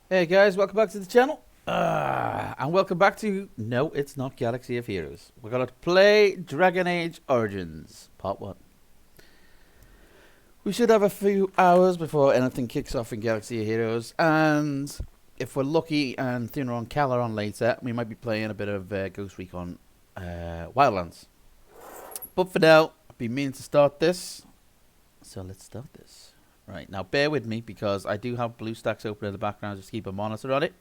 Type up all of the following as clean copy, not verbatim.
Hey guys, welcome back to the channel. And welcome back to No, It's Not Galaxy of Heroes. We're going to play Dragon Age Origins, Part 1. We should have a few hours before anything kicks off in Galaxy of Heroes. And if we're lucky and Thunor on Kala on later, we might be playing a bit of Ghost Recon Wildlands. But for now, I've been meaning to start this. So let's start this. Right, now bear with me because I do have BlueStacks open in the background just to keep a monitor on it.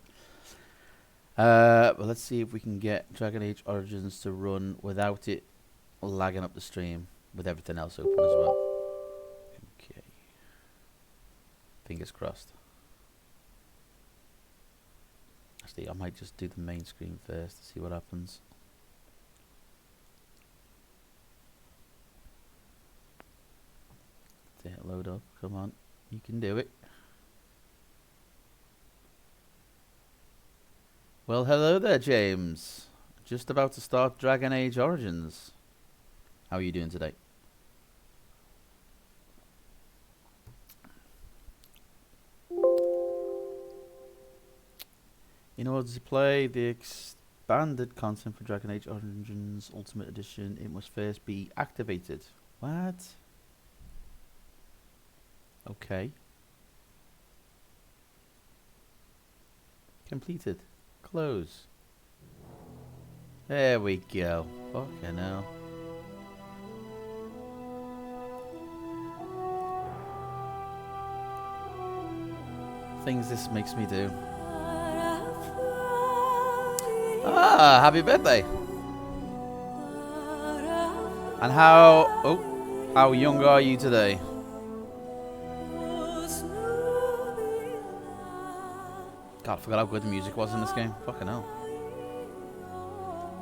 But let's see if we can get Dragon Age Origins to run without it lagging up the stream with everything else open as well. Okay. Fingers crossed. Actually, I might just do the main screen first to see what happens. Load up, come on, you can do it. Well, hello there, James. Just about to start Dragon Age Origins. How are you doing today? In order to play the expanded content for Dragon Age Origins Ultimate Edition, it must first be activated. What? Okay. Completed. Close. There we go. Fucking hell. Things this makes me do. Ah, happy birthday. And how young are you today? God, I forgot how good the music was in this game. Fucking hell.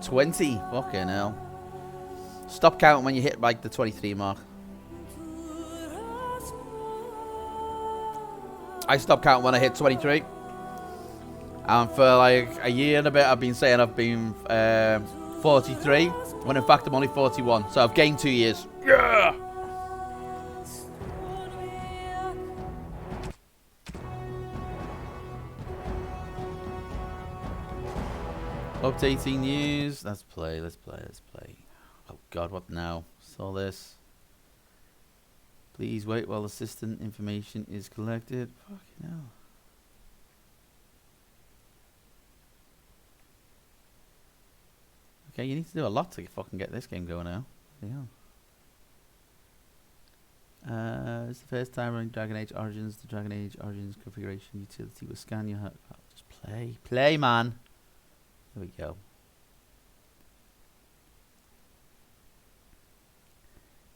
20. Fucking hell. Stop counting when you hit like the 23 mark. I stopped counting when I hit 23. And for like a year and a bit I've been saying I've been 43. When in fact I'm only 41. So I've gained 2 years. Yeah! Updating news. Let's play. Oh god, what now? Saw this. Please wait while assistant information is collected. Fucking hell. Okay, you need to do a lot to fucking get this game going now. Yeah. It's the first time running Dragon Age Origins. The Dragon Age Origins configuration utility will scan your... just play. Play, man. There we go.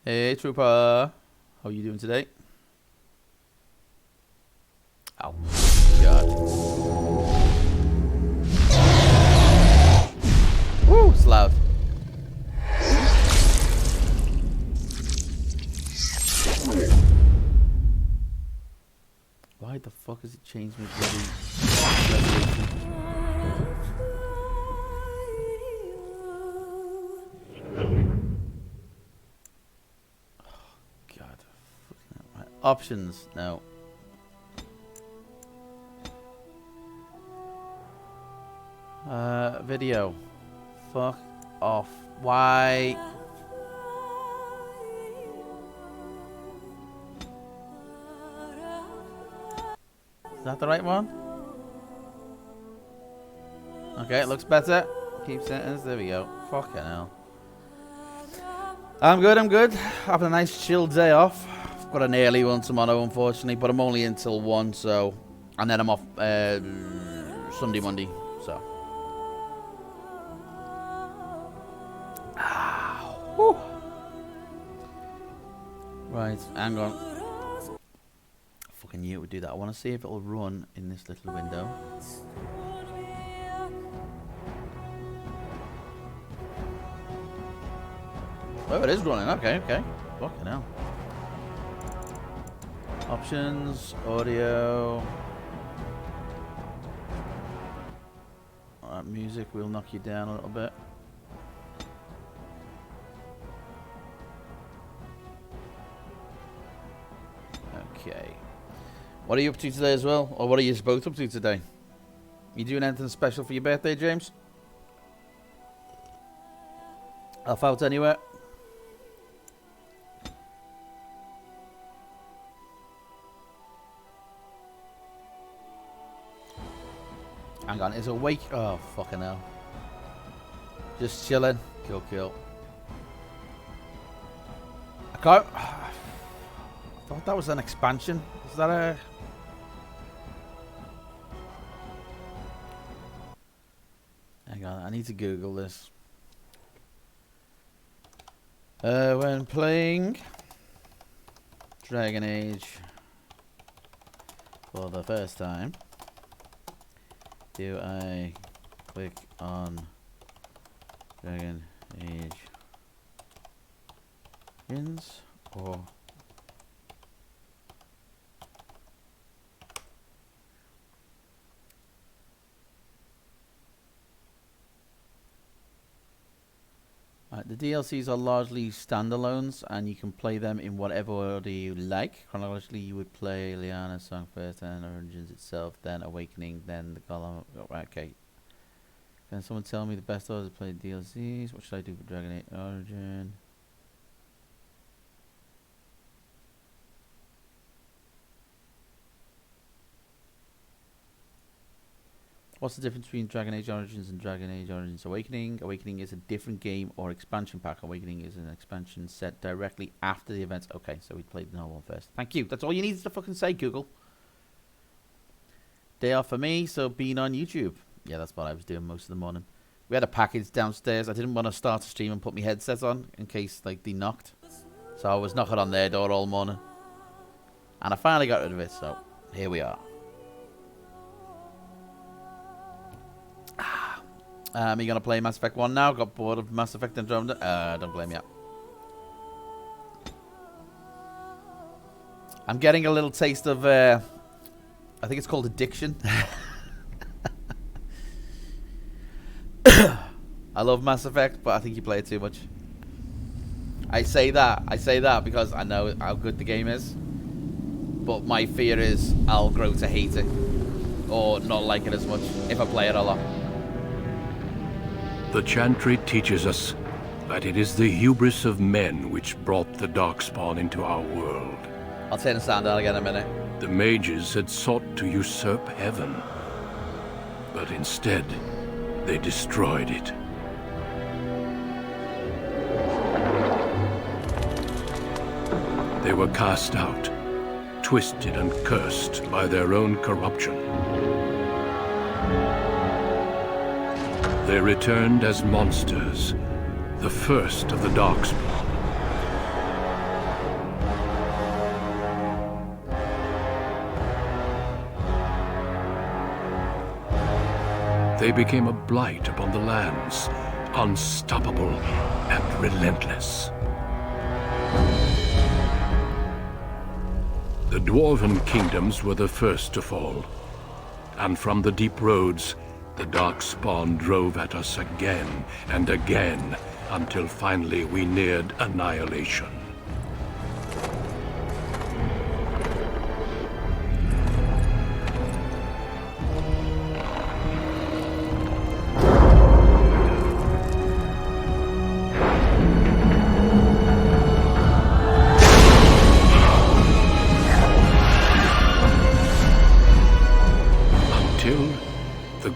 Hey, Trooper. How are you doing today? Oh, God. Woo, it's loud. Why the fuck has it changed my bloody resolution? Options, no. Video. Fuck off. Why? Is that the right one? Okay, it looks better. Keep sentence. There we go. Fucking hell. I'm good. Having a nice chill day off. I've got an early one tomorrow, unfortunately, but I'm only until 1, so... And then I'm off Sunday, Monday, so... Whew. Right, hang on. I fucking knew it would do that. I want to see if it'll run in this little window. Oh, it is running. Okay. Fucking hell. Options, audio. Alright, music will knock you down a little bit. Okay. What are you up to today as well? Or what are you both up to today? You doing anything special for your birthday, James? Off out anywhere? Hang on, is awake? Oh, fucking hell. Just chilling. Cool. I can't... I thought that was an expansion. Is that a... Hang on, I need to Google this. When playing Dragon Age for the first time, do I click on Dragon Age wins or the DLCs are largely standalones, and you can play them in whatever order you like. Chronologically, you would play Liana's song first, then Origins itself, then Awakening, then the Golem. Okay. Can someone tell me the best order to play DLCs? What should I do for Dragon Age Origin? What's the difference between Dragon Age Origins and Dragon Age Origins Awakening? Awakening is a different game or expansion pack. Awakening is an expansion set directly after the events. Okay, so we played the normal one first. Thank you. That's all you needed to fucking say, Google. Day off for me, so being on YouTube. Yeah, that's what I was doing most of the morning. We had a package downstairs. I didn't want to start a stream and put my headset on in case like they knocked. So I was knocking on their door all morning. And I finally got rid of it, so here we are. Are you going to play Mass Effect 1 now? Got bored of Mass Effect Andromeda? Don't blame you. I'm getting a little taste of, I think it's called addiction. I love Mass Effect, but I think you play it too much. I say that because I know how good the game is. But my fear is I'll grow to hate it. Or not like it as much if I play it a lot. The Chantry teaches us that it is the hubris of men which brought the Darkspawn into our world. I'll turn the sound down again in a minute. The mages had sought to usurp heaven, but instead, they destroyed it. They were cast out, twisted and cursed by their own corruption. They returned as monsters, the first of the Darkspawn. They became a blight upon the lands, unstoppable and relentless. The Dwarven kingdoms were the first to fall, and from the deep roads, the Darkspawn drove at us again and again, until finally we neared annihilation.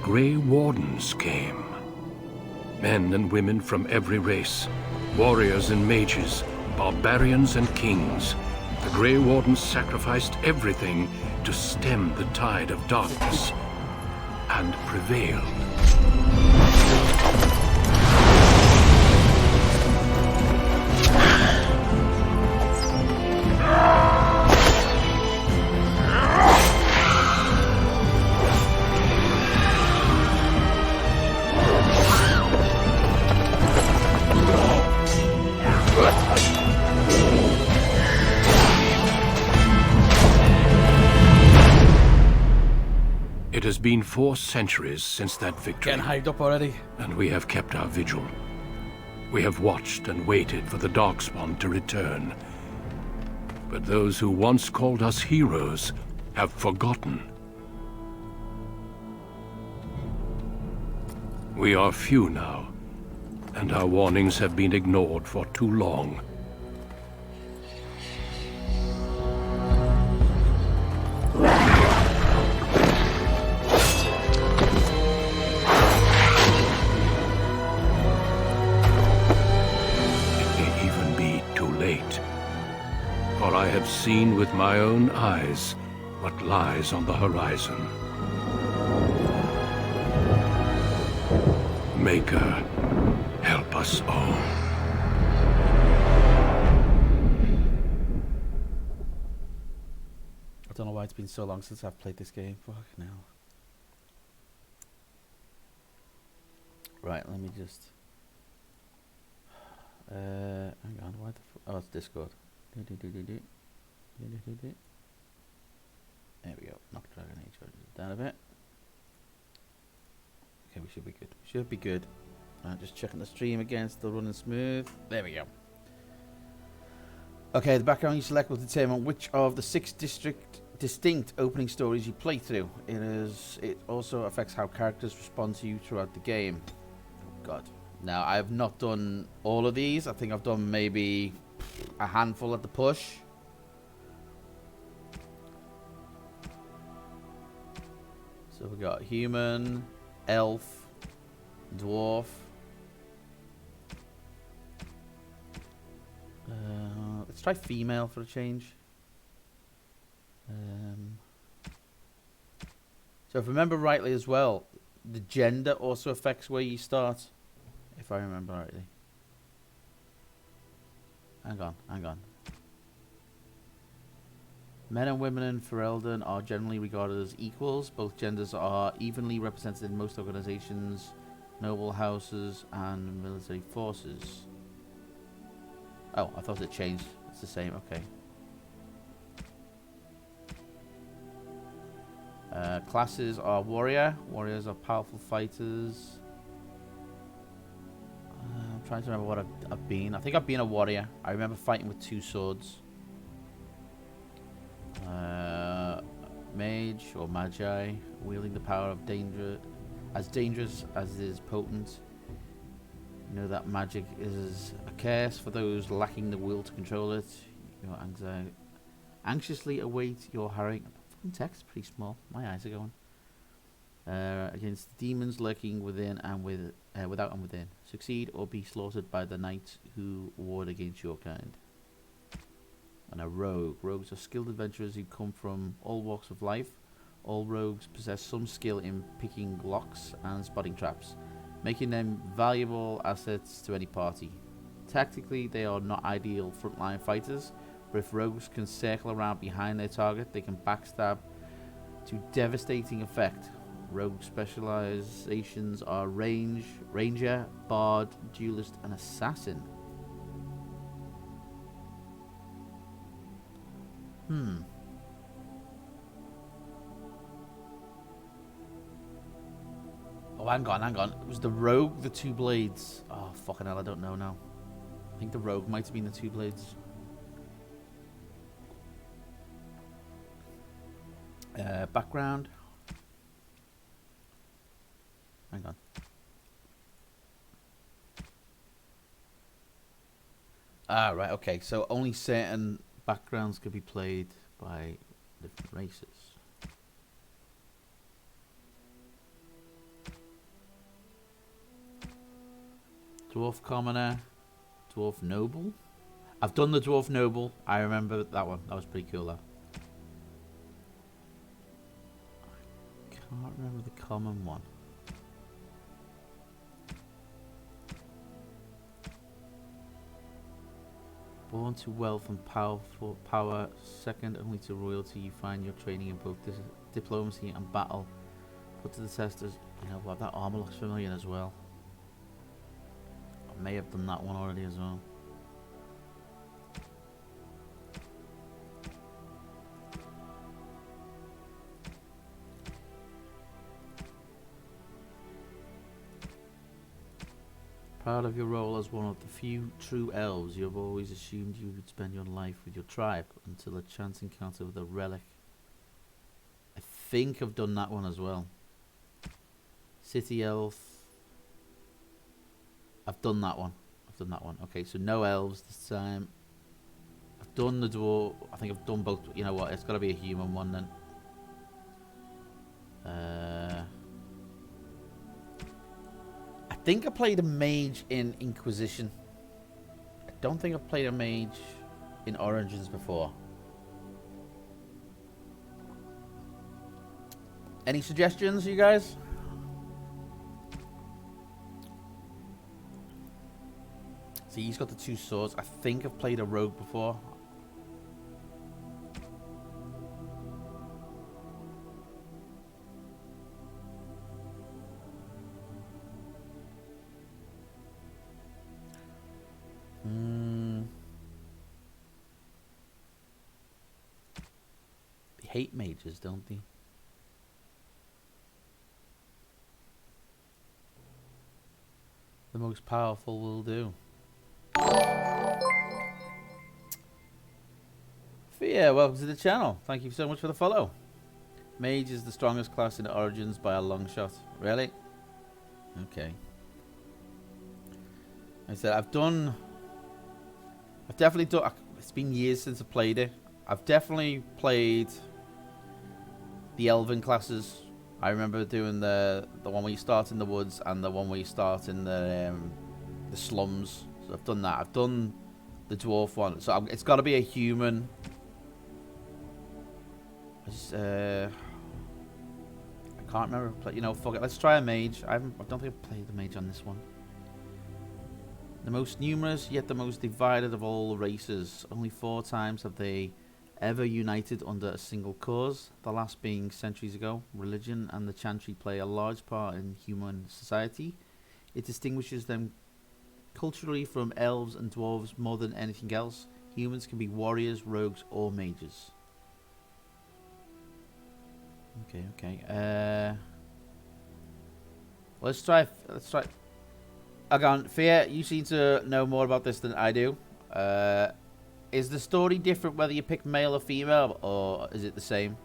Grey Wardens came. Men and women from every race, warriors and mages, barbarians and kings. The Grey Wardens sacrificed everything to stem the tide of darkness, and prevailed. It has been 4 centuries since that victory. Getting hyped up already. And we have kept our vigil. We have watched and waited for the Darkspawn to return. But those who once called us heroes have forgotten. We are few now, and our warnings have been ignored for too long. It may even be too late, for I have seen with my own eyes what lies on the horizon. Maker, help us all. I don't know why it's been so long since I've played this game. Fucking hell. Right, let me just... hang on, why the oh, it's Discord. There we go. Knock Dragon Age down a bit. Okay, we should be good. We should be good. Just checking the stream again, still running smooth. There we go. Okay, the background you select will determine which of the 6 distinct opening stories you play through. It also affects how characters respond to you throughout the game. Oh God. Now, I have not done all of these. I think I've done maybe a handful at the push. So we got human, elf, dwarf. Let's try female for a change. So if I remember rightly as well, the gender also affects where you start. If I remember rightly. Hang on. Men and women in Ferelden are generally regarded as equals. Both genders are evenly represented in most organizations, noble houses, and military forces. Oh, I thought it changed. It's the same, okay. Classes are warrior. Warriors are powerful fighters. I'm trying to remember what I've been. I think I've been a warrior. I remember fighting with 2 swords. Mage or magi, wielding the power of danger, as dangerous as it is potent. You know that magic is a curse for those lacking the will to control it. Your anxiety anxiously await your harrowing. Fucking text is pretty small. My eyes are going. Against demons lurking within and without and within. Succeed or be slaughtered by the knights who ward against your kind. And a rogue. Rogues are skilled adventurers who come from all walks of life. All rogues possess some skill in picking locks and spotting traps, making them valuable assets to any party. Tactically, they are not ideal frontline fighters, but if rogues can circle around behind their target, they can backstab to devastating effect. Rogue specializations are ranger, bard, duelist, and assassin. Oh, hang on. Was the rogue the 2 blades? Oh, fucking hell, I don't know now. I think the rogue might have been the 2 blades. Background. Hang on. Right, okay. So only certain backgrounds could be played by different races. Dwarf commoner, dwarf noble. I've done the dwarf noble. I remember that one. That was pretty cool, though. I can't remember the common one. Born to wealth and power, second only to royalty, you find your training in both diplomacy and battle. Put to the test as, you know what, that armor looks familiar as well. I may have done that one already as well. Proud of your role as one of the few true elves, you have always assumed you would spend your life with your tribe until a chance encounter with a relic. I think I've done that one as well. City elf, I've done that one. I've done that one. Okay, so no elves this time. I've done the dwarf. I think I've done both. You know what? It's got to be a human one then. I think I played a mage in Inquisition. I don't think I've played a mage in Origins before. Any suggestions, you guys? See, he's got the 2 swords. I think I've played a rogue before. They hate mages, don't they? The most powerful will do. Fia, welcome to the channel. Thank you so much for the follow. Mage is the strongest class in Origins by a long shot. Really? Okay. I said I've definitely done. It's been years since I played it. I've definitely played the Elven classes. I remember doing the one where you start in the woods and the one where you start in the slums. So I've done that. I've done the dwarf one. So it's got to be a human. I can't remember. You know, fuck it. Let's try a mage. I don't think I've played the mage on this one. The most numerous, yet the most divided of all races. Only 4 times have they ever united under a single cause, the last being centuries ago. Religion and the chantry play a large part in human society. It distinguishes them culturally from elves and dwarves more than anything else. Humans can be warriors, rogues, or mages. Okay. Let's try. Again, Fia, you seem to know more about this than I do. Is the story different whether you pick male or female, or is it the same?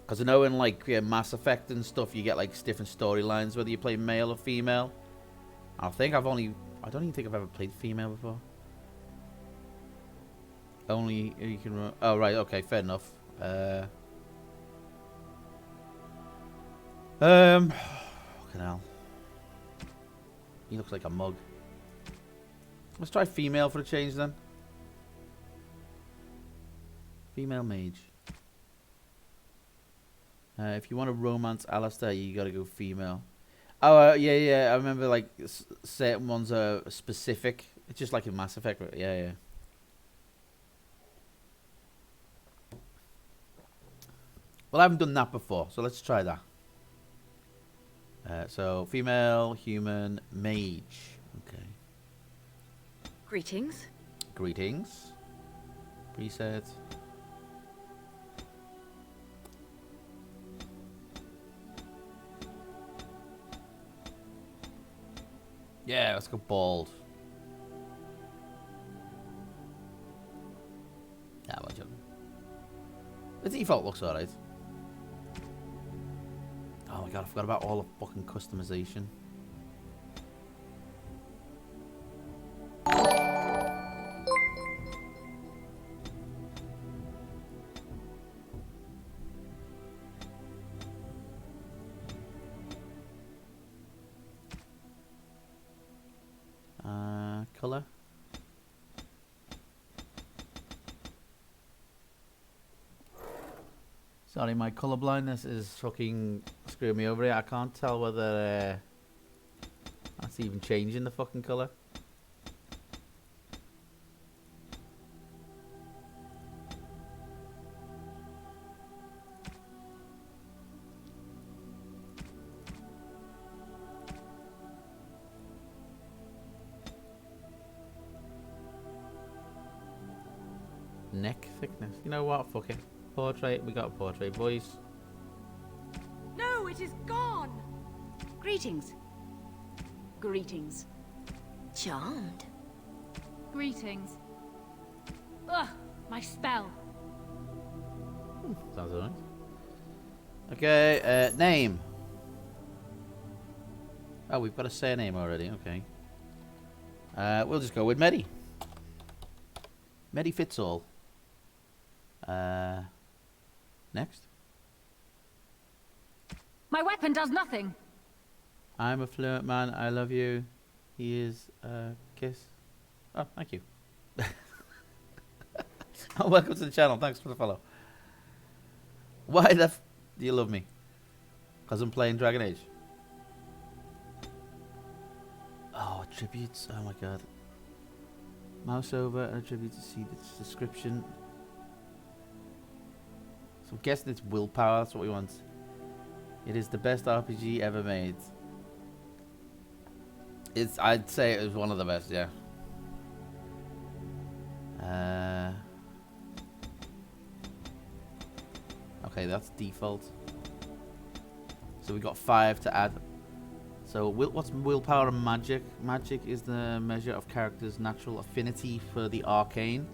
Because I know in like Mass Effect and stuff, you get like different storylines whether you play male or female. I don't even think I've ever played female before. Only you can. Oh right, okay, fair enough. Fucking hell. He looks like a mug. Let's try female for a change then. Female mage. If you want to romance Alistair, you gotta go female. Oh, yeah. I remember like certain ones are specific. It's just like in Mass Effect. Yeah. Well, I haven't done that before, so let's try that. So, female, human, mage. Okay. Greetings. Greetings. Preset. Yeah, let's go bald. Yeah, I'm joking. The default looks alright. Oh my god, I forgot about all the fucking customization. Color. Sorry, my color blindness is fucking screwing me over here. I can't tell whether that's even changing the fucking color. Neck thickness. You know what? Fuck it. Portrait. We got a portrait. Voice. No, it is gone. Greetings. Greetings. Charmed. Greetings. Ugh, my spell. Sounds alright. Okay, name. Oh, we've got a surname already. Okay. We'll just go with Medi. Medi fits all. Next. My weapon does nothing. I'm a fluent man. I love you. He is a kiss. Oh, thank you. Oh, welcome to the channel. Thanks for the follow. Why the f do you love me? Because I'm playing Dragon Age. Oh, attributes. Oh my god. Mouse over and attribute to see the description. So I'm guessing it's willpower. That's what we want. It is the best RPG ever made. I'd say it was one of the best, yeah. Okay, that's default. So we got 5 to add. So what's willpower and magic? Magic is the measure of character's natural affinity for the arcane.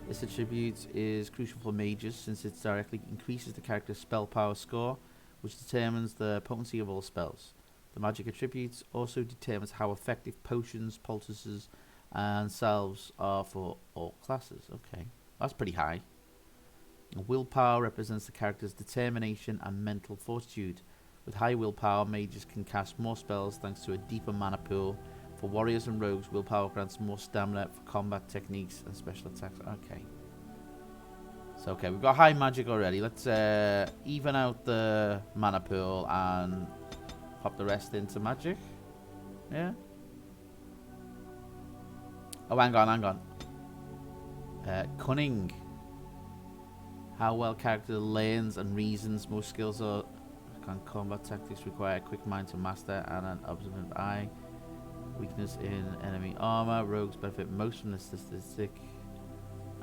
This attribute is crucial for mages since it directly increases the character's spell power score, which determines the potency of all spells. The magic attributes also determines how effective potions, poultices, and salves are for all classes. Okay, that's pretty high. Willpower represents the character's determination and mental fortitude. With high willpower, mages can cast more spells thanks to a deeper mana pool. For warriors and rogues, willpower grants more stamina for combat techniques and special attacks. Okay. So, okay, we've got high magic already. Let's even out the mana pool and pop the rest into magic. Yeah. Oh, hang on. Cunning. How well character learns and reasons. Most skills are combat tactics require a quick mind to master and an observant eye. Weakness in enemy armor. Rogues benefit most from this statistic,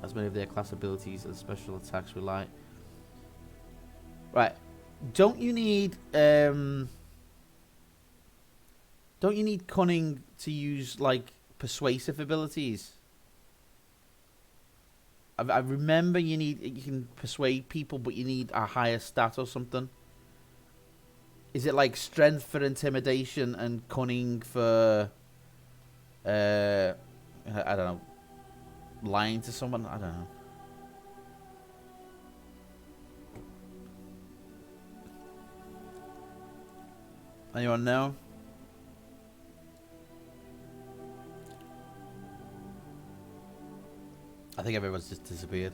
as many of their class abilities and special attacks rely. Right. Don't you need cunning to use like persuasive abilities? I remember you can persuade people, but you need a higher stat or something. Is it like strength for intimidation and cunning for I don't know, lying to someone? I don't know. Anyone know? I think everyone's just disappeared.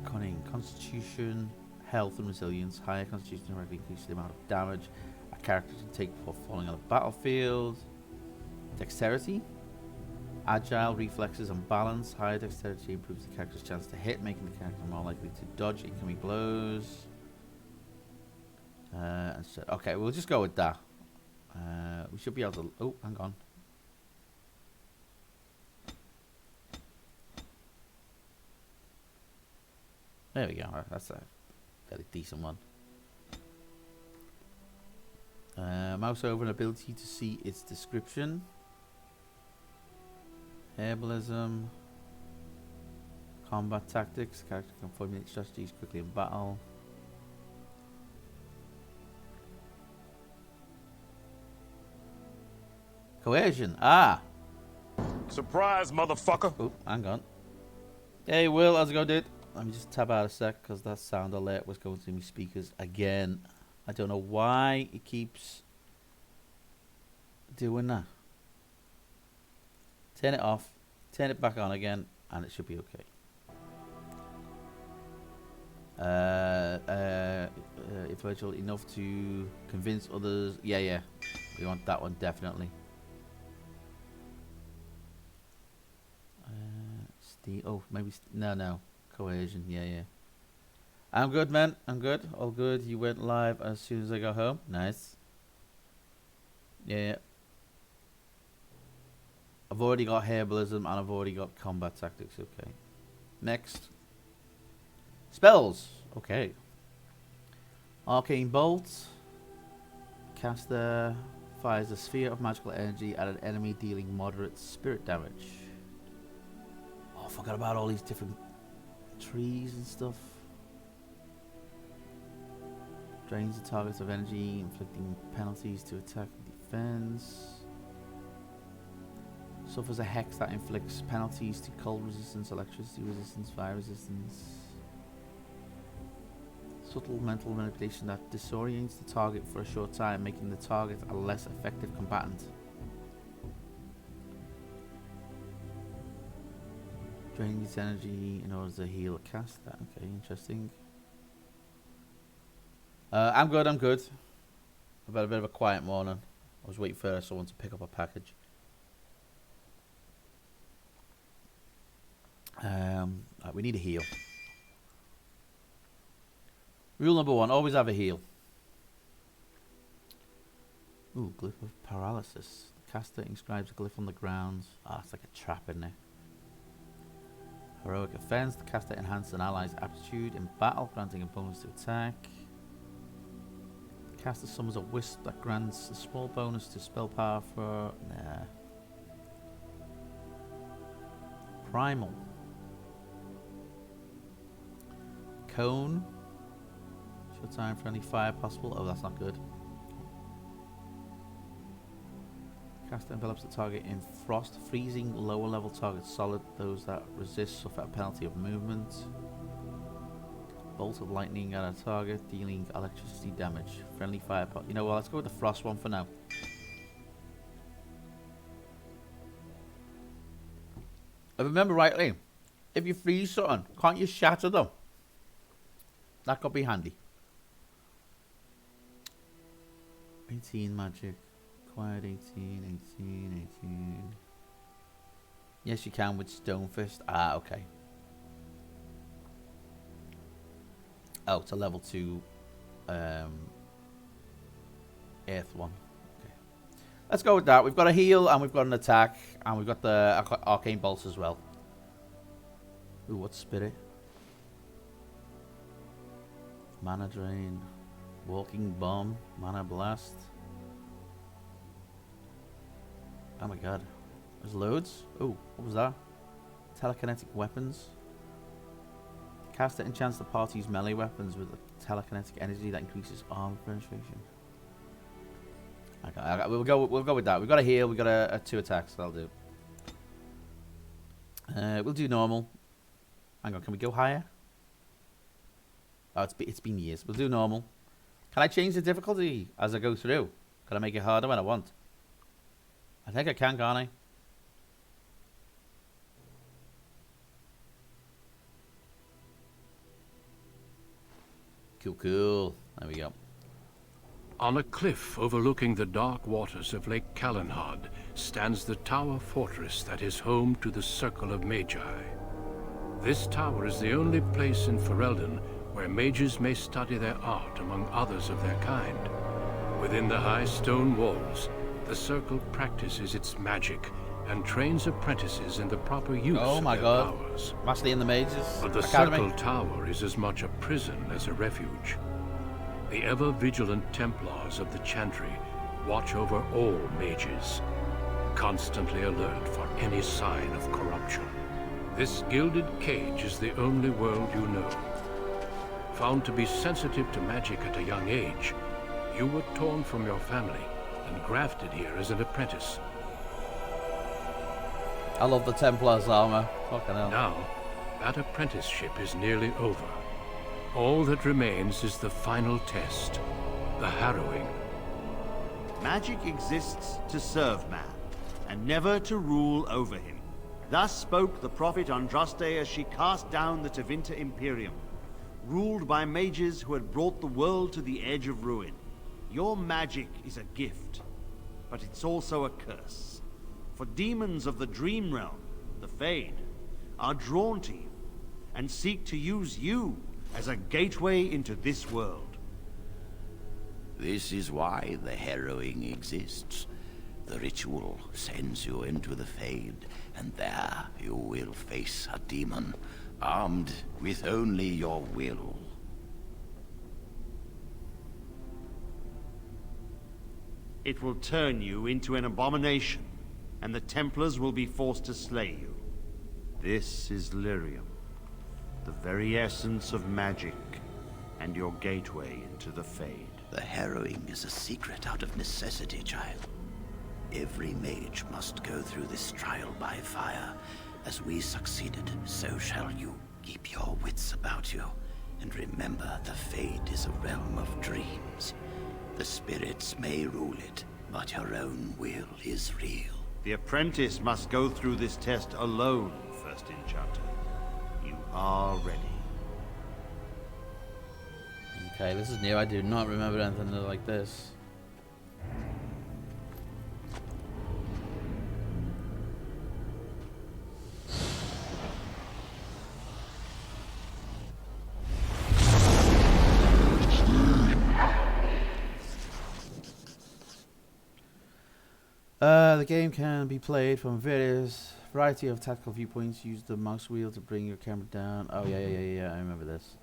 Cunning, constitution, health and resilience. Higher constitution directly increases the amount of damage a character can take before falling on the battlefield. Dexterity, agile, reflexes and balance. Higher dexterity improves the character's chance to hit, making the character more likely to dodge incoming blows. Okay, we'll just go with that. We should be able to... Oh, hang on. There we go. That's a fairly decent one. Mouse over an ability to see its description. Herbalism. Combat tactics. Character can formulate strategies quickly in battle. Coercion. Ah! Surprise, motherfucker! Oh, hang on. Hey, Will. How's it going, dude? Let me just tab out a sec because that sound alert was going to my speakers again. I don't know why it keeps doing that. Turn it off, turn it back on again, and it should be okay. Influential enough to convince others. Yeah. We want that one definitely. Oh, maybe no. Coercion, yeah. I'm good, man. I'm good. All good. You went live as soon as I got home. Nice. Yeah. I've already got herbalism and I've already got combat tactics. Okay. Next. Spells. Okay. Arcane Bolt. Caster fires a sphere of magical energy at an enemy, dealing moderate spirit damage. Oh, I forgot about all these different trees and stuff. Drains the target of energy, inflicting penalties to attack and defense. Suffers a hex that inflicts penalties to cold resistance, electricity resistance, fire resistance. Subtle mental manipulation that disorients the target for a short time, making the target a less effective combatant. Draining its energy in order to heal a caster. Okay, interesting. I'm good. I've had a bit of a quiet morning. I was waiting for someone to pick up a package. Right, we need a heal. Rule number 1, always have a heal. Ooh, glyph of paralysis. The caster inscribes a glyph on the ground. Ah, it's like a trap in there. Heroic offense. The caster enhances an ally's aptitude in battle, granting a bonus to attack. The caster summons a wisp that grants a small bonus to spell power for... Nah. Primal. Cone. Short time for any fire possible. Oh, that's not good. Caster envelops the target in frost, freezing lower level targets solid. Those that resist suffer a penalty of movement. Bolt of lightning at a target, dealing electricity damage. Friendly fire pot. You know what? Let's go with the frost one for now. If I remember rightly, if you freeze something, can't you shatter them? That could be handy. 18 magic. Acquired 18, 18. Yes, you can with Stone Fist. Ah, okay. Oh, it's a level 2 Earth one. Okay. Let's go with that. We've got a heal and we've got an attack. And we've got the arcane bolts as well. Ooh, what's spirit? Mana drain. Walking bomb. Mana blast. Oh my god. There's loads. Oh, what was that? Telekinetic weapons. The caster enchants the party's melee weapons with a telekinetic energy that increases armor penetration. Okay, we'll go with that. We've got a heal, we've got a 2 attacks, that'll do. We'll do normal. Hang on, can we go higher? Oh, it's been years. We'll do normal. Can I change the difficulty as I go through? Can I make it harder when I want? I think I can, can't I? Cool. There we go. On a cliff overlooking the dark waters of Lake Calenhad stands the tower fortress that is home to the Circle of Magi. This tower is the only place in Ferelden where mages may study their art among others of their kind. Within the high stone walls, the Circle practices its magic and trains apprentices in the proper use of their powers. Mostly in the mages. But the Circle Tower is as much a prison as a refuge. The ever-vigilant Templars of the Chantry watch over all mages, constantly alert for any sign of corruption. This gilded cage is the only world you know. Found to be sensitive to magic at a young age, you were torn from your family and grafted here as an apprentice. I love the Templars armor. Fucking hell. Now, that apprenticeship is nearly over. All that remains is the final test, the harrowing. Magic exists to serve man, and never to rule over him. Thus spoke the prophet Andraste as she cast down the Tevinter Imperium, ruled by mages who had brought the world to the edge of ruin. Your magic is a gift, but it's also a curse. For demons of the Dream Realm, the Fade, are drawn to you, and seek to use you as a gateway into this world. This is why the harrowing exists. The ritual sends you into the Fade, and there you will face a demon, armed with only your will. It will turn you into an abomination, and the Templars will be forced to slay you. This is Lyrium, the very essence of magic, and your gateway into the Fade. The harrowing is a secret out of necessity, child. Every mage must go through this trial by fire. As we succeeded, so shall you. Keep your wits about you, and remember the Fade is a realm of dreams. The spirits may rule it, but your own will is real. The apprentice must go through this test alone, First Enchanter. You are ready. Okay, this is new. I do not remember anything like this. The game can be played from variety of tactical viewpoints. Use the mouse wheel to bring your camera down. Oh yeah, I remember this.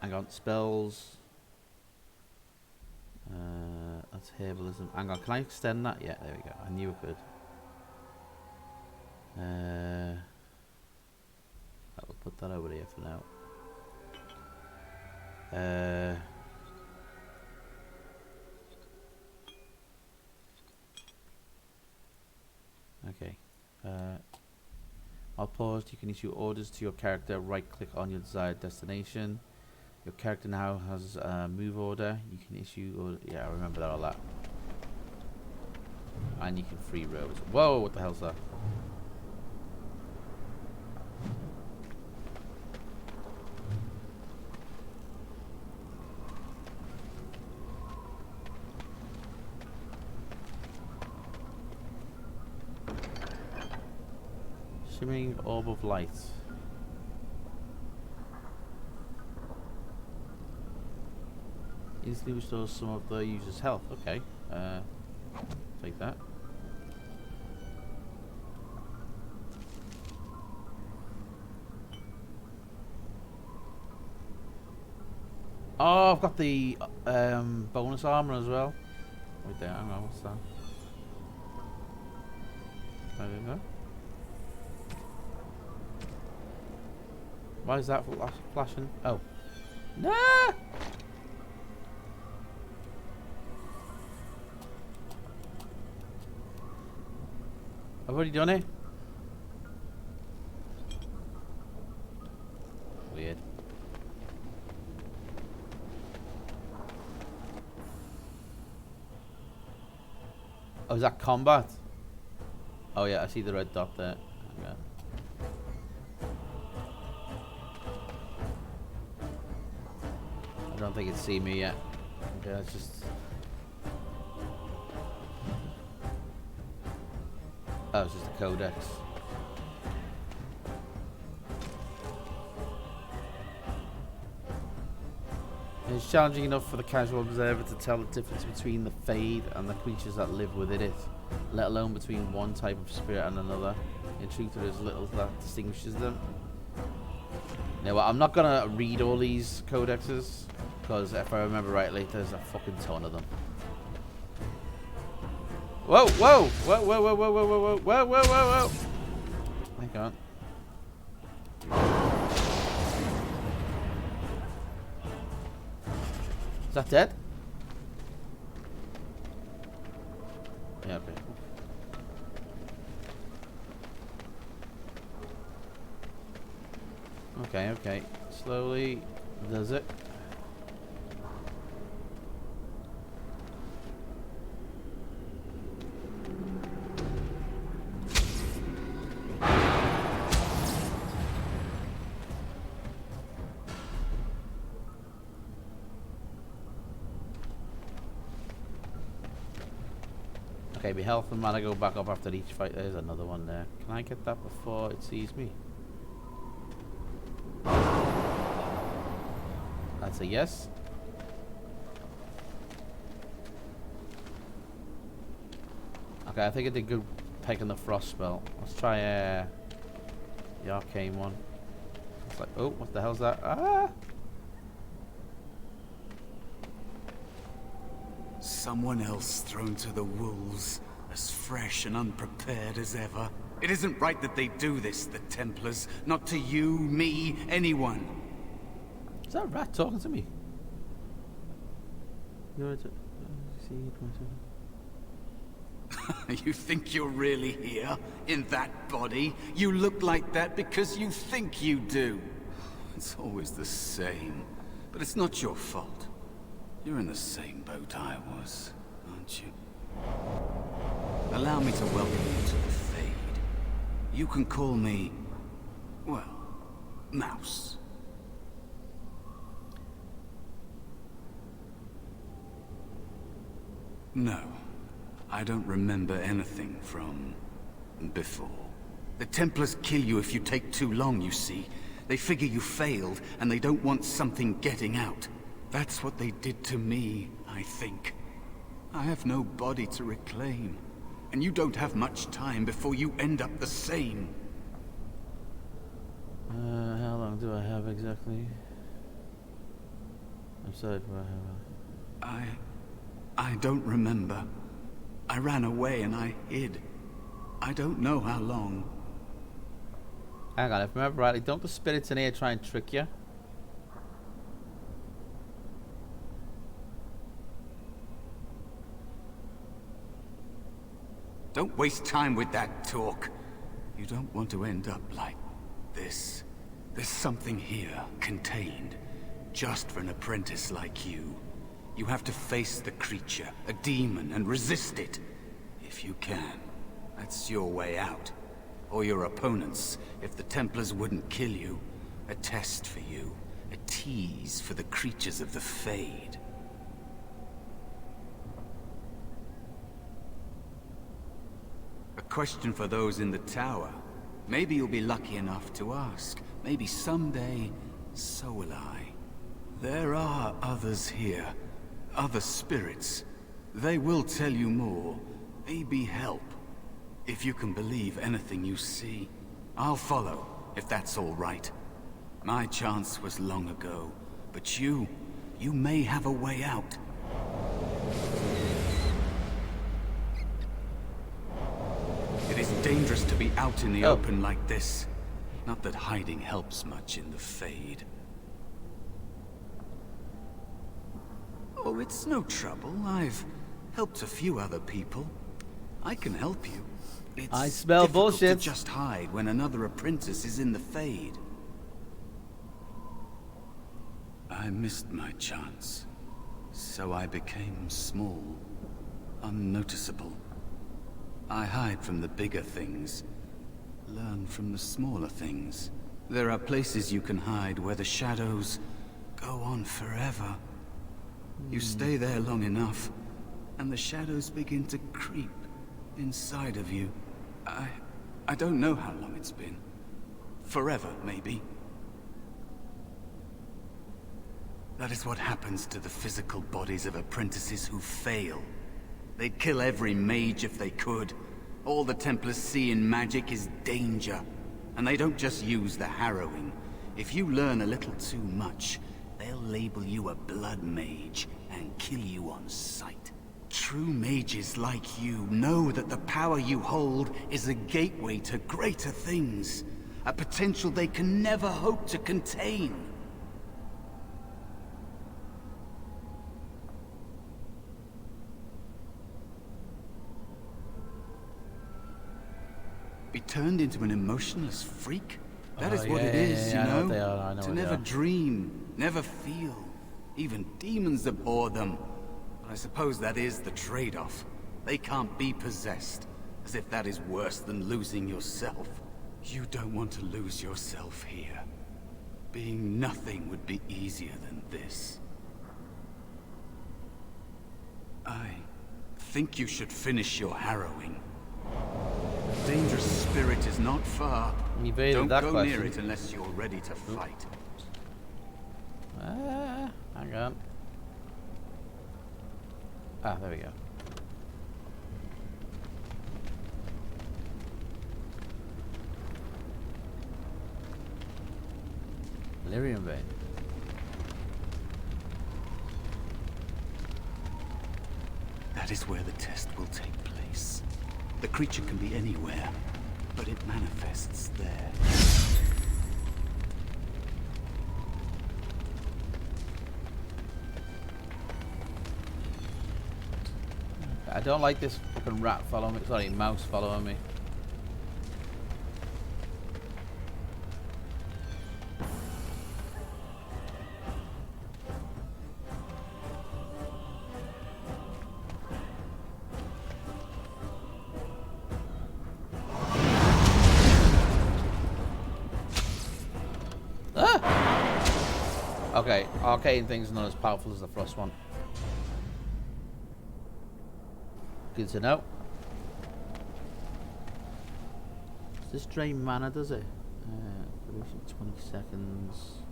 Hang on, spells. That's herbalism. Hang on, can I extend that? Yeah, there we go. I knew I could. I'll put that over here for now. Okay. While paused, you can issue orders to your character. Right click on your desired destination. Your character now has a move order. You can issue order. Yeah, I remember that all that. And you can free rows. Whoa, what the hell's that? Shimmering orb of light. Instantly restores some of the user's health. Okay. Take that. Oh, I've got the bonus armor as well. Wait there, hang on, what's that? I don't know. Why is that flashing? Oh. No! I've already done it. Weird. Oh, is that combat? Oh yeah, I see the red dot there. Hang on. I don't think it's seen me yet. Okay, it's just... Oh, it's just a codex. It's challenging enough for the casual observer to tell the difference between the Fade and the creatures that live within it, let alone between one type of spirit and another. In truth, there is little that distinguishes them. Now, I'm not gonna read all these codexes, because if I remember rightly, there's a fucking ton of them. Whoa, whoa, whoa, whoa, whoa, whoa, whoa, whoa, whoa, whoa, whoa, whoa. Hang on. Is that dead? Yeah, okay. Okay, okay. Slowly does it. Okay, my health and mana go back up after each fight. There's another one there. Can I get that before it sees me? That's a yes. Okay, I think I did good taking the frost spell. Let's try the arcane one. It's like, oh, what the hell's that? Ah! Someone else thrown to the wolves, as fresh and unprepared as ever. It isn't right that they do this, the Templars. Not to you, me, anyone. Is that rat talking to me? You think you're really here? In that body? You look like that because you think you do. It's always the same. But it's not your fault. You're in the same boat I was, aren't you? Allow me to welcome you to the Fade. You can call me, well, Mouse. No, I don't remember anything from before. The Templars kill you if you take too long, you see. They figure you failed, and they don't want something getting out. That's what they did to me, I think. I have no body to reclaim, and you don't have much time before you end up the same. How long do I have exactly? I'm sorry for I don't remember. I ran away and I hid. I don't know how long. Hang on, if I remember rightly, don't the spirits in here try and trick you? Don't waste time with that talk. You don't want to end up like this. There's something here, contained, just for an apprentice like you. You have to face the creature, a demon, and resist it. If you can. That's your way out. Or your opponents, if the Templars wouldn't kill you. A test for you. A tease for the creatures of the Fade. A question for those in the tower. Maybe you'll be lucky enough to ask. Maybe someday, so will I. There are others here. Other spirits. They will tell you more. Maybe help. If you can believe anything you see. I'll follow, if that's all right. My chance was long ago. But you may have a way out. It is dangerous to be out in the open like this. Not that hiding helps much in the Fade. Oh, it's no trouble. I've helped a few other people. I can help you. It's I smell difficult bullshit. to just hide when another apprentice is in the Fade. I missed my chance. So I became small. Unnoticeable. I hide from the bigger things. Learn from the smaller things. There are places you can hide where the shadows go on forever. You stay there long enough, and the shadows begin to creep inside of you. I don't know how long it's been. Forever, maybe. That is what happens to the physical bodies of apprentices who fail. They'd kill every mage if they could. All the Templars see in magic is danger. And they don't just use the harrowing. If you learn a little too much, they'll label you a blood mage and kill you on sight. True mages like you know that the power you hold is a gateway to greater things. A potential they can never hope to contain. Be turned into an emotionless freak? That is what it is, you I know? what they are, I know to what they never are. dream, never feel. Even demons abhor them. But I suppose that is the trade-off. They can't be possessed, as if that is worse than losing yourself. You don't want to lose yourself here. Being nothing would be easier than this. I think you should finish your harrowing. The dangerous spirit is not far. You evaded Don't that go question. near it unless you're ready to fight. Hang on. Ah, there we go. Lyrium vein. That is where the test will take place. The creature can be anywhere. but it manifests there. I don't like this fucking rat following me. Sorry, mouse following me. Ah! Okay, arcane thing's not as powerful as the frost one. Good to know. Does this drain mana, does it? Duration 20 seconds.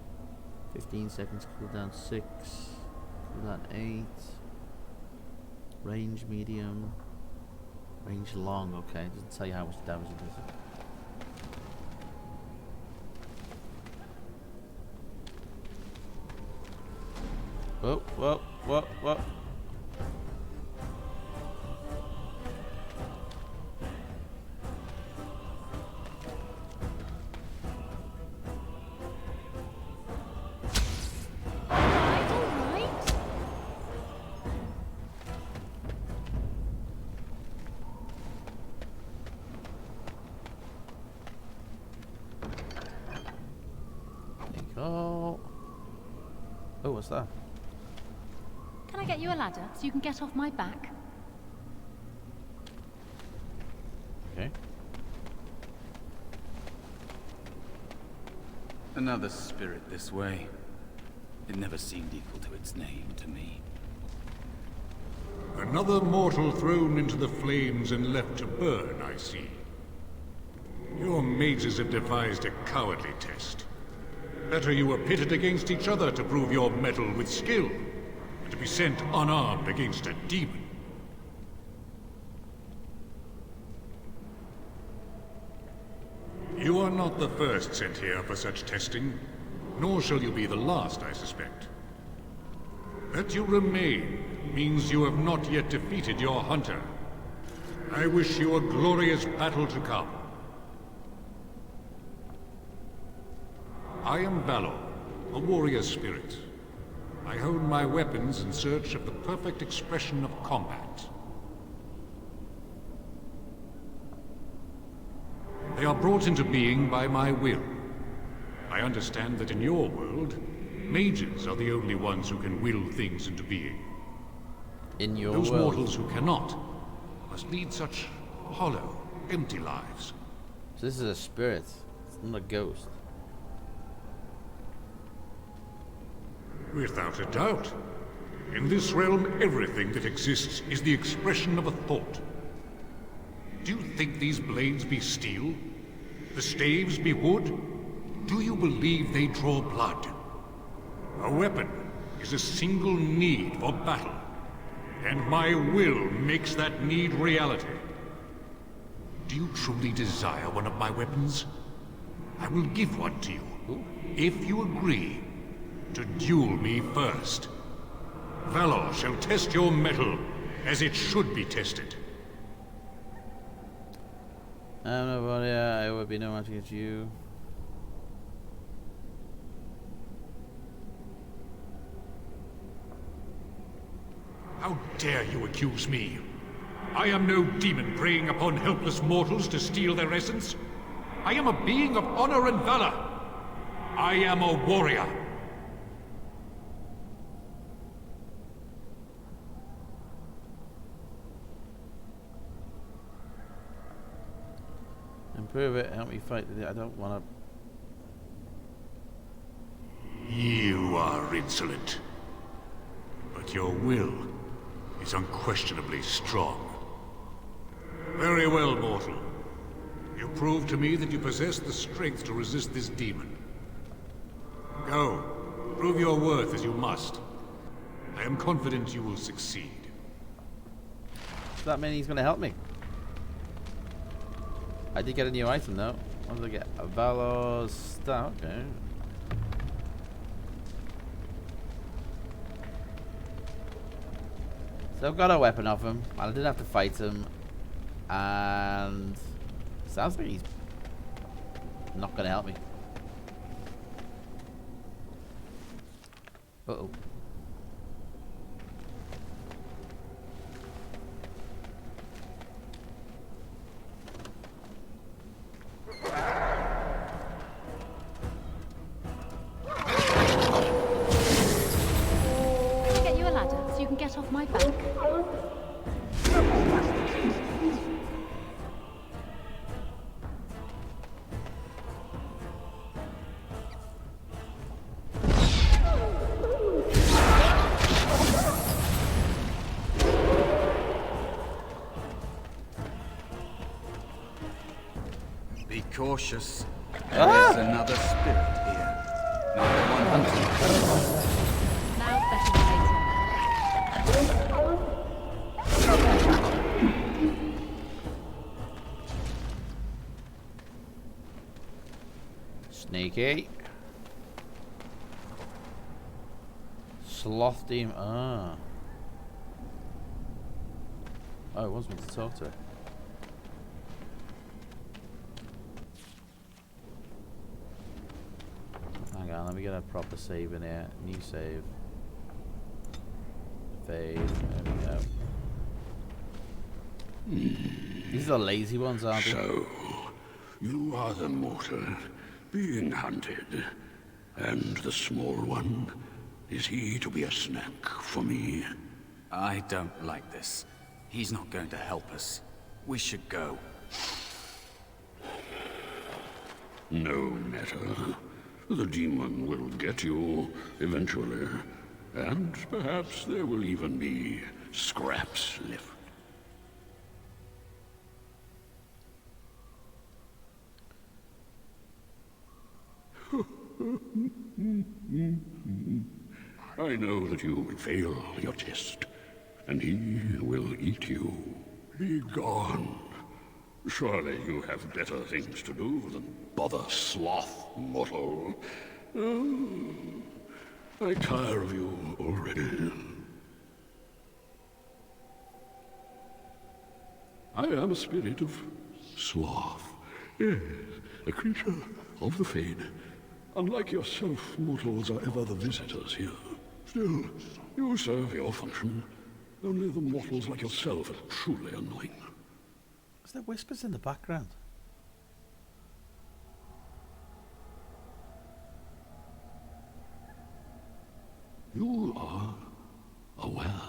15 seconds, cooldown 6. Cooldown 8. Range medium. Range long, okay. It doesn't tell you how much damage it does. Whoa, whoa, whoa, whoa. Oh, what's that? Can I get you a ladder so you can get off my back? Okay. Another spirit this way. It never seemed equal to its name to me. Another mortal thrown into the flames and left to burn, I see. Your mages have devised a cowardly test. Better you were pitted against each other to prove your mettle with skill, than to be sent unarmed against a demon. You are not the first sent here for such testing, nor shall you be the last, I suspect. That you remain means you have not yet defeated your hunter. I wish you a glorious battle to come. I am Valor, a warrior spirit. I hone my weapons in search of the perfect expression of combat. They are brought into being by my will. I understand that in your world, mages are the only ones who can will things into being. In your Those world. mortals who cannot must lead such hollow, empty lives. So this is a spirit. It's not a ghost. Without a doubt. In this realm, everything that exists is the expression of a thought. Do you think these blades be steel? The staves be wood? Do you believe they draw blood? A weapon is a single need for battle, and my will makes that need reality. Do you truly desire one of my weapons? I will give one to you, if you agree to duel me first. Valor shall test your mettle as it should be tested. I'm nobody. I would be no match against you. How dare you accuse me? I am no demon preying upon helpless mortals to steal their essence. I am a being of honor and valor. I am a warrior. Improve it. Help me fight. I don't want to. You are insolent. But your will is unquestionably strong. Very well, mortal. You proved to me that you possess the strength to resist this demon. Go. Prove your worth as you must. I am confident you will succeed. Does that mean he's going to help me? I did get a new item though. What did I get? A Valor Star. Okay. So I've got a weapon off him. I didn't have to fight him. And Sounds like he's not gonna help me. Uh-oh. Can I get you a ladder so you can get off my back? Be cautious. There's another spirit here. Not the one hunting. Now better than later. Sneaky. Sloth demon. Ah. Oh, it was meant to talk to her. Hang on, let me get a proper save in here. New save. Fade. There we go. These are the lazy ones, aren't they? So, you are the mortal being hunted. And the small one, is he to be a snack for me? I don't like this. He's not going to help us. We should go. No matter. The demon will get you eventually. And perhaps there will even be scraps left. I know that you will fail your test, and he will eat you. Be gone. Surely you have better things to do than bother sloth, mortal. Oh, I tire of you already. I am a spirit of sloth. Yes, a creature of the Fade. Unlike yourself, mortals are ever the visitors here. Still, you serve your function. Only the mortals like yourself are truly annoying. Is there whispers in the background? You are aware,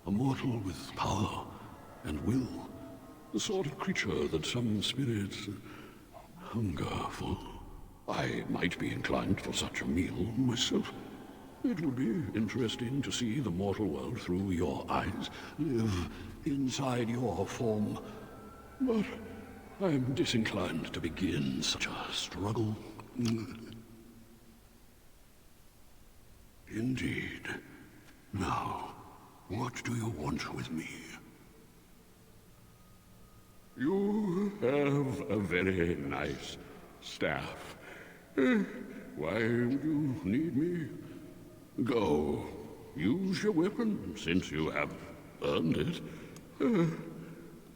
a mortal with power and will, the sort of creature that some spirits hunger for. I might be inclined for such a meal myself. It would be interesting to see the mortal world through your eyes, live inside your form. But I am disinclined to begin such a struggle. Indeed. Now, what do you want with me? You have a very nice staff. Why would you need me? Go. Use your weapon, since you have earned it.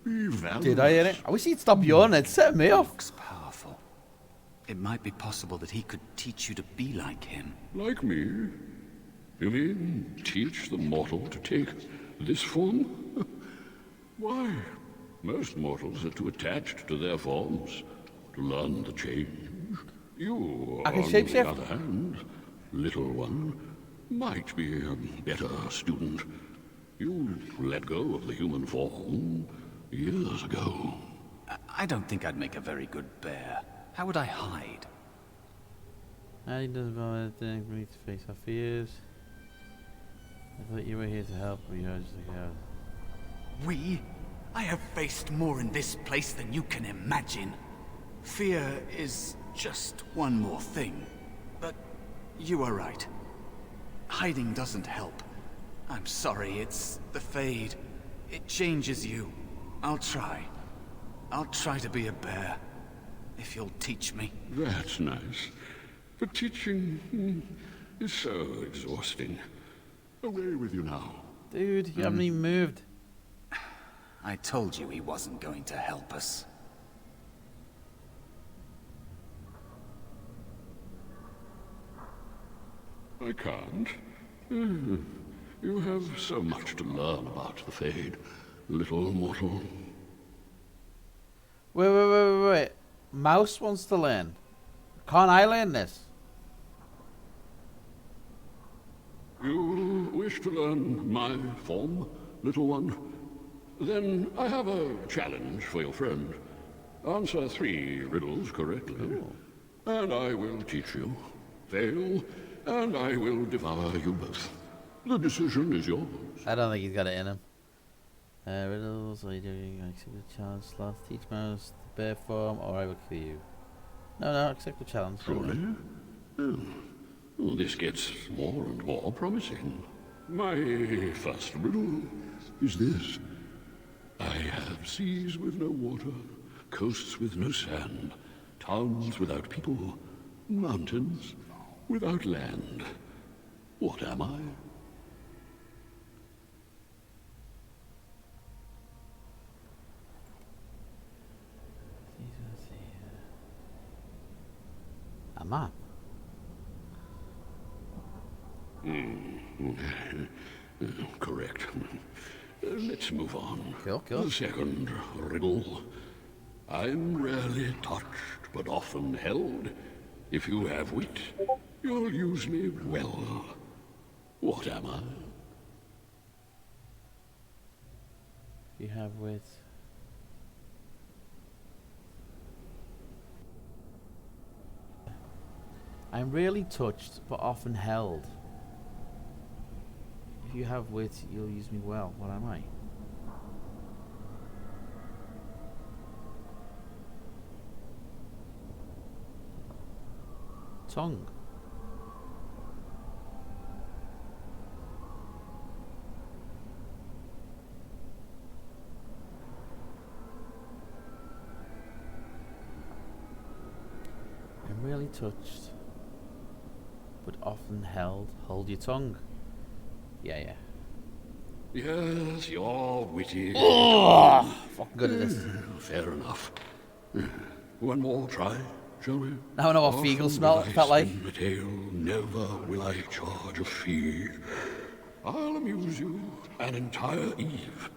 Be valiant. Did I hear it? I wish he'd stop yawning. It set me off. Looks powerful. It might be possible that he could teach you to be like him. Like me? You mean teach the mortal to take this form? Why? Most mortals are too attached to their forms to learn the change. You, I can on shapeshift. the other hand, little one, might be a better student. You let go of the human form years ago. I don't think I'd make a very good bear. How would I hide? I doesn't bother anything for me to face our fears. I thought you were here to help me. I was just like, oh. We? I have faced more in this place than you can imagine. Fear is just one more thing. But you are right. Hiding doesn't help. I'm sorry, it's the Fade. It changes you. I'll try. I'll try to be a bear. If you'll teach me. That's nice. But teaching is so exhausting. Away with you now. Dude, you haven't even moved. I told you he wasn't going to help us. I can't. You have so much to learn about the Fade, little mortal. Wait. Mouse wants to learn. Can't I learn this? You wish to learn my form, little one? Then I have a challenge for your friend. Answer 3 riddles correctly, and I will teach you. Fail, and I will devour you both. The decision is yours. I don't think he's got it in him. Riddles, are you doing accept the challenge, sloth, teach mouse, the bear form, or I will kill you. No, accept the challenge. Truly? Oh, this gets more and more promising. My first riddle is this. I have seas with no water, coasts with no sand, towns without people, mountains without land. What am I? A map. Correct. Let's move on. Cool. The second riddle. I'm rarely touched, but often held. If you have wit, you'll use me well. What am I? If you have wit. I'm rarely touched, but often held. If you have wit, you'll use me well. What am I? Tongue. I'm rarely touched, but often held. Hold your tongue. Yeah. Yes, you're witty. Oh, fucking good at this. Fair enough. One more try, shall we? Now I know what Feagle felt like. The tale, never will I charge a fee. I'll amuse you an entire eve.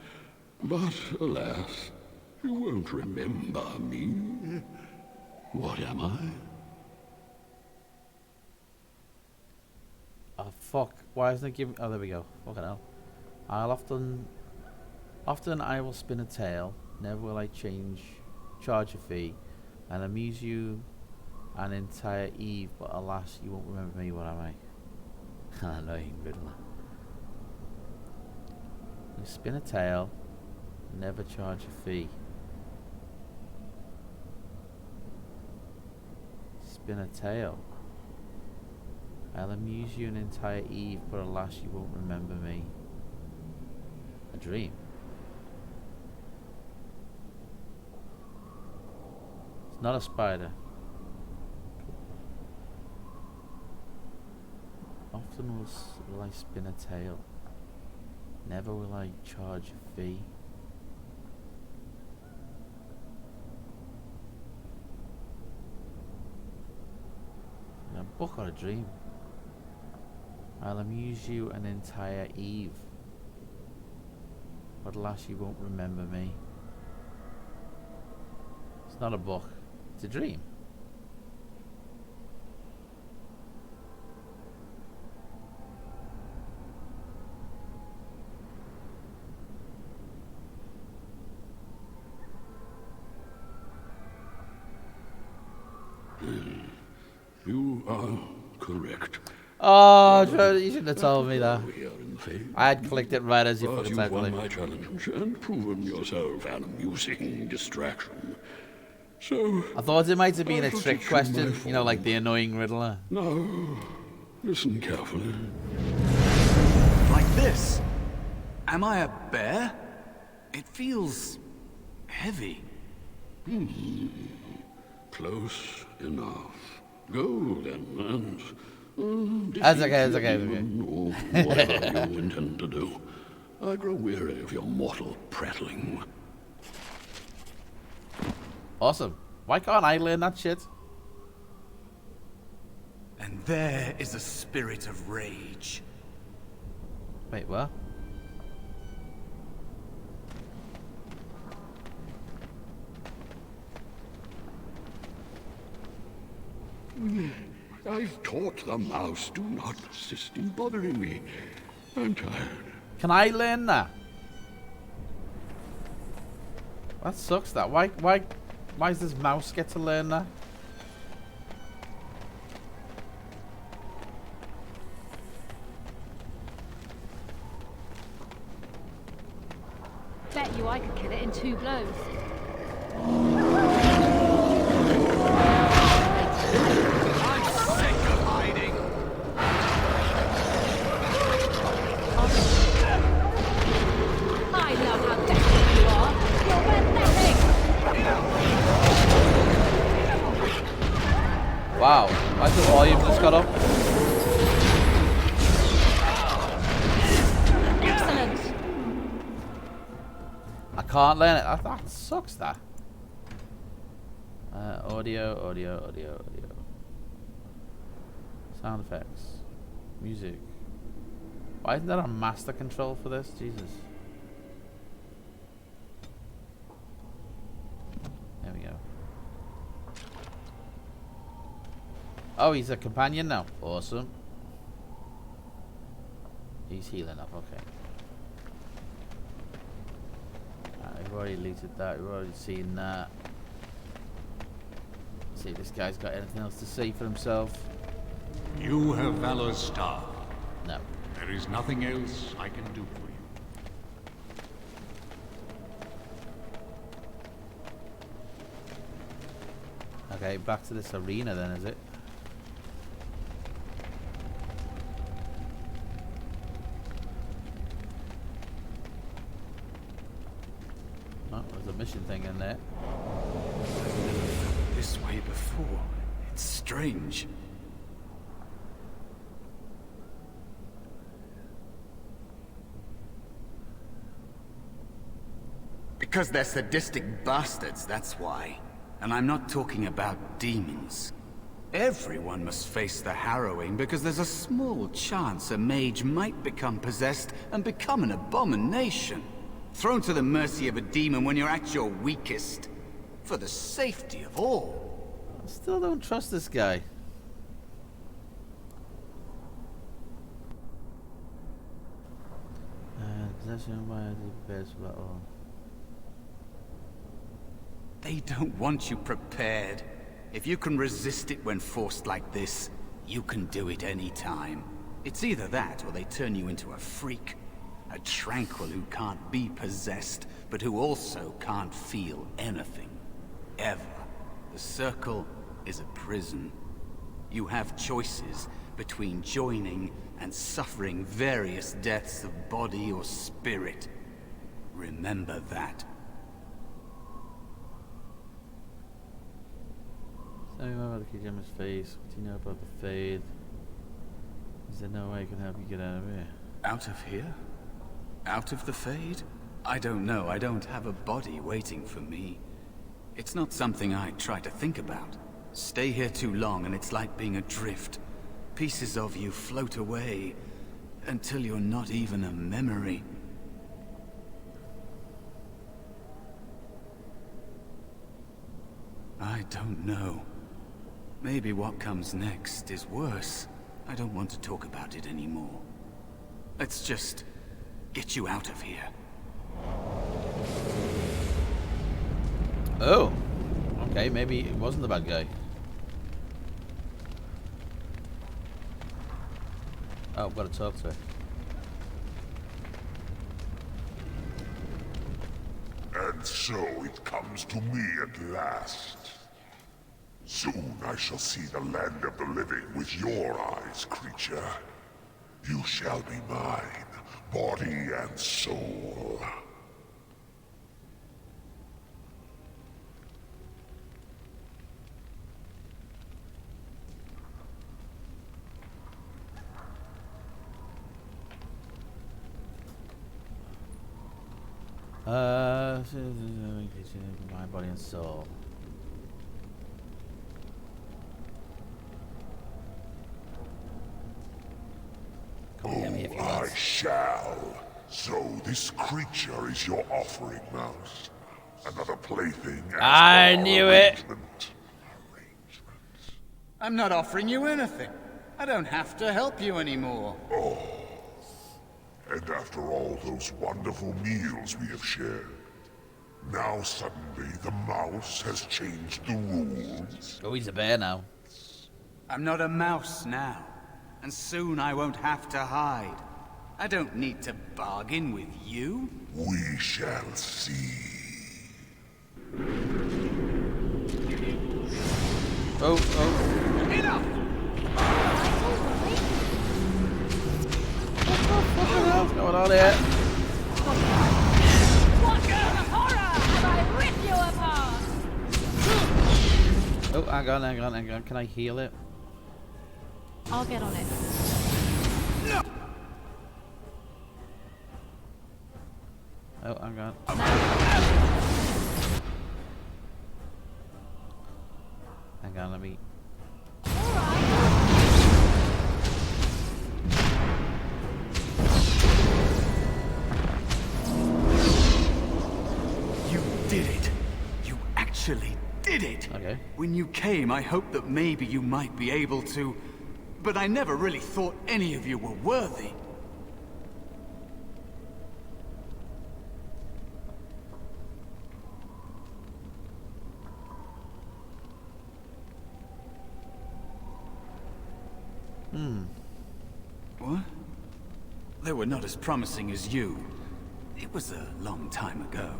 But alas, you won't remember me. What am I? Oh fuck! Why isn't it giving? Oh, there we go. Fucking hell! I'll often I will spin a tale. Never will I charge a fee, and amuse you an entire eve. But alas, you won't remember me. What am I? Annoying riddler. You spin a tale, never charge a fee. Spin a tale. I'll amuse you an entire eve, but alas, you won't remember me. A dream. It's not a spider. Often will I spin a tale. Never will I charge a fee. A book or a dream? I'll amuse you an entire eve, but alas, you won't remember me. It's not a book, it's a dream. You are correct. Oh, you shouldn't have told me that. I had clicked it right as you But fucking you've said won it. my challenge and proven yourself an amusing distraction. So I thought it might have been a I'll trick teach you question, my you know, like form. the annoying riddler. Now, listen carefully. Like this? Am I a bear? It feels heavy. Close enough. Go then, and That's okay, that's okay, or whatever you intend to do. I grow weary of your mortal prattling. Awesome. Why can't I learn that shit? And There is a spirit of rage. Wait, what? I've taught the mouse. Do not persist in bothering me. I'm tired. Can I learn that? That sucks. That why does this mouse get to learn that? Bet you I could kill it in 2 blows. I'm sick of hiding. I love how desperate you are. You're pathetic. Wow, why the volume just got up? Excellent. I can't learn it. That sucks. That. Audio. Sound effects, music. Why isn't there a master control for this? Jesus. There we go. Oh, he's a companion now. Awesome. He's healing up. Okay. We've already looted that. We've already seen that. See if this guy's got anything else to say for himself. You have Valor's star. No. There is nothing else I can do for you. Okay, back to this arena then, is it? Oh, there's a mission thing in there. This way before. It's strange. Because they're sadistic bastards, that's why. And I'm not talking about demons. Everyone must face the harrowing because there's a small chance a mage might become possessed and become an abomination. Thrown to the mercy of a demon when you're at your weakest. For the safety of all. I still don't trust this guy. Possession by the best battle. They don't want you prepared. If you can resist it when forced like this, you can do it any time. It's either that or they turn you into a freak. A tranquil who can't be possessed, but who also can't feel anything. Ever. The circle is a prison. You have choices between joining and suffering various deaths of body or spirit. Remember that. Tell me more about the Kijama's face. What do you know about the Fade? Is there no way I can help you get out of here? Out of here? Out of the Fade? I don't know. I don't have a body waiting for me. It's not something I try to think about. Stay here too long and it's like being adrift. Pieces of you float away until you're not even a memory. I don't know. Maybe what comes next is worse. I don't want to talk about it anymore. Let's just get you out of here. Oh, okay, maybe it wasn't the bad guy. Oh, I've got to talk to her. And so it comes to me at last. Soon I shall see the land of the living with your eyes, creature. You shall be mine, body and soul. My body and soul. So this creature is your offering, Mouse. Another plaything. As I per knew it. arrangement. I'm not offering you anything. I don't have to help you anymore. And after all those wonderful meals we have shared, now suddenly the mouse has changed the rules. Oh, he's a bear now. I'm not a mouse now, and soon I won't have to hide. I don't need to bargain with you. We shall see. Oh. Enough! What's going on here? What kind of horror have I ripped you apart? Oh, hang on. Can I heal it? I'll get on it. Oh, hang on. Hang on, let me... You did it. You actually did it. Okay. When you came, I hoped that maybe you might be able to, but I never really thought any of you were worthy. What? They were not as promising as you. It was a long time ago.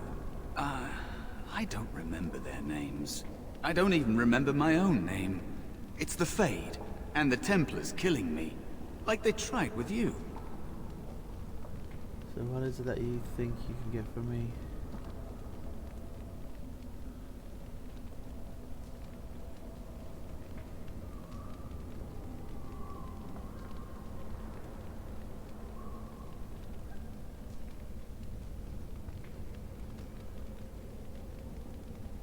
I don't remember their names. I don't even remember my own name. It's the Fade, and the Templars killing me. Like they tried with you. So what is it that you think you can get from me?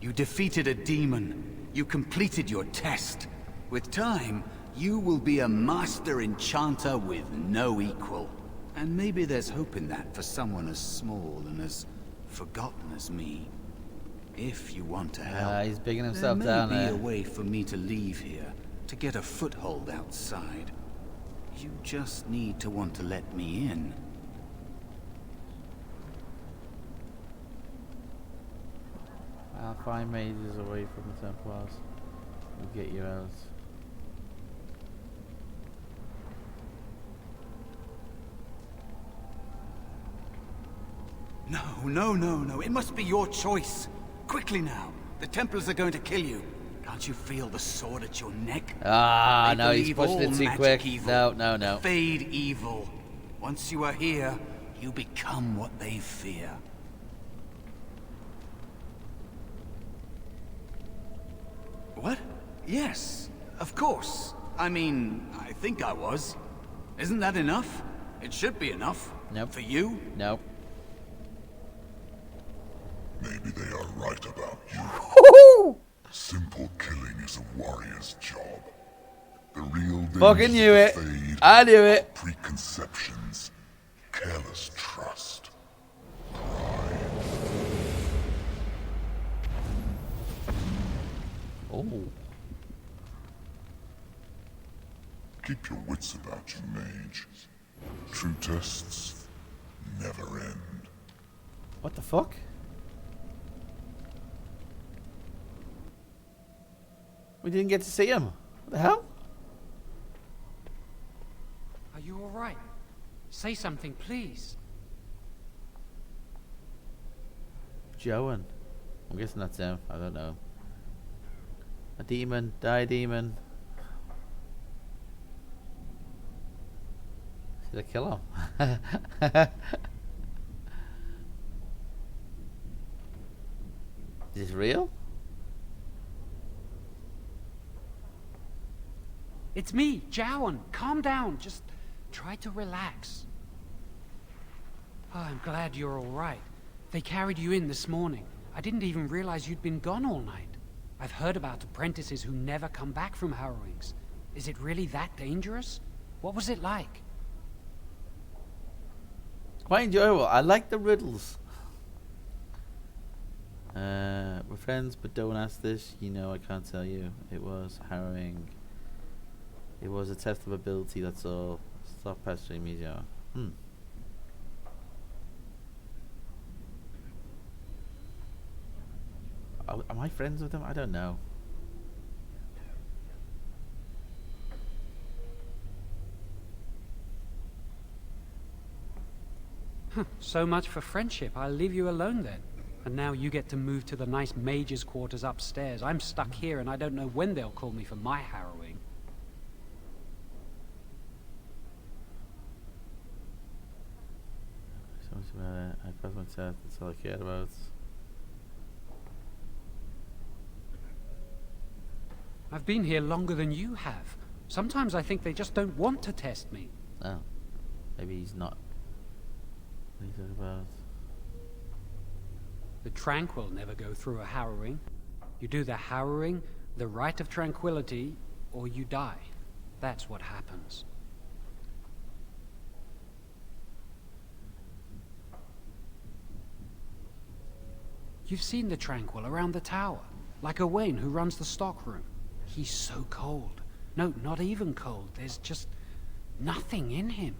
You defeated a demon. You completed your test. With time, you will be a master enchanter with no equal. And maybe there's hope in that for someone as small and as forgotten as me. If you want to help, He's bigging himself there down may be there. a way for me to leave here, to get a foothold outside. You just need to want to let me in. I'll find mages away from the Templars and get you out. No. It must be your choice. Quickly now. The Templars are going to kill you. Can't you feel the sword at your neck? Ah, They no, he's believe pushed all it too magic quick. evil, No. Fade evil. Once you are here, you become what they fear. What? Yes, of course. I mean, I think I was. Isn't that enough? It should be enough. Nope. For you? Nope. Maybe they are right about you. Simple killing is a warrior's job. The real Fucking knew it. Fade I knew it. are preconceptions, careless trust. Oh. Keep your wits about you, mage. True tests never end. What the fuck? We didn't get to see him. What the hell? Are you all right? Say something, please. Joan. I'm guessing that's him. I don't know. A demon. Die, demon. Should I kill him? Is this real? It's me, Jowan. Calm down. Just try to relax. Oh, I'm glad you're all right. They carried you in this morning. I didn't even realize you'd been gone all night. I've heard about apprentices who never come back from harrowings. Is it really that dangerous? What was it like? Quite enjoyable. I like the riddles. We're friends, but don't ask this. You know I can't tell you. It was harrowing. It was a test of ability, that's all. Stop pestering me, Joe. Am I friends with him? I don't know. So much for friendship. I'll leave you alone then. And now you get to move to the nice mage's quarters upstairs. I'm stuck here and I don't know when they'll call me for my harrowing. So much about it. I passed my test. That's all I cared about. I've been here longer than you have. Sometimes I think they just don't want to test me. Oh. Maybe he's not. What are you talking about? The Tranquil never go through a harrowing. You do the harrowing, the rite of tranquility, or you die. That's what happens. You've seen the Tranquil around the tower, like Owain who runs the stockroom. He's so cold. No, not even cold. There's just nothing in him.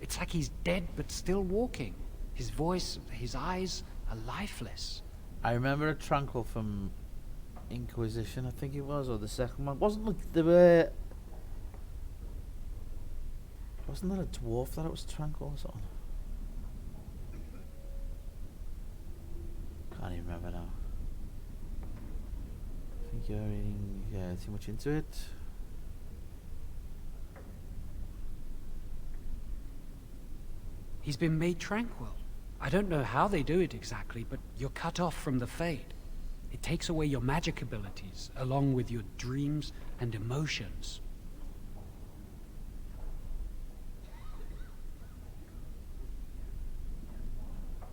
It's like he's dead but still walking. His voice, his eyes are lifeless. I remember a Tranquil from Inquisition, I think it was, or the second one. Wasn't that a dwarf that it was Tranquil or something? Can't even remember now. I think you're reading too much into it. He's been made tranquil. I don't know how they do it exactly, but you're cut off from the Fade. It takes away your magic abilities, along with your dreams and emotions.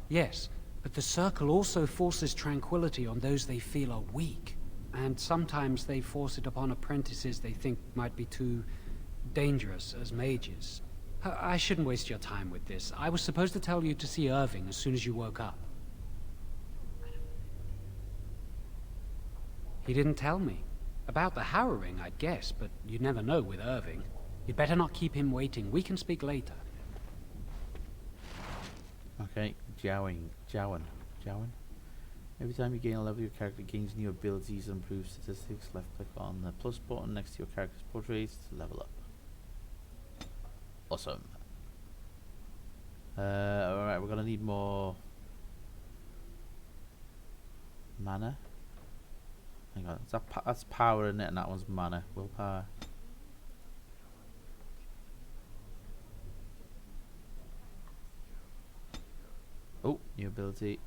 Yes, but the Circle also forces tranquility on those they feel are weak. And sometimes they force it upon apprentices they think might be too dangerous as mages. I shouldn't waste your time with this. I was supposed to tell you to see Irving as soon as you woke up. He didn't tell me. About the harrowing, I'd guess, but you never know with Irving. You'd better not keep him waiting. We can speak later. Okay, Jowan. Every time you gain a level, your character gains new abilities and improves statistics. Left click on the plus button next to your character's portrait to level up. Awesome. Alright, we're gonna need more mana. Hang on, that's power in it, and that one's mana. Willpower. Oh, new ability.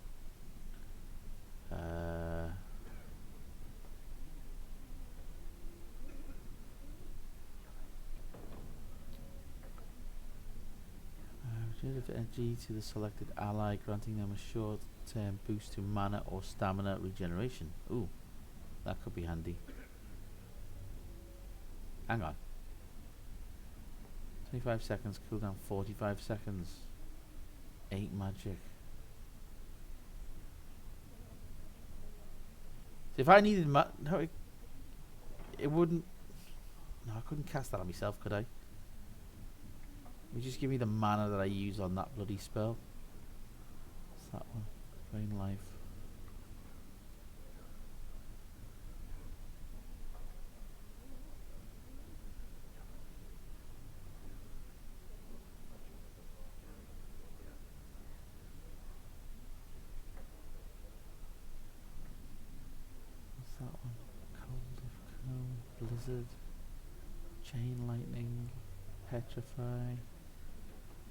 Regenerative energy to the selected ally, granting them a short-term boost to mana or stamina regeneration. Ooh, that could be handy. Hang on. 25 seconds, cooldown 45 seconds. 8 magic. So if I needed no, it wouldn't. No, I couldn't cast that on myself, could I? You just give me the mana that I use on that bloody spell. What's that one? Drain life. What's that one? Cold, blizzard, chain lightning, petrify.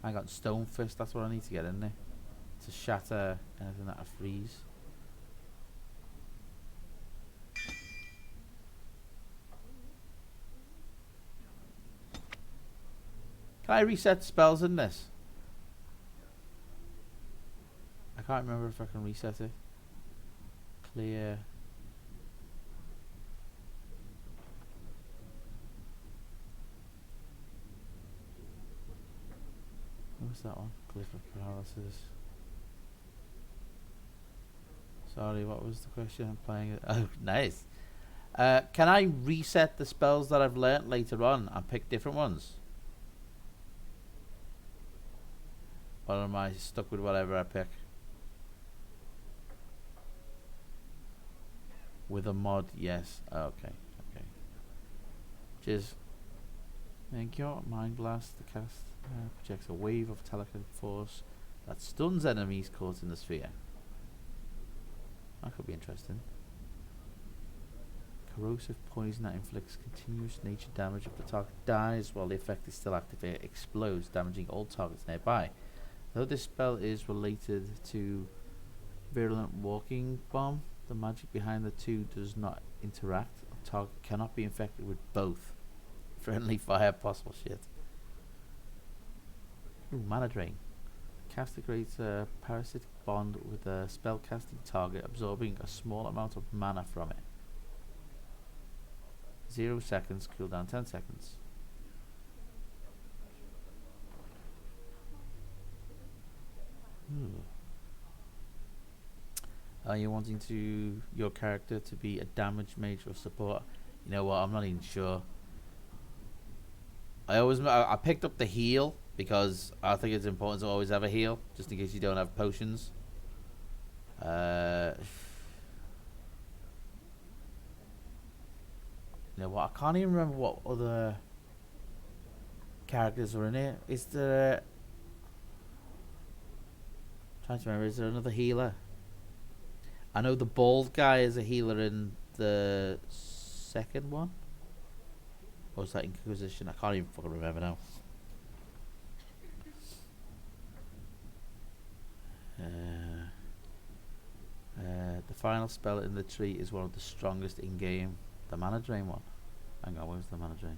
I got stone fist. That's what I need to get in there to shatter anything that I freeze. Can I reset spells in this? I can't remember if I can reset it. Clear. was that one? Glyph of paralysis. Sorry, what was the question? I'm playing it. Oh, nice. Can I reset the spells that I've learnt later on and pick different ones? Or am I stuck with whatever I pick? With a mod, yes. Okay, okay. Cheers. Thank you. Mind Blast. The cast projects a wave of telekinetic force that stuns enemies caught in the sphere. That could be interesting. Corrosive poison that inflicts continuous nature damage if the target dies while the effect is still active. It explodes, damaging all targets nearby. Though this spell is related to Virulent Walking Bomb, the magic behind the two does not interact. A target cannot be infected with both. Friendly fire, possible shit. Ooh, Mana Drain. Caster creates a parasitic bond with a spellcasting target, absorbing a small amount of mana from it. 0 seconds, cooldown 10 seconds. Are you wanting your character to be a damage mage or support? You know what, I'm not even sure. I picked up the heal because I think it's important to always have a heal, just in case you don't have potions. You know what, I can't even remember what other characters are in here. Is there... trying to remember, is there another healer? I know the bald guy is a healer in the second one. Or was that Inquisition? I can't even fucking remember now. The final spell in the tree is one of the strongest in game. The Mana Drain one. Hang on, where's the Mana Drain?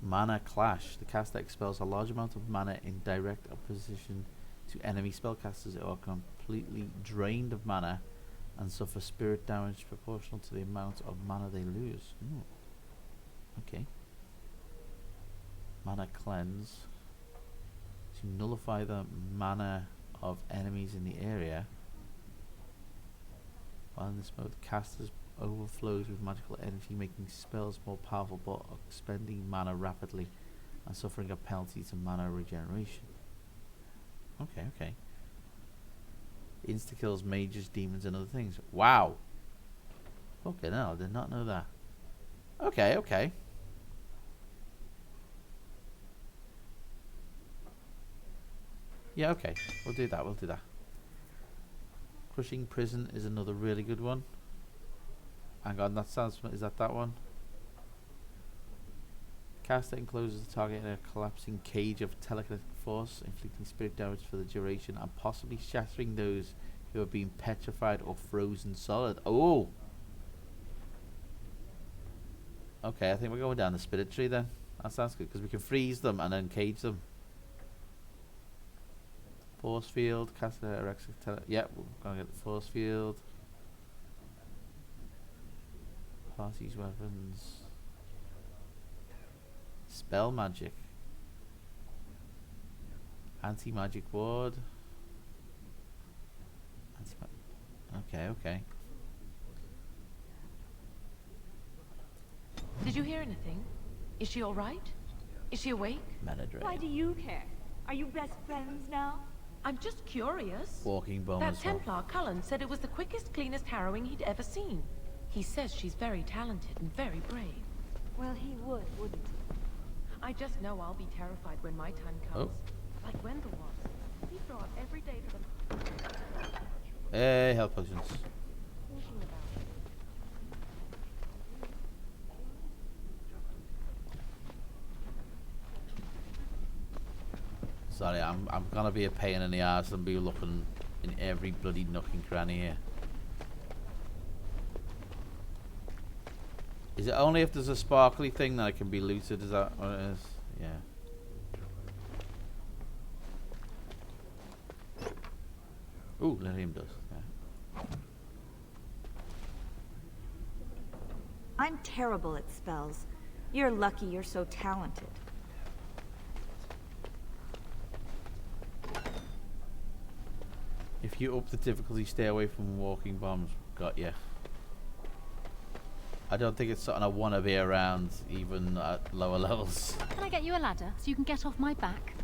Mana Clash. The caster expels a large amount of mana in direct opposition to enemy spellcasters who are completely drained of mana and suffer spirit damage proportional to the amount of mana they lose. Ooh. Okay. Mana Cleanse. To nullify the mana of enemies in the area. While in this mode, the caster overflows with magical energy, making spells more powerful but expending mana rapidly and suffering a penalty to mana regeneration. Okay, okay. Insta-kills mages, demons and other things. Wow. Okay, no, I did not know that. Okay, okay. Yeah, okay. We'll do that, we'll do that. Crushing Prison is another really good one. Hang on, that sounds... is that one? Caster encloses the target in a collapsing cage of telekinetic force, inflicting spirit damage for the duration and possibly shattering those who are being petrified or frozen solid. Oh! Okay, I think we're going down the spirit tree then. That sounds good, because we can freeze them and then cage them. Force field, caster erects yeah, we're gonna get the force field. Party's weapons. Spell magic. Anti-magic ward. Okay, okay. Did you hear anything? Is she all right? Is she awake? Mana Drain. Why do you care? Are you best friends now? I'm just curious. Walking bomb That as well. Templar, Cullen, said it was the quickest, cleanest harrowing he'd ever seen. He says she's very talented and very brave. Well, he would, wouldn't he? I just know I'll be terrified when my time comes. Like Wendell was. We throw up every day for them. Hey, health potions. Thinking about it. Sorry, I'm gonna be a pain in the ass and be looking in every bloody nook and cranny here. Is it only if there's a sparkly thing that it can be looted? Is that what it is? Yeah. Ooh, Lilium does. Yeah. I'm terrible at spells. You're lucky you're so talented. If you up the difficulty, stay away from walking bombs. Got ya. I don't think it's something I want to be around, even at lower levels. Can I get you a ladder so you can get off my back?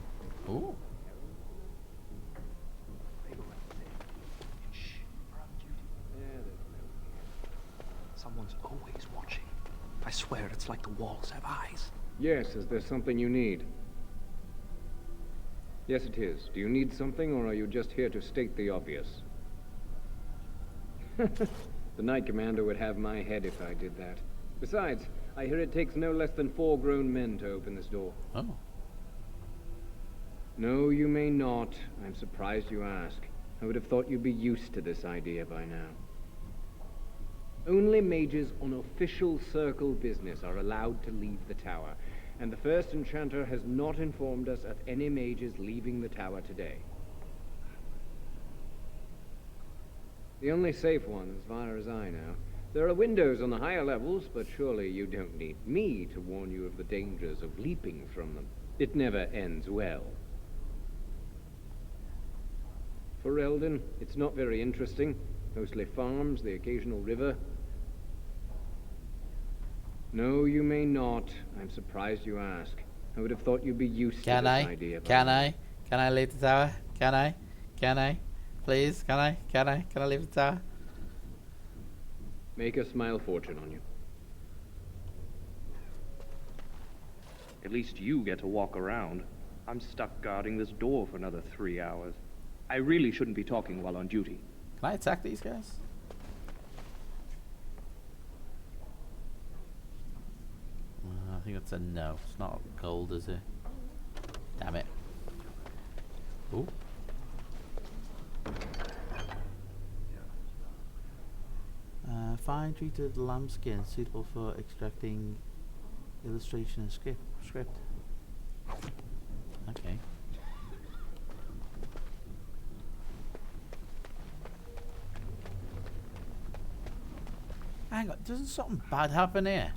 Ooh. Someone's always watching. I swear it's like the walls have eyes. Yes, is there something you need? Yes, it is. Do you need something, or are you just here to state the obvious? The Knight Commander would have my head if I did that. Besides, I hear it takes no less than 4 grown men to open this door. Oh. No, you may not. I'm surprised you ask. I would have thought you'd be used to this idea by now. Only mages on official circle business are allowed to leave the tower, and the first enchanter has not informed us of any mages leaving the tower today. The only safe one, as far as I know. There are windows on the higher levels, but surely you don't need me to warn you of the dangers of leaping from them. It never ends well. For Eldon, it's not very interesting. Mostly farms, the occasional river. No, you may not. I'm surprised you ask. I would have thought you'd be used to this idea. Can I leave the tower? Can I? Please, can I leave the tower? Make a smile fortune on you. At least you get to walk around. I'm stuck guarding this door for another 3 hours. I really shouldn't be talking while on duty. Can I attack these guys? I think that's a no. It's not gold, is it? Damn it. Ooh. Fine treated lambskin suitable for extracting illustration and script. Okay. Hang on, doesn't something bad happen here?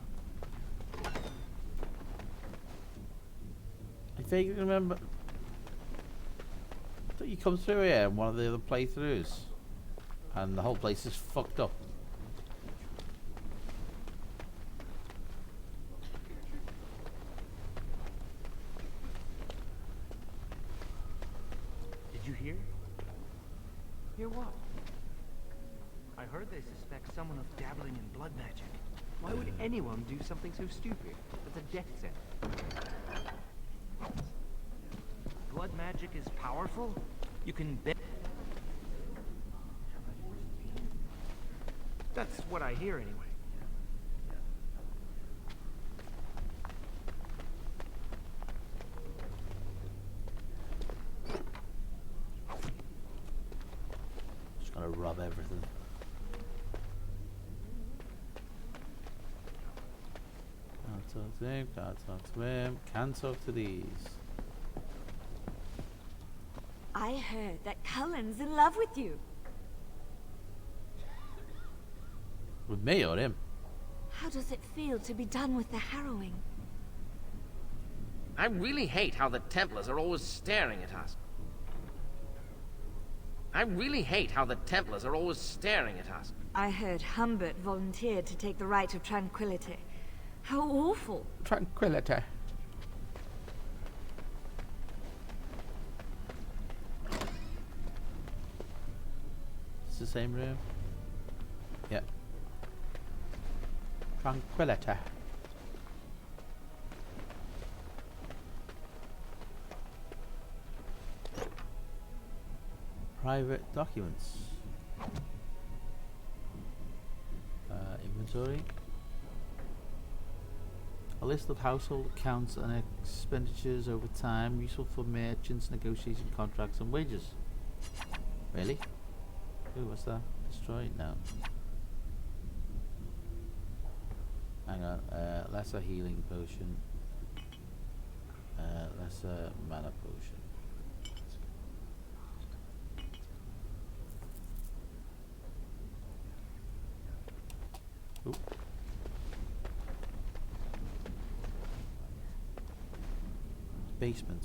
I vaguely remember. I thought you come through here in one of the other playthroughs, and the whole place is fucked up. Did you hear? Hear what? I heard they suspect someone of dabbling in blood magic. Why would anyone do something so stupid? It's a death sentence. Blood magic is powerful? You can bet. That's what I hear anyway. Just gotta rob everything. Can't talk to him, can't talk to him, can talk to these. I heard that Cullen's in love with you. With me or him? How does it feel to be done with the harrowing? I really hate how the Templars are always staring at us. I heard Humbert volunteered to take the Rite of Tranquility. How awful. Tranquility. It's the same room. Yep. Tranquility. Private documents. Inventory. A list of household accounts and expenditures over time, useful for merchants negotiating contracts and wages. Really? Ooh, what's that? Destroy? No. Hang on. Lesser healing potion. Lesser mana potion. Ooh. Basement.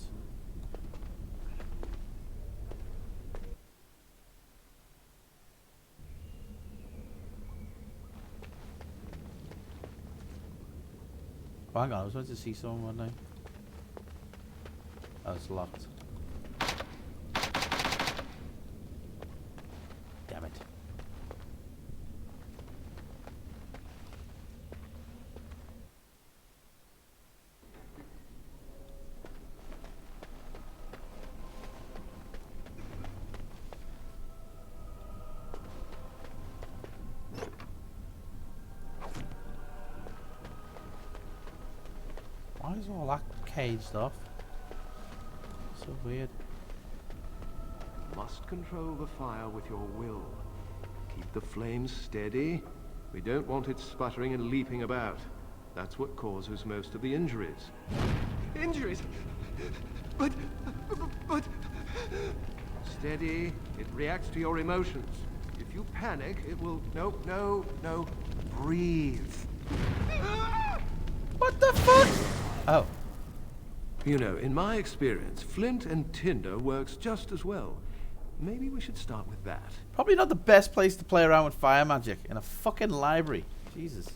Oh, hang on, I was supposed to see someone, wasn't I? Oh, it's locked. Damn it. Why is all that caged off? So weird. Must control the fire with your will. Keep the flames steady. We don't want it sputtering and leaping about. That's what causes most of the injuries. Injuries? But... Steady. It reacts to your emotions. If you panic, it will... No. Breathe. What the fuck? Oh. You know, in my experience, flint and tinder works just as well. Maybe we should start with that. Probably not the best place to play around with fire magic. In a fucking library. Jesus.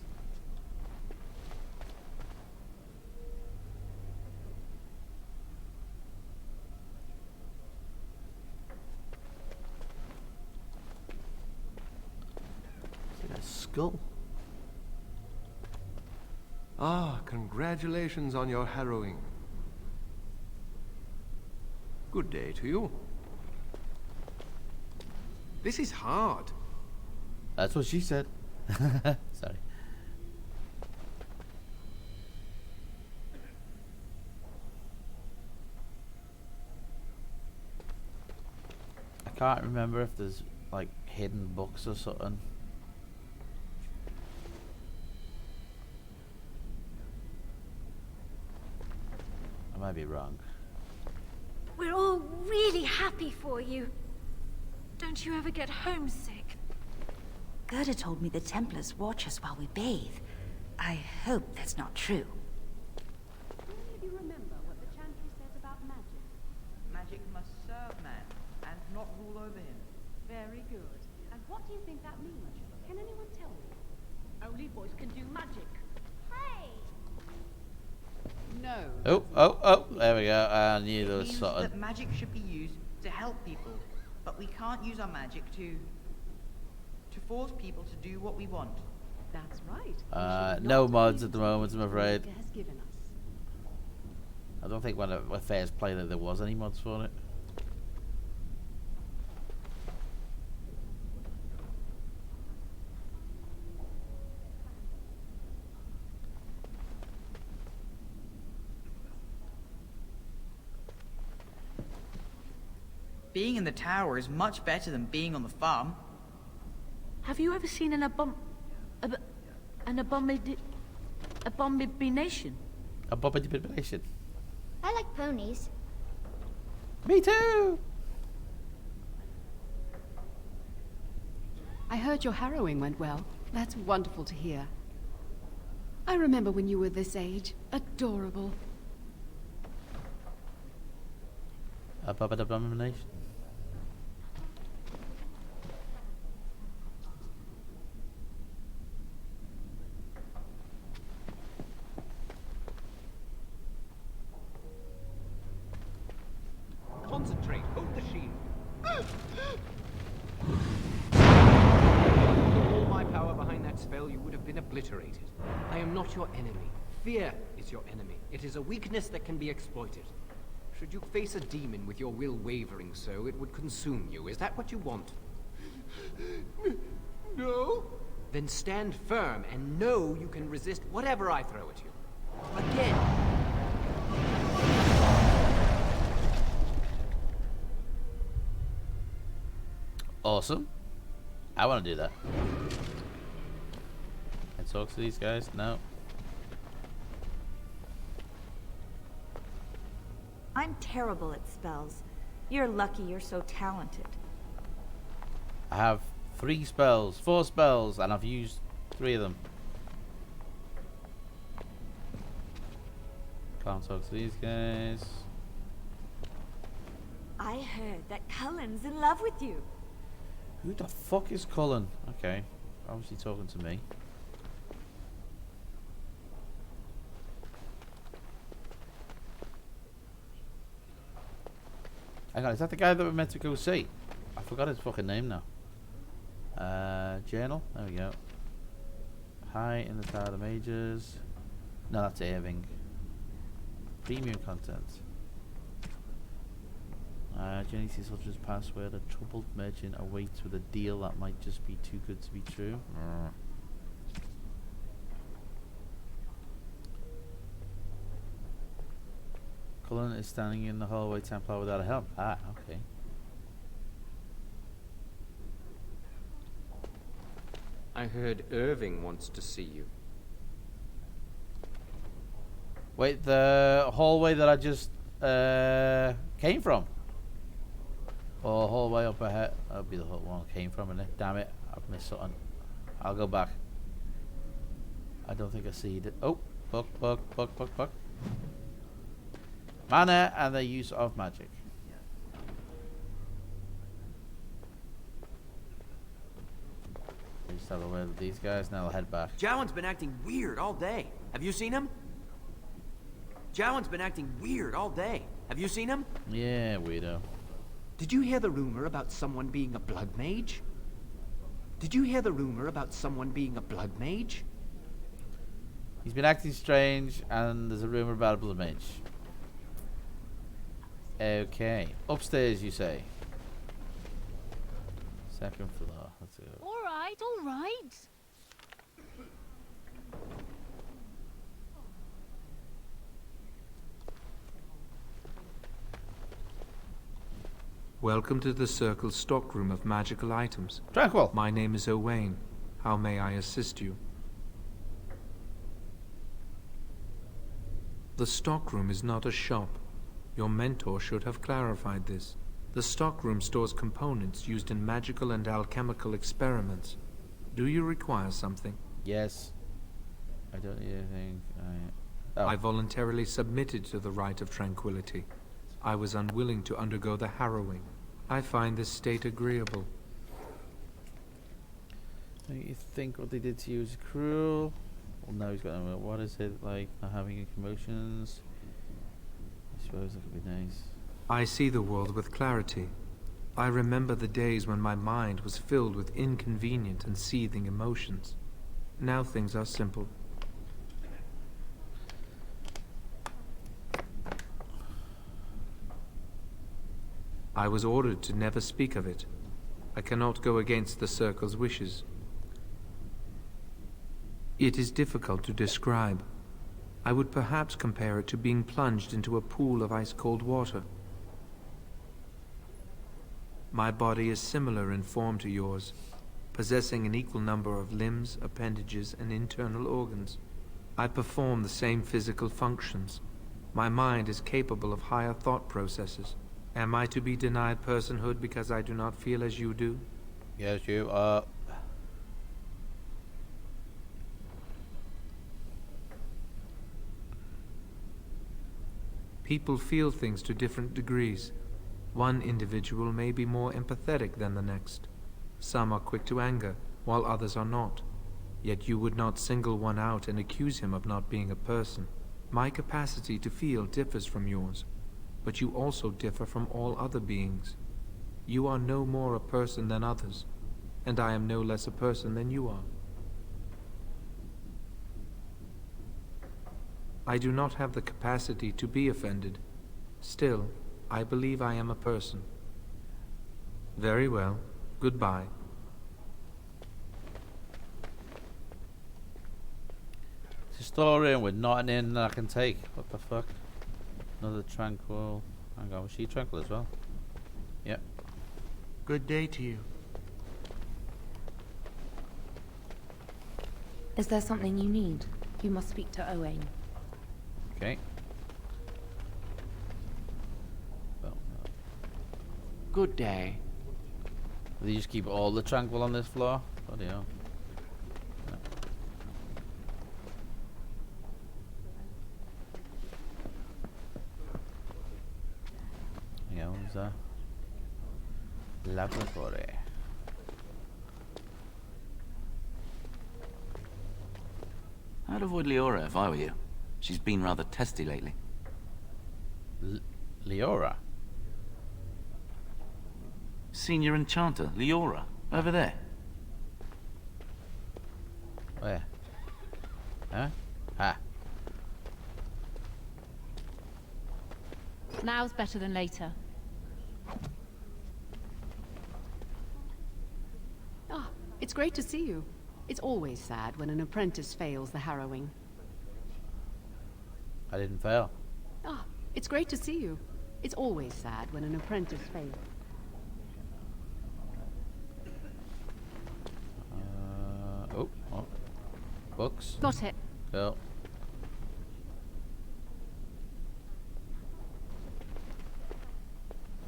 It's like a skull. Ah, congratulations on your harrowing. Good day to you. This is hard. That's what she said. Sorry. I can't remember if there's like hidden books or something. I might be wrong. We're all really happy for you. Don't you ever get homesick? Gerda told me the Templars watch us while we bathe. I hope that's not true. Do any of you remember what the Chantry says about magic? Magic must serve man, and not rule over him. Very good. And what do you think that means? Can anyone tell me? Only boys can do magic. Hey! No. Oh, there we go. I knew there It was means something. that magic should be used to help people, but we can't use our magic to force people to do what we want. That's right. No mods at the moment, I'm afraid. Has given us. I don't think when I first played it there was any mods for it. Being in the tower is much better than being on the farm. Have you ever seen an abomination? Abomination. I like ponies. Me too. I heard your harrowing went well. That's wonderful to hear. I remember when you were this age. Adorable. Abomination. Concentrate. Hold the shield. All my power behind that spell, you would have been obliterated. I am not your enemy. Fear is your enemy. It is a weakness that can be exploited. Should you face a demon with your will wavering so, it would consume you. Is that what you want? No. Then stand firm and know you can resist whatever I throw at you. Again. Awesome. I want to do that. Can I talk to these guys? No. I'm terrible at spells. You're lucky you're so talented. I have 4 spells, and I've used 3 of them. Can't talk to these guys. I heard that Cullen's in love with you. Who the fuck is Cullen? Okay, obviously talking to me. Hang on, is that the guy that we're meant to go see? I forgot his fucking name now. Journal. There we go. Hi in the Tower of Mages. No, that's Irving. Premium content. Jenny sees Ultra's password. A troubled merchant awaits with a deal that might just be too good to be true. Cullen is standing in the hallway Templar without a helm. Ah, okay. I heard Irving wants to see you. Wait, the hallway that I just came from? Or hallway up ahead? That'll be the one I came from, innit? Damn it, I've missed something. I'll go back. I don't think I see it. Oh, book. Mana and the use of magic. Just have a word with these guys, now I'll head back. Jowen's been acting weird all day. Have you seen him? Jowen's been acting weird all day. Have you seen him? Yeah, weirdo. Did you hear the rumor about someone being a blood mage? Did you hear the rumor about someone being a blood mage? He's been acting strange, and there's a rumor about a blood mage. Okay. Upstairs, you say? Second floor. Let's go. All right, all right. Welcome to the Circle's stockroom of magical items. Tranquil. My name is Owain. How may I assist you? The stockroom is not a shop. Your mentor should have clarified this. The stockroom stores components used in magical and alchemical experiments. Do you require something? Yes. I don't need anything. I voluntarily submitted to the Rite of Tranquility. I was unwilling to undergo the harrowing. I find this state agreeable. Don't you think what they did to you is cruel? Well, now he's got. What is it like not having any commotions? I suppose that could be nice. I see the world with clarity. I remember the days when my mind was filled with inconvenient and seething emotions. Now things are simple. I was ordered to never speak of it. I cannot go against the Circle's wishes. It is difficult to describe. I would perhaps compare it to being plunged into a pool of ice-cold water. My body is similar in form to yours, possessing an equal number of limbs, appendages, and internal organs. I perform the same physical functions. My mind is capable of higher thought processes. Am I to be denied personhood because I do not feel as you do? Yes, you are. People feel things to different degrees. One individual may be more empathetic than the next. Some are quick to anger, while others are not. Yet you would not single one out and accuse him of not being a person. My capacity to feel differs from yours, but you also differ from all other beings. You are no more a person than others, and I am no less a person than you are. I do not have the capacity to be offended. Still, I believe I am a person. Very well. Goodbye. It's a story and with nothing in that I can take. What the fuck? Another tranquil. Hang on, was she tranquil as well? Yep. Good day to you. Is there something you need? You must speak to Owain. Okay. Well, Good day. do you just keep all the tranquil on this floor? Bloody hell. No. Hang on, what's that? Laboratory. I'd avoid Leora if I were you. She's been rather testy lately. Leora? Senior Enchanter, Leora. Over there. Where? Huh? Ah. Now's better than later. Ah, it's great to see you. It's always sad when an apprentice fails the harrowing. I didn't fail. Ah, it's great to see you. It's always sad when an apprentice fails. Oh. Books. Got it. Cool.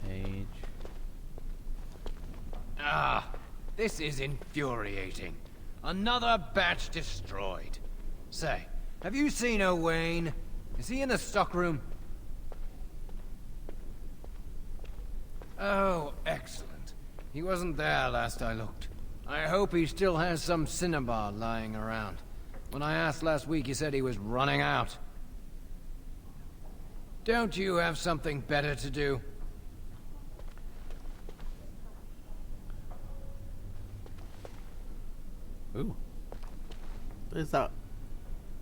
Page. Ah, this is infuriating. Another batch destroyed. Say, have you seen Owain? Is he in the stockroom? Oh, excellent. He wasn't there last I looked. I hope he still has some cinnabar lying around. When I asked last week, he said he was running out. Don't you have something better to do? Ooh. Is that...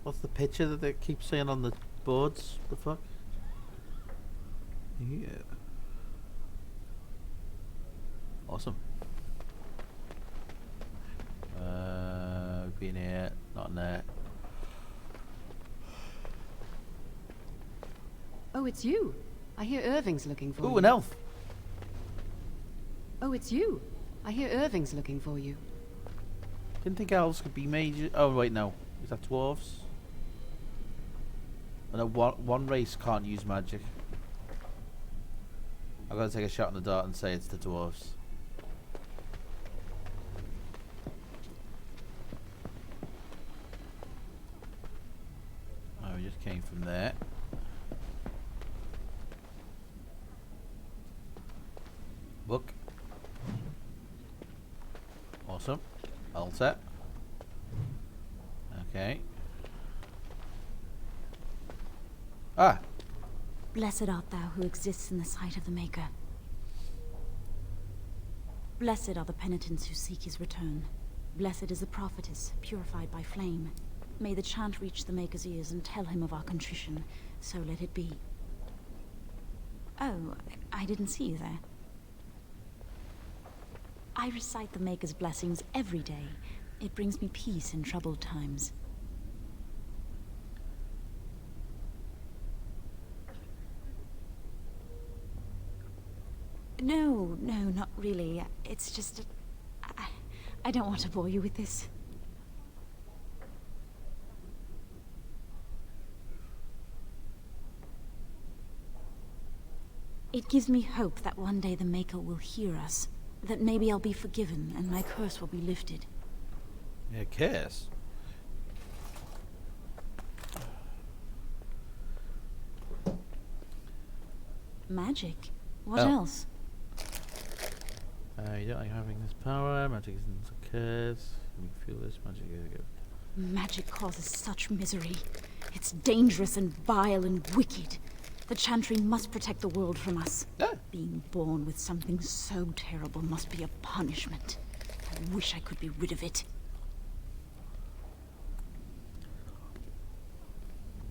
What's the picture that they keep saying on the boards? The fuck? Yeah. Awesome. Been here, not in there. Oh, it's you. I hear Irving's looking for you. Ooh, an elf. Oh, it's you. I hear Irving's looking for you. Didn't think elves could be major. Oh, wait, no. Is that dwarves? Oh, no, one race can't use magic. I've got to take a shot in the dark and say it's the dwarves. Oh, we just came from there. Book. Awesome. Altar. Okay. Ah! Blessed art thou who exists in the sight of the Maker. Blessed are the penitents who seek his return. Blessed is the prophetess, purified by flame. May the chant reach the Maker's ears and tell him of our contrition, so let it be. Oh, I didn't see you there. I recite the Maker's blessings every day. It brings me peace in troubled times. No, not really. It's just... I don't want to bore you with this. It gives me hope that one day the Maker will hear us. That maybe I'll be forgiven and my curse will be lifted. Yeah, curse? Magic? What Oh. else? You don't like having this power. Magic isn't a curse. You feel this magic. Here we go. Magic causes such misery. It's dangerous and vile and wicked. The Chantry must protect the world from us. Being born with something so terrible must be a punishment. I wish I could be rid of it.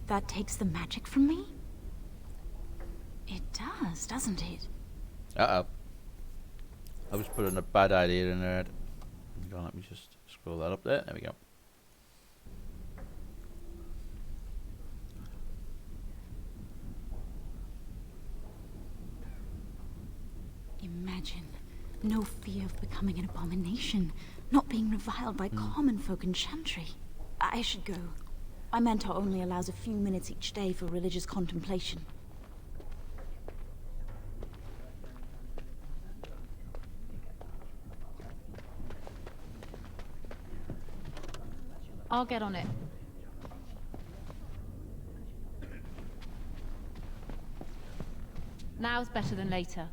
That takes the magic from me? It does, doesn't it? Uh-oh. I was putting a bad idea in there. Hang on, let me just scroll that up there. There we go. Imagine. No fear of becoming an abomination. Not being reviled by common folk in Chantry. I should go. My mentor only allows a few minutes each day for religious contemplation. I'll get on it. Now's better than later.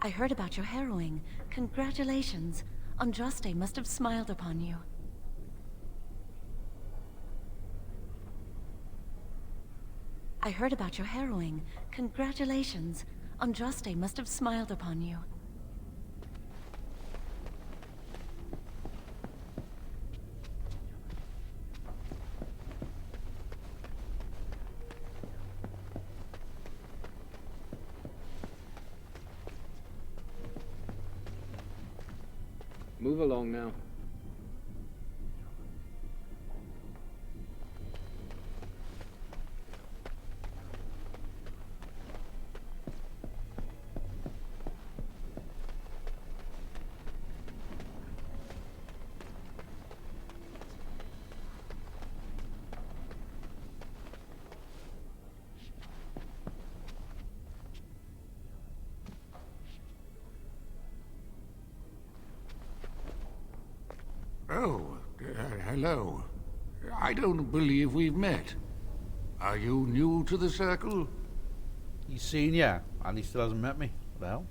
I heard about your harrowing. Congratulations. Andraste must have smiled upon you. I heard about your harrowing. Congratulations. Andraste must have smiled upon you. Move along now. Oh, hello. I don't believe we've met. Are you new to the Circle? He's seen ya, and he still hasn't met me. What the hell?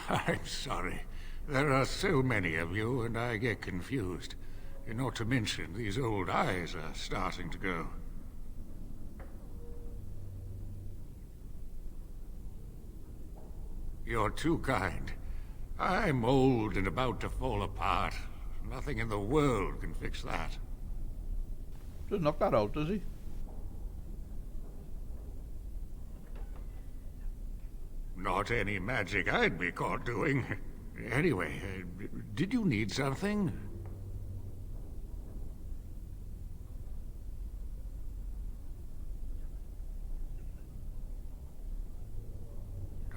I'm sorry. There are so many of you, and I get confused. Not to mention, these old eyes are starting to go. You're too kind. I'm old and about to fall apart. Nothing in the world can fix that. Doesn't knock that out, does he? Not any magic I'd be caught doing. Anyway, did you need something?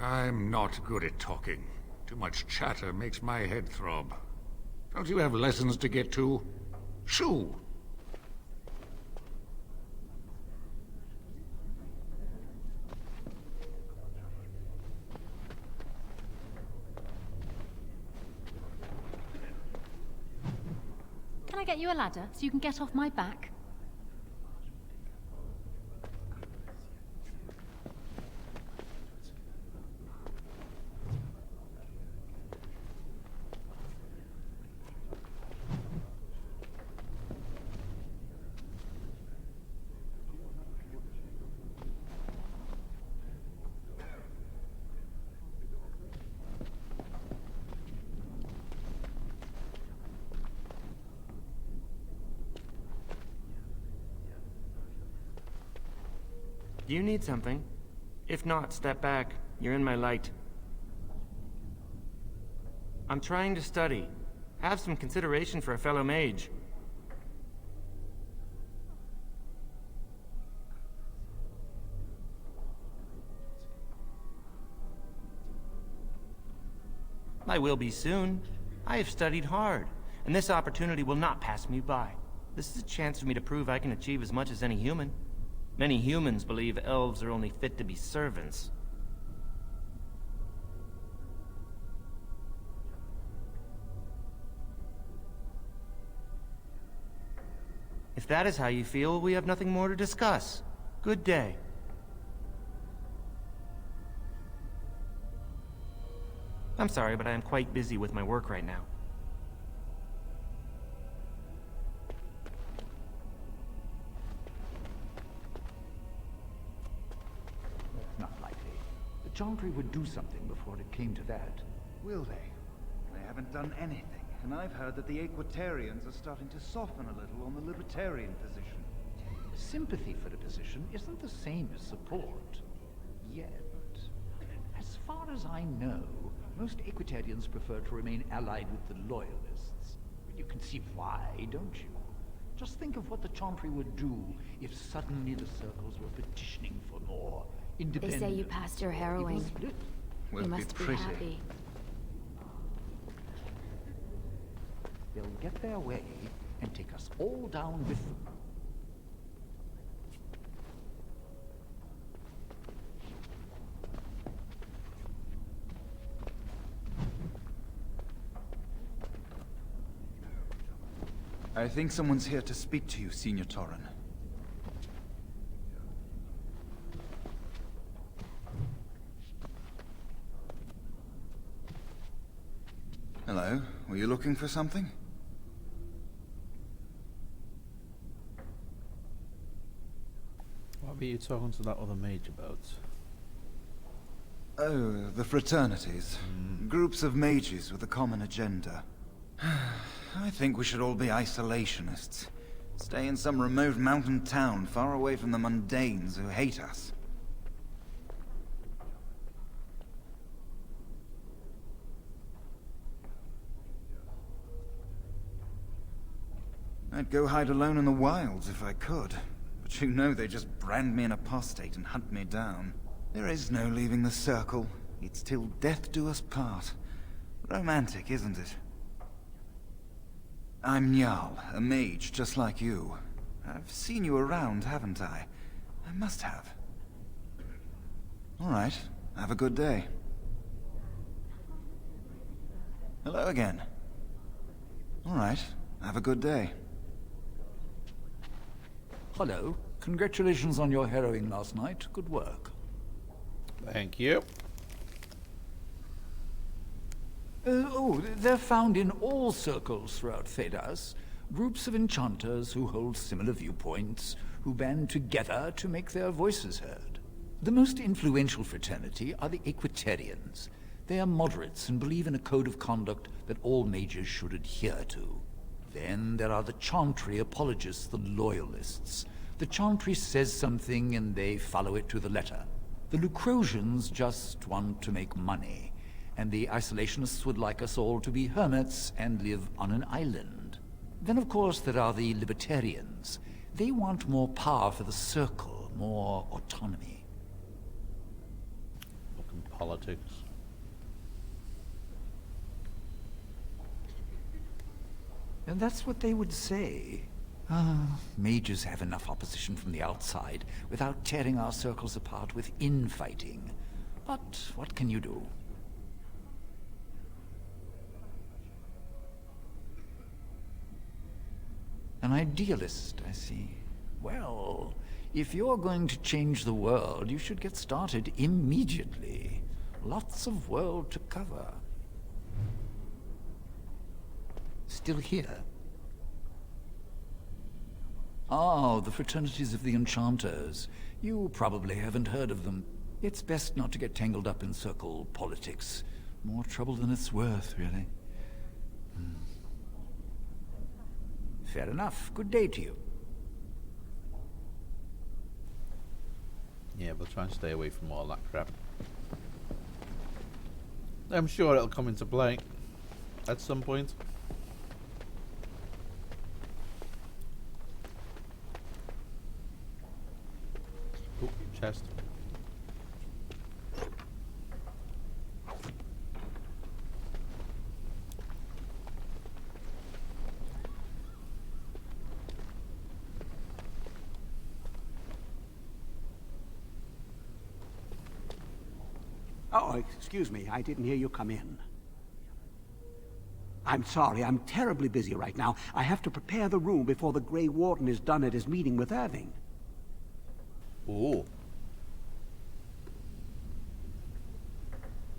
I'm not good at talking. Too much chatter makes my head throb. Don't you have lessons to get to? Shoo! Can I get you a ladder so you can get off my back? You need something. If not, step back. You're in my light. I'm trying to study. Have some consideration for a fellow mage. I will be soon. I have studied hard, and this opportunity will not pass me by. This is a chance for me to prove I can achieve as much as any human. Many humans believe elves are only fit to be servants. If that is how you feel, we have nothing more to discuss. Good day. I'm sorry, but I am quite busy with my work right now. Not likely. The Chantry would do something before it came to that. Will they? They haven't done anything, and I've heard that the Equitarians are starting to soften a little on the Libertarian position. Sympathy for the position isn't the same as support. Yet. As far as I know, most Equitarians prefer to remain allied with the Loyalists. You can see why, don't you? Just think of what the Chantry would do if suddenly the Circles were petitioning for more They independent... say you passed your harrowing. Will You be must be pretty. happy. They'll get their way and take us all down with them. I think someone's here to speak to you, Senior Torren. Hello. Were you looking for something? What were you talking to that other mage about? Oh, the fraternities. Groups of mages with a common agenda. I think we should all be isolationists. Stay in some remote mountain town, far away from the mundanes who hate us. I'd go hide alone in the wilds if I could. But you know they just brand me an apostate and hunt me down. There is no leaving the circle. It's till death do us part. Romantic, isn't it? I'm Njal, a mage just like you. I've seen you around, haven't I? I must have. All right, have a good day. Hello again. All right, have a good day. Hello. Congratulations on your harrowing last night. Good work. Thank you. They're found in all circles throughout Thedas. Groups of enchanters who hold similar viewpoints, who band together to make their voices heard. The most influential fraternity are the Equitarians. They are moderates and believe in a code of conduct that all mages should adhere to. Then there are the Chantry apologists, the Loyalists. The Chantry says something and they follow it to the letter. The Lucrosians just want to make money, and the Isolationists would like us all to be hermits and live on an island. Then of course there are the Libertarians. They want more power for the Circle, more autonomy. Fucking politics. And that's what they would say. Mages have enough opposition from the outside without tearing our circles apart with infighting. But what can you do? An idealist, I see. Well, if you're going to change the world, you should get started immediately. Lots of world to cover. Still here? Oh, the fraternities of the Enchanters. You probably haven't heard of them. It's best not to get tangled up in circle politics. More trouble than it's worth, really. Fair enough. Good day to you. Yeah, we'll try and stay away from all that crap. I'm sure it'll come into play at some point. Oh, chest. Oh, excuse me. I didn't hear you come in. I'm sorry. I'm terribly busy right now. I have to prepare the room before the Grey Warden is done at his meeting with Irving. Oh.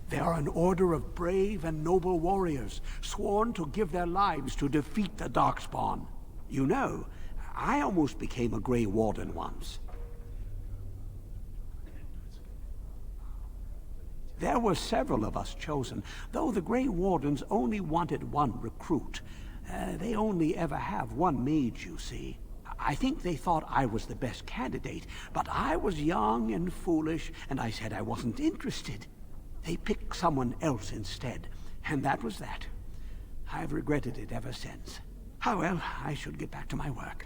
They are an order of brave and noble warriors, sworn to give their lives to defeat the Darkspawn. You know, I almost became a Grey Warden once. There were several of us chosen, though the Grey Wardens only wanted one recruit. They only ever have one mage, you see. I think they thought I was the best candidate, but I was young and foolish, and I said I wasn't interested. They picked someone else instead, and that was that. I've regretted it ever since. Ah, well, I should get back to my work.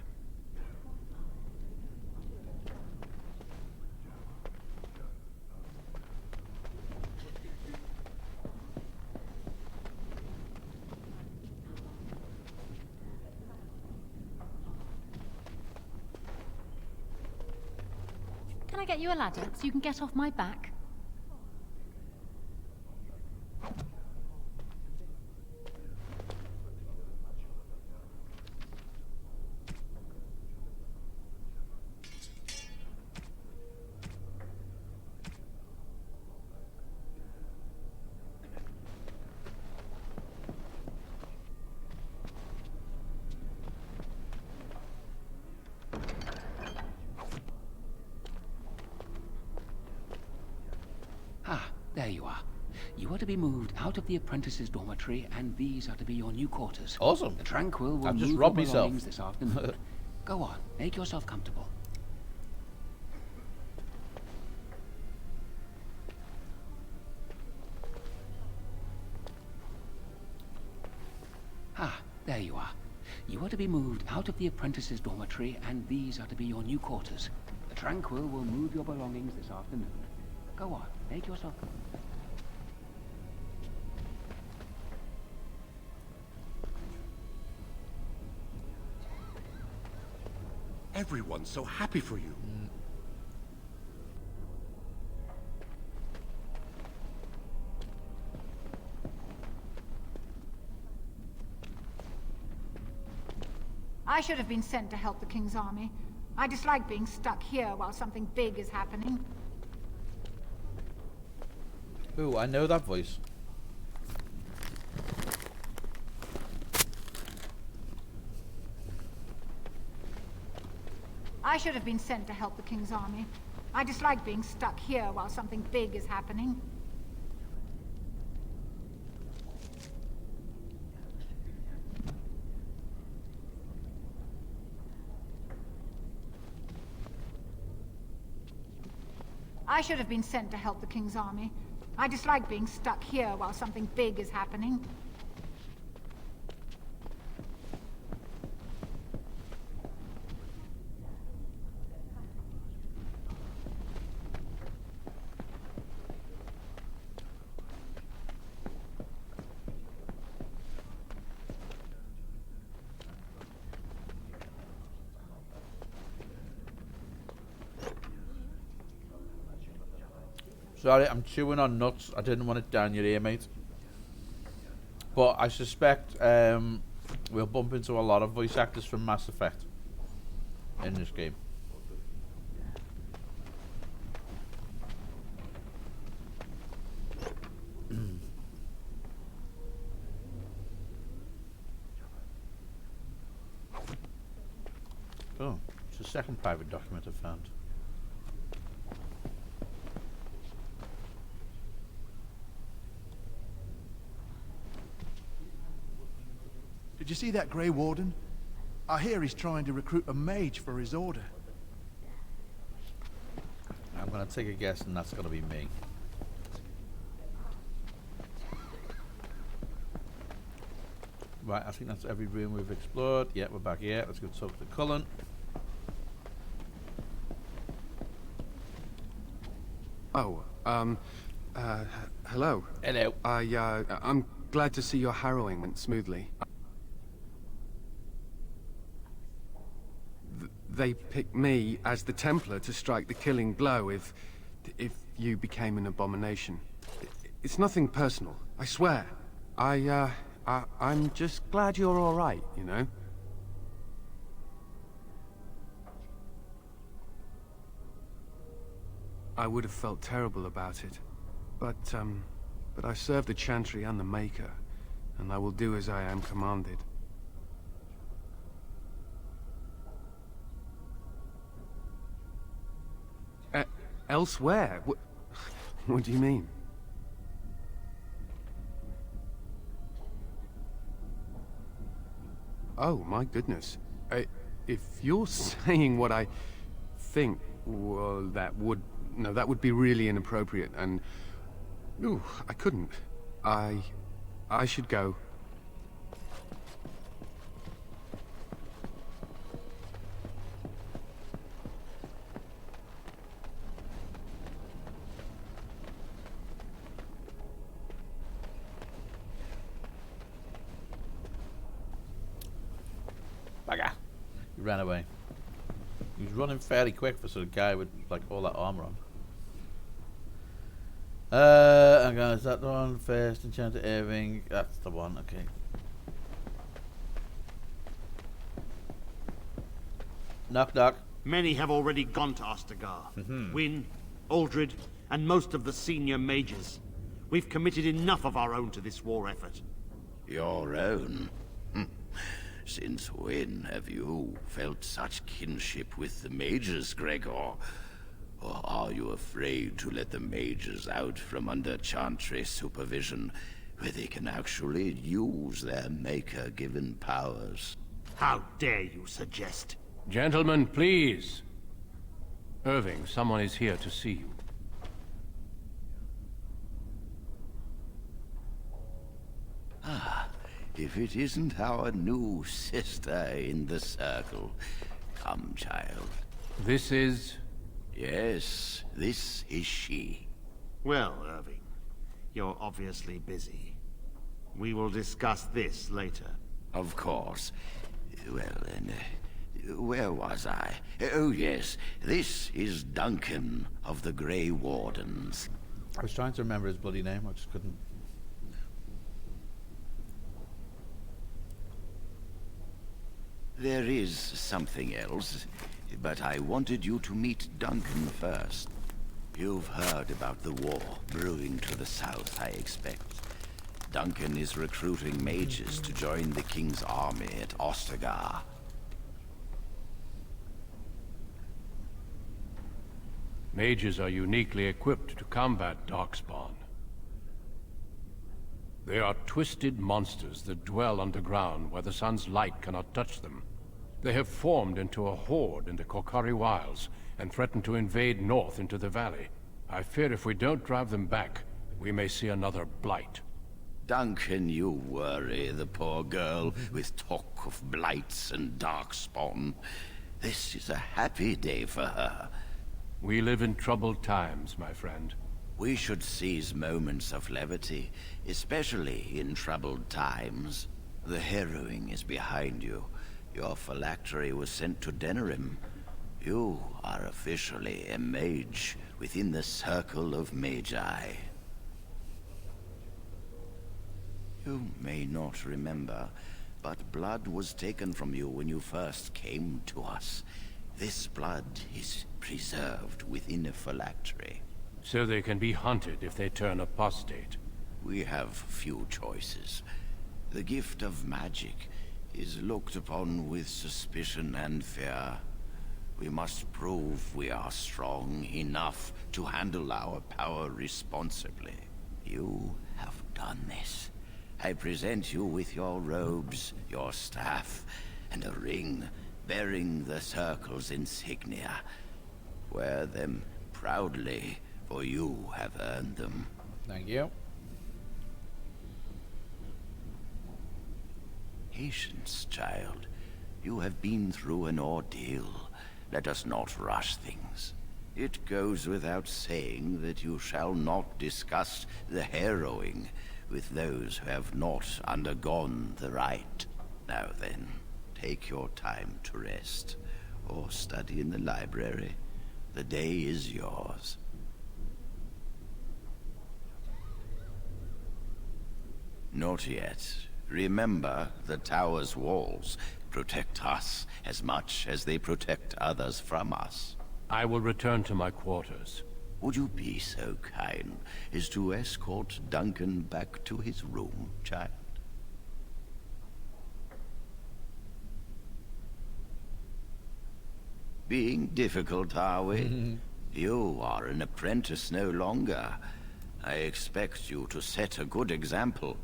Can I get you a ladder so you can get off my back? there you are. You are to be moved out of the apprentices' dormitory, and these are to be your new quarters. Awesome. The Tranquil will I've just move robbed your myself. belongings this afternoon. Go on, make yourself comfortable. Ah, there you are. You are to be moved out of the apprentices' dormitory, and these are to be your new quarters. The Tranquil will move your belongings this afternoon. Go on, make yourself comfortable. Everyone's so happy for you. I should have been sent to help the King's army. I dislike being stuck here while something big is happening. Ooh, I know that voice. I should have been sent to help the King's army. I dislike being stuck here while something big is happening. I should have been sent to help the King's army. I dislike being stuck here while something big is happening. Sorry, I'm chewing on nuts. I didn't want it down your ear, mate. But I suspect we'll bump into a lot of voice actors from Mass Effect in this game. Oh, it's the second private document I found. Did you see that Grey Warden? I hear he's trying to recruit a mage for his order. I'm going to take a guess, and that's going to be me. Right, I think that's every room we've explored. Yeah, we're back here. Let's go talk to Cullen. Oh, hello. Hello. I'm glad to see your harrowing went smoothly. They picked me as the Templar to strike the killing blow if you became an abomination. It's nothing personal, I swear. I'm just glad you're all right, you know? I would have felt terrible about it, but I serve the Chantry and the Maker, and I will do as I am commanded. Elsewhere? What do you mean? Oh, my goodness. If you're saying what I think, well, that would be really inappropriate, and... Ooh, I couldn't. I should go. Bugger. He ran away. He was running fairly quick for sort of guy with like all that armor on. Hang on, is that the one? First enchanted earring. That's the one, okay. Knock knock. Many have already gone to Ostagar. Wynne, Aldred, and most of the senior mages. We've committed enough of our own to this war effort. Your own? Since when have you felt such kinship with the mages, Gregor? Or are you afraid to let the mages out from under Chantry supervision, where they can actually use their Maker-given powers? How dare you suggest? Gentlemen, please. Irving, someone is here to see you. Ah, if it isn't our new sister in the circle. Come, child. This is... Yes, this is she. Well, Irving, you're obviously busy. We will discuss this later. Of course. Well, then, where was I? Oh, yes, this is Duncan of the Grey Wardens. I was trying to remember his bloody name, I just couldn't. There is something else, but I wanted you to meet Duncan first. You've heard about the war brewing to the south, I expect. Duncan is recruiting mages to join the King's army at Ostagar. Mages are uniquely equipped to combat Darkspawn. They are twisted monsters that dwell underground where the sun's light cannot touch them. They have formed into a horde in the Korcari Wilds and threaten to invade north into the valley. I fear if we don't drive them back, we may see another blight. Duncan, you worry the poor girl with talk of blights and Darkspawn. This is a happy day for her. We live in troubled times, my friend. We should seize moments of levity, especially in troubled times. The harrowing is behind you. Your phylactery was sent to Denerim. You are officially a mage within the circle of magi. You may not remember, but blood was taken from you when you first came to us. This blood is preserved within a phylactery. So they can be hunted if they turn apostate. We have few choices. The gift of magic is looked upon with suspicion and fear. We must prove we are strong enough to handle our power responsibly. You have done this. I present you with your robes, your staff, and a ring bearing the Circle's insignia. Wear them proudly, for you have earned them. Thank you. Patience, child. You have been through an ordeal. Let us not rush things. It goes without saying that you shall not discuss the harrowing with those who have not undergone the rite. Now then, take your time to rest, or study in the library. The day is yours. Not yet. Remember, the tower's walls protect us as much as they protect others from us. I will return to my quarters. Would you be so kind as to escort Duncan back to his room, child? Being difficult, are we? You are an apprentice no longer. I expect you to set a good example.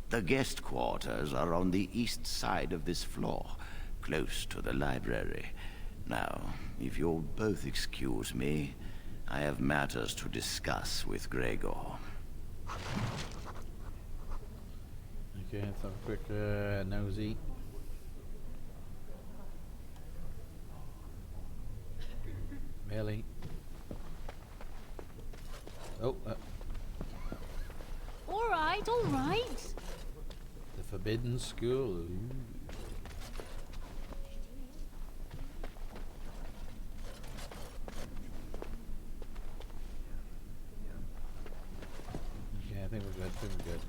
The guest quarters are on the east side of this floor, close to the library. Now, if you'll both excuse me, I have matters to discuss with Gregor. Okay, let's have a quick nosy. Melee. Oh, All right, all right. the Forbidden School. Ooh. Yeah, I think we're good. I think we're good.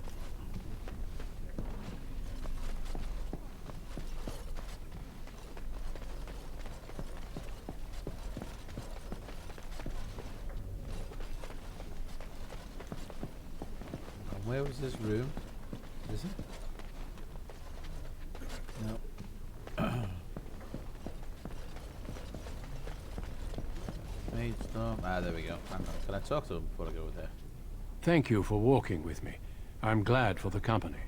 And where was this room? Is it? No. Mage Storm. Ah, there we go. Hang on. Can I talk to him before I go there? Thank you for walking with me. I'm glad for the company.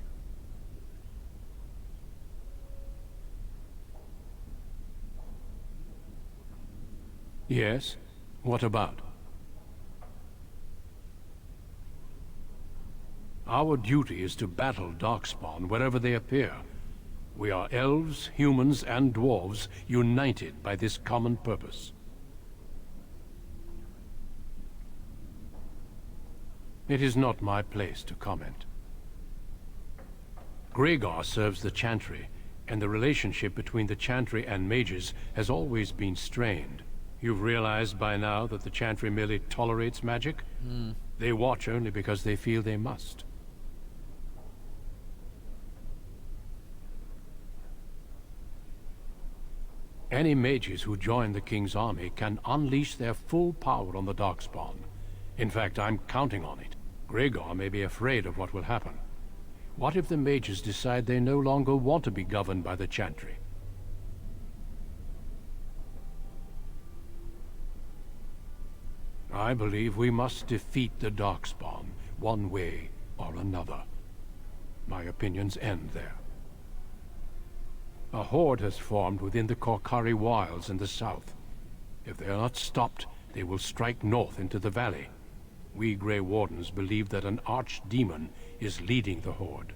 Yes? What about? Our duty is to battle Darkspawn wherever they appear. We are elves, humans, and dwarves united by this common purpose. It is not my place to comment. Gregor serves the Chantry, and the relationship between the Chantry and mages has always been strained. You've realized by now that the Chantry merely tolerates magic? They watch only because they feel they must. Any mages who join the King's army can unleash their full power on the Darkspawn. In fact, I'm counting on it. Gregor may be afraid of what will happen. What if the mages decide they no longer want to be governed by the Chantry? I believe we must defeat the Darkspawn, one way or another. My opinions end there. A horde has formed within the Korcari Wilds in the south. If they are not stopped, they will strike north into the valley. We Grey Wardens believe that an archdemon is leading the horde.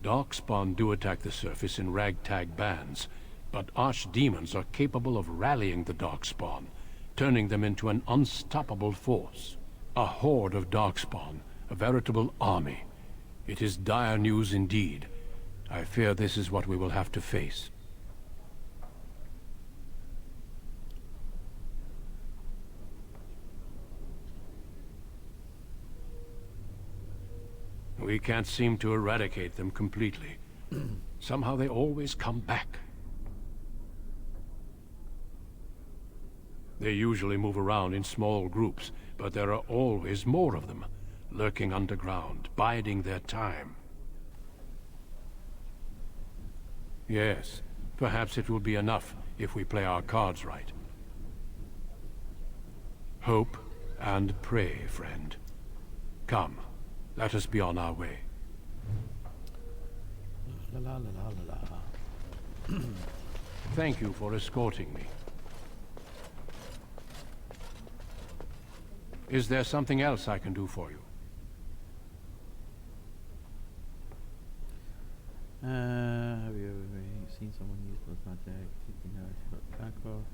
Darkspawn do attack the surface in ragtag bands, but archdemons are capable of rallying the Darkspawn, turning them into an unstoppable force. A horde of Darkspawn, a veritable army. It is dire news indeed. I fear this is what we will have to face. We can't seem to eradicate them completely. Somehow they always come back. They usually move around in small groups, but there are always more of them, lurking underground, biding their time. Yes, perhaps it will be enough if we play our cards right. Hope and pray, friend. Come, let us be on our way. La la la la la la. Thank you for escorting me. Is there something else I can do for you? Have you ever seen someone use blood magic? You know, it's got backbone.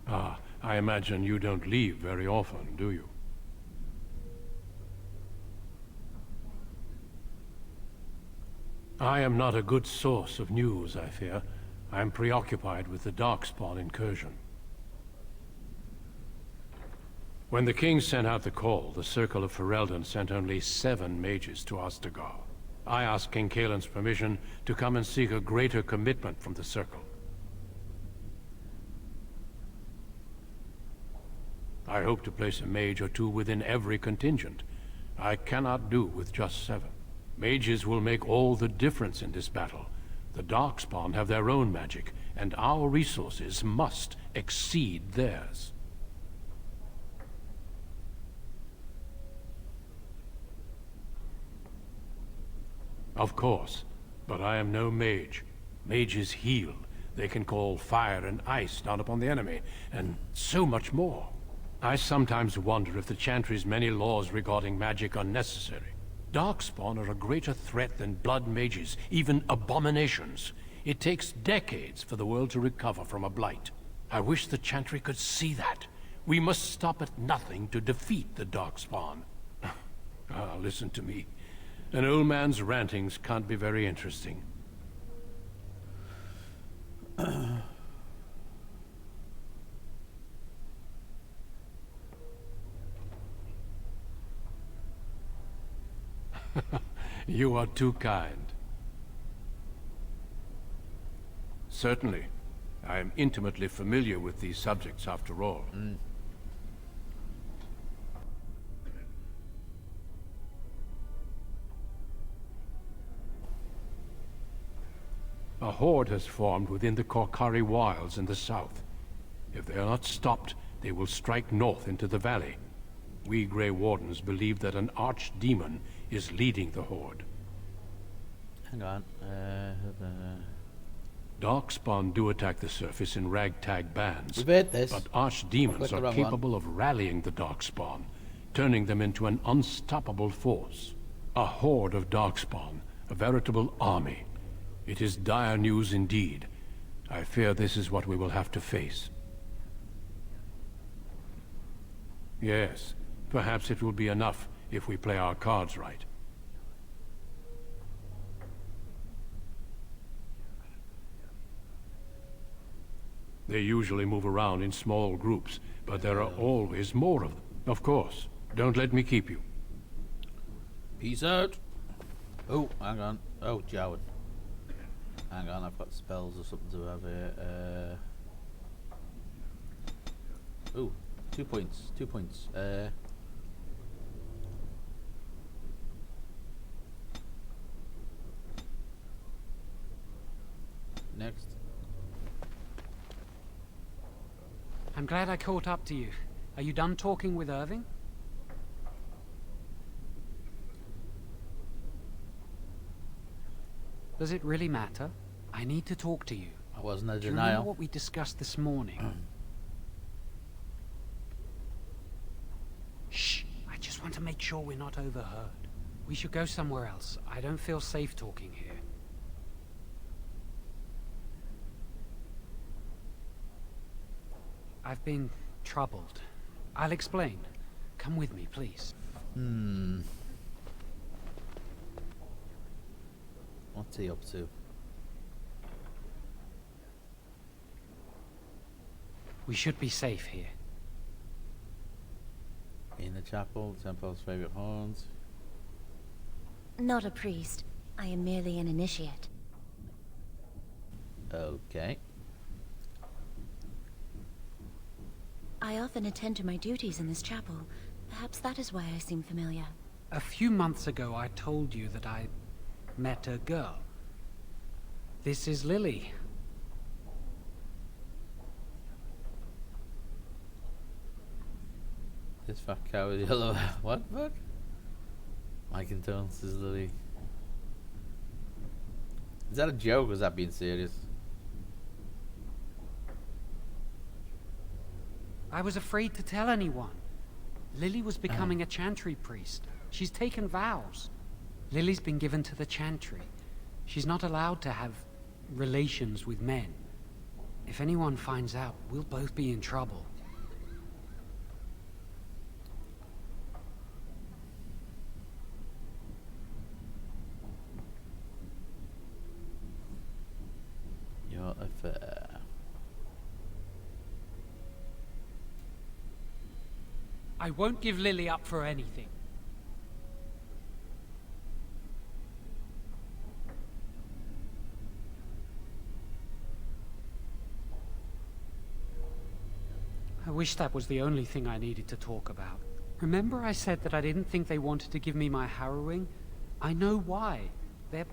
Ah, I imagine you don't leave very often, do you? I am not a good source of news, I fear. I am preoccupied with the Darkspawn incursion. When the king sent out the call, the Circle of Ferelden sent only 7 mages to Ostagar. I asked King Kaelin's permission to come and seek a greater commitment from the Circle. I hope to place a mage or 2 within every contingent. I cannot do with just 7. Mages will make all the difference in this battle. The Darkspawn have their own magic, and our resources must exceed theirs. Of course, but I am no mage. Mages heal. They can call fire and ice down upon the enemy, and so much more. I sometimes wonder if the Chantry's many laws regarding magic are necessary. Darkspawn are a greater threat than blood mages, even abominations. It takes decades for the world to recover from a blight. I wish the Chantry could see that. We must stop at nothing to defeat the Darkspawn. Ah, listen to me. An old man's rantings can't be very interesting. You are too kind. Certainly. I am intimately familiar with these subjects, after all. A horde has formed within the Korkari Wilds in the south. If they are not stopped, they will strike north into the valley. We Grey Wardens believe that an archdemon is leading the horde. Hang on. Darkspawn do attack the surface in ragtag bands. We've heard this. But archdemons Click the are wrong capable of rallying the Darkspawn, turning them into an unstoppable force. A horde of Darkspawn, a veritable army. It is dire news indeed. I fear this is what we will have to face. Yes, perhaps it will be enough if we play our cards right. They usually move around in small groups, but there are always more of them. Of course. Don't let me keep you. Peace out. Oh, hang on. Oh, Joward. Hang on, I've got spells or something to have here. Oh, 2 points. 2 points. Next. I'm glad I caught up to you. Are you done talking with Irving? Does it really matter? I need to talk to you. I wasn't a Do you denial. remember what we discussed this morning? Shh! I just want to make sure we're not overheard. We should go somewhere else. I don't feel safe talking here. I've been troubled. I'll explain. Come with me, please. What's he up to? We should be safe here. In the chapel, the temple's favorite horns. Not a priest. I am merely an initiate. Okay. I often attend to my duties in this chapel. Perhaps that is why I seem familiar. A few months ago, I told you that I met a girl. This is Lily. This fat cow is yellow. What the fuck? My condolences, is Lily. Is that a joke or is that being serious? I was afraid to tell anyone. Lily was becoming a chantry priest. She's taken vows. Lily's been given to the chantry. She's not allowed to have relations with men. If anyone finds out, we'll both be in trouble. Your affair. I won't give Lily up for anything. I wish that was the only thing I needed to talk about. Remember I said that I didn't think they wanted to give me my harrowing? I know why. They're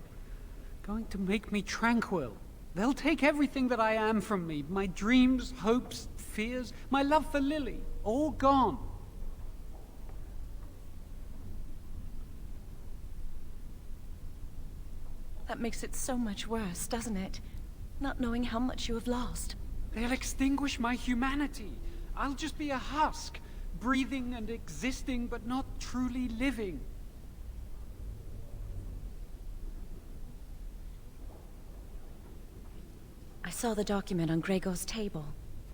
going to make me tranquil. They'll take everything that I am from me. My dreams, hopes, fears, my love for Lily. All gone. That makes it so much worse, doesn't it? Not knowing how much you have lost. They'll extinguish my humanity. I'll just be a husk, breathing and existing, but not truly living. I saw the document on Gregor's table.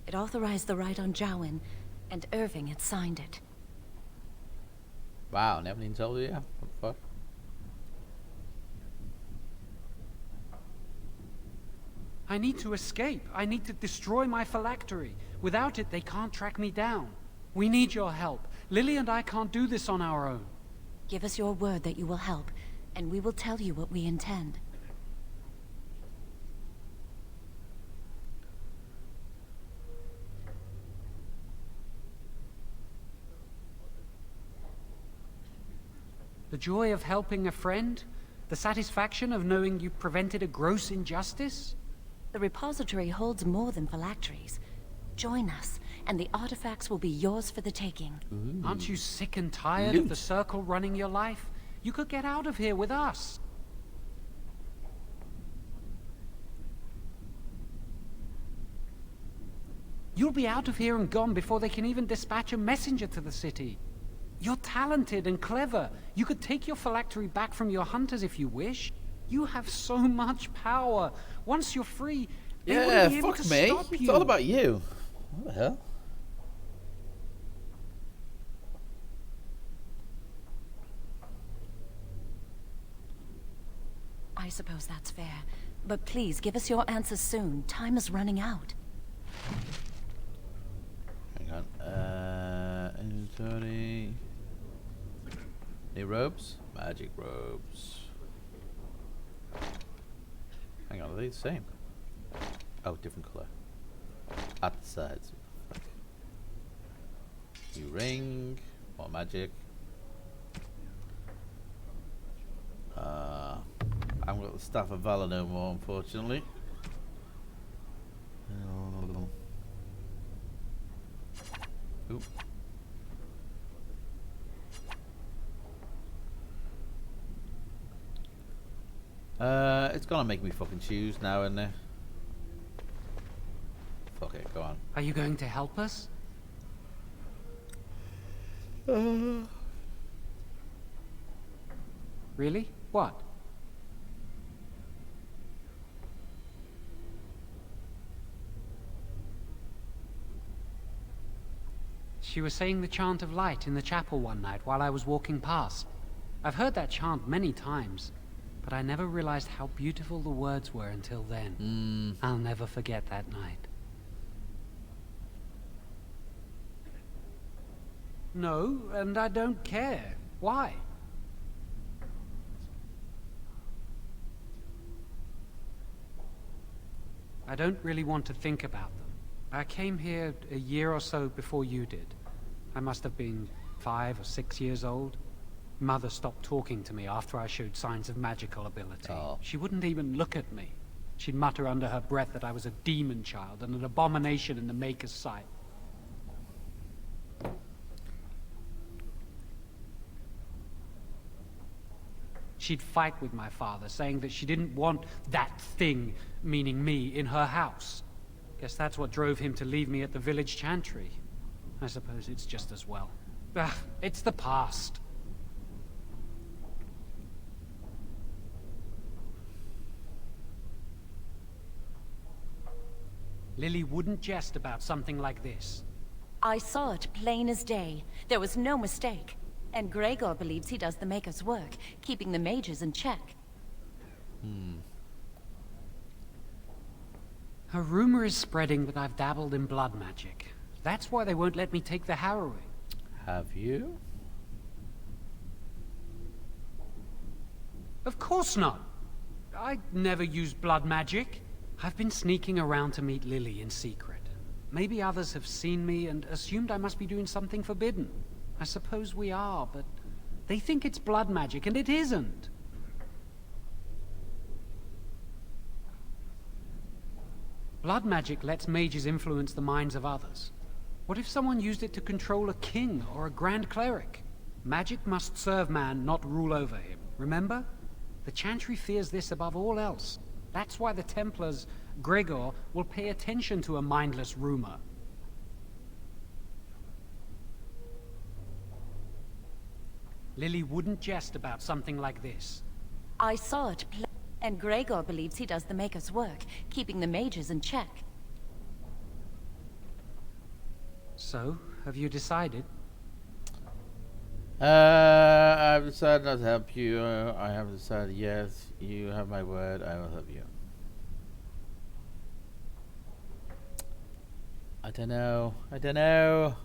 It authorized the right on Jowan, and Irving had signed it. Wow, never even told you. What the fuck? I need to escape. I need to destroy my phylactery. Without it, they can't track me down. We need your help. Lily and I can't do this on our own. Give us your word that you will help, and we will tell you what we intend. The joy of helping a friend, The satisfaction of knowing you prevented a gross injustice? The repository holds more than phylacteries. Join us, and the artifacts will be yours for the taking. Aren't you sick and tired of the Circle running your life? You could get out of here with us. You'll be out of here and gone before they can even dispatch a messenger to the city. You're talented and clever. You could take your phylactery back from your hunters if you wish. You have so much power. Once you're free, they wouldn't be able to stop you. It's all about you. What the hell? I suppose that's fair. But please, give us your answers soon. Time is running out. Hang on. Inventory. Any robes? Magic robes. Hang on, are they the same? Oh, different color. At the sides. New ring. More magic. I haven't got the Staff of Valor no more, unfortunately. Oop. It's gonna make me fucking choose now, isn't it? Fuck it, go on. Are you going to help us? Really? What? She was saying the chant of light in the chapel one night while I was walking past. I've heard that chant many times, but I never realized how beautiful the words were until then. I'll never forget that night. No, and I don't care. Why? I don't really want to think about them. I came here a year or so before you did. I must have been 5 or 6 years old. Mother stopped talking to me after I showed signs of magical ability. She wouldn't even look at me. She'd mutter under her breath that I was a demon child and an abomination in the Maker's sight. She'd fight with my father, saying that she didn't want that thing, meaning me, in her house. Guess that's what drove him to leave me at the village chantry. I suppose it's just as well. It's the past. Lily wouldn't jest about something like this. I saw it plain as day. There was no mistake. And Gregor believes he does the Maker's work, keeping the mages in check. A rumor is spreading that I've dabbled in blood magic. That's why they won't let me take the harrowing. Have you? Of course not. I never used blood magic. I've been sneaking around to meet Lily in secret. Maybe others have seen me and assumed I must be doing something forbidden. I suppose we are, but they think it's blood magic, and it isn't. Blood magic lets mages influence the minds of others. What if someone used it to control a king or a grand cleric? Magic must serve man, not rule over him. Remember? The Chantry fears this above all else. That's why the Templars, Gregor, will pay attention to a mindless rumor. Lily wouldn't jest about something like this. I saw it and Gregor believes he does the Maker's work, keeping the mages in check. So, have you decided? I've decided not to help you. I have decided, yes, you have my word, I will help you. I don't know. I don't know.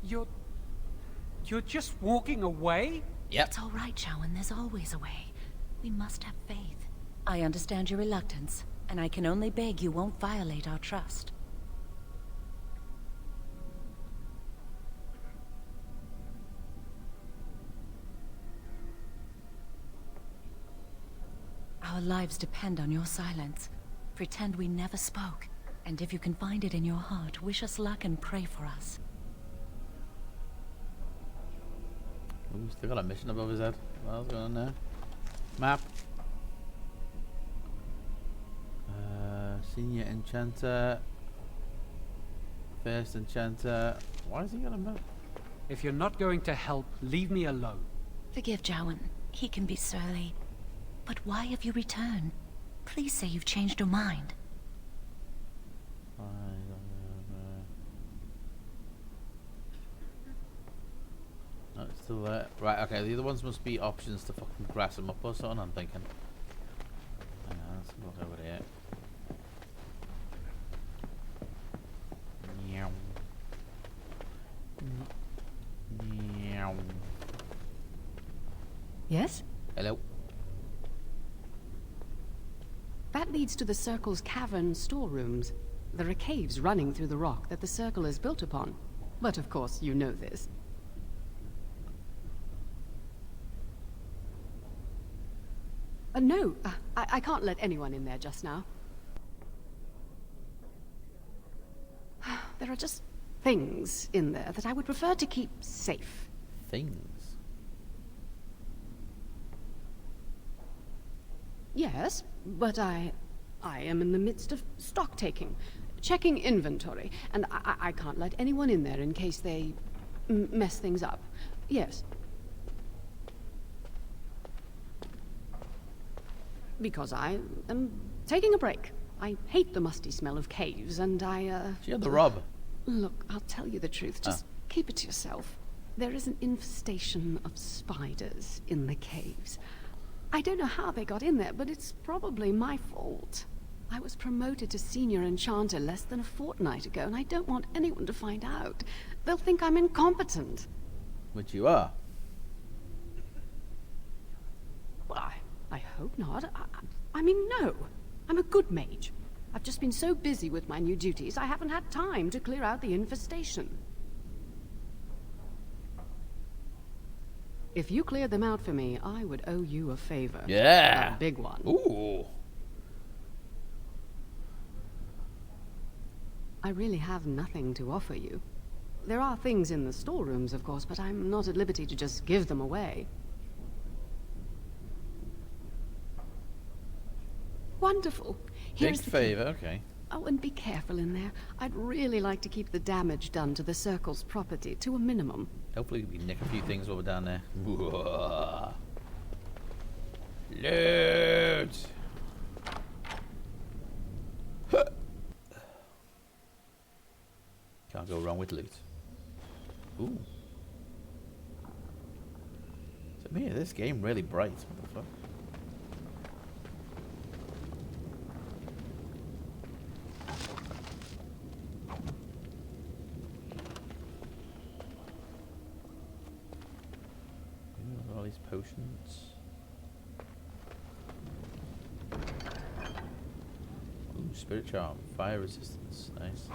You're just walking away? Yep. It's all right, Shawan. There's always a way. We must have faith. I understand your reluctance, and I can only beg you won't violate our trust. Our lives depend on your silence. Pretend we never spoke. And if you can find it in your heart, wish us luck and pray for us. Ooh, still got a mission above his head. What's going on there? Map. Senior Enchanter. First Enchanter. Why has he got a map? If you're not going to help, leave me alone. Forgive Jowan. He can be surly. But why have you returned? Please say you've changed your mind. No, it's still there. Right, okay, the other ones must be options to fucking grass them up or something, I'm thinking. Hang on, let's look over there. Meow. Meow. Yes? Hello. That leads to the Circle's cavern storerooms. There are caves running through the rock that the Circle is built upon. But of course, you know this. No, I can't let anyone in there just now. There are just things in there that I would prefer to keep safe. Things? Yes, but I am in the midst of stock taking, checking inventory, and I can't let anyone in there in case they mess things up. Yes. Because I am taking a break. I hate the musty smell of caves, and She had the rub. Look, I'll tell you the truth. Just keep it to yourself. There is an infestation of spiders in the caves. I don't know how they got in there, but it's probably my fault. I was promoted to senior enchanter less than a fortnight ago, and I don't want anyone to find out. They'll think I'm incompetent. Which you are. Well, I hope not. I mean, no. I'm a good mage. I've just been so busy with my new duties, I haven't had time to clear out the infestation. If you cleared them out for me, I would owe you a favor. Yeah. A big one. Ooh. I really have nothing to offer you. There are things in the storerooms, of course, but I'm not at liberty to just give them away. Wonderful. Big favor, okay. Oh, and be careful in there. I'd really like to keep the damage done to the Circle's property to a minimum. Hopefully we nick a few things over down there. Loot! Can't go wrong with loot. Ooh. So man, this game really bright. What the fuck? All these potions. Ooh, spirit charm, fire resistance, nice.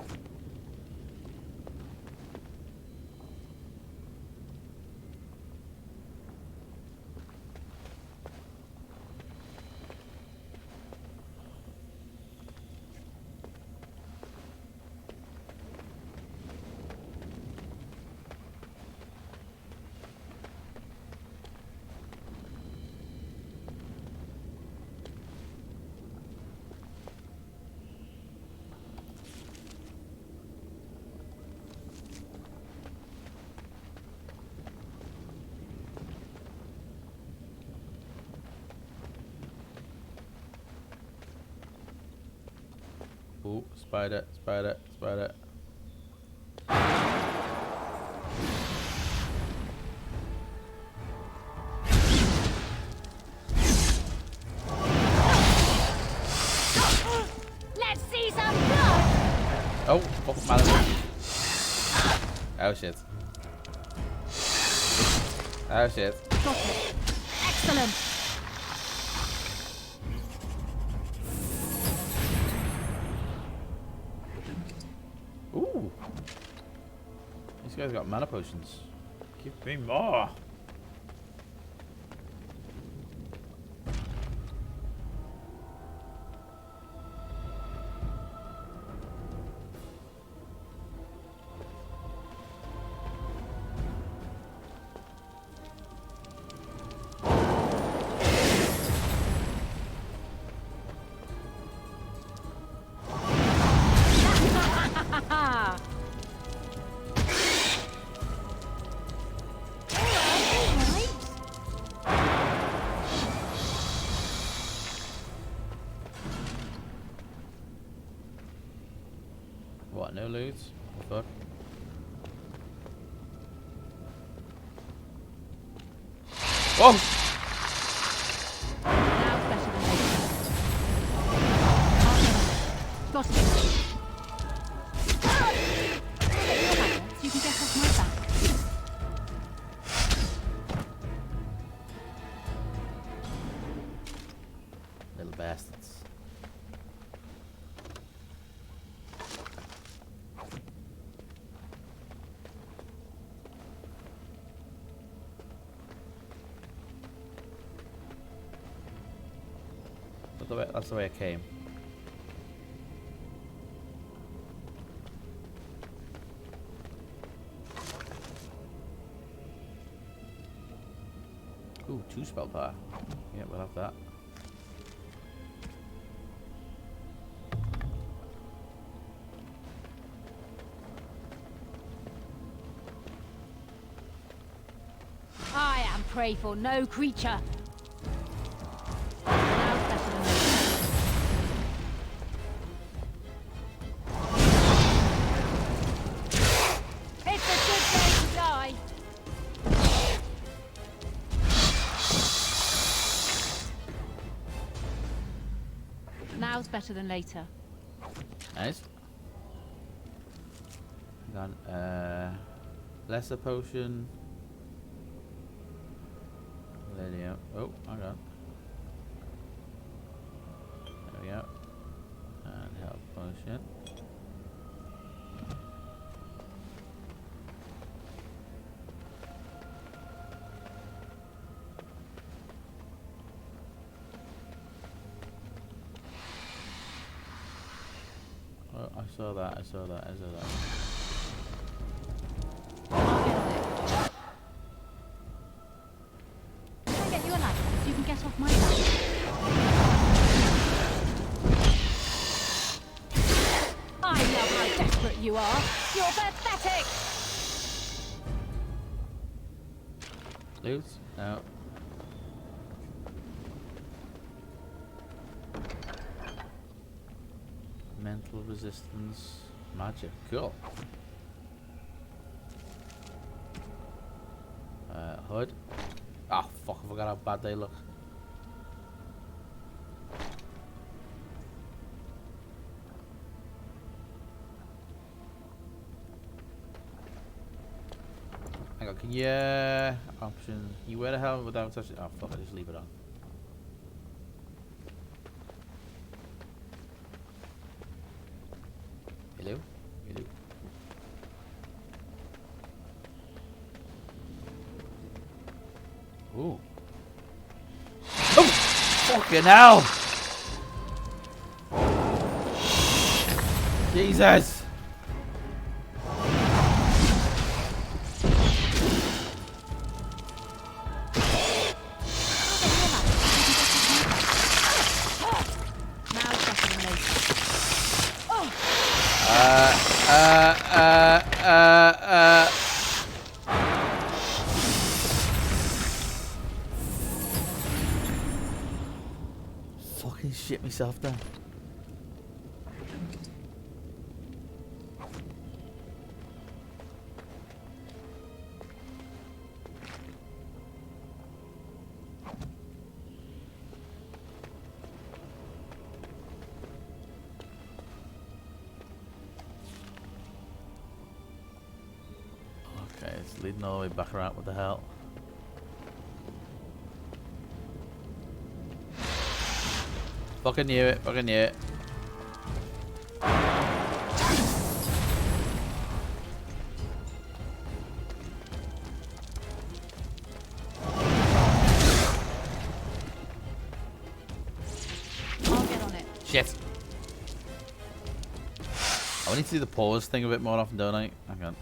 Ooh, spider, spider, spider. Let's see some blood! Oh, fuck Malazan. Oh shit. Oh shit. Got it. Excellent. Ooh. This guy's got mana potions. Give me more. What, no loot? What the fuck? Whoa! Got it. You can get off my back. Little bastards. That's the way I came. Ooh, 2 spell power. Yeah, we'll have that. I am prey for no creature. Now's better than later. Nice. Hang on. Lesser potion. There oh, hang on. There we go. And health potion. Oh, I saw that, I saw that, I saw that. Can I get you a ladder so you can get off my back? I know how desperate you are. You're pathetic! Loot? No. Mental resistance, magic, cool. Hood. Ah, fuck, I forgot how bad they look. Hang on, can you, option, you wear the helmet without touching, oh fuck, I just leave it on. Hello? Hello? Ooh. Oh! Fucking hell! Jesus! Fucking shit myself down. Okay, it's leading all the way back around. What the hell? Fucking knew it. Fucking knew it. I'll get on it. Shit. I need to do the pause thing a bit more often, don't I? Hang on.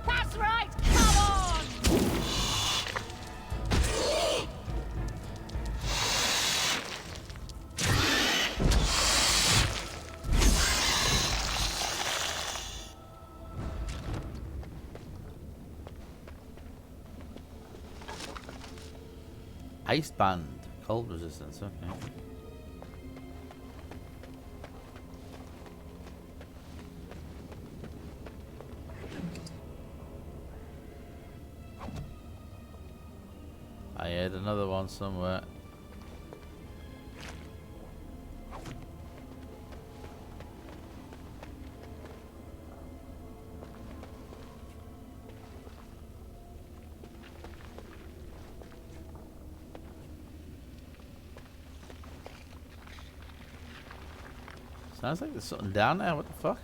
That's right. Come on. Ice band. Cold resistance, okay. I had another one somewhere. Sounds like there's something down there. What the fuck?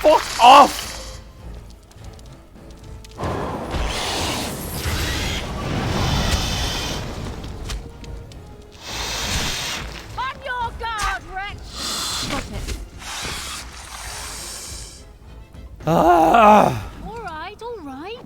Fuck off! On your guard, wretch. Got it. Ah! All right, all right.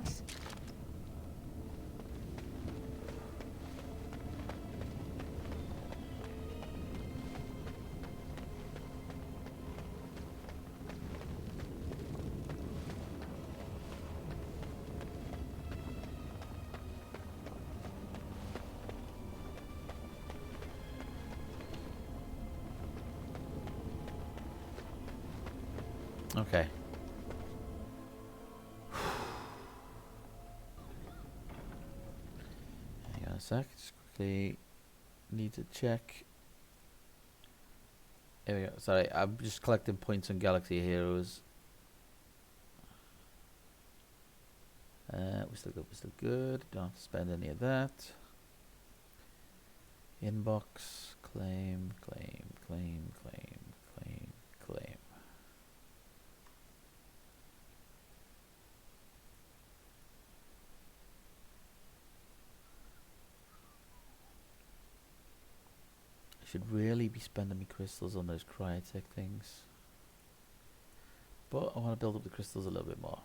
Okay. Hang on a sec. Just quickly need to check. There we go. Sorry, I'm just collecting points on Galaxy Heroes. We're still good. We're still good. Don't have to spend any of that. Inbox. Claim. Claim. Claim. Claim. Claim. Claim. Should really be spending my crystals on those cryotech things. But I want to build up the crystals a little bit more.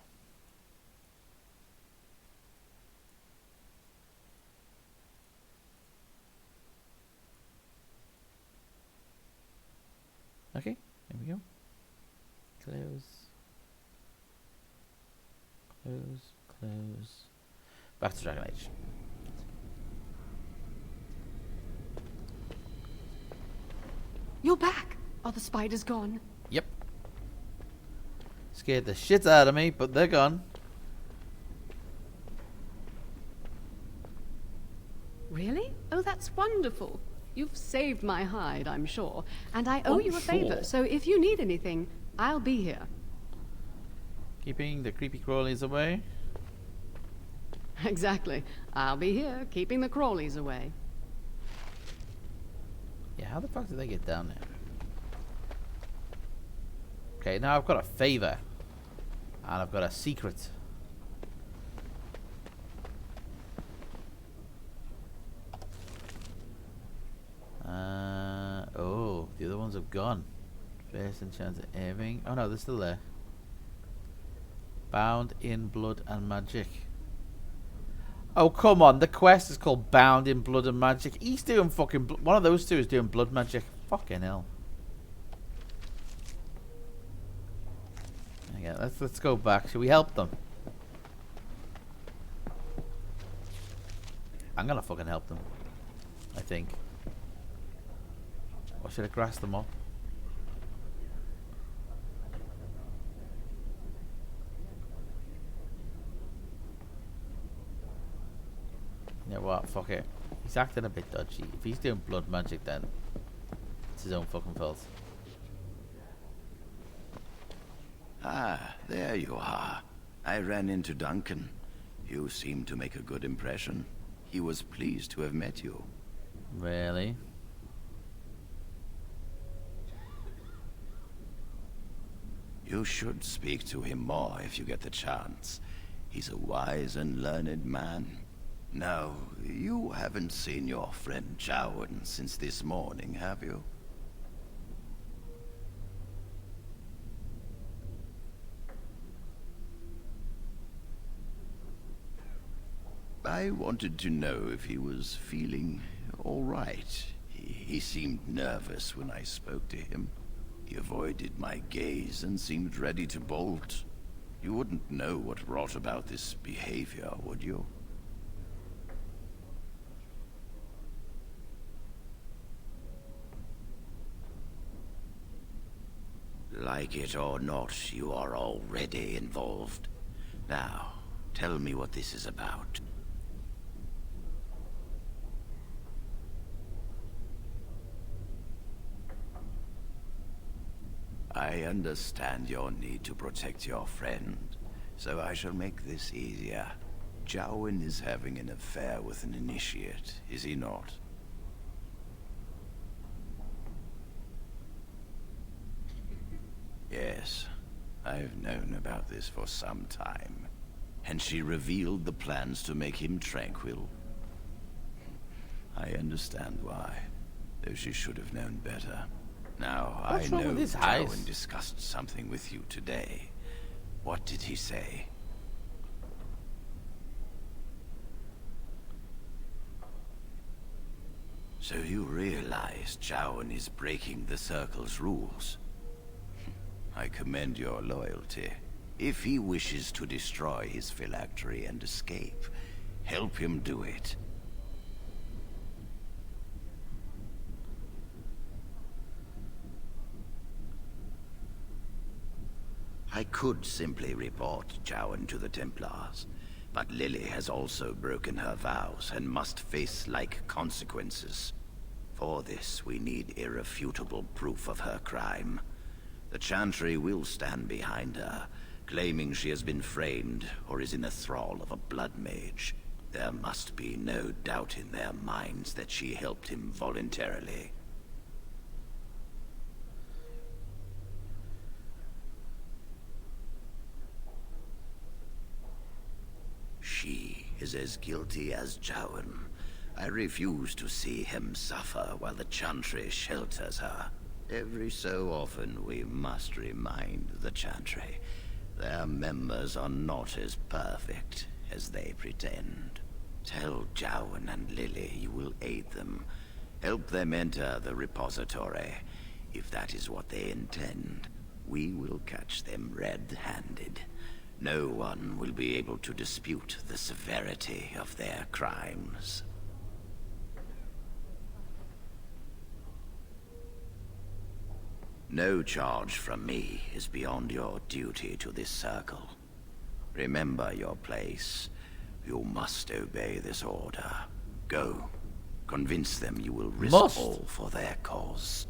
Okay, there we go. Close. Close, close. Back to Dragon Age. You're back. Are the spiders gone? Yep. Scared the shit out of me, but they're gone. Really? Oh, that's wonderful. You've saved my hide, I'm sure. And I owe you a favor, so if you need anything, I'll be here. Keeping the creepy crawlies away. Exactly. I'll be here, keeping the crawlies away. Yeah, how the fuck did they get down there? Okay, now I've got a favor. And I've got a secret. Oh, the other ones have gone. First enchanted aiming. Oh no, they're still there. Bound in blood and magic. Oh, come on. The quest is called Bound in Blood and Magic. He's doing fucking... One of those two is doing blood magic. Fucking hell. Yeah, let's go back. Should we help them? I'm gonna fucking help them. I think. Or should I grass them up? You know what? Fuck it. He's acting a bit dodgy. If he's doing blood magic, then it's his own fucking fault. Ah, there you are. I ran into Duncan. You seem to make a good impression. He was pleased to have met you. Really? You should speak to him more if you get the chance. He's a wise and learned man. Now, you haven't seen your friend Jowan since this morning, have you? I wanted to know if he was feeling all right. He seemed nervous when I spoke to him. He avoided my gaze and seemed ready to bolt. You wouldn't know what brought about this behavior, would you? Like it or not, you are already involved. Now, tell me what this is about. I understand your need to protect your friend, so I shall make this easier. Jowan is having an affair with an initiate, is he not? Yes, I've known about this for some time. And she revealed the plans to make him tranquil. I understand why, though she should have known better. Now, What's I wrong know with his eyes? Jowan discussed something with you today. What did he say? So you realize Jowan is breaking the Circle's rules? I commend your loyalty. If he wishes to destroy his phylactery and escape, help him do it. I could simply report Jowan to the Templars, but Lily has also broken her vows and must face like consequences. For this, we need irrefutable proof of her crime. The Chantry will stand behind her, claiming she has been framed or is in the thrall of a blood mage. There must be no doubt in their minds that she helped him voluntarily. She is as guilty as Jowan. I refuse to see him suffer while the Chantry shelters her. Every so often we must remind the Chantry their members are not as perfect as they pretend. Tell Jowan and Lily you will aid them. Help them enter the repository. If that is what they intend, we will catch them red-handed. No one will be able to dispute the severity of their crimes. No charge from me is beyond your duty to this circle. Remember your place. You must obey this order. Go. Convince them you will risk all for their cause.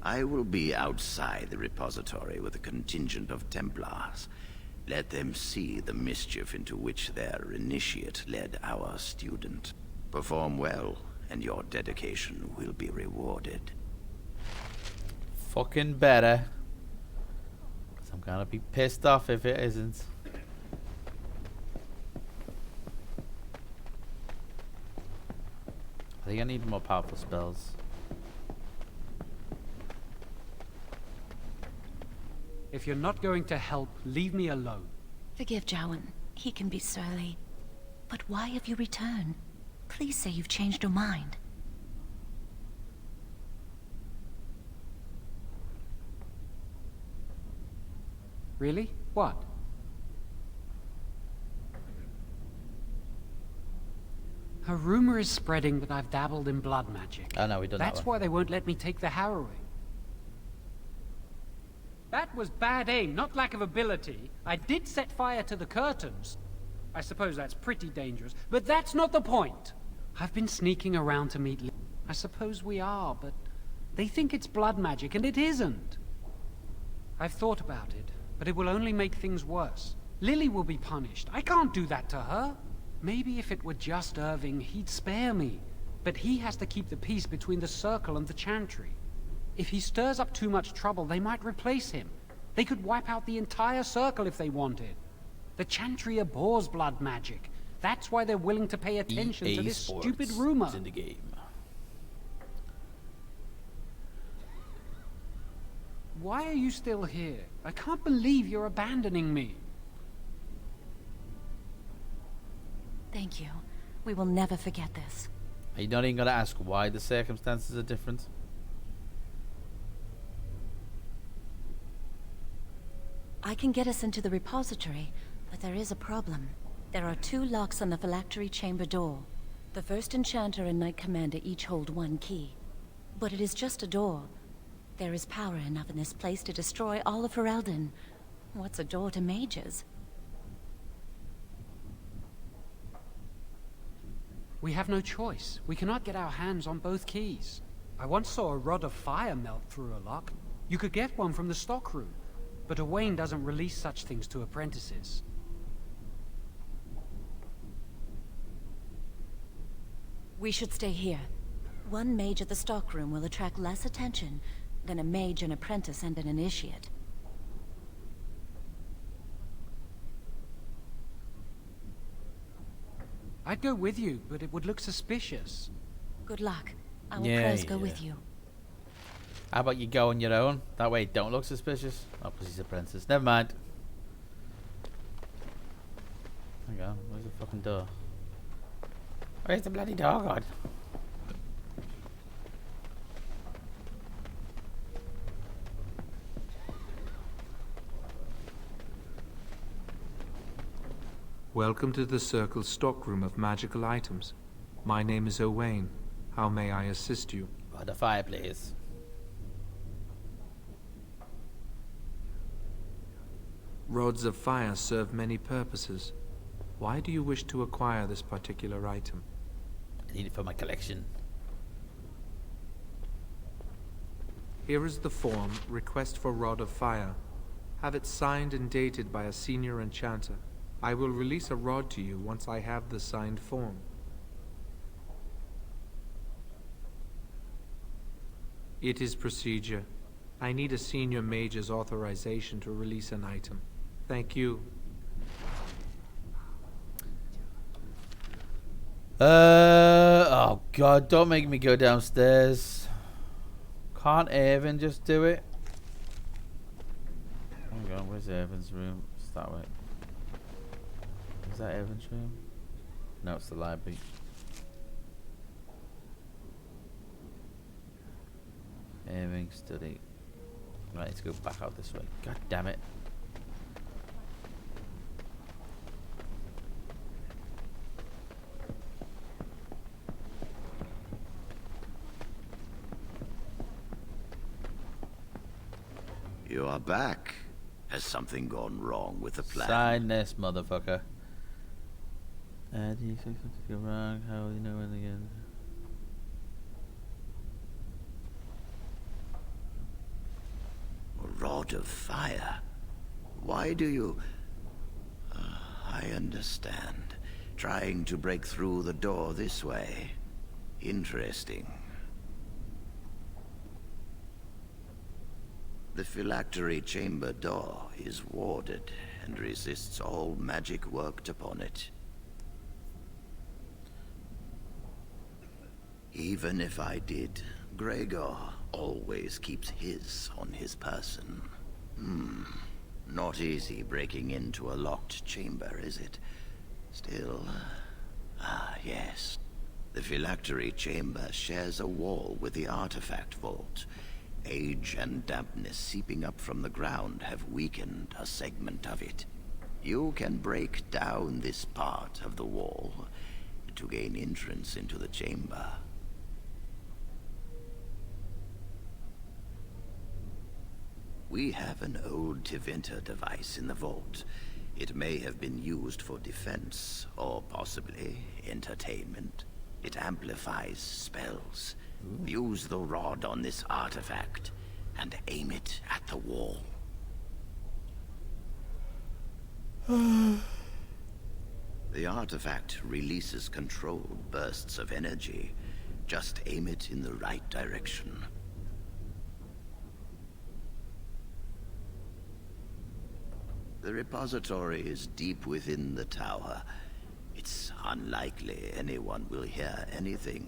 I will be outside the repository with a contingent of Templars. Let them see the mischief into which their initiate led our student. Perform well, and your dedication will be rewarded. Fucking better. 'Cause I'm gonna be pissed off if it isn't. I think I need more powerful spells. If you're not going to help, leave me alone. Forgive Jowan. He can be surly. But why have you returned? Please say you've changed your mind. Really? What? A rumor is spreading that I've dabbled in blood magic. Oh no, we don't know. That's why they won't let me take the harrowing. That was bad aim, not lack of ability. I did set fire to the curtains. I suppose that's pretty dangerous, but that's not the point. I've been sneaking around to meet Lily. I suppose we are, but they think it's blood magic, and it isn't. I've thought about it, but it will only make things worse. Lily will be punished. I can't do that to her. Maybe if it were just Irving, he'd spare me. But he has to keep the peace between the Circle and the Chantry. If he stirs up too much trouble, they might replace him. They could wipe out the entire Circle if they wanted. The Chantry abhors blood magic. That's why they're willing to pay attention to this stupid rumor. In the game. Why are you still here? I can't believe you're abandoning me. Thank you. We will never forget this. Are you not even going to ask why the circumstances are different? I can get us into the repository, but there is a problem. There are 2 locks on the phylactery chamber door. The First Enchanter and Knight Commander each hold 1 key. But it is just a door. There is power enough in this place to destroy all of Ferelden. What's a door to mages? We have no choice. We cannot get our hands on both keys. I once saw a rod of fire melt through a lock. You could get one from the stockroom, but Owain doesn't release such things to apprentices. We should stay here. 1 mage at the stockroom will attract less attention than a mage, an apprentice, and an initiate. I'd go with you, but it would look suspicious. Good luck. I will Yeah, go with you. How about you go on your own? That way it don't look suspicious. Oh, because he's a princess. Never mind. Hang on, where's the fucking door? Where's the bloody door, God? Welcome to the Circle's stockroom of magical items. My name is Owain. How may I assist you? By the fireplace. Rods of fire serve many purposes. Why do you wish to acquire this particular item? I need it for my collection. Here is the form, Request for Rod of Fire. Have it signed and dated by a senior enchanter. I will release a rod to you once I have the signed form. It is procedure. I need a senior mage's authorization to release an item. Thank you. Oh God, don't make me go downstairs. Can't Evan just do it? Hang on, where's Evan's room? It's that way. Is that Evan's room? No, it's the library. Evan study. Right, let's go back out this way. God damn it. You are back. Has something gone wrong with the plan? Sign this, motherfucker. Do you think something go wrong? How will you know when again? A rod of fire. Why do you... I understand. Trying to break through the door this way. Interesting. The phylactery chamber door is warded and resists all magic worked upon it. Even if I did, Gregor always keeps his on his person. Not easy breaking into a locked chamber, is it? Still, yes. The phylactery chamber shares a wall with the artifact vault. Age and dampness seeping up from the ground have weakened a segment of it. You can break down this part of the wall to gain entrance into the chamber. We have an old Tevinter device in the vault. It may have been used for defense, or possibly entertainment. It amplifies spells. Use the rod on this artifact, and aim it at the wall. The artifact releases controlled bursts of energy. Just aim it in the right direction. The repository is deep within the tower. It's unlikely anyone will hear anything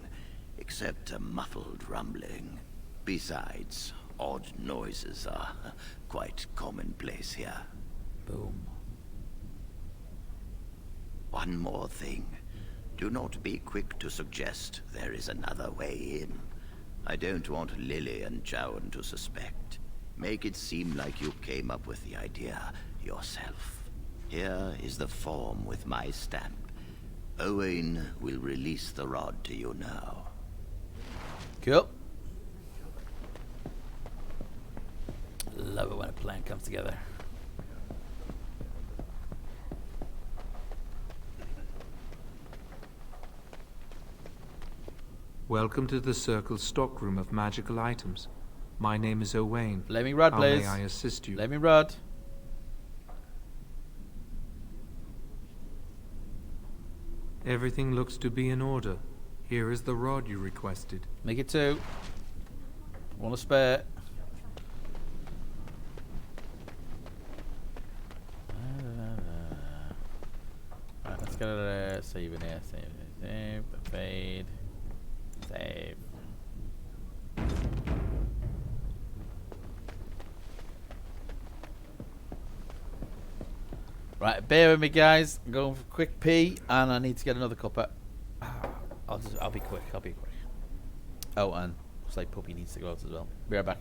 except a muffled rumbling. Besides, odd noises are quite commonplace here. Boom. One more thing. Do not be quick to suggest there is another way in. I don't want Lily and Jowan to suspect. Make it seem like you came up with the idea yourself. Here is the form with my stamp. Owain will release the rod to you now. Cool. Love it when a plan comes together. Welcome to the Circle's stockroom of magical items. My name is Owain. Let me rod, How please. may I assist you? Let me rod. Everything looks to be in order. Here is the rod you requested. Make it 2. Want a spare. Right, let's get it save in here. Save, fade, save. Right, bear with me, guys. I'm going for a quick pee, and I need to get another cuppa. I'll be quick. Oh, and looks like Puppy needs to go out as well. Be right back.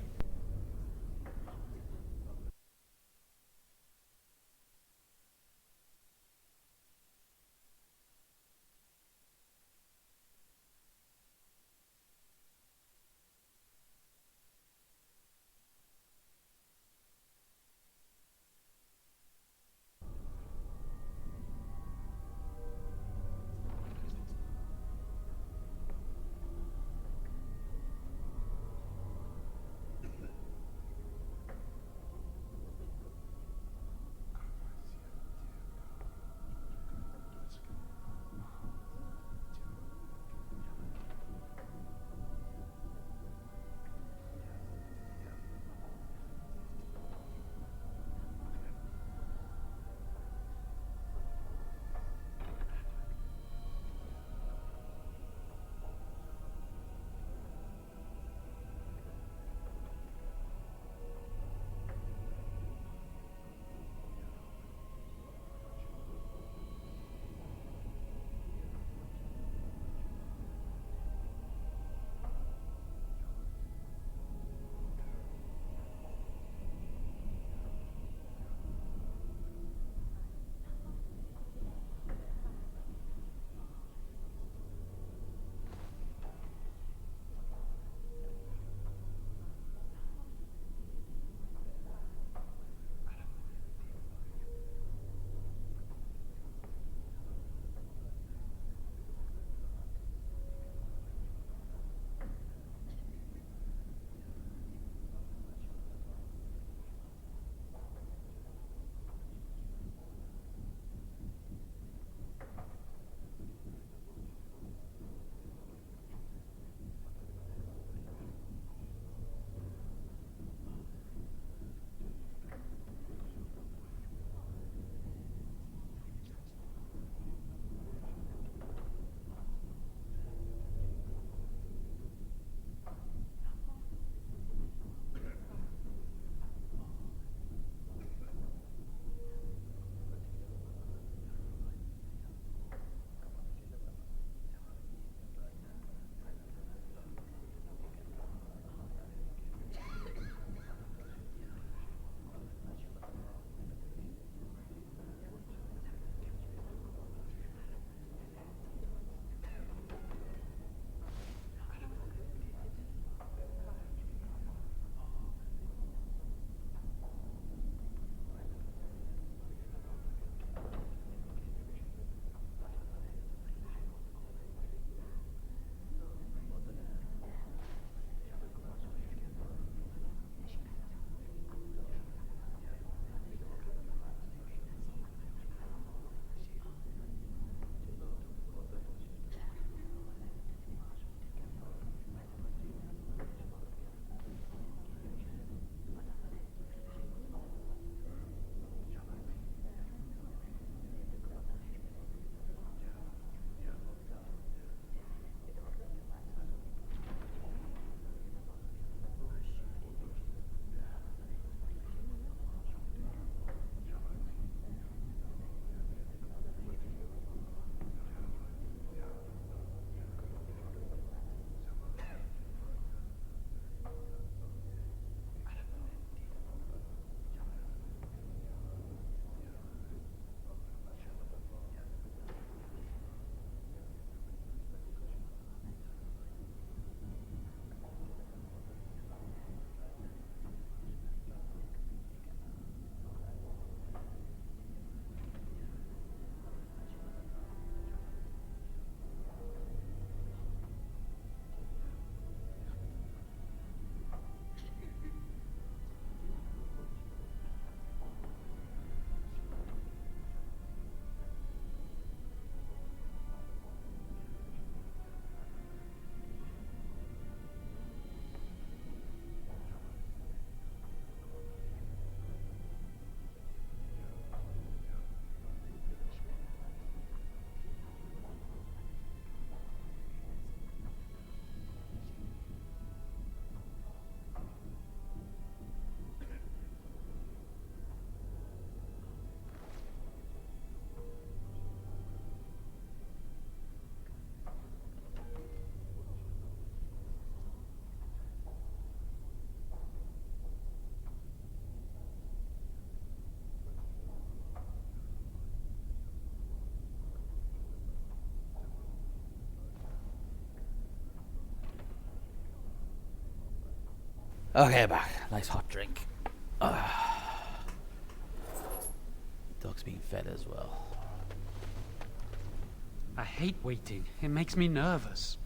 Okay, back. Nice hot drink. Dog's being fed as well. I hate waiting. It makes me nervous.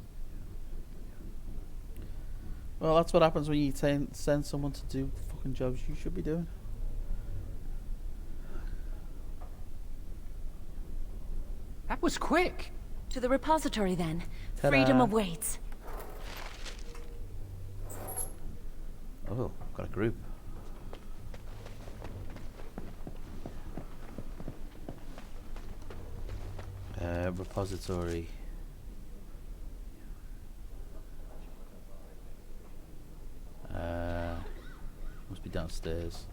Well, that's what happens when you send someone to do fucking jobs you should be doing. That was quick. To the repository, then. Ta-da. Freedom awaits. Oh, got a group. Repository. Must be downstairs.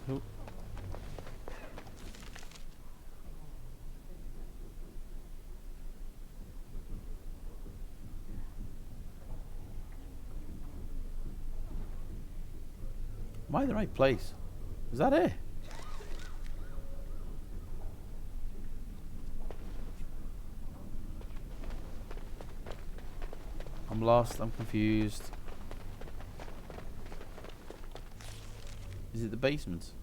Oh. Am I in the right place? Is that it? I'm lost, I'm confused. Is it the basement?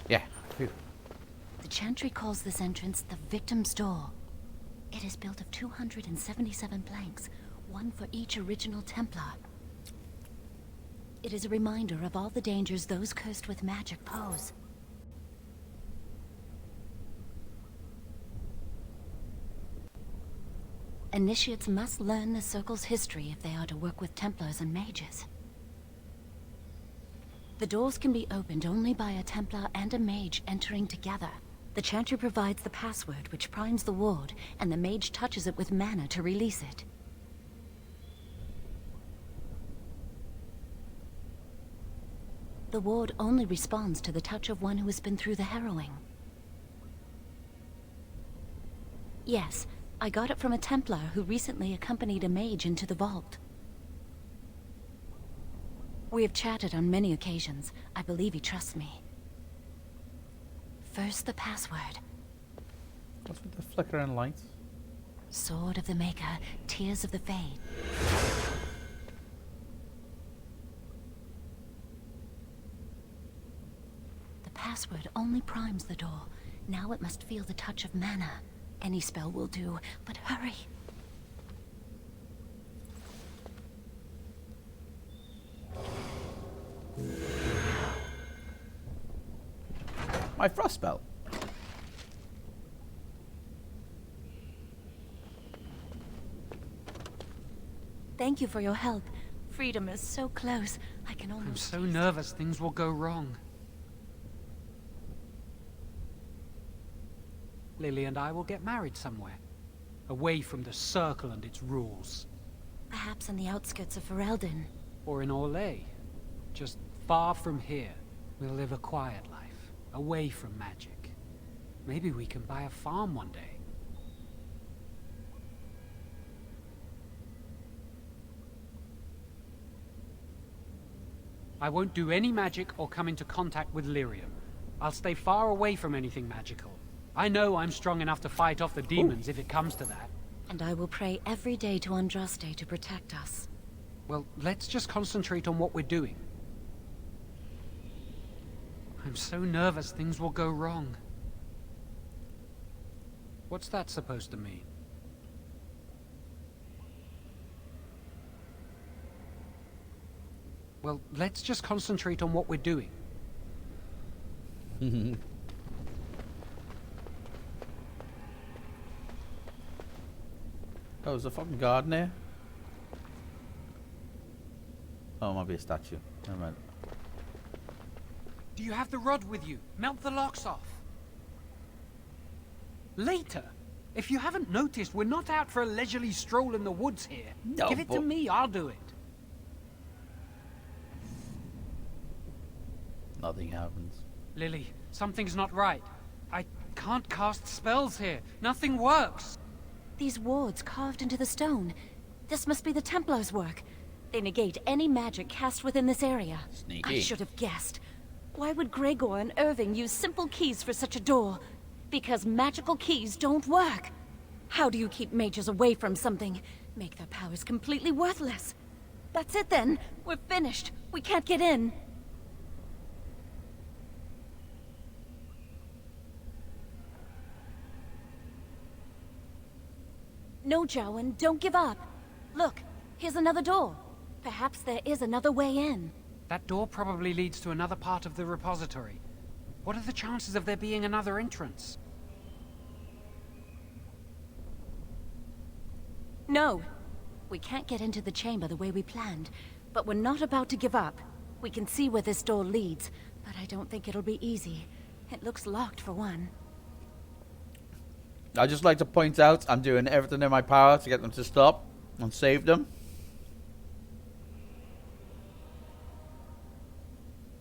Yeah. Phew. The Chantry calls this entrance the Victim's Door. It is built of 277 planks, one for each original Templar. It is a reminder of all the dangers those cursed with magic pose. Initiates must learn the Circle's history if they are to work with Templars and mages. The doors can be opened only by a Templar and a mage entering together. The Chantry provides the password, which primes the ward, and the mage touches it with mana to release it. The ward only responds to the touch of one who has been through the harrowing. Yes, I got it from a Templar who recently accompanied a mage into the vault. We have chatted on many occasions. I believe he trusts me. First, the password. What's with the flickering lights? Sword of the Maker, Tears of the Fade. The password only primes the door. Now it must feel the touch of mana. Any spell will do, but hurry. My frost spell. Thank you for your help. Freedom is so close. I can almost... I'm so nervous things will go wrong. Lily and I will get married somewhere. Away from the Circle and its rules. Perhaps in the outskirts of Ferelden. Or in Orlais. Just far from here. We'll live a quiet life. Away from magic. Maybe we can buy a farm one day. I won't do any magic or come into contact with Lyrium. I'll stay far away from anything magical. I know I'm strong enough to fight off the demons if it comes to that. And I will pray every day to Andraste to protect us. Well, let's just concentrate on what we're doing. I'm so nervous things will go wrong. What's that supposed to mean? Well, let's just concentrate on what we're doing. Oh, there's a fucking garden there? Oh, it might be a statue. Never mind. Do you have the rod with you? Melt the locks off. Later? If you haven't noticed, we're not out for a leisurely stroll in the woods here. No, Give it to me, I'll do it. Nothing happens. Lily, something's not right. I can't cast spells here. Nothing works. These wards carved into the stone. This must be the Templars' work. They negate any magic cast within this area. Sneaky. I should have guessed. Why would Gregor and Irving use simple keys for such a door? Because magical keys don't work. How do you keep mages away from something? Make their powers completely worthless. That's it then. We're finished. We can't get in. No, Jowan, don't give up. Look, here's another door. Perhaps there is another way in. That door probably leads to another part of the repository. What are the chances of there being another entrance? No. We can't get into the chamber the way we planned, but we're not about to give up. We can see where this door leads, but I don't think it'll be easy. It looks locked for one. I'd just like to point out I'm doing everything in my power to get them to stop and save them.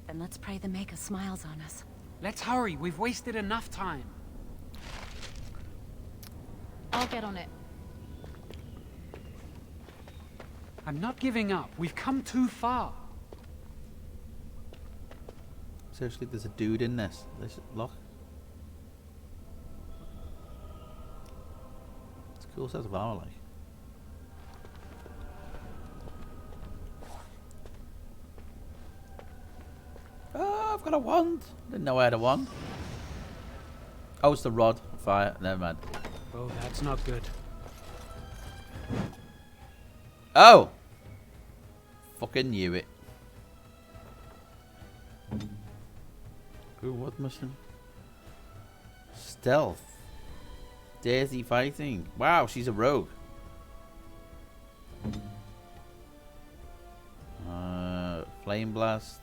Then let's pray the Maker smiles on us. Let's hurry, we've wasted enough time. I'll get on it. I'm not giving up. We've come too far. Seriously, there's a dude in this lock. It's a cool set of armor, like. Oh, I've got a wand. Didn't know I had a wand. Oh, it's the rod of fire. Never mind. Oh, that's not good. Oh! Fucking knew it. Ooh, what mission? Stealth. Daisy fighting. Wow, she's a rogue. Flame blast.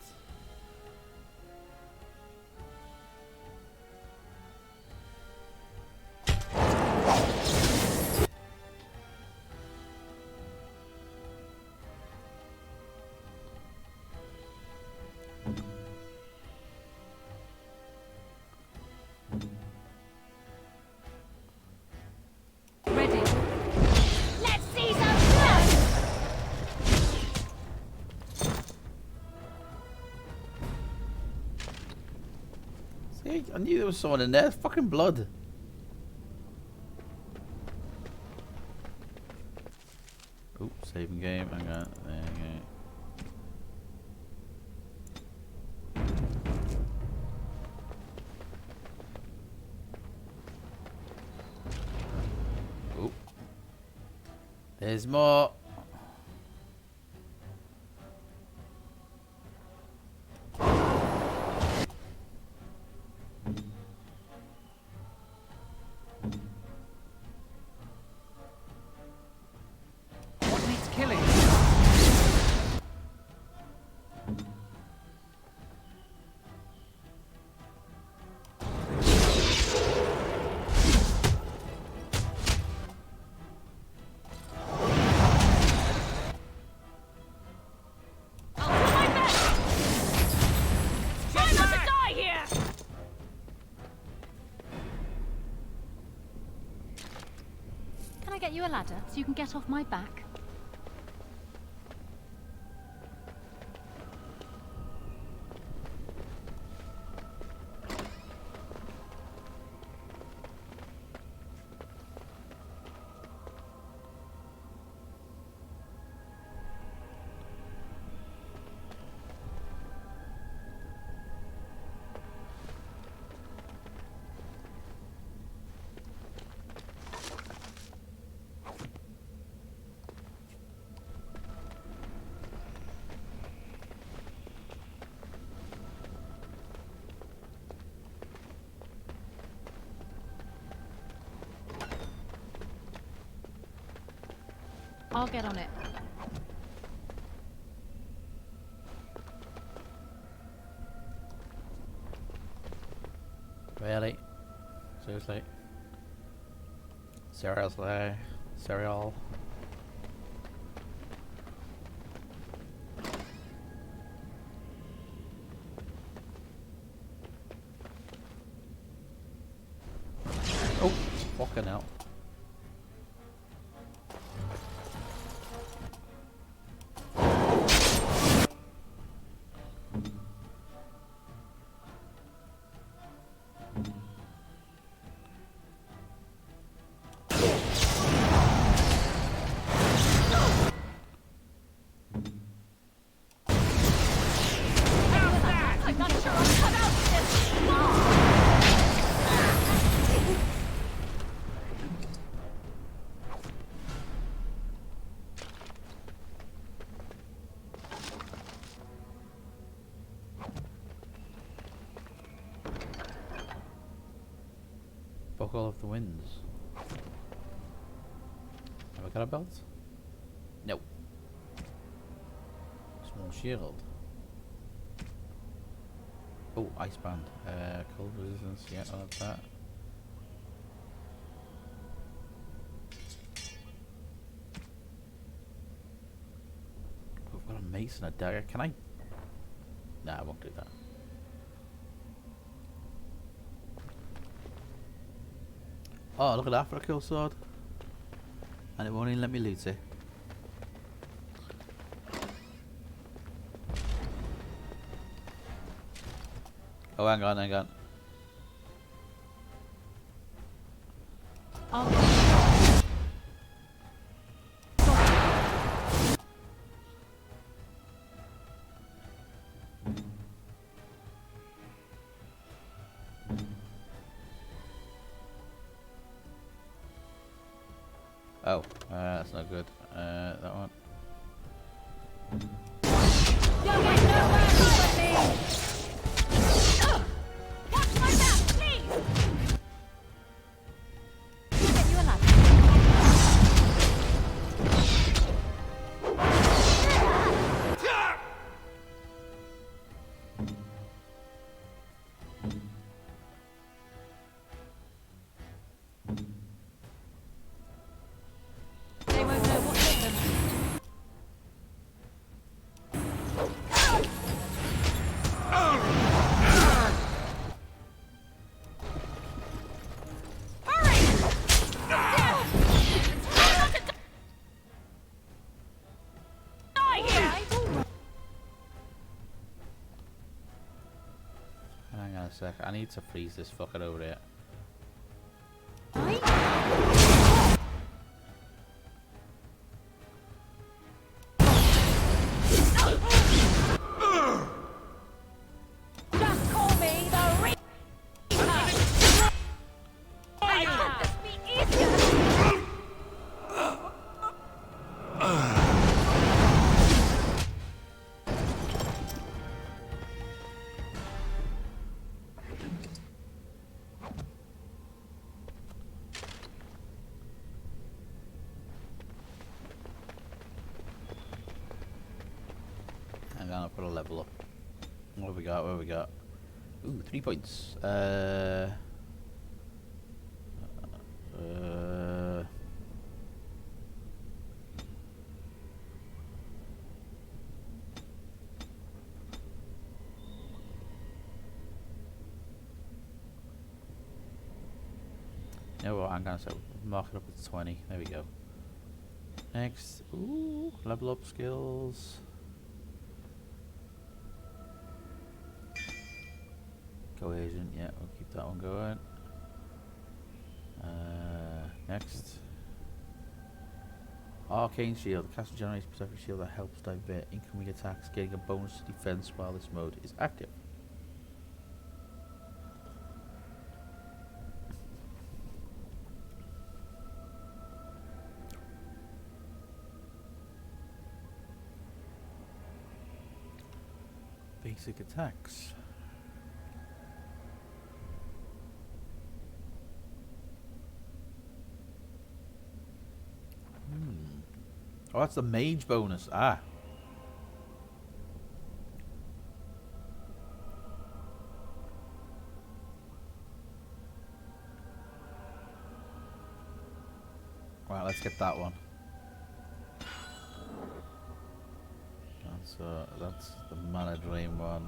Ready. Let's see some blood! See, I knew there was someone in there. Fucking blood. Oh, saving game. Hang on. There you go. There's more. What needs killing? Try not to die here! Can I get you a ladder so you can get off my back? I'll get on it. Really? Seriously? Seriously? Cereal? Oh, fucking hell. I'm not sure I'm cut out for this. Buckle of the Winds. Have I got a belt? No. Small shield. Oh, ice band. Cold resistance. Yeah, I'll have that. Oh, I've got a mace and a dagger. Can I? Nah, I won't do that. Oh, look at that for a cool sword. And it won't even let me loot it. Oh, hang on, hang on. Oh, that's not good. That one. You'll get nowhere with me! Watch my back, please! I'll get you a ladder. They won't know what hit them. Hang on a sec. I need to freeze this fucker over there. Just call me the Reaper! I thought this be easier! Hang on, I'll put a level up. What have we got? What have we got? Ooh, 3 points. You know what, I'm gonna say mark it up at 20. There we go. Next, ooh, level up skills. Cohesion, yeah, we'll keep that one going. Next. Arcane Shield. Castle generates protective shield that helps divert incoming attacks, getting a bonus to defense while this mode is active. Basic attacks. Oh, that's the mage bonus. Ah. let's get that one. That's the Mana Dream one.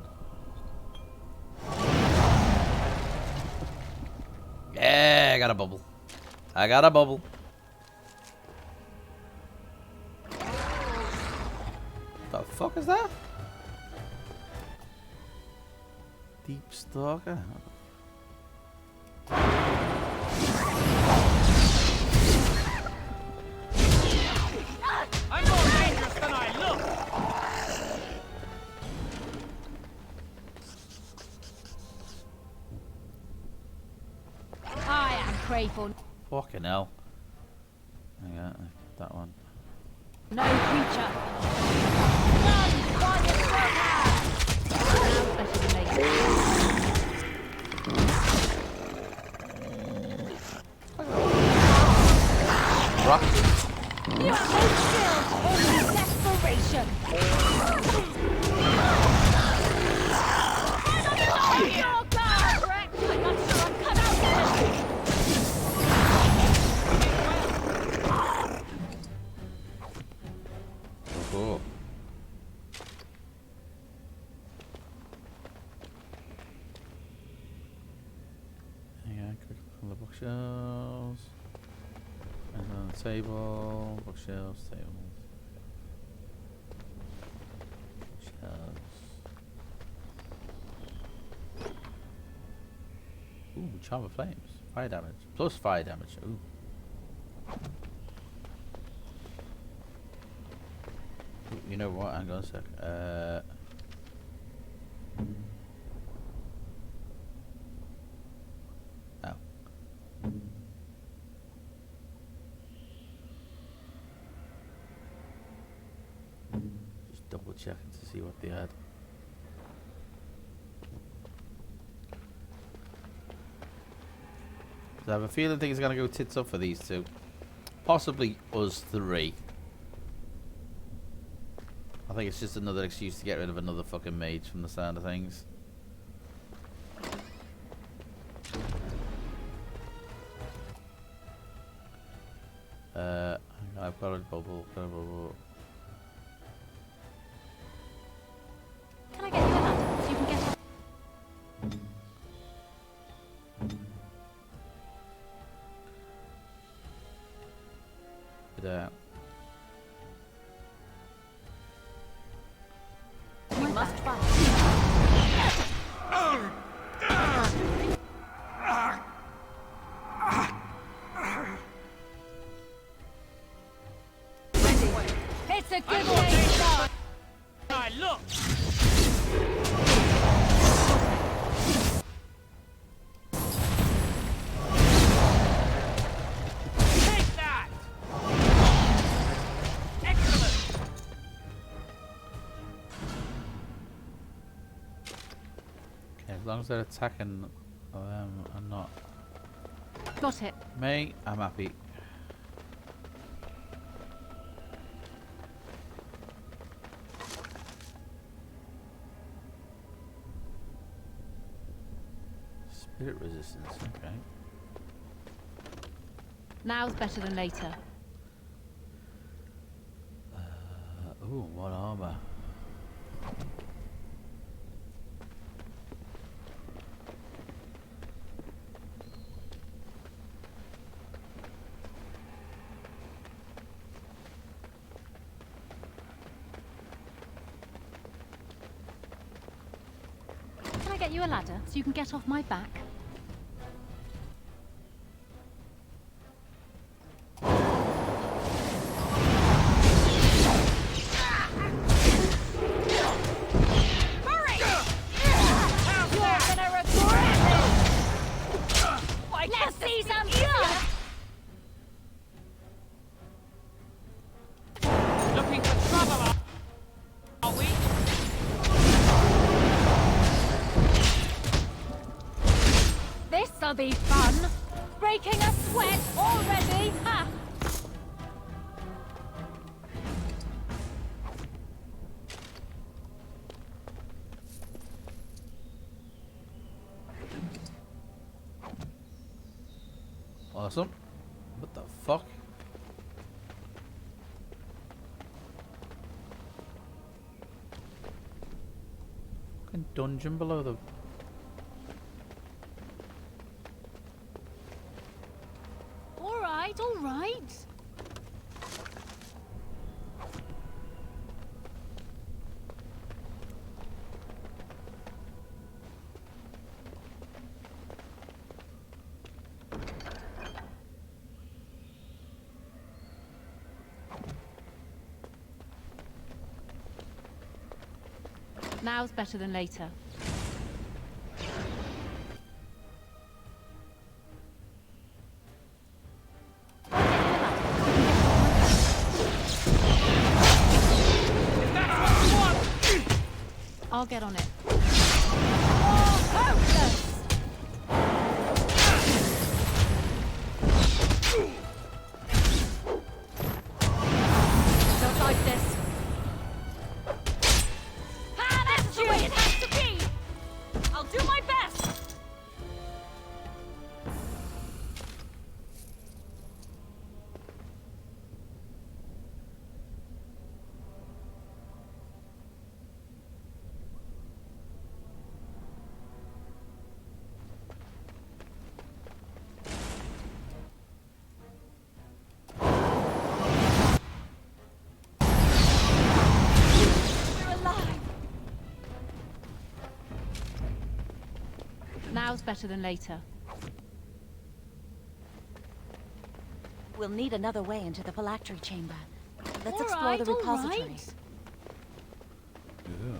Yeah, I got a bubble. I got a bubble. The fuck is that? Deep Stalker. I'm more dangerous than I look! I am Crayford. Fucking hell. Hang on, that one. No creature. Run while you still can. Now better than later. Rock. You have no skill, only desperation. Your guard, Rex. I'm not sure I'm cut out for this. Oh. Hang on, quick from the bookshelves. And on the table, bookshelves, tables. Bookshelves. Ooh, Charm of Flames. Fire damage. Plus fire damage. Ooh. You know what? Hang on a sec. Oh. Just double checking to see what they had. I have a feeling things are going to go tits up for these two. Possibly us three. I think it's just another excuse to get rid of another fucking mage from the sound of things. I've got a bubble, got a bubble. Can I get you a ladder so you can get up? But, We must fight. It's a good day's start. I look! Take that! Excellent! okay, as long as they're attacking them, I'm not. Got it. Me, I'm happy. Spirit resistance, okay. Now's better than later. Ooh, what armor? Can I get you a ladder so you can get off my back? Hurry! You're gonna regret it! Let's see some blood! Looking for trouble, are we? This'll be fun! Breaking a sweat already! Ha! Awesome. What the fuck? fucking dungeon below the... All right, all right. Now's better than later. I'll get on it. Don't like this. That's the way it has to be! I'll do my best! We're alive! Now's better than later. We'll need another way into the phylactery chamber. Let's All explore right, the all repository. right. Yeah.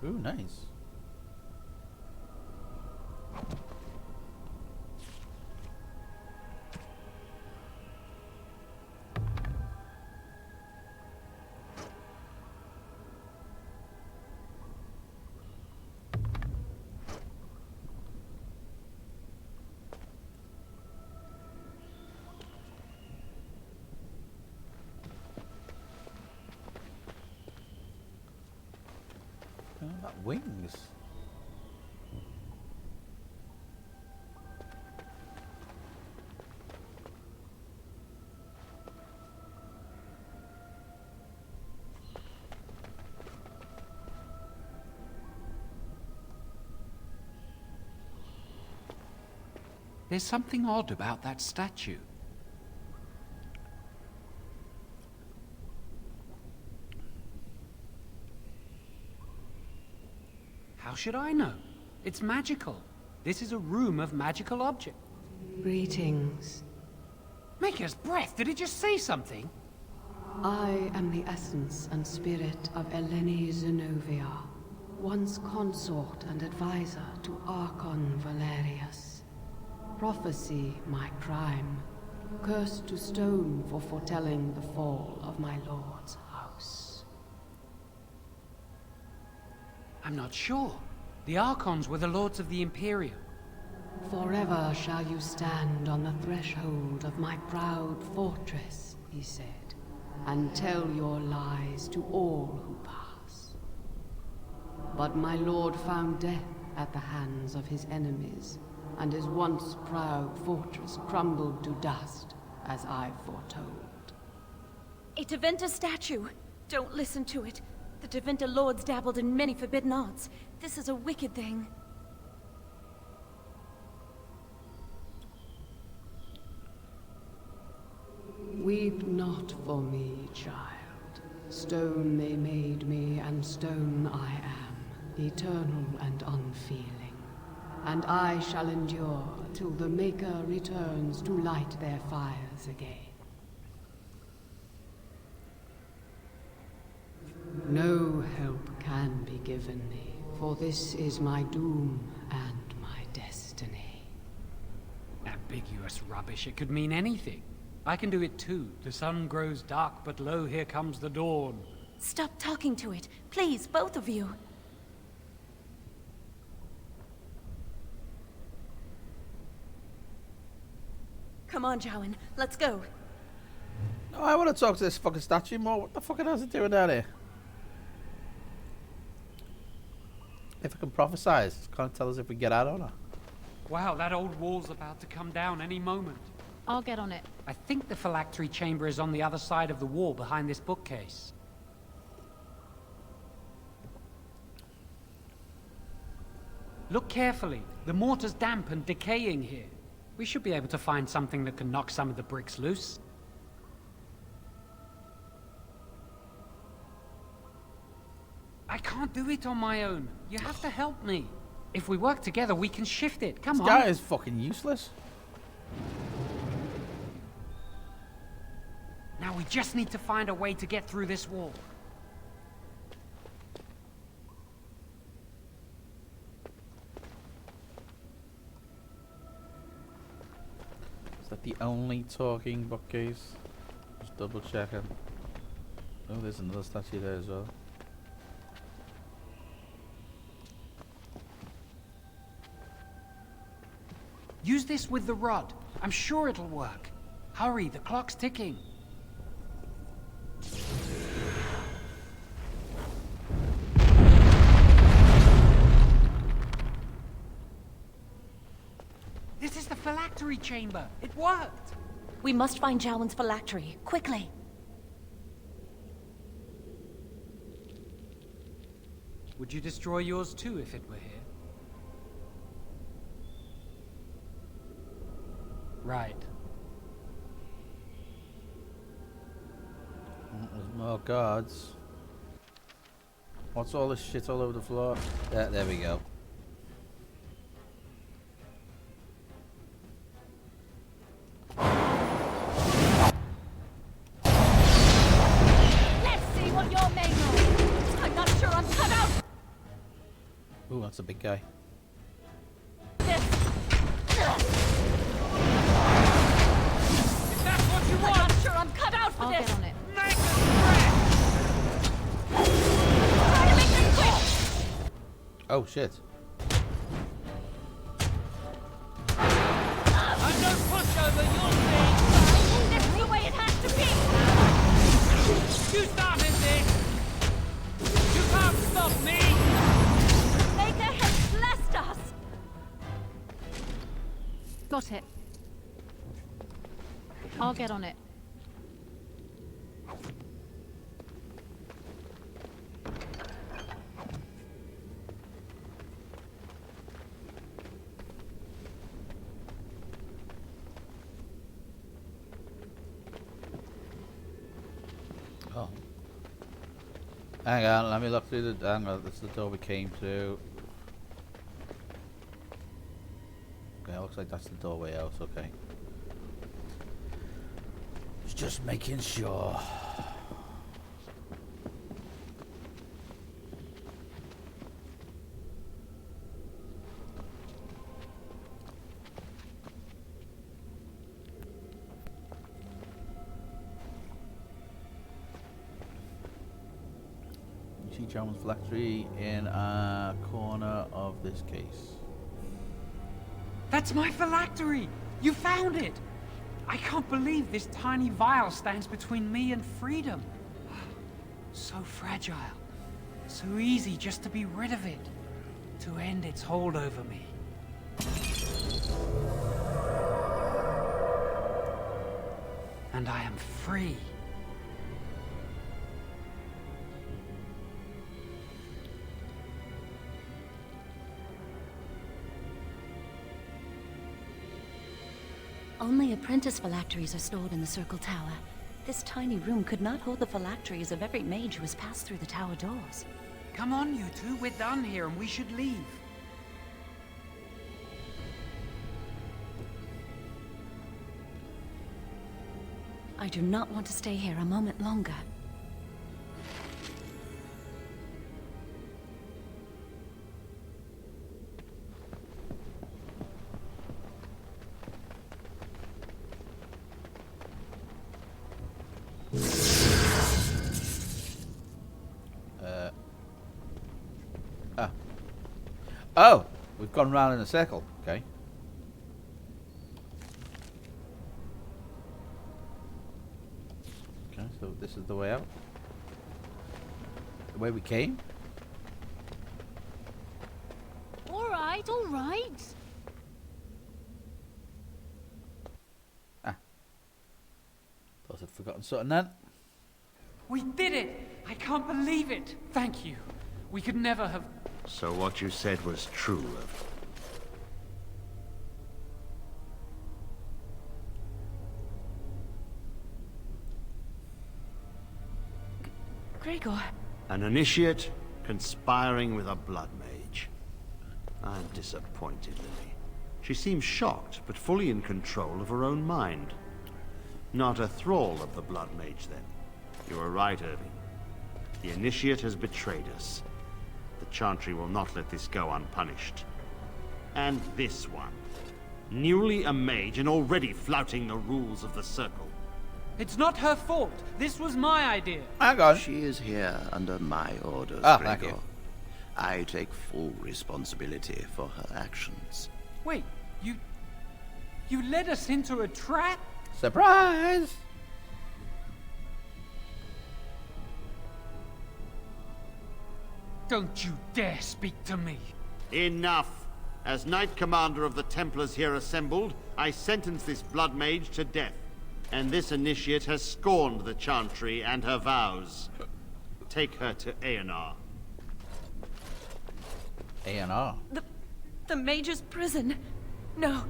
Ooh, nice. Oh, that wings. There's something odd about that statue. How should I know? It's magical. This is a room of magical objects. Greetings. Maker's breath, did it just say something? I am the essence and spirit of Eleni Zenovia, once consort and advisor to Archon Valerius. Prophecy my crime, cursed to stone for foretelling the fall of my lord's house. I'm not sure. The Archons were the lords of the Imperium. Forever shall you stand on the threshold of my proud fortress, he said, and tell your lies to all who pass. But my lord found death at the hands of his enemies, and his once proud fortress crumbled to dust, as I foretold. A Tevinter statue! Don't listen to it. The Tevinter lords dabbled in many forbidden arts. This is a wicked thing. Weep not for me, child. Stone they made me, and stone I am, eternal and unfeeling. And I shall endure till the Maker returns to light their fires again. No help can be given me, for this is my doom and my destiny. Ambiguous rubbish, it could mean anything. I can do it too. The sun grows dark, but lo, here comes the dawn. Stop talking to it. Please, both of you. Come on, Jowan. Let's go. I want to talk to this fucking statue more. What the fuck is it doing down here? If I can prophesize, can't tell us if we get out or not. Wow, that old wall's about to come down any moment. I'll get on it. I think the phylactery chamber is on the other side of the wall behind this bookcase. Look carefully. The mortar's damp and decaying here. We should be able to find something that can knock some of the bricks loose. I can't do it on my own. You have to help me. If we work together, we can shift it. Come on. This guy is fucking useless. Now we just need to find a way to get through this wall. Is that the only talking bookcase? Just double checking. Oh, there's another statue there as well. Use this with the rod. I'm sure it'll work. Hurry, the clock's ticking. This is the phylactery chamber. It worked. We must find Jowan's phylactery, quickly. Would you destroy yours too if it were here? Right. There's more guards. What's all this shit all over the floor? There we go. Let's see what you're made of. I'm not sure I'm cut out. Ooh, that's a big guy. I'm not sure I'm cut out for I'll this. get on it. Try to make this quick. Oh shit. I'm no pushover, you'll see. This is the way it has to be. You started this. You can't stop me. The Maker has blessed us. Got it. I'll get on it. Oh. Hang on, let me look through the... Hang on, this is the door we came through. Okay, looks like that's the doorway out, okay. Just making sure. You see Jowan's phylactery in a corner of this case. That's my phylactery! You found it! I can't believe this tiny vial stands between me and freedom. So fragile. So easy just to be rid of it. To end its hold over me. And I am free. Only apprentice phylacteries are stored in the Circle Tower. This tiny room could not hold the phylacteries of every mage who has passed through the tower doors. Come on, you two. We're done here and we should leave. I do not want to stay here a moment longer. Oh, we've gone round in a circle. Okay. Okay, so this is the way out. The way we came? All right, all right. Thought I'd forgotten something then. We did it! I can't believe it! Thank you. We could never have... So what you said was true, Irving. Gregor. An initiate conspiring with a blood mage. I'm disappointed, Lily. She seems shocked, but fully in control of her own mind. Not a thrall of the blood mage, then. You were right, Irving. The initiate has betrayed us. The Chantry will not let this go unpunished. And this one. Newly a mage and already flouting the rules of the Circle. It's not her fault. This was my idea. Hang on. She is here under my orders, thank Gregor. you. I take full responsibility for her actions. Wait, you led us into a trap? Surprise! Don't you dare speak to me. Enough! As Knight Commander of the Templars here assembled, I sentence this blood mage to death. And this initiate has scorned the Chantry and her vows. Take her to Aenar. Aenar? The Mage's prison. No.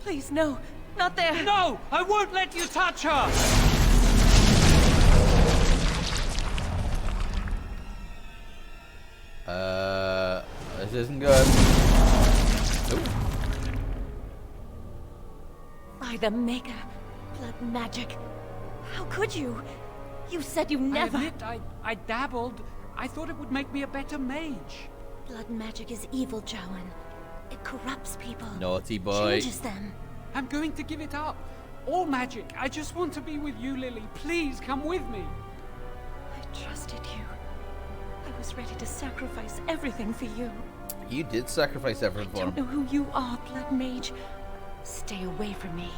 Please, no. Not there. No! I won't let you touch her! This isn't good. Nope. By the Maker. Blood magic. How could you? You said you never... I admit, I dabbled. I thought it would make me a better mage. Blood magic is evil, Jowan. It corrupts people. Naughty boy. Changes them. I'm going to give it up. All magic. I just want to be with you, Lily. Please come with me. I trusted you. I was ready to sacrifice everything for you. You did sacrifice everything for I don't him. know who you are, Blood Mage. Stay away from me.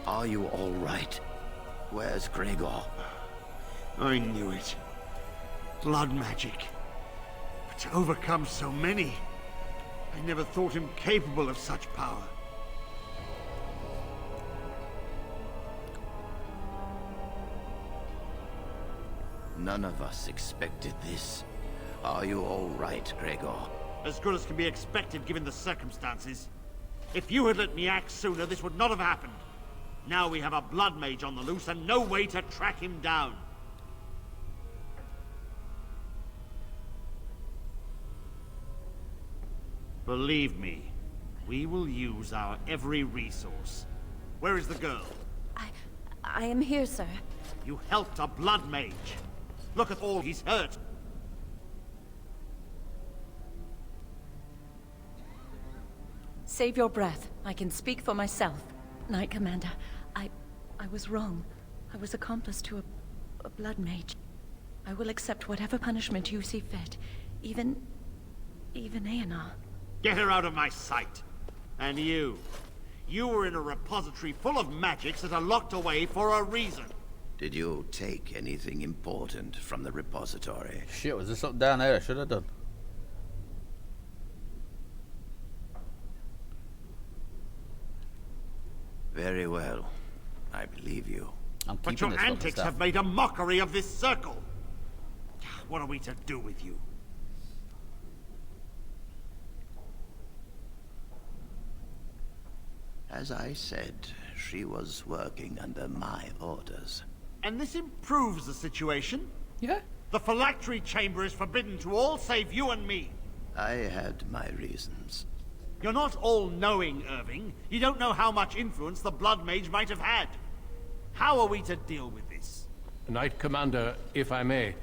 Are you all right? Where's Gregor? I knew it. Blood magic. But to overcome so many, I never thought him capable of such power. None of us expected this. Are you all right, Gregor? As good as can be expected given the circumstances. If you had let me act sooner, this would not have happened. Now we have a blood mage on the loose and no way to track him down. Believe me, we will use our every resource. Where is the girl? I am here, sir. You helped a blood mage. Look at all he's hurt. Save your breath. I can speak for myself. Knight Commander, I was wrong. I was accomplice to a blood mage. I will accept whatever punishment you see fit. Even Aenar. Get her out of my sight. And you. You were in a repository full of magics that are locked away for a reason. Did you take anything important from the repository? Shit, was there something down there I should have done? Very well. I believe you. But your antics have made a mockery of this circle. What are we to do with you? As I said, she was working under my orders. And this improves the situation? Yeah. The phylactery chamber is forbidden to all save you and me. I had my reasons. You're not all-knowing, Irving. You don't know how much influence the Blood Mage might have had. How are we to deal with this? Knight Commander, if I may,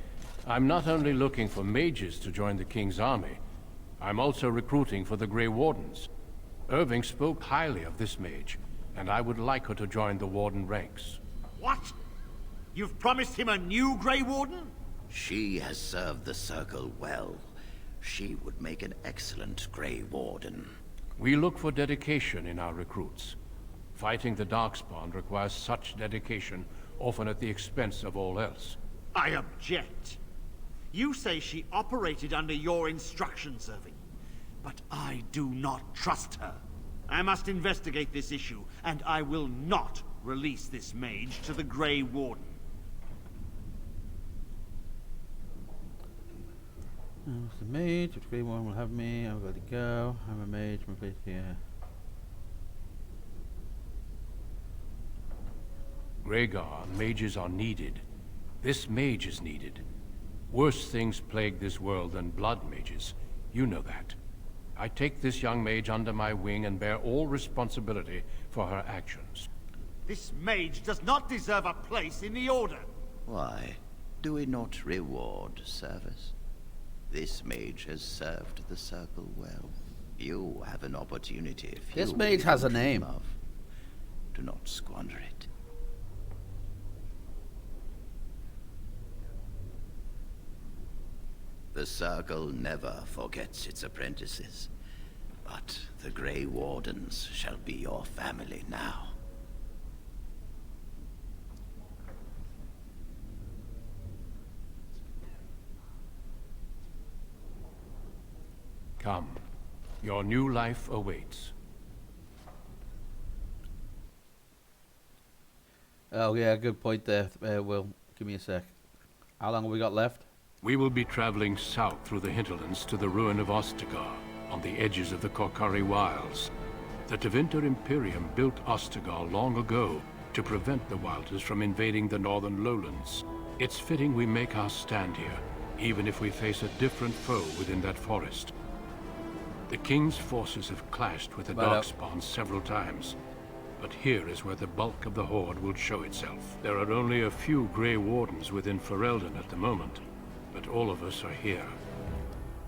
I'm not only looking for mages to join the King's army, I'm also recruiting for the Grey Wardens. Irving spoke highly of this mage, and I would like her to join the Warden ranks. What? You've promised him a new Grey Warden? She has served the Circle well. She would make an excellent Grey Warden. We look for dedication in our recruits. Fighting the Darkspawn requires such dedication, often at the expense of all else. I object. You say she operated under your instructions, Irving. But I do not trust her. I must investigate this issue, and I will not release this mage to the Grey Warden. What's the mage? Which Grey Warden will have me? I've got to go. I'm a mage. My place here. Rhaegar, mages are needed. This mage is needed. Worse things plague this world than blood mages. You know that. I take this young mage under my wing and bear all responsibility for her actions. This mage does not deserve a place in the Order. Why? Do we not reward service? This mage has served the Circle well. You have an opportunity. This mage has a name. Of. Do not squander it. The Circle never forgets its apprentices, but the Grey Wardens shall be your family now. Come. Your new life awaits. Oh yeah, good point there, Will. Give me a sec. How long have we got left? We will be traveling south through the hinterlands to the ruin of Ostagar, on the edges of the Korcari Wilds. The Tevinter Imperium built Ostagar long ago to prevent the Wilders from invading the northern lowlands. It's fitting we make our stand here, even if we face a different foe within that forest. The King's forces have clashed with the Darkspawn several times, but here is where the bulk of the Horde will show itself. There are only a few Grey Wardens within Ferelden at the moment, but all of us are here.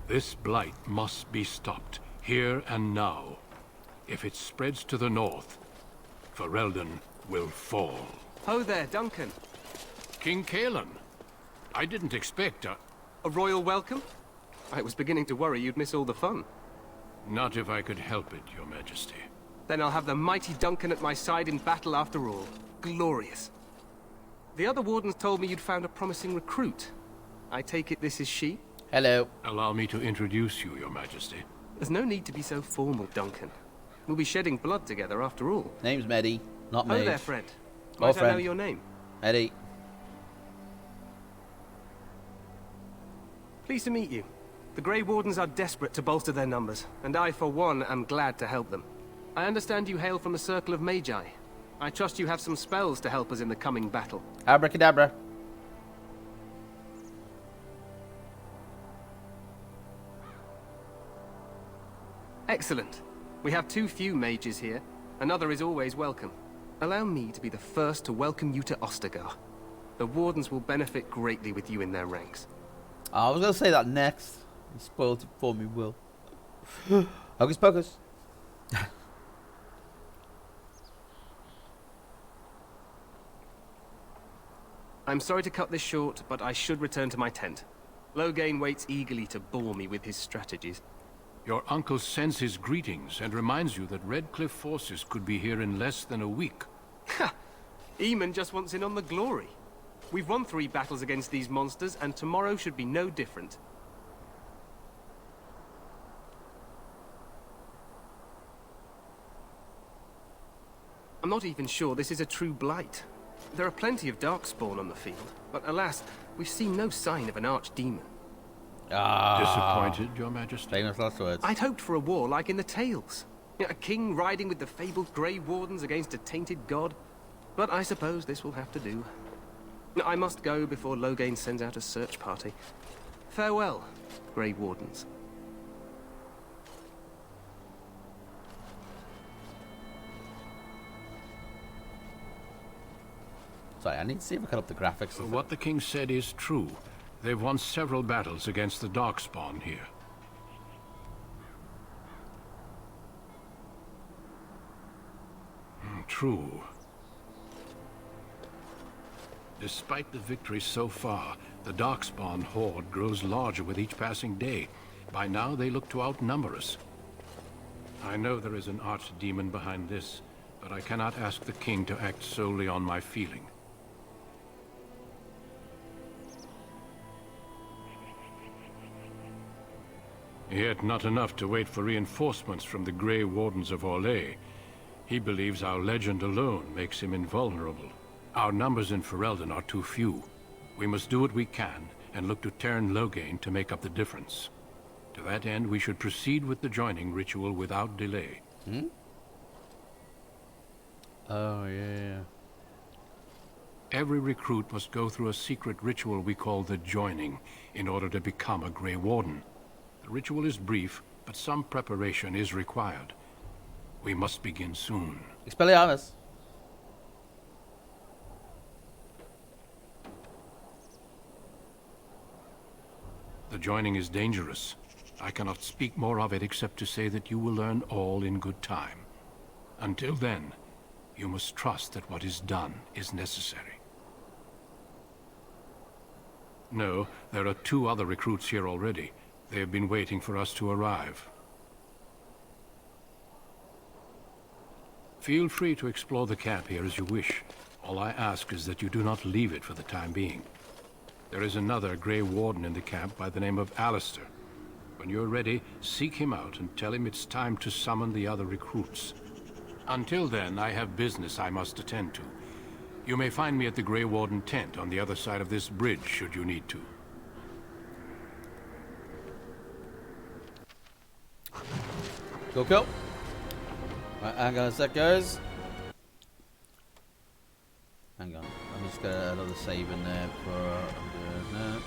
This blight must be stopped, here and now. If it spreads to the north, Ferelden will fall. Ho there, Duncan. King Cailan. I didn't expect a royal welcome? I was beginning to worry you'd miss all the fun. Not if I could help it, Your Majesty. Then I'll have the mighty Duncan at my side in battle after all. Glorious. The other wardens told me you'd found a promising recruit. I take it this is she? Hello. Allow me to introduce you, Your Majesty. There's no need to be so formal, Duncan. We'll be shedding blood together after all. Name's Medi, not Mage. me. Oh there, friend. Might I know your name? Eddie. Pleased to meet you. The Grey Wardens are desperate to bolster their numbers, and I, for one, am glad to help them. I understand you hail from the Circle of Magi. I trust you have some spells to help us in the coming battle. Abracadabra. Excellent. We have too few mages here. Another is always welcome. Allow me to be the first to welcome you to Ostagar. The Wardens will benefit greatly with you in their ranks. I was going to say that next. You spoiled it for me, Will. Hocus pocus. I'm sorry to cut this short, but I should return to my tent. Loghain waits eagerly to bore me with his strategies. Your uncle sends his greetings and reminds you that Redcliffe forces could be here in less than a week. Ha! Eamon just wants in on the glory. We've won 3 battles against these monsters, and tomorrow should be no different. I'm not even sure this is a true blight. There are plenty of Darkspawn on the field, but alas, we've seen no sign of an archdemon. Disappointed, Your Majesty? Famous last words. I'd hoped for a war like in the tales. A king riding with the fabled Grey Wardens against a tainted god. But I suppose this will have to do. I must go before Loghain sends out a search party. Farewell, Grey Wardens. Sorry, I need to see if I can up the graphics. What the king said is true. They've won several battles against the Darkspawn here. True. Despite the victory so far, the Darkspawn horde grows larger with each passing day. By now, they look to outnumber us. I know there is an archdemon behind this, but I cannot ask the king to act solely on my feeling. Yet not enough to wait for reinforcements from the Grey Wardens of Orlais. He believes our legend alone makes him invulnerable. Our numbers in Ferelden are too few. We must do what we can and look to Teyrn Loghain to make up the difference. To that end, we should proceed with the joining ritual without delay. Hmm? Oh, yeah. Every recruit must go through a secret ritual we call the joining in order to become a Grey Warden. The ritual is brief, but some preparation is required. We must begin soon. Expelliarmus. The joining is dangerous. I cannot speak more of it except to say that you will learn all in good time. Until then, you must trust that what is done is necessary. No, there are 2 other recruits here already. They have been waiting for us to arrive. Feel free to explore the camp here as you wish. All I ask is that you do not leave it for the time being. There is another Grey Warden in the camp by the name of Alistair. When you're ready, seek him out and tell him it's time to summon the other recruits. Until then, I have business I must attend to. You may find me at the Grey Warden tent on the other side of this bridge, should you need to. Cool. Right, hang on a sec, guys. Hang on. I'm just got another save in there for that.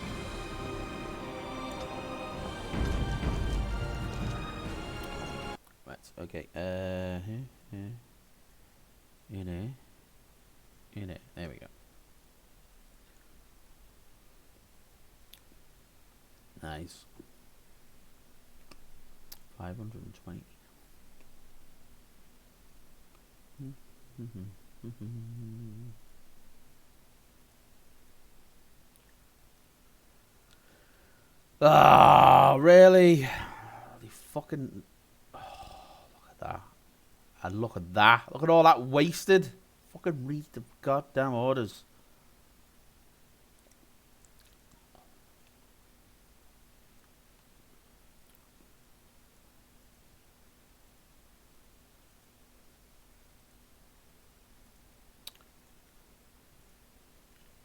Right, okay. Here. In it. There we go. Nice. 520. Ah, really? They fucking. Oh, look at that. And look at that. Look at all that wasted. Fucking read the goddamn orders.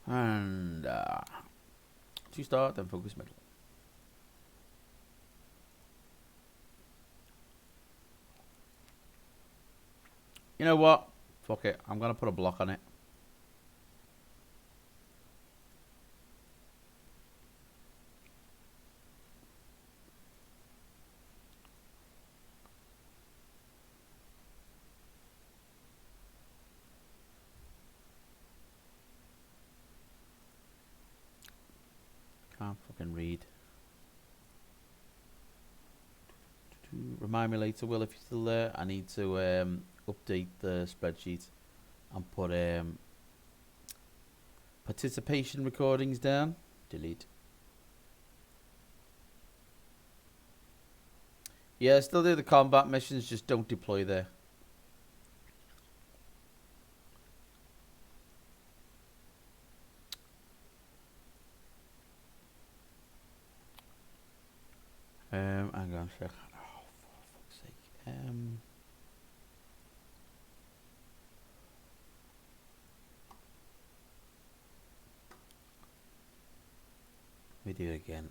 And 2-star, then focus middle. You know what? Fuck it. I'm gonna put a block on it. Can't fucking read. Remind me later, Will, if you're still there. I need to update the spreadsheet and put participation recordings down. Delete. Yeah, still do the combat missions, just don't deploy there. Hang on a sec. Oh, for fuck's sake. Let me do it again.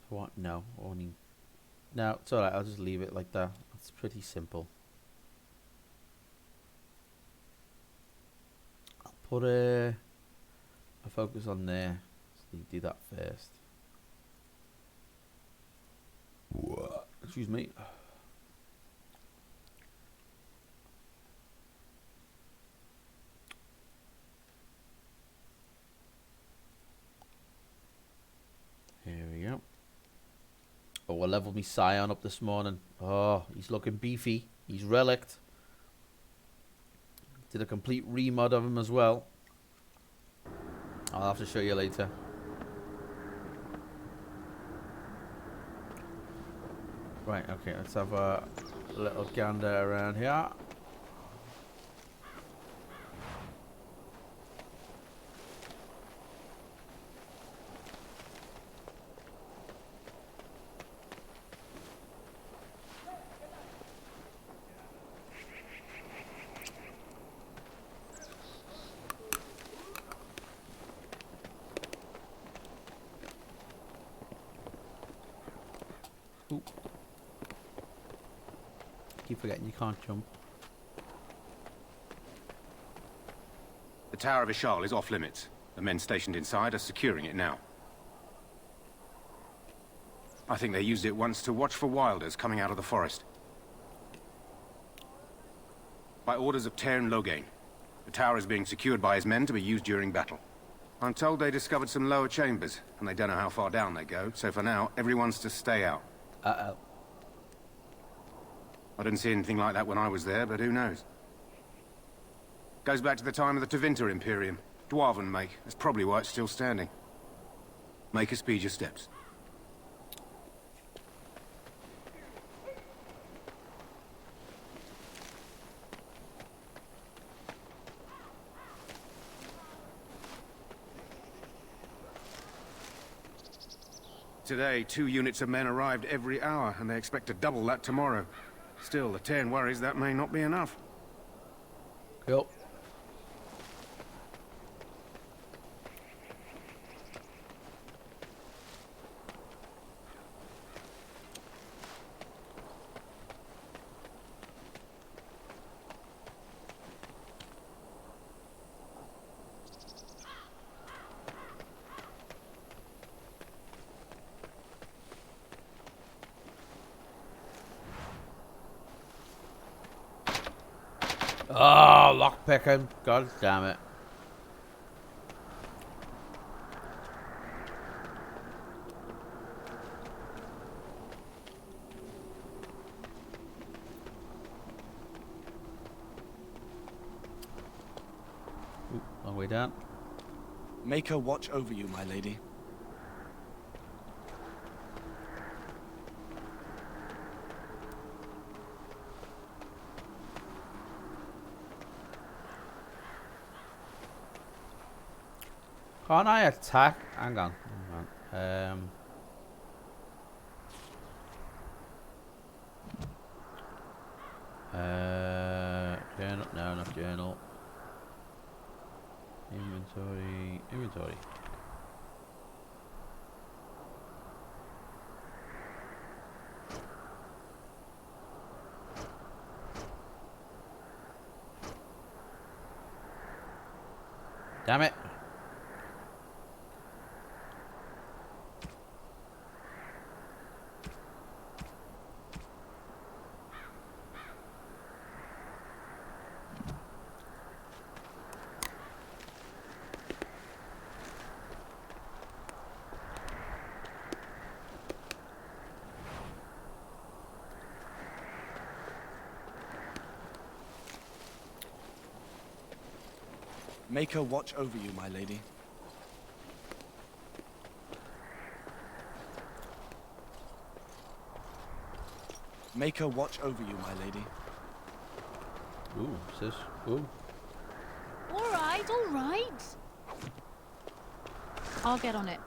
What? No, only. No, it's alright. I'll just leave it like that. It's pretty simple. I'll put a focus on there. So you do that first. What? Excuse me. Here we go. Oh, 11 leveled me Scion up this morning. Oh, he's looking beefy. He's relicked. Did a complete remod of him as well. I'll have to show you later. Right, okay, let's have a little gander around here. Ooh. Keep forgetting you can't jump. The Tower of Ishal is off limits. The men stationed inside are securing it now. I think they used it once to watch for wilders coming out of the forest. By orders of Tairn Loghain, the tower is being secured by his men to be used during battle. I'm told they discovered some lower chambers, and they don't know how far down they go, so for now, everyone's to stay out. Uh-oh. I didn't see anything like that when I was there, but who knows? Goes back to the time of the Tevinter Imperium. Dwarven make. That's probably why it's still standing. Make a speed your steps. Today, 2 units of men arrived every hour, and they expect to double that tomorrow. Still, the Tairn worries that may not be enough. Cool. Oh, lockpicking. God damn it. Ooh, long way down. Make her watch over you, my lady. Can't I attack? Hang on. Journal? No, not journal. Inventory. Damn it. Make her watch over you, my lady. Make her watch over you, my lady. Ooh, sis. Ooh. All right. I'll get on it.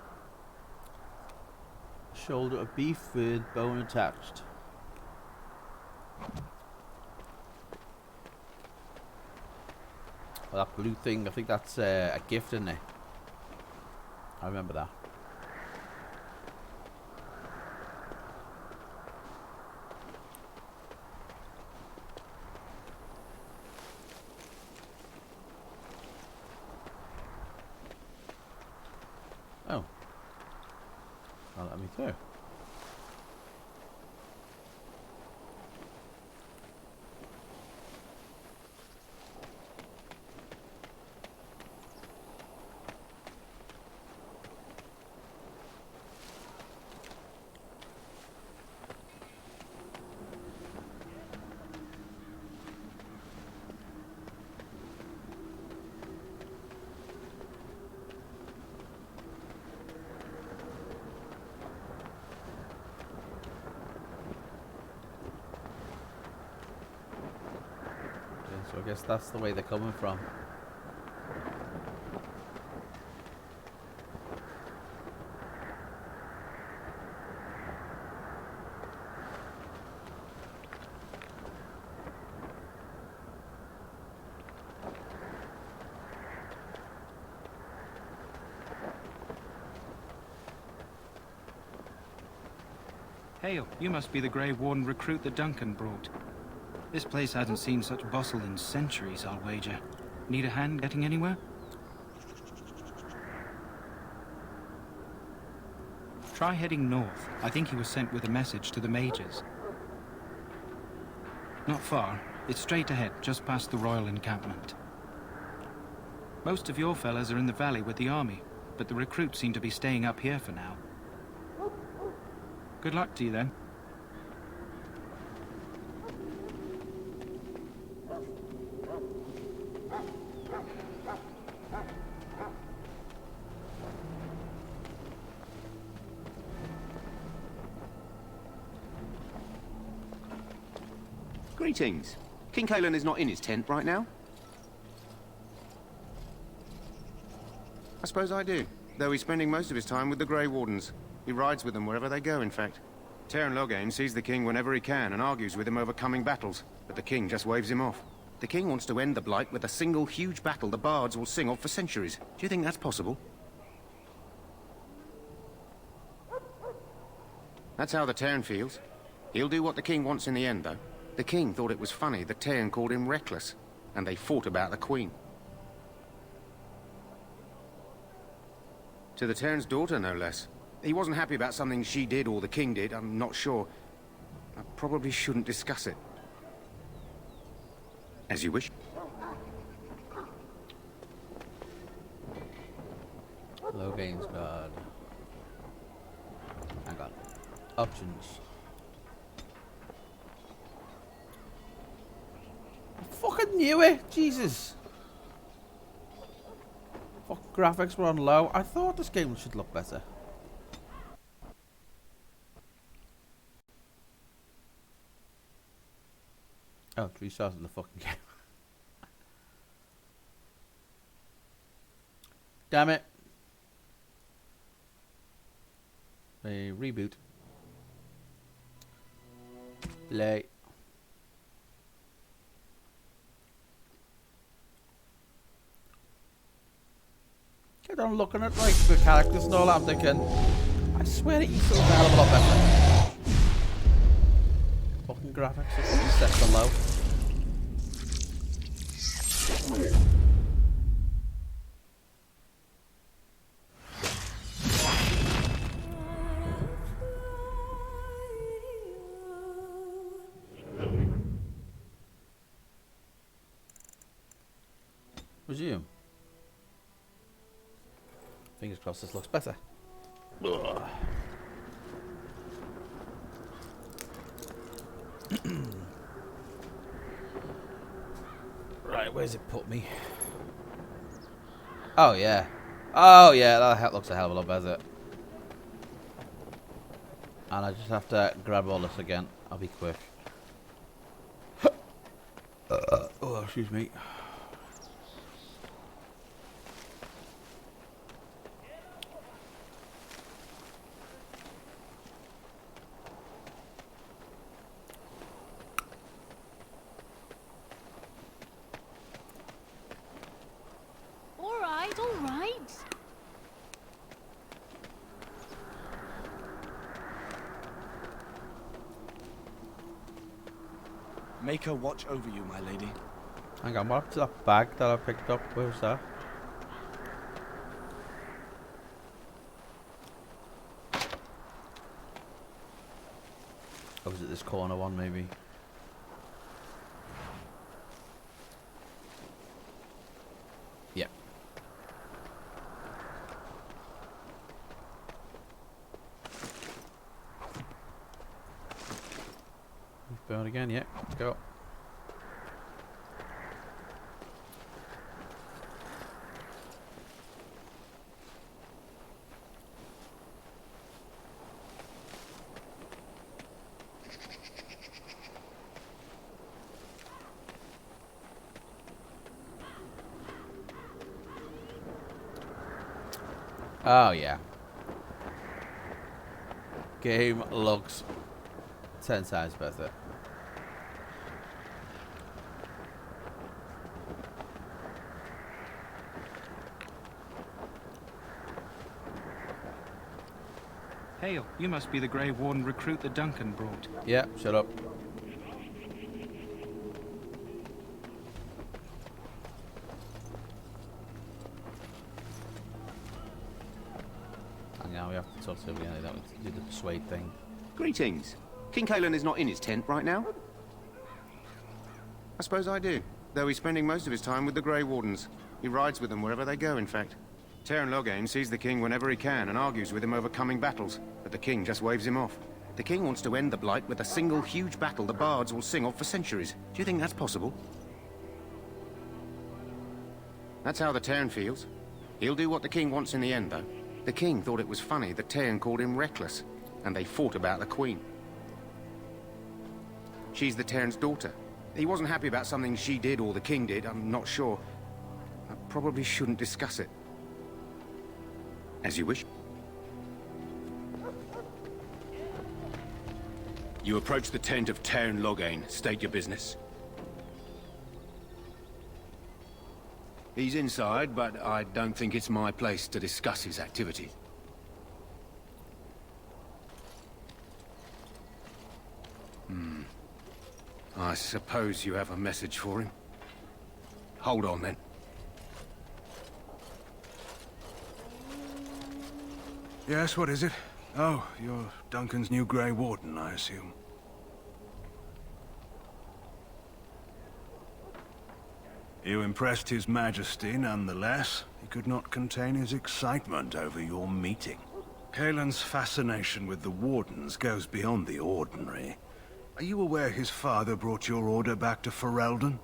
Shoulder of beef with bone attached. Well, that blue thing, I think that's a gift, isn't it? I remember that. Oh. Can't let me through. I guess that's the way they're coming from. Hail, you must be the Grey Warden recruit that Duncan brought. This place hasn't seen such bustle in centuries, I'll wager. Need a hand getting anywhere? Try heading north. I think he was sent with a message to the mages. Not far. It's straight ahead, just past the royal encampment. Most of your fellas are in the valley with the army, but the recruits seem to be staying up here for now. Good luck to you, then. Greetings. King Cailan is not in his tent right now? I suppose I do, though he's spending most of his time with the Grey Wardens. He rides with them wherever they go, in fact. Teyrn Loghain sees the king whenever he can and argues with him over coming battles, but the king just waves him off. The king wants to end the Blight with a single huge battle the bards will sing of for centuries. Do you think that's possible? That's how the Teyrn feels. He'll do what the king wants in the end, though. The king thought it was funny that Teyrn called him reckless, and they fought about the queen. To the Teyrn's daughter, no less. He wasn't happy about something she did or the king did, I'm not sure. I probably shouldn't discuss it. As you wish. Loghain's guard. Hang on. Options. I fucking knew it! Jesus! Fuck, graphics were on low. I thought this game should look better. Oh, 3 stars in the fucking game. Damn it. A reboot. Play. Get on looking at like the characters and all that, I'm thinking, I swear it used to look a hell of a lot better. Fucking graphics just set so low. Resume. Fingers crossed this looks better. Ugh. Right, where's it put me? Oh yeah. Oh yeah, that looks a hell of a lot better. And I just have to grab all this again. I'll be quick. Oh, excuse me. All right. Make her watch over you, my lady. Hang on, what's that bag that I picked up? Where's that? Oh, is it this corner one, maybe? Yeah. Burn again, yeah. Let's go. Oh, yeah. Game looks 10 times better. Hale, you must be the Grey Warden recruit that Duncan brought. Yeah, shut up. And now we have to talk to him again. That would do the persuade thing. Greetings. King Cailan is not in his tent right now. I suppose I do, though he's spending most of his time with the Grey Wardens. He rides with them wherever they go, in fact. Teyrn Loghain sees the king whenever he can and argues with him over coming battles, but the king just waves him off. The king wants to end the Blight with a single huge battle the bards will sing of for centuries. Do you think that's possible? That's how the Teyrn feels. He'll do what the king wants in the end, though. The king thought it was funny that Teyrn called him reckless, and they fought about the queen. She's the Teyrn's daughter. He wasn't happy about something she did or the king did, I'm not sure. I probably shouldn't discuss it. As you wish. You approach the tent of Teyrn Loghain. State your business. He's inside, but I don't think it's my place to discuss his activity. I suppose you have a message for him. Hold on, then. Yes, what is it? Oh, you're Duncan's new Grey Warden, I assume. You impressed His Majesty, nonetheless. He could not contain his excitement over your meeting. Cailan's fascination with the Wardens goes beyond the ordinary. Are you aware his father brought your order back to Ferelden?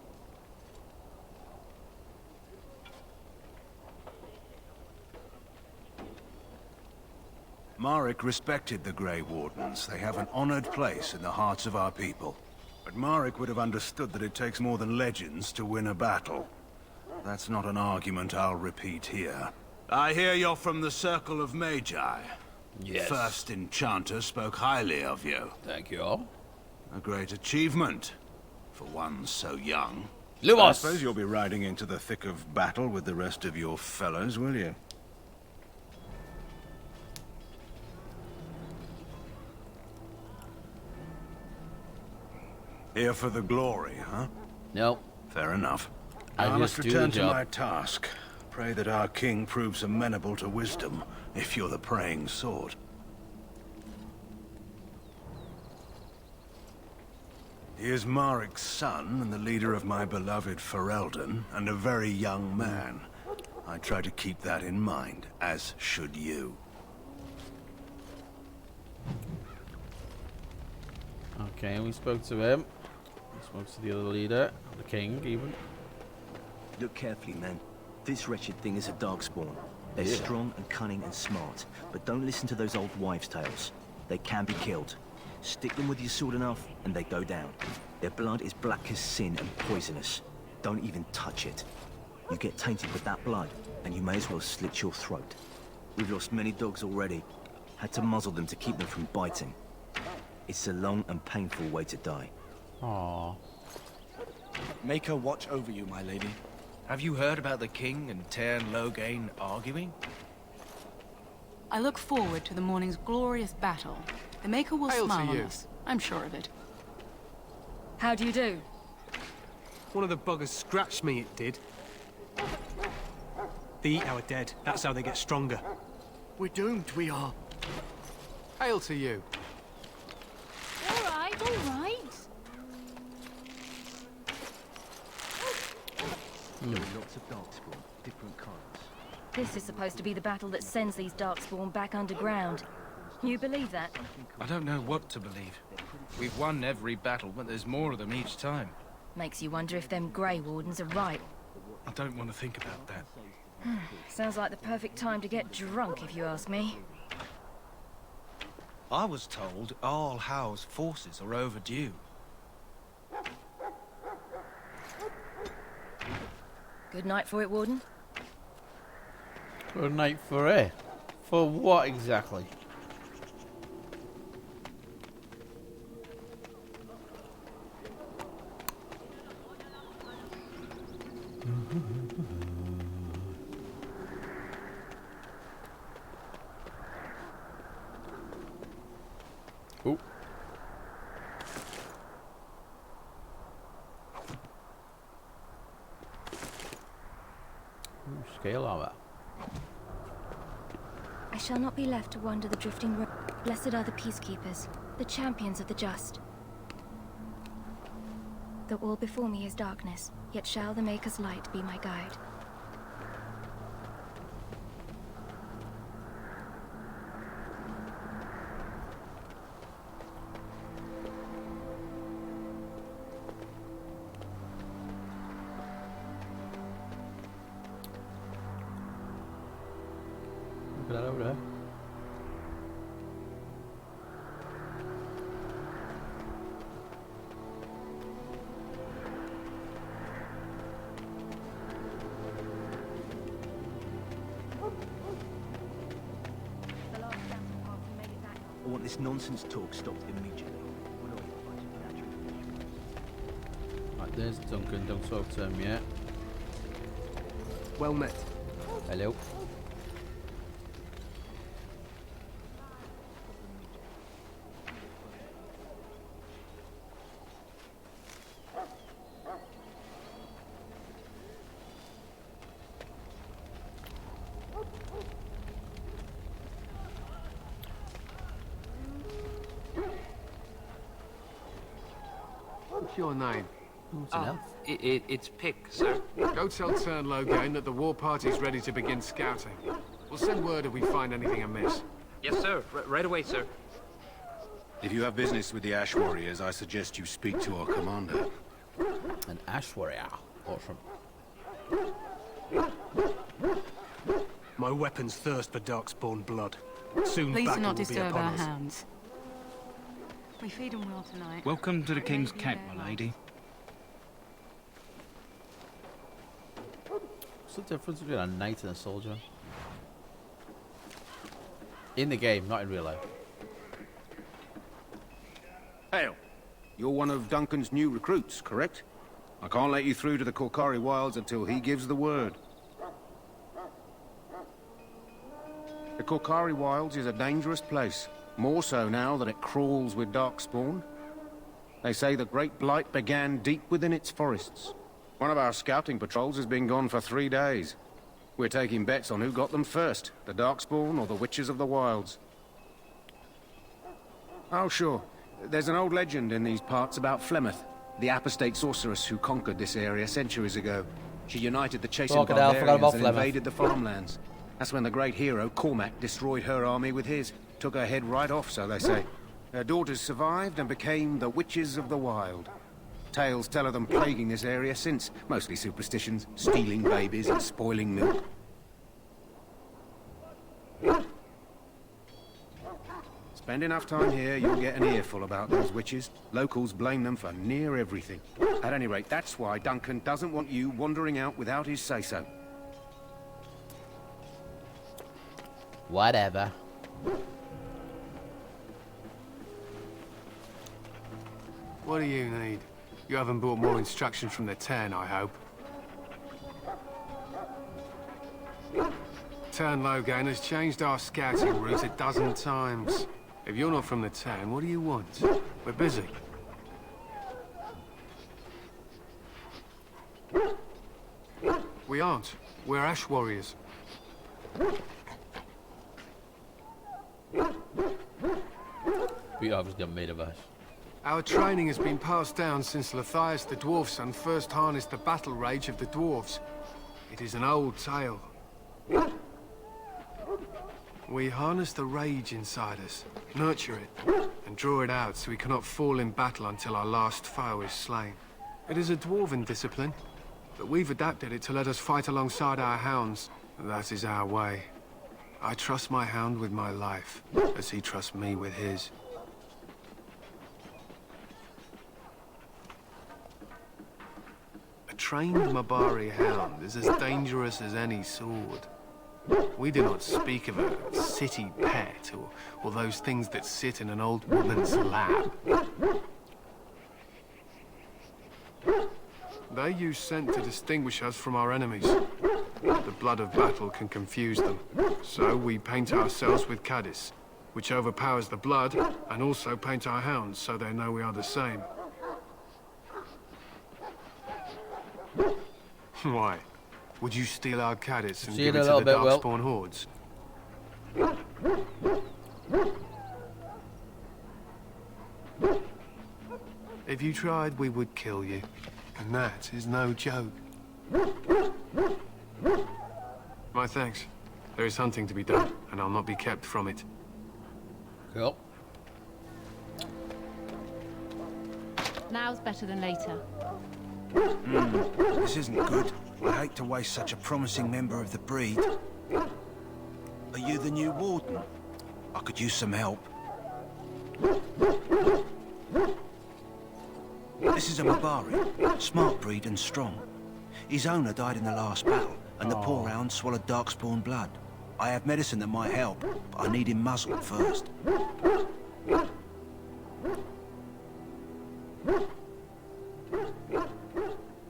Marek respected the Grey Wardens. They have an honored place in the hearts of our people. But Marek would have understood that it takes more than legends to win a battle. That's not an argument I'll repeat here. I hear you're from the Circle of Magi. Yes. First Enchanter spoke highly of you. Thank you. A great achievement, for one so young. Lumos! I suppose you'll be riding into the thick of battle with the rest of your fellows, will you? Here for the glory, huh? No. Fair enough. I must just do return the to job. my task. Pray that our king proves amenable to wisdom, if you're the praying sort. He is Marek's son and the leader of my beloved Ferelden, and a very young man. I try to keep that in mind, as should you. Okay, we spoke to him. We spoke to the other leader, the king, even. Look carefully, men. This wretched thing is a darkspawn. They're Yeah. strong and cunning and smart, but don't listen to those old wives' tales. They can be killed. Stick them with your sword enough, and they go down. Their blood is black as sin and poisonous. Don't even touch it. You get tainted with that blood, and you may as well slit your throat. We've lost many dogs already. Had to muzzle them to keep them from biting. It's a long and painful way to die. Aww. Make her watch over you, my lady. Have you heard about the king and Teyrn Loghain arguing? I look forward to the morning's glorious battle. The Maker will Hail to smile on you. us. I'm sure of it. How do you do? One of the buggers scratched me, it did. They eat our dead. That's how they get stronger. We're doomed, we are. Hail to you. All right, all right. There are lots of darkspawn, different kinds. This is supposed to be the battle that sends these darkspawn back underground. You believe that? I don't know what to believe. We've won every battle, but there's more of them each time. Makes you wonder if them Grey Wardens are right. I don't want to think about that. Sounds like the perfect time to get drunk, if you ask me. I was told all Howe's forces are overdue. Good night for it, Warden. Good night for it. For what exactly? Ooh. Scale armor. I shall not be left to wander the drifting road. Blessed are the peacekeepers, the champions of the just. Though all before me is darkness, yet shall the Maker's light be my guide. Look at that over there. I want this nonsense talk stopped immediately. Right, there's Duncan. Don't talk to him yet. Well met. Hello. What's your name? It's Pick, sir. Go tell Tern Loghain that the war party's ready to begin scouting. We'll send word if we find anything amiss. Yes, sir. Right away, sir. If you have business with the Ash Warriors, I suggest you speak to our commander. An Ash Warrior. Awesome. My weapons thirst for Darkspawn blood. Soon Please do battle not will be disturb upon our us. hounds. We feed them well tonight. Welcome to the King's Camp, my lady. What's the difference between a knight and a soldier? In the game, not in real life. Hail. You're one of Duncan's new recruits, correct? I can't let you through to the Korcari Wilds until he gives the word. The Korcari Wilds is a dangerous place. More so now that it crawls with Darkspawn. They say the Great Blight began deep within its forests. One of our scouting patrols has been gone for 3 days. We're taking bets on who got them first, the Darkspawn or the Witches of the Wilds. Oh, sure. There's an old legend in these parts about Flemeth, the apostate sorceress who conquered this area centuries ago. She united the chasing Crocodile, forgot about barbarians and Flemeth. invaded the farmlands. That's when the great hero, Cormac, destroyed her army with his. Took her head right off, so they say. Her daughters survived and became the Witches of the Wild. Tales tell of them plaguing this area since. Mostly superstitions, stealing babies and spoiling milk. Spend enough time here, you'll get an earful about those witches. Locals blame them for near everything. At any rate, that's why Duncan doesn't want you wandering out without his say-so. Whatever. What do you need? You haven't brought more instruction from the Tern, I hope. Tern Loghain has changed our scouting route a dozen times. If you're not from the Tern, what do you want? We're busy. We aren't. We're Ash Warriors. We obviously got made of us. Our training has been passed down since Lathias the Dwarf Son first harnessed the battle rage of the dwarves. It is an old tale. We harness the rage inside us, nurture it, and draw it out so we cannot fall in battle until our last foe is slain. It is a dwarven discipline, but we've adapted it to let us fight alongside our hounds. That is our way. I trust my hound with my life, as he trusts me with his. A trained Mabari hound is as dangerous as any sword. We do not speak of a city pet, or those things that sit in an old woman's lap. They use scent to distinguish us from our enemies. The blood of battle can confuse them. So we paint ourselves with Cadiz, which overpowers the blood, and also paint our hounds so they know we are the same. Why? Would you steal our Cadiz and give it to the Darkspawn hordes? If you tried, we would kill you. And that is no joke. My thanks. There is hunting to be done, and I'll not be kept from it. Cool. Now's better than later. This isn't good. I hate to waste such a promising member of the breed. Are you the new warden? I could use some help. This is a Mabari, smart breed and strong. His owner died in the last battle, and the poor hound swallowed Darkspawn blood. I have medicine that might help, but I need him muzzled first.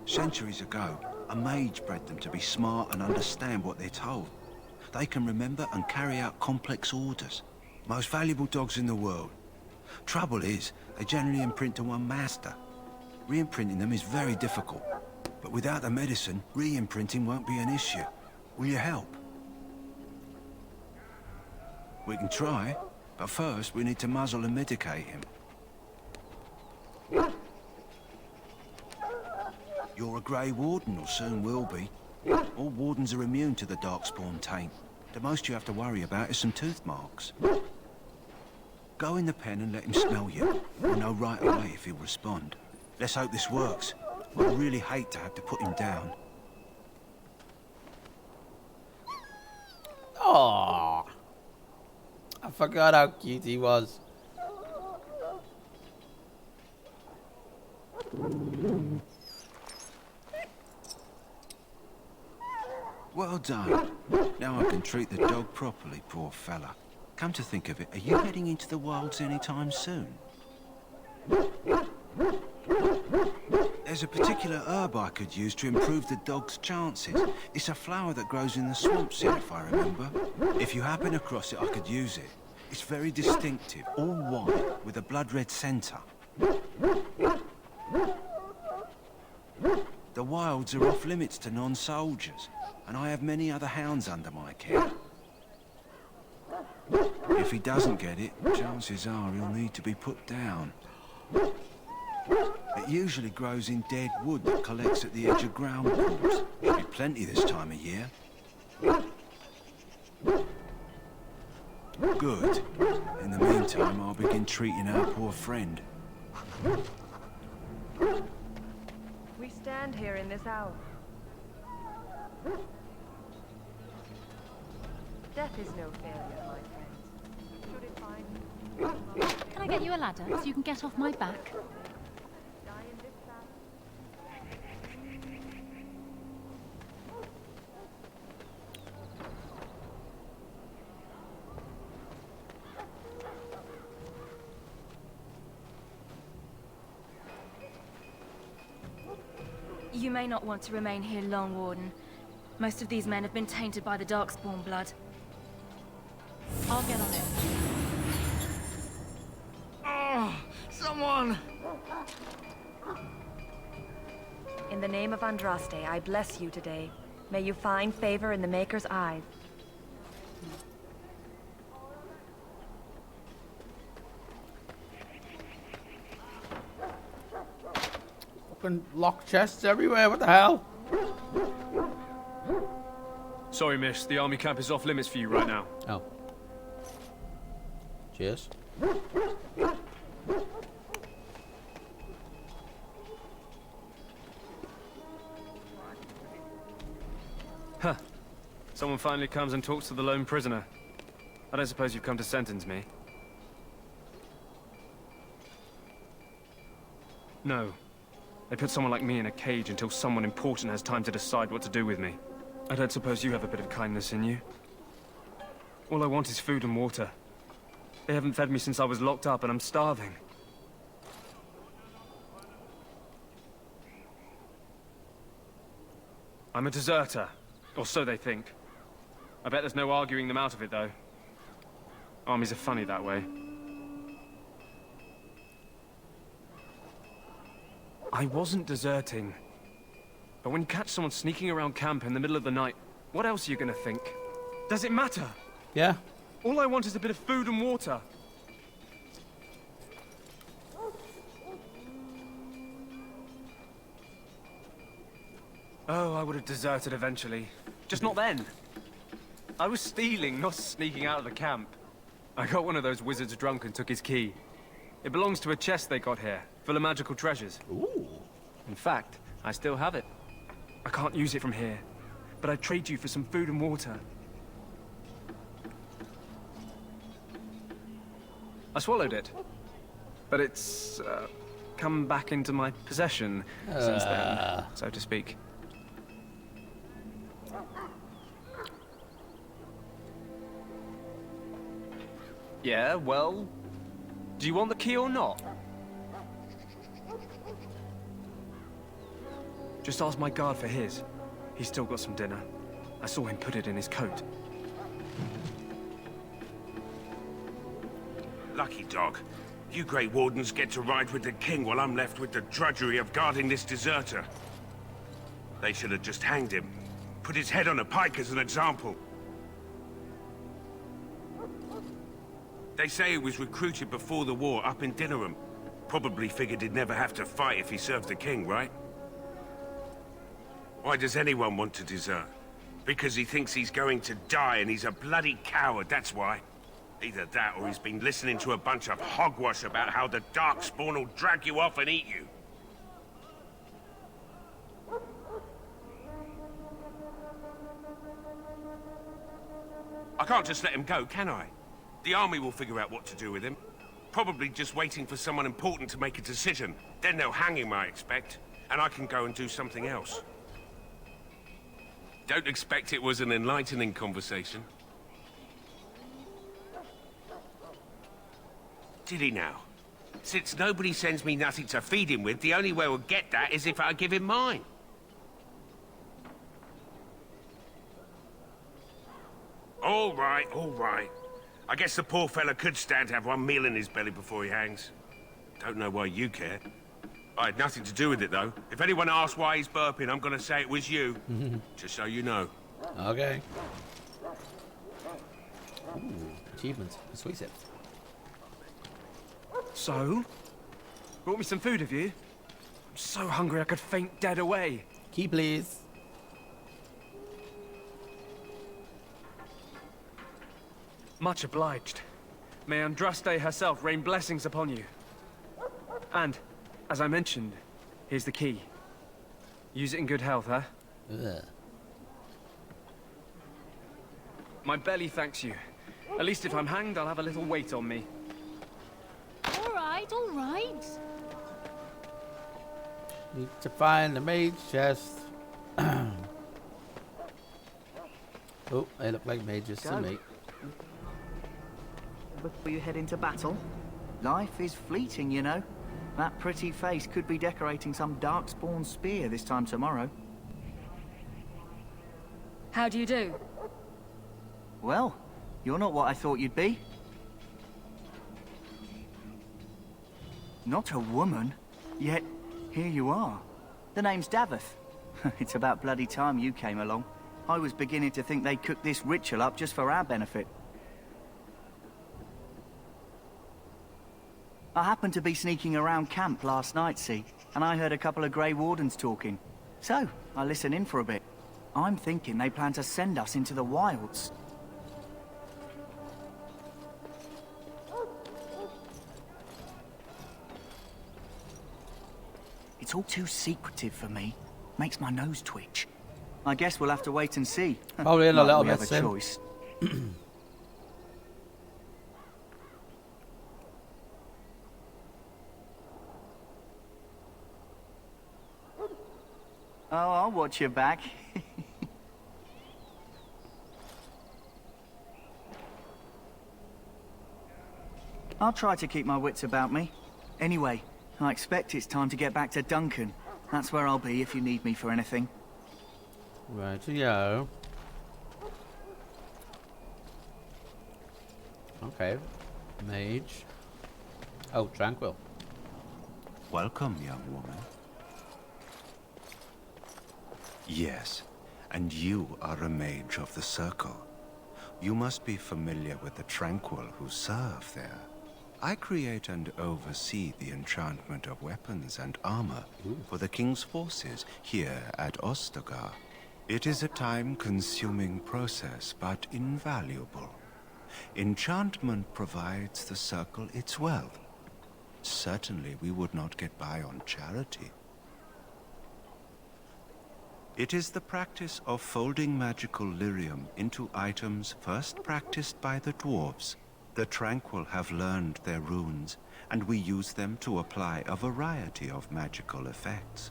Centuries ago, a mage bred them to be smart and understand what they're told. They can remember and carry out complex orders. Most valuable dogs in the world. Trouble is, they generally imprint to one master. Re-imprinting them is very difficult. But without the medicine, re-imprinting won't be an issue. Will you help? We can try, but first we need to muzzle and medicate him. You're a Grey Warden, or soon will be. All wardens are immune to the Darkspawn taint. The most you have to worry about is some tooth marks. Go in the pen and let him smell you. We'll know right away if he'll respond. Let's hope this works. I really hate to have to put him down. Aww. I forgot how cute he was. Well done. Now I can treat the dog properly, poor fella. Come to think of it, are you heading into the wilds anytime soon? There's a particular herb I could use to improve the dog's chances. It's a flower that grows in the swamps here, if I remember. If you happen across it, I could use it. It's very distinctive, all white, with a blood-red centre. The wilds are off limits to non-soldiers, and I have many other hounds under my care. If he doesn't get it, chances are he'll need to be put down. It usually grows in dead wood that collects at the edge of ground pools. Should be plenty this time of year. Good. In the meantime, I'll begin treating our poor friend. We stand here in this hour. Death is no failure, my friends. Should it find... Can I get you a ladder so you can get off my back? You may not want to remain here long, Warden. Most of these men have been tainted by the Darkspawn blood. I'll get on it. Oh, someone! In the name of Andraste, I bless you today. May you find favor in the Maker's eyes. Fucking lock chests everywhere, what the hell? Sorry, miss. The army camp is off limits for you right now. Oh. Cheers. Huh. Someone finally comes and talks to the lone prisoner. I don't suppose you've come to sentence me? No. They put someone like me in a cage until someone important has time to decide what to do with me. I don't suppose you have a bit of kindness in you? All I want is food and water. They haven't fed me since I was locked up, and I'm starving. I'm a deserter, or so they think. I bet there's no arguing them out of it, though. Armies are funny that way. I wasn't deserting. But when you catch someone sneaking around camp in the middle of the night, what else are you gonna think? Does it matter? Yeah. All I want is a bit of food and water. Oh, I would have deserted eventually. Just not then. I was stealing, not sneaking out of the camp. I got one of those wizards drunk and took his key. It belongs to a chest they got here, full of magical treasures. Ooh. In fact, I still have it. I can't use it from here, but I'd trade you for some food and water. I swallowed it, but it's come back into my possession since then, so to speak. Yeah, well, do you want the key or not? Just ask my guard for his. He's still got some dinner. I saw him put it in his coat. Lucky dog. You Grey Wardens get to ride with the king while I'm left with the drudgery of guarding this deserter. They should have just hanged him. Put his head on a pike as an example. They say he was recruited before the war up in Dinnerham. Probably figured he'd never have to fight if he served the king, right? Why does anyone want to desert? Because he thinks he's going to die and he's a bloody coward, that's why. Either that or he's been listening to a bunch of hogwash about how the Darkspawn will drag you off and eat you. I can't just let him go, can I? The army will figure out what to do with him. Probably just waiting for someone important to make a decision. Then they'll hang him, I expect. And I can go and do something else. Don't expect it was an enlightening conversation. Did he now? Since nobody sends me nothing to feed him with, the only way we'll get that is if I give him mine. All right, all right. I guess the poor fella could stand to have one meal in his belly before he hangs. Don't know why you care. I had nothing to do with it, though. If anyone asks why he's burping, I'm gonna say it was you. Just so you know. Okay. Ooh, achievements. Sweet it. So? Brought me some food, have you? I'm so hungry I could faint dead away. Key, please. Much obliged. May Andraste herself rain blessings upon you. And, as I mentioned, here's the key. Use it in good health, huh? Ugh. My belly thanks you. At least if I'm hanged, I'll have a little weight on me. All right, all right. Need to find the mage chest. Oh, they look like mages to Go. me. Before you head into battle, life is fleeting, you know. That pretty face could be decorating some Darkspawn spear this time tomorrow. How do you do? Well, you're not what I thought you'd be. Not a woman, yet here you are. The name's Daveth. It's about bloody time you came along. I was beginning to think they cooked this ritual up just for our benefit. I happened to be sneaking around camp last night, see, and I heard a couple of Grey Wardens talking. So, I listened in for a bit. I'm thinking they plan to send us into the wilds. It's all too secretive for me. Makes my nose twitch. I guess we'll have to wait and see. Probably in a Like little we have bit a soon. choice. Oh, I'll watch your back. I'll try to keep my wits about me. Anyway, I expect it's time to get back to Duncan. That's where I'll be if you need me for anything. Right-o. Okay. Mage. Oh, Tranquil. Welcome, young woman. Yes, and you are a mage of the Circle. You must be familiar with the Tranquil who serve there. I create and oversee the enchantment of weapons and armor for the King's forces here at Ostagar. It is a time-consuming process, but invaluable. Enchantment provides the Circle its wealth. Certainly we would not get by on charity. It is the practice of folding magical lyrium into items first practiced by the dwarves. The Tranquil have learned their runes, and we use them to apply a variety of magical effects.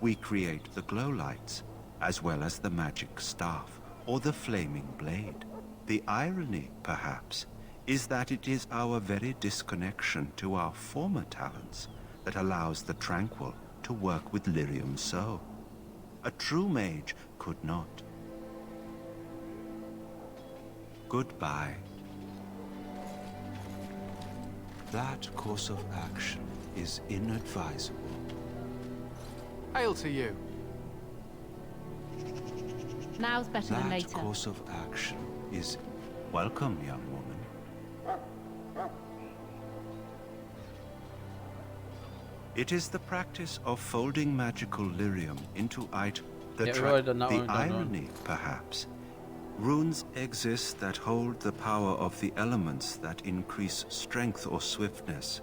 We create the glow lights, as well as the magic staff, or the flaming blade. The irony, perhaps, is that it is our very disconnection to our former talents that allows the Tranquil to work with lyrium so. A true mage could not. Goodbye. That course of action is inadvisable. Hail to you. Now's better than later. That course of action is... Welcome, young woman. It is the practice of folding magical lyrium into items. The irony, perhaps. Runes exist that hold the power of the elements that increase strength or swiftness.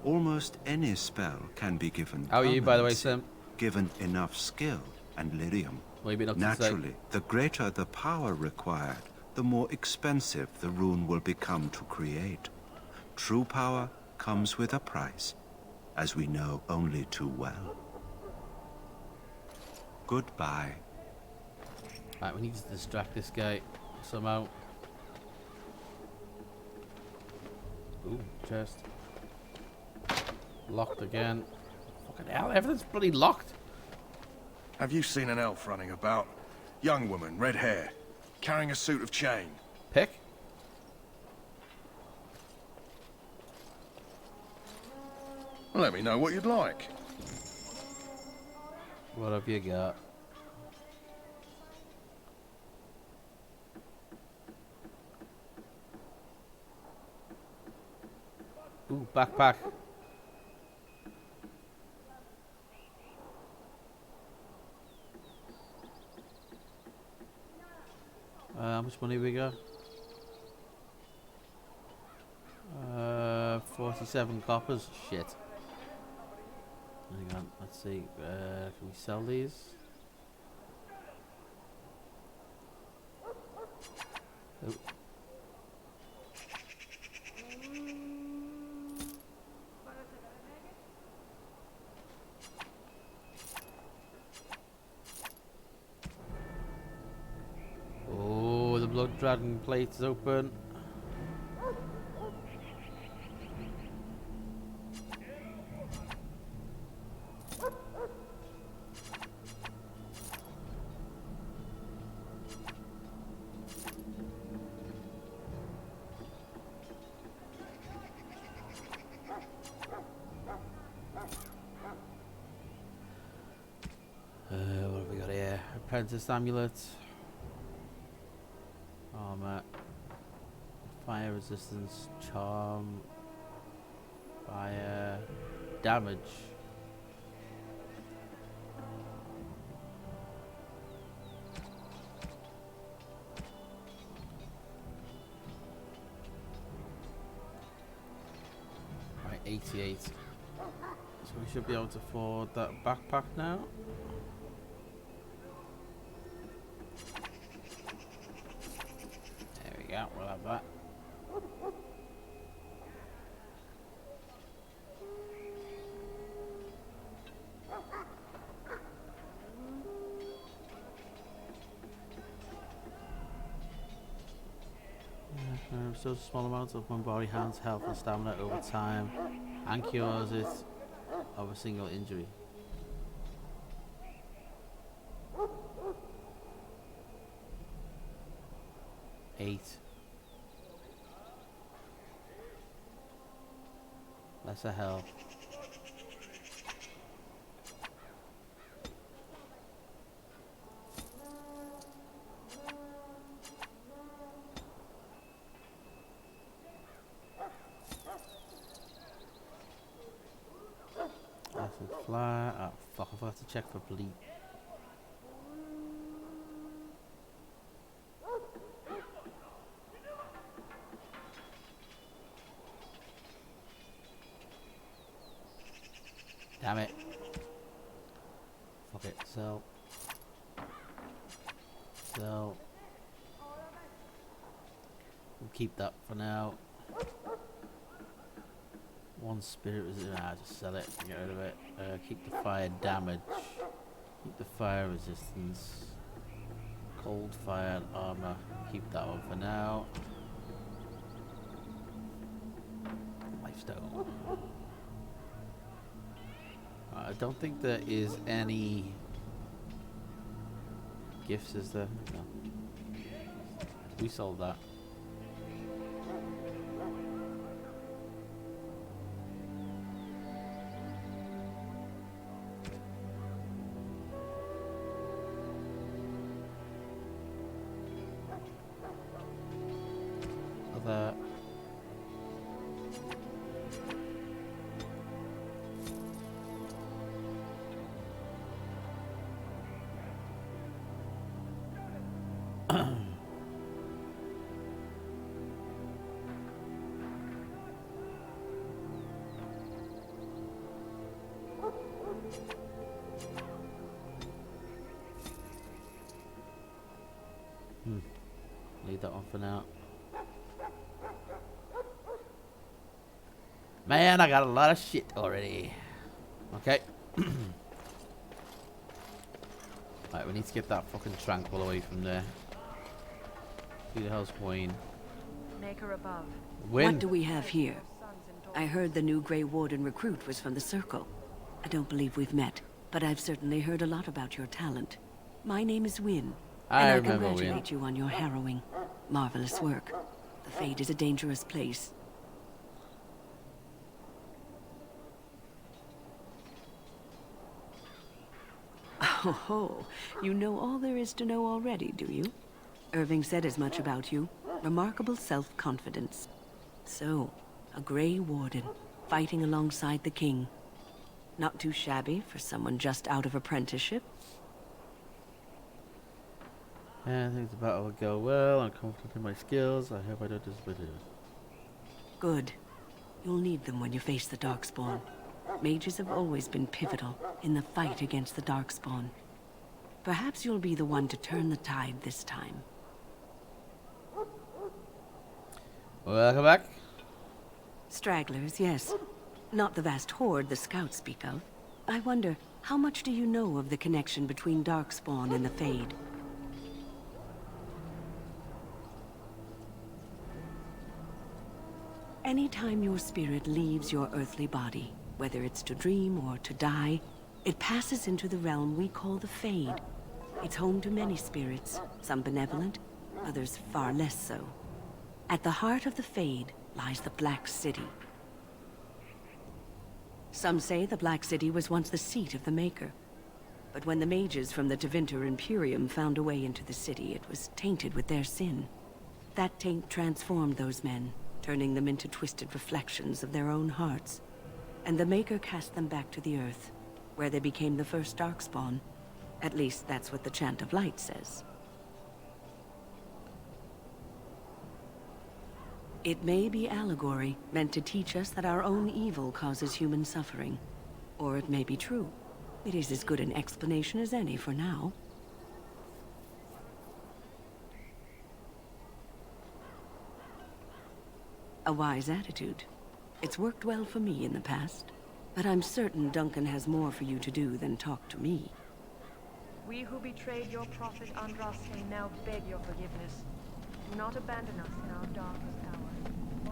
Almost any spell can be given. How are you, by the way, Sam? Given enough skill and lyrium. What have you been up to Naturally, the greater the power required, the more expensive the rune will become to create. True power comes with a price, as we know only too well. Goodbye. Right, we need to distract this guy somehow. Ooh, chest. Locked again. Fucking hell, everything's bloody locked. Have you seen an elf running about? Young woman, red hair, carrying a suit of chain. Pick? Let me know what you'd like. What have you got? Ooh, backpack. How much money we got? 47 coppers. Shit. Hang on, let's see. Can we sell these? Oh. Oh, the blood dragon plate is open. What have we got here? Apprentice amulet. Armor. Fire resistance. Charm. Fire. Damage. Right, 88. So we should be able to afford that backpack now. There we go, we'll have that. restores a small amount of one body, hands, health, and stamina over time, and cures it of a single injury. Lesser health. Acid fly. Oh fuck! I forgot to check for bleed. Damn it. Fuck it. Sell. Sell. We'll keep that for now. One spirit resistance. Just sell it. Get rid of it. Keep the fire damage. Keep the fire resistance. Cold fire armor. Keep that one for now. Lifestone. I don't think there is any gifts, is there? No. We sold that. Other. Leave that one for now. Man, I got a lot of shit already. Okay. Right, we need to get that fucking tranquil away from there. Who the hell's Wayne? Maker above. Win. What do we have here? I heard the new Grey Warden recruit was from the Circle. I don't believe we've met, but I've certainly heard a lot about your talent. My name is Wynne, and I congratulate you on your harrowing, marvelous work. The Fade is a dangerous place. Oh, you know all there is to know already, do you? Irving said as much about you. Remarkable self-confidence. So, a Grey Warden, fighting alongside the King. Not too shabby for someone just out of apprenticeship. Yeah, I think the battle will go well. I'm confident in my skills. I hope I don't disappoint you. Good. You'll need them when you face the Darkspawn. Mages have always been pivotal in the fight against the Darkspawn. Perhaps you'll be the one to turn the tide this time. Welcome back. Stragglers, yes. Not the vast horde the scouts speak of. I wonder, how much do you know of the connection between Darkspawn and the Fade? Anytime your spirit leaves your earthly body, whether it's to dream or to die, it passes into the realm we call the Fade. It's home to many spirits, some benevolent, others far less so. At the heart of the Fade lies the Black City. Some say the Black City was once the seat of the Maker. But when the mages from the Tevinter Imperium found a way into the city, it was tainted with their sin. That taint transformed those men, turning them into twisted reflections of their own hearts. And the Maker cast them back to the Earth, where they became the first Darkspawn. At least that's what the Chant of Light says. It may be allegory, meant to teach us that our own evil causes human suffering. Or it may be true. It is as good an explanation as any for now. A wise attitude. It's worked well for me in the past. But I'm certain Duncan has more for you to do than talk to me. We who betrayed your prophet Andraste now beg your forgiveness. Do not abandon us in our darkest hour.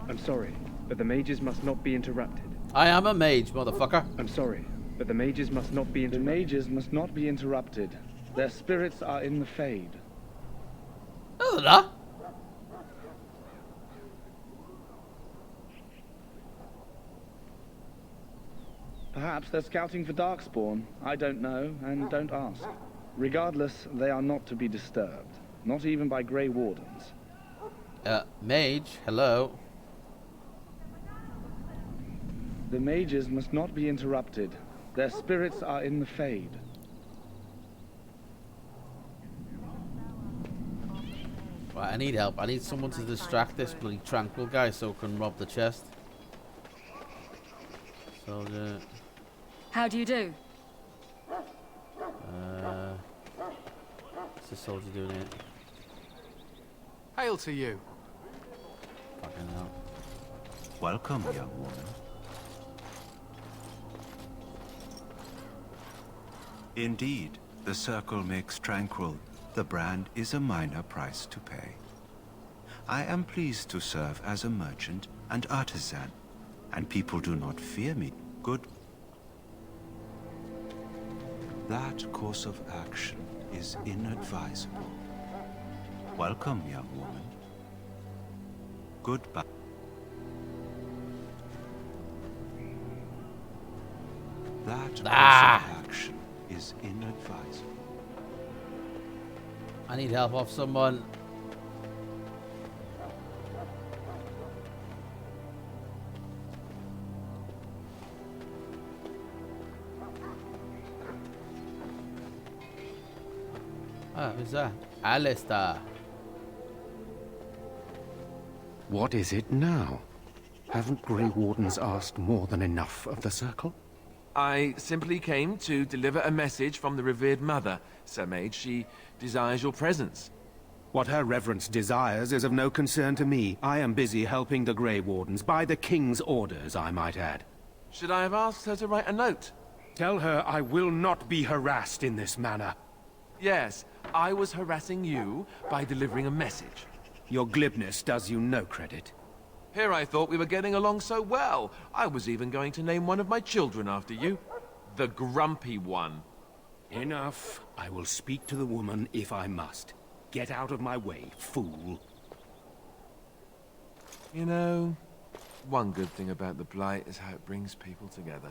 I'm sorry, but the mages must not be interrupted. I am a mage, motherfucker. I'm sorry, but the mages must not be interrupted. The mages must not be interrupted. Their spirits are in the Fade. Oh, that. Perhaps they're scouting for Darkspawn. I don't know, and don't ask. Regardless, they are not to be disturbed. Not even by Grey Wardens. Mage, hello. The mages must not be interrupted. Their spirits are in the Fade. Right, I need help. I need someone to distract this bloody tranquil guy so I can rob the chest. Soldier. How do you do? What's the soldier doing here? Hail to you. Fucking hell. Welcome, young woman. Indeed, the circle makes tranquil. The brand is a minor price to pay. I am pleased to serve as a merchant and artisan, and people do not fear me. Good. That course of action is inadvisable. Welcome, young woman. Goodbye. That course of action is inadvisable. I need help off someone. Ah, who's that? Alistair. What is it now? Haven't Grey Wardens asked more than enough of the Circle? I simply came to deliver a message from the revered mother, Sir Mage. She desires your presence. What her reverence desires is of no concern to me. I am busy helping the Grey Wardens, by the King's orders, I might add. Should I have asked her to write a note? Tell her I will not be harassed in this manner. Yes, I was harassing you by delivering a message. Your glibness does you no credit. Here I thought we were getting along so well. I was even going to name one of my children after you. The Grumpy One. Enough. I will speak to the woman if I must. Get out of my way, fool. You know, one good thing about the Blight is how it brings people together.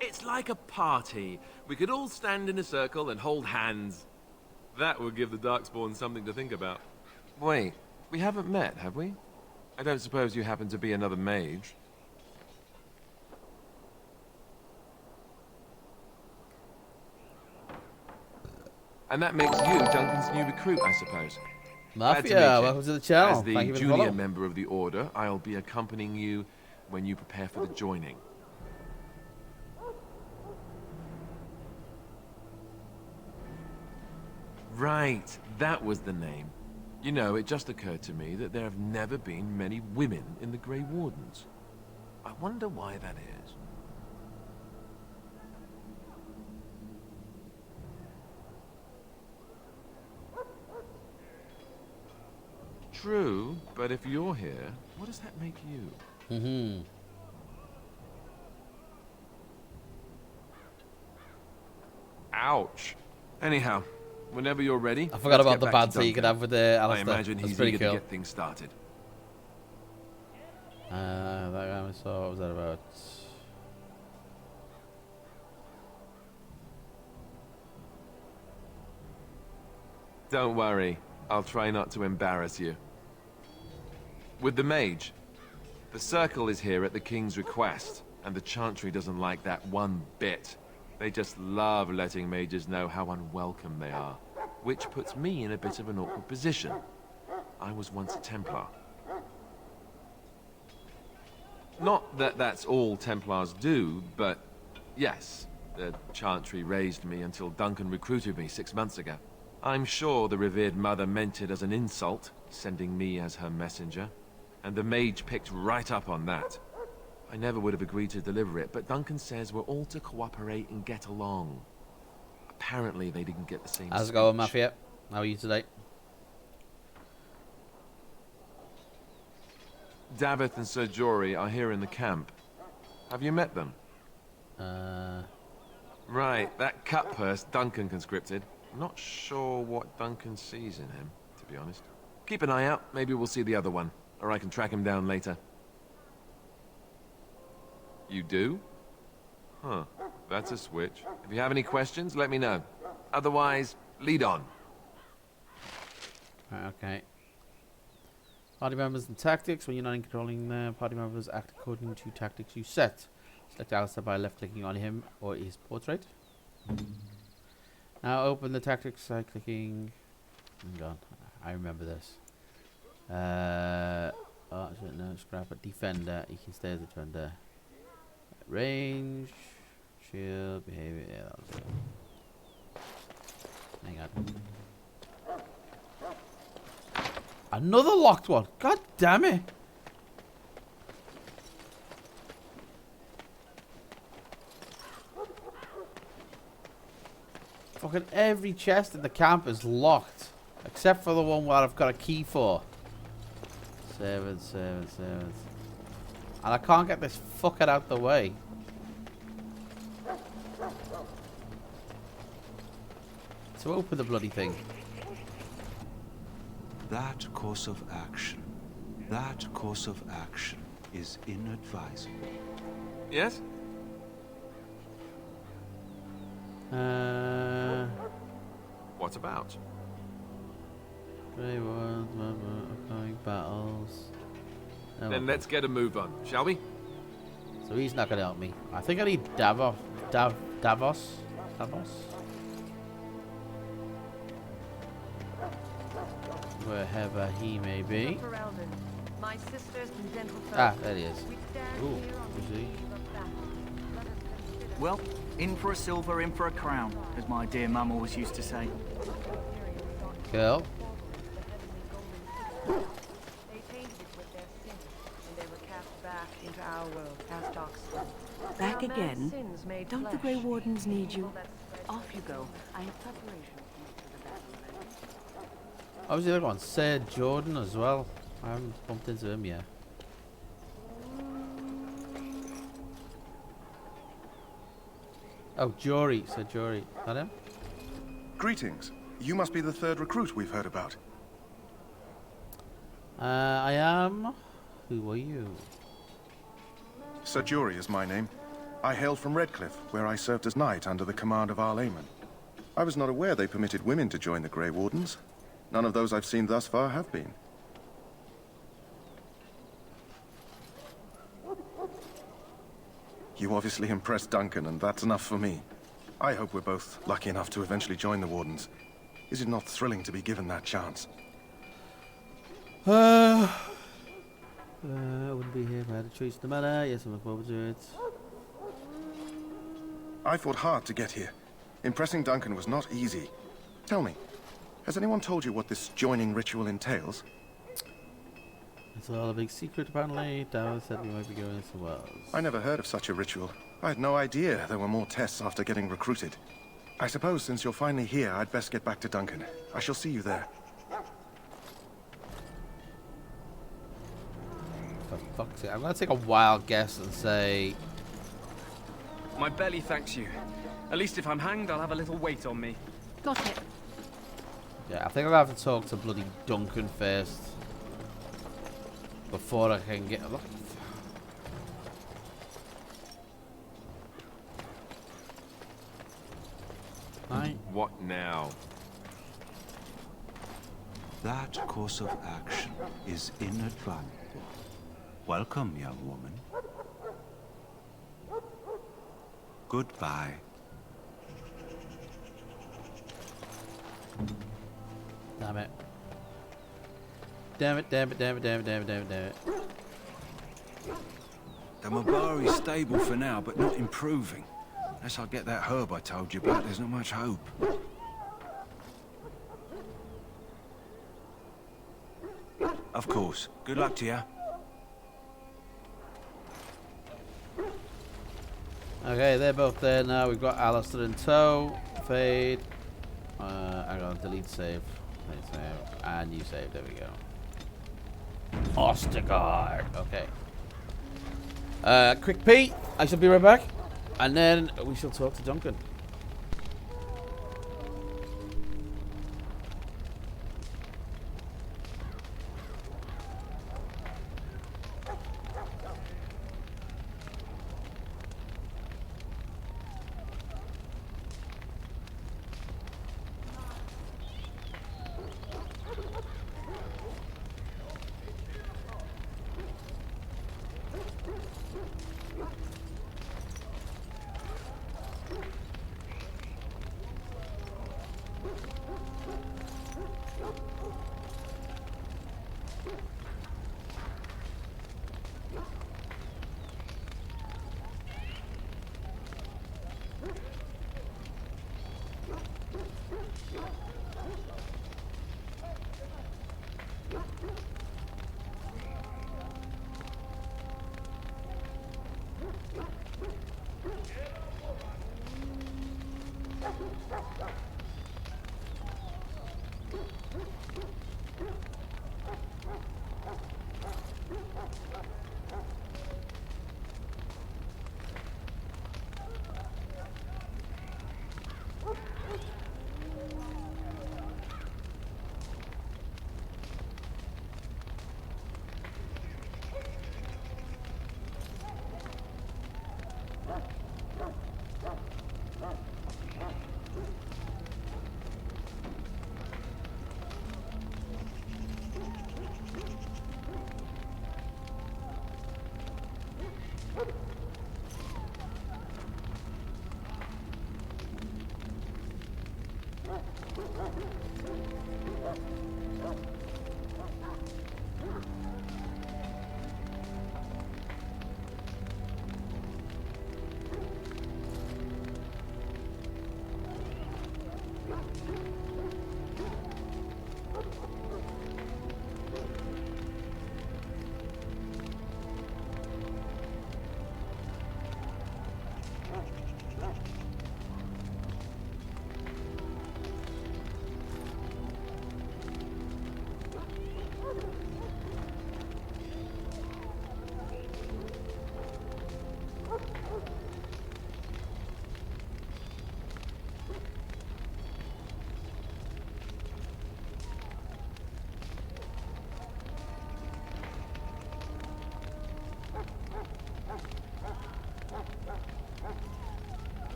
It's like a party. We could all stand in a circle and hold hands. That would give the Darkspawn something to think about. Wait, we haven't met, have we? I don't suppose you happen to be another mage. And that makes you Duncan's new recruit, I suppose. Mafia, welcome to the channel. As the Thank you for the junior follow. member of the Order, I'll be accompanying you when you prepare for the joining. Right, that was the name. You know, it just occurred to me that there have never been many women in the Grey Wardens. I wonder why that is. True, but if you're here, what does that make you? Mm-hmm. Ouch. Anyhow, whenever you're ready, I forgot let's about get the back to banter you could Duncan. have with I Alistair. imagine That's he's pretty eager cool. to get things started. That guy we saw, what was that about? Don't worry, I'll try not to embarrass you. With the mage, the Circle is here at the King's request, and the Chantry doesn't like that one bit. They just love letting mages know how unwelcome they are, which puts me in a bit of an awkward position. I was once a Templar. Not that that's all Templars do, but yes, the Chantry raised me until Duncan recruited me 6 months ago. I'm sure the revered mother meant it as an insult, sending me as her messenger, and the mage picked right up on that. I never would have agreed to deliver it, but Duncan says we're all to cooperate and get along. Apparently they didn't get the same How's it going, speech. Mafia? How are you today? Davith and Sir Jory are here in the camp. Have you met them? Right, that Cutpurse Duncan conscripted. Not sure what Duncan sees in him, to be honest. Keep an eye out, maybe we'll see the other one. Or I can track him down later. You do? Huh, that's a switch. If you have any questions, let me know. Otherwise, lead on. Right, okay. Party members and tactics. When you're not in controlling the party members, act according to tactics you set. Select Alistair by left-clicking on him or his portrait. Now open the tactics by clicking... Hang on, I remember this. Oh, shit, no, scrap it. Defender. You can stay as a defender. Range, shield, behavior. Yeah, that was it. Hang on. Another locked one. God damn it. Fucking every chest in the camp is locked. Except for the one where I've got a key for. 7. And I can't get this fucker out the way. So open the bloody thing. That course of action is inadvisable. Yes? What about? Grey ones, upcoming battles. No, Then let's get a move on, shall we? So he's not gonna help me. I think I need Davos. Wherever he may be. Ah, there he is. Ooh, is he? Well, in for a silver, in for a crown, as my dear mum always used to say. Cool. Back again? Don't the Grey Wardens need you? Off you go. I have preparations for the battle. I was the other one, Sir Jordan as well. I haven't bumped into him yet. Oh, Jory, Sir Jory. Is that him? Greetings. You must be the third recruit we've heard about. I am. Who are you? Sir Jory is my name. I hail from Redcliffe, where I served as knight under the command of Arl Eamon. I was not aware they permitted women to join the Grey Wardens. None of those I've seen thus far have been. You obviously impressed Duncan, and that's enough for me. I hope we're both lucky enough to eventually join the Wardens. Is it not thrilling to be given that chance? I wouldn't be here if I had a choice in the matter. Yes, I look forward to it. I fought hard to get here. Impressing Duncan was not easy. Tell me, has anyone told you what this joining ritual entails? It's all a big secret, apparently. Davos said we might be going somewhere else. I never heard of such a ritual. I had no idea there were more tests after getting recruited. I suppose since you're finally here, I'd best get back to Duncan. I shall see you there. For fuck's sake. I'm going to take a wild guess and say... My belly thanks you. At least if I'm hanged, I'll have a little weight on me. Got it. Yeah, I think I'll have to talk to bloody Duncan first. Before I can get... Look. Hi. What now? That course of action is inadvisable. Welcome, young woman. Goodbye. Damn it. Damn it, damn it, damn it, damn it, damn it, damn it, damn it. The Mabari's stable for now, but not improving. Unless I get that herb I told you about, there's not much hope. Of course. Good luck to you. Okay, they're both there now. We've got Alistair in tow. Fade. I'm gonna delete save. Delete save. And new save. There we go. Ostergaard. Okay. Quick pee. I shall be right back. And then we shall talk to Duncan.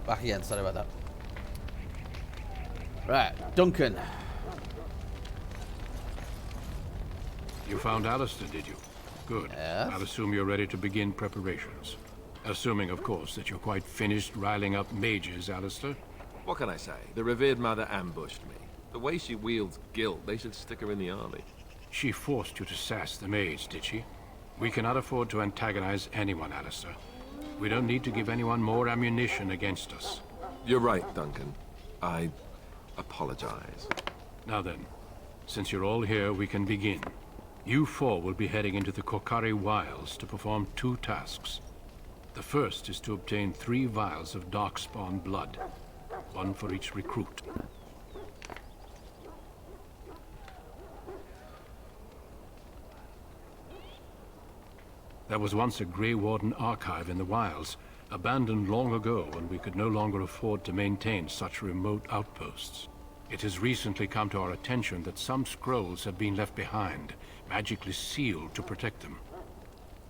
Back again, sorry about that. Right, Duncan. You found Alistair, did you? Good. Yes. I'll assume you're ready to begin preparations. Assuming, of course, that you're quite finished riling up mages, Alistair. What can I say? The revered mother ambushed me. The way she wields guilt, they should stick her in the army. She forced you to sass the mage, did she? We cannot afford to antagonize anyone, Alistair. We don't need to give anyone more ammunition against us. You're right, Duncan. I apologize. Now then, since you're all here, we can begin. You four will be heading into the Korcari Wilds to perform 2 tasks. The first is to obtain 3 vials of Darkspawn blood, 1 for each recruit. There was once a Grey Warden archive in the wilds, abandoned long ago when we could no longer afford to maintain such remote outposts. It has recently come to our attention that some scrolls have been left behind, magically sealed to protect them.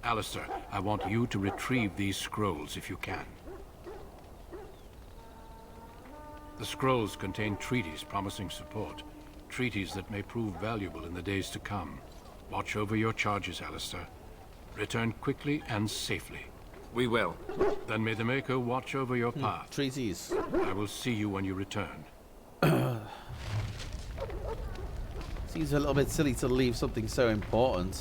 Alistair, I want you to retrieve these scrolls if you can. The scrolls contain treaties promising support, treaties that may prove valuable in the days to come. Watch over your charges, Alistair. Return quickly and safely. We will. Then may the Maker watch over your path. Treaties. I will see you when you return. Seems a little bit silly to leave something so important.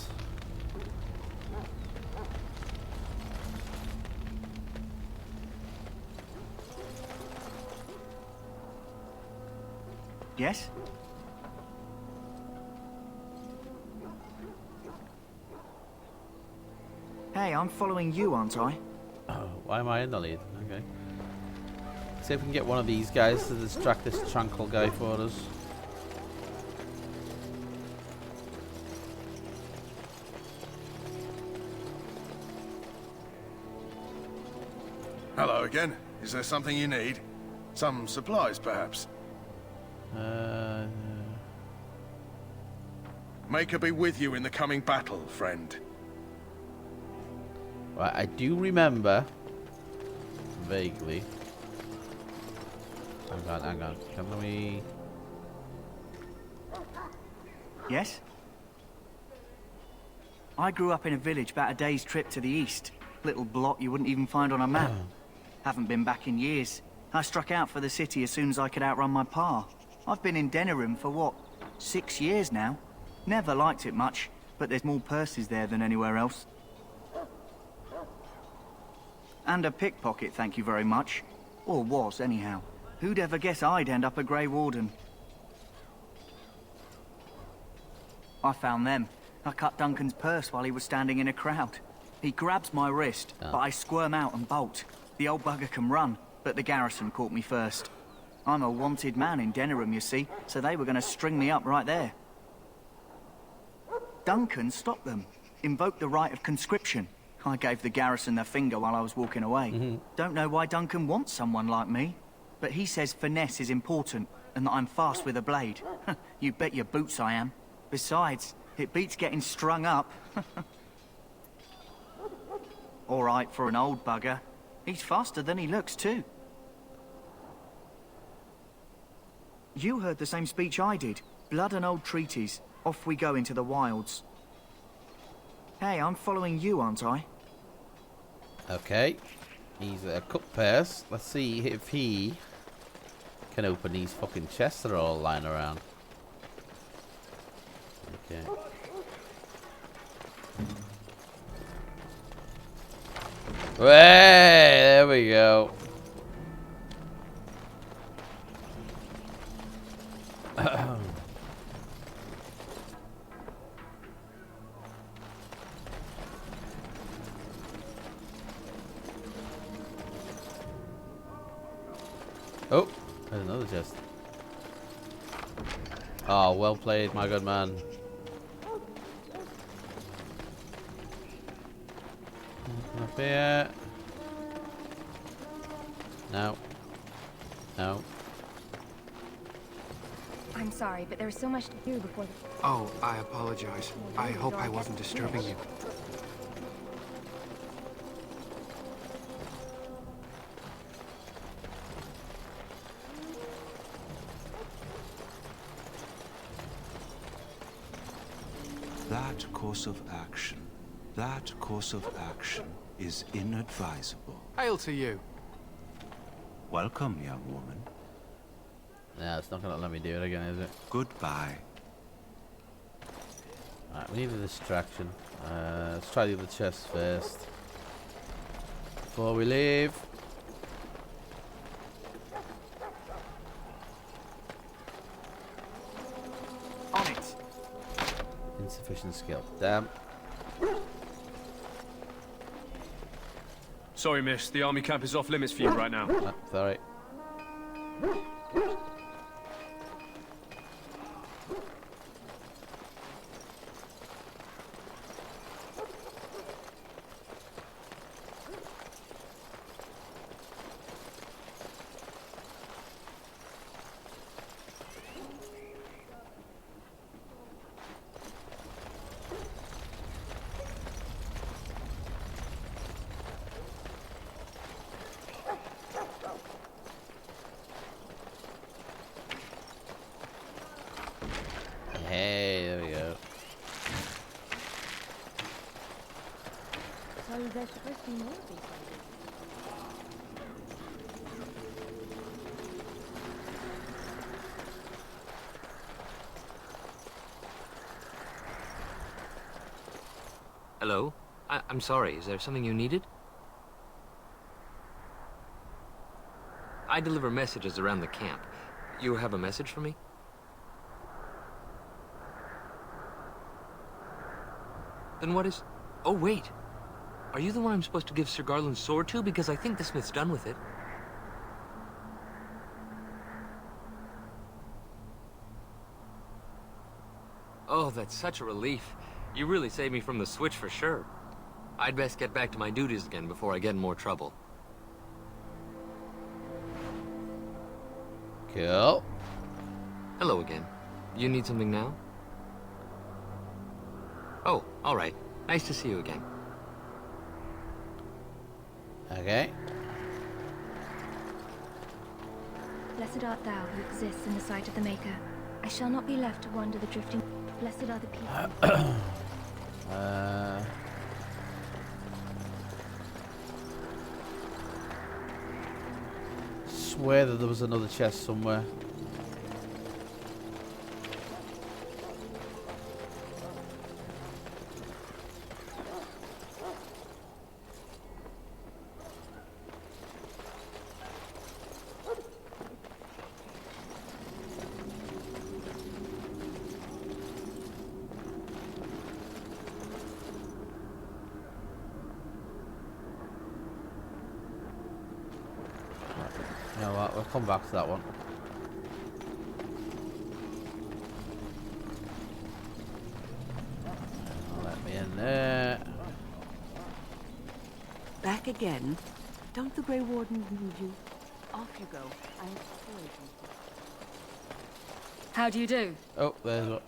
Yes? Hey, I'm following you, aren't I? Oh, why am I in the lead? Okay. See if we can get one of these guys to distract this tranquil guy for us. Hello again. Is there something you need? Some supplies, perhaps? Maker be with you in the coming battle, friend. Right, I do remember vaguely. Hang on. Can we? Yes? I grew up in a village about a day's trip to the east. Little blot you wouldn't even find on a map. Haven't been back in years. I struck out for the city as soon as I could outrun my pa. I've been in Denerim for what, 6 years now? Never liked it much, but there's more purses there than anywhere else. And a pickpocket, thank you very much. Or was, anyhow. Who'd ever guess I'd end up a Grey Warden? I found them. I cut Duncan's purse while he was standing in a crowd. He grabs my wrist, but I squirm out and bolt. The old bugger can run, but the garrison caught me first. I'm a wanted man in Denerim, you see, so they were going to string me up right there. Duncan stopped them, invoked the right of conscription. I gave the garrison the finger while I was walking away. Don't know why Duncan wants someone like me, but he says finesse is important and that I'm fast with a blade. You bet your boots I am. Besides, it beats getting strung up. All right for an old bugger. He's faster than he looks, too. You heard the same speech I did. Blood and old treaties. Off we go into the wilds. Hey, I'm following you, aren't I? Okay. He's a cup purse. Let's see if he can open these fucking chests that are all lying around. Okay. Hey, there we go. Oh, there's another chest. Oh, well played, my good man. Up here. No. No. I'm sorry, but there's so much to do before the... Oh, I apologize. I hope I wasn't disturbing you. That course of action is inadvisable. Hail to you. Welcome, young woman. Nah, it's not gonna let me do it again, is it? Goodbye. Alright, we need a distraction. Let's try the other chest first. Before we leave. On it. Insufficient skill. Damn. Sorry, miss. The army camp is off limits for you right now. Oh, sorry. Hey, there we go. So there's supposed to be more of these Hello? I'm sorry, is there something you needed? I deliver messages around the camp. You have a message for me? Then what is... Oh, wait. Are you the one I'm supposed to give Sir Garland's sword to? Because I think the smith's done with it. Oh, that's such a relief. You really saved me from the switch for sure. I'd best get back to my duties again before I get in more trouble. Cool. Hello again. You need something now? Oh, all right. Nice to see you again. Okay. Blessed art thou who exists in the sight of the Maker. I shall not be left to wander the drifting... Blessed are the people... Swear that there was another chest somewhere. You know what, we'll come back to that one. Let me in there. Back again? Don't the Grey Wardens need you? Off you go. I have spoiled you. How do you do? Oh, there's what.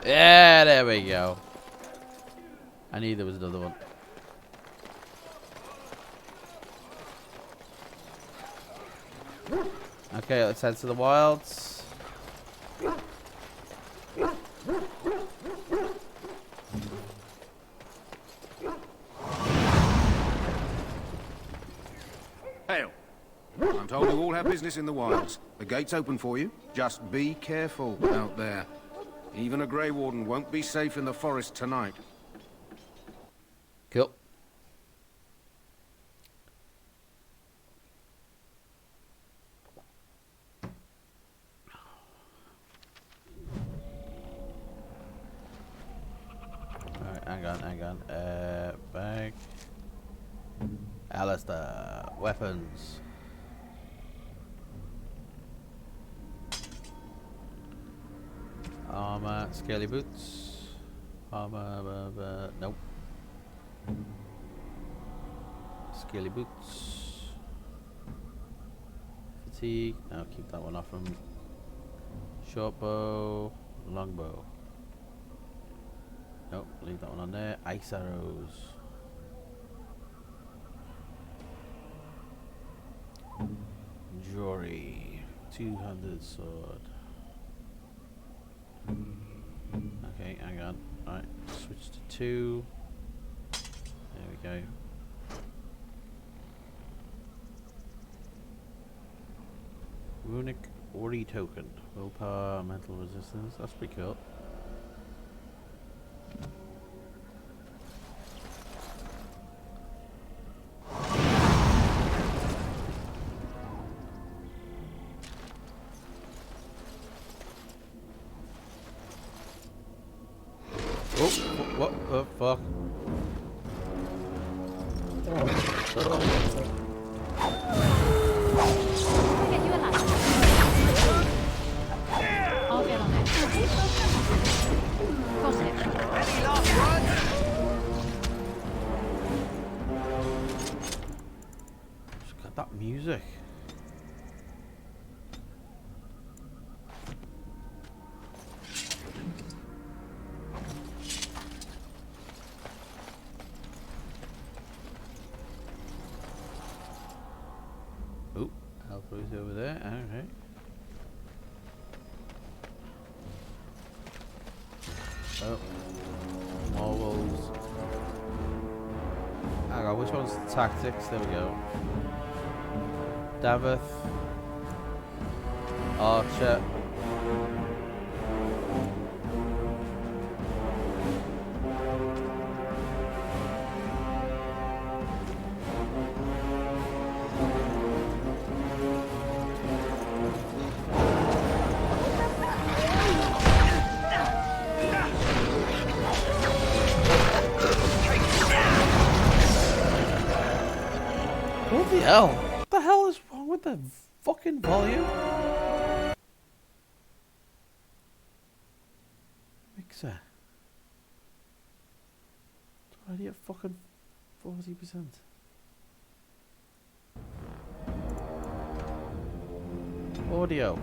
Yeah, there we go. I knew there was another one. Okay, let's head to the wilds. Hail. I'm told you all have business in the wilds. The gate's open for you. Just be careful out there. Even a Grey Warden won't be safe in the forest tonight. Cool. Alright, hang on. Bag. Alistair. Weapons. Armor. Scaly boots. Armor. Nope. Scaly boots. Fatigue. No, keep that one off from. Short bow. Long bow. Nope, leave that one on there. Ice arrows. Jory. Two-handed sword. Okay, hang on. Alright, switch to 2. There we go. Runic Ori token. Willpower, mental resistance. That's pretty cool. Oh, what the fuck? Get you a ladder. I'll get on it. Cross it. Any last words? Just got that music. Oh, Alpha's over there. Alright. Oh, more wolves. Hang on, which one's the tactics? There we go. Davith, Archer. What the hell? What the hell is wrong with the fucking volume? Mixer. It's already at fucking 40%. Audio.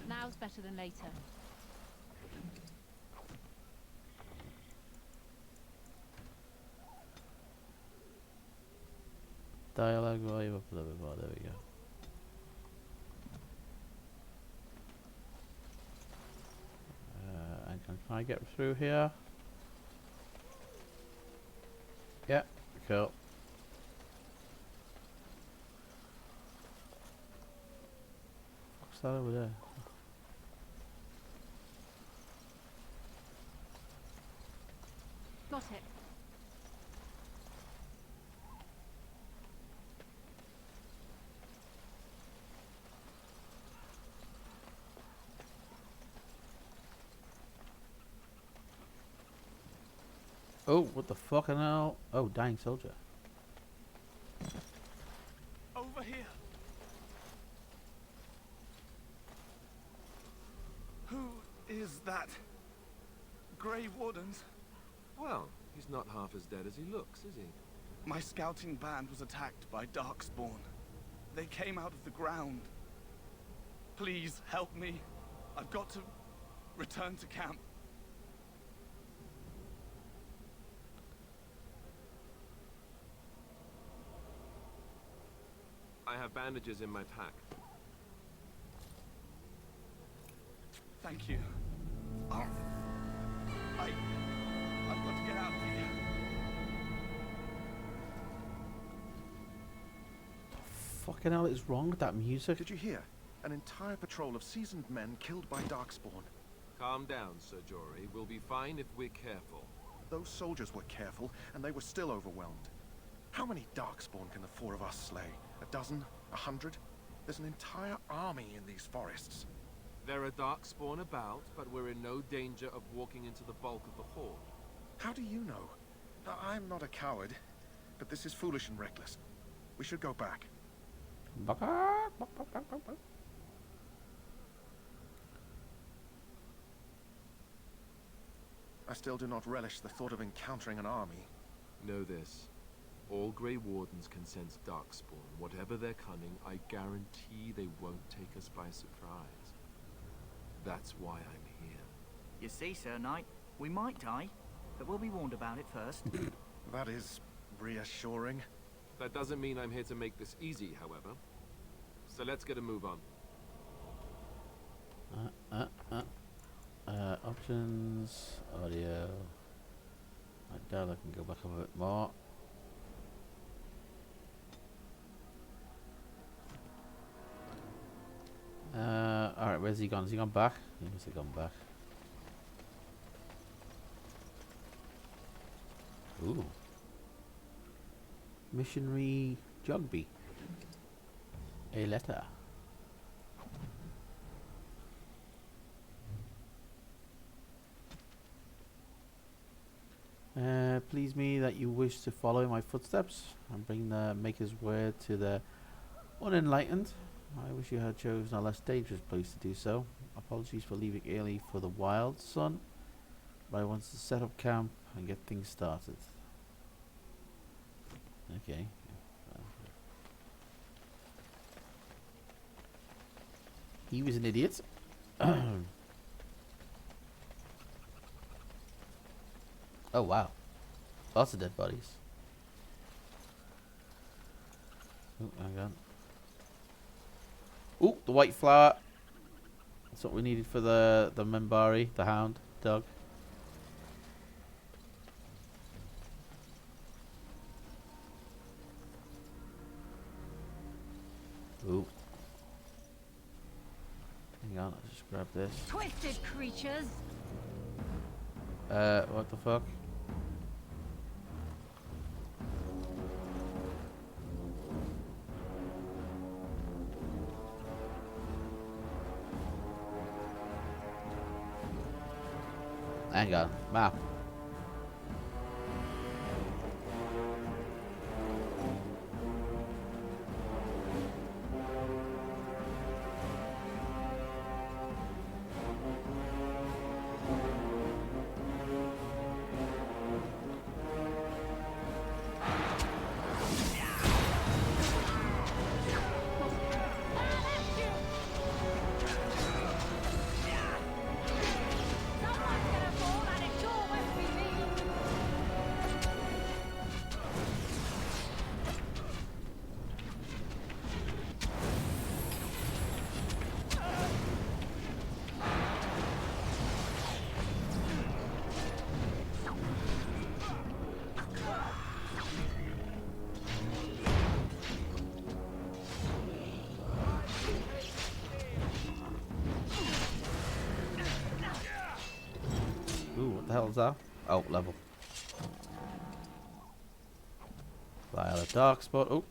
Now's better than later. Dialogue volume up a little bit more. There we go. And can I get through here? Yeah, cool. What's that over there? Got it. Oh, what the fucking hell? Oh, dying soldier. Over here. Who is that? Grey Wardens? Well, he's not half as dead as he looks, is he? My scouting band was attacked by Darkspawn. They came out of the ground. Please help me. I've got to return to camp. I have bandages in my pack. Thank you. I've got to get out of here. Fucking hell is wrong with that music? Did you hear? An entire patrol of seasoned men killed by Darkspawn. Calm down, Sir Jory. We'll be fine if we're careful. Those soldiers were careful, and they were still overwhelmed. How many Darkspawn can the four of us slay? A dozen? 100? There's an entire army in these forests. There are Darkspawn about, but we're in no danger of walking into the bulk of the horde. How do you know? I'm not a coward, but this is foolish and reckless. We should go back. I still do not relish the thought of encountering an army. Know this. All Grey Wardens can sense Darkspawn. Whatever their cunning, I guarantee they won't take us by surprise. That's why I'm here. You see, Sir Knight, we might die, but we'll be warned about it first. That is reassuring. That doesn't mean I'm here to make this easy, however. So let's get a move on. Options, audio. Right down, I can go back a bit more. Alright, where's he gone? Has he gone back? He must have gone back. Ooh. Missionary Jogby. A letter. Please me that you wish to follow in my footsteps and bring the Maker's word to the unenlightened. I wish you had chosen a less dangerous place to do so. Apologies for leaving early for the wild, son, but I want to set up camp and get things started. Okay. He was an idiot. Oh wow. Lots of dead bodies. Oh, hang on. Ooh, the white flower. That's what we needed for the Membari, the hound dog. Ooh. Hang on, I'll just grab this. Twisted creatures. What the fuck? Hang on, map. What the hell is that? Oh, level. Vial of dark spot. Oh,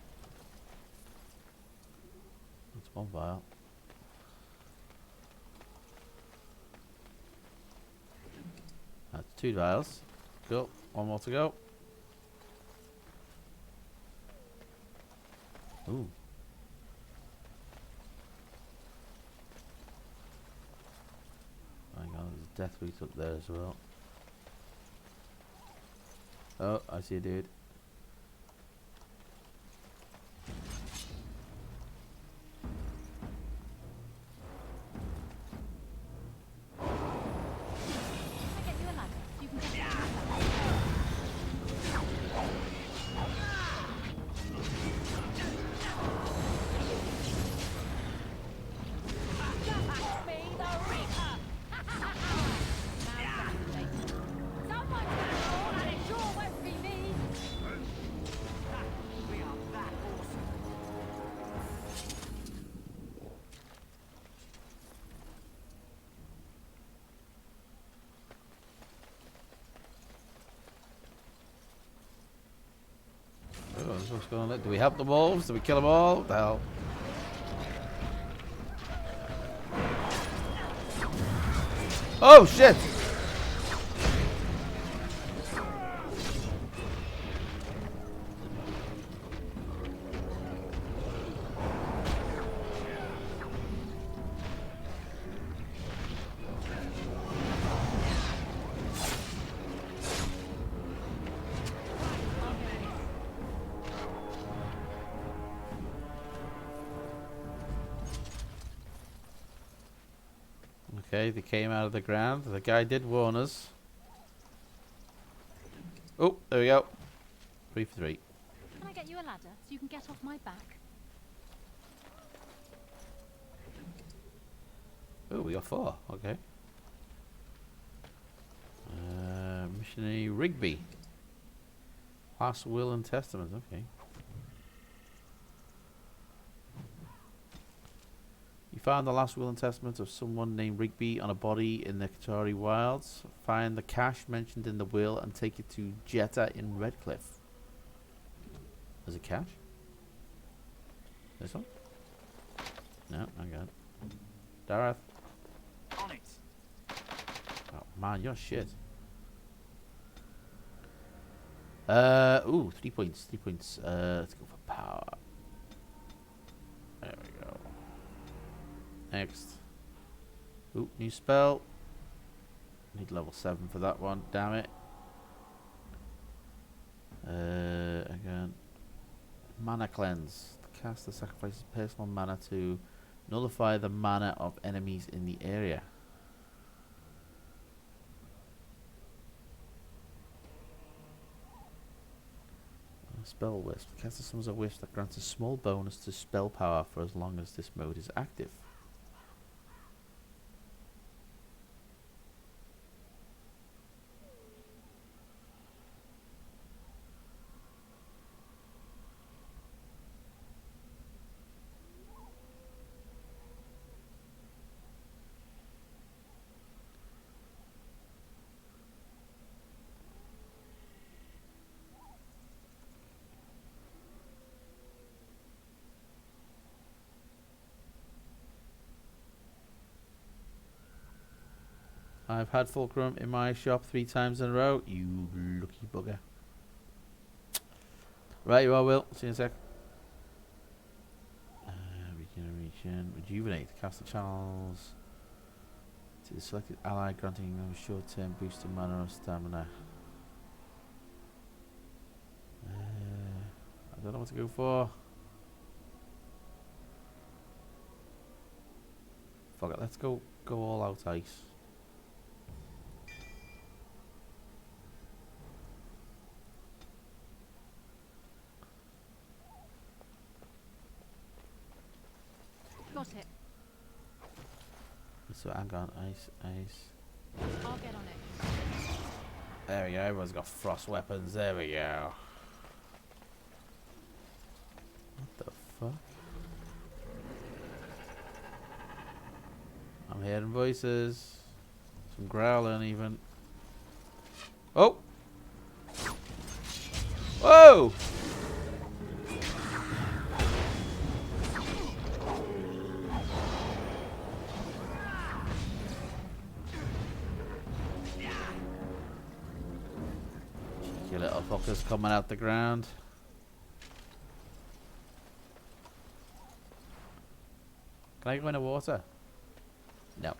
that's one vial. That's 2 vials. Cool. One more to go. Ooh. Hang on, there's a death root up there as well. Oh, I see a dude. What's going on? Do we help the wolves? Do we kill them all? What the hell? Oh shit! Okay, they came out of the ground. The guy did warn us. Oh, there we go. 3 for 3. Can I get you a ladder so you can get off my back? Oh, we got 4. Okay. Missionary Rigby. Last will and testament. Okay. You found the last will and testament of someone named Rigby on a body in the Qatari wilds. Find the cache mentioned in the will and take it to Jetta in Redcliffe. There's a cache? This one? No, hang on. Dareth. On it. Oh man, you're shit. Ooh, 3 points. 3 points. Let's go for power. There we go. Next. Ooh, new spell. Need level 7 for that one. Damn it. Again. Mana cleanse. The caster sacrifices personal mana to nullify the mana of enemies in the area. Spell Wisp. The caster summons a wisp that grants a small bonus to spell power for as long as this mode is active. I've had fulcrum in my shop 3 times in a row. You lucky bugger. Right, you are, Will. See you in a sec. Regeneration. Rejuvenate. Cast the channels to the selected ally, granting them a short-term boost to mana or stamina. I don't know what to go for. Fuck it. Let's go all out ice. Got it. So hang on, ice. I'll get on it. There we go, everyone's got frost weapons, there we go. What the fuck? I'm hearing voices. Some growling even. Oh! Whoa! Cheeky little fuckers coming out the ground. Can I go in the water? No.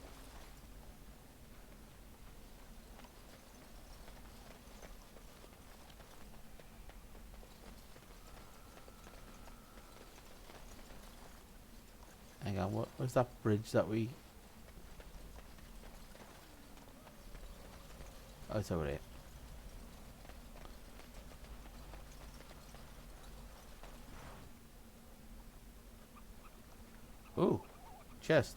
Hang on, what was that bridge that we... Oh, it's over here. Ooh, chest.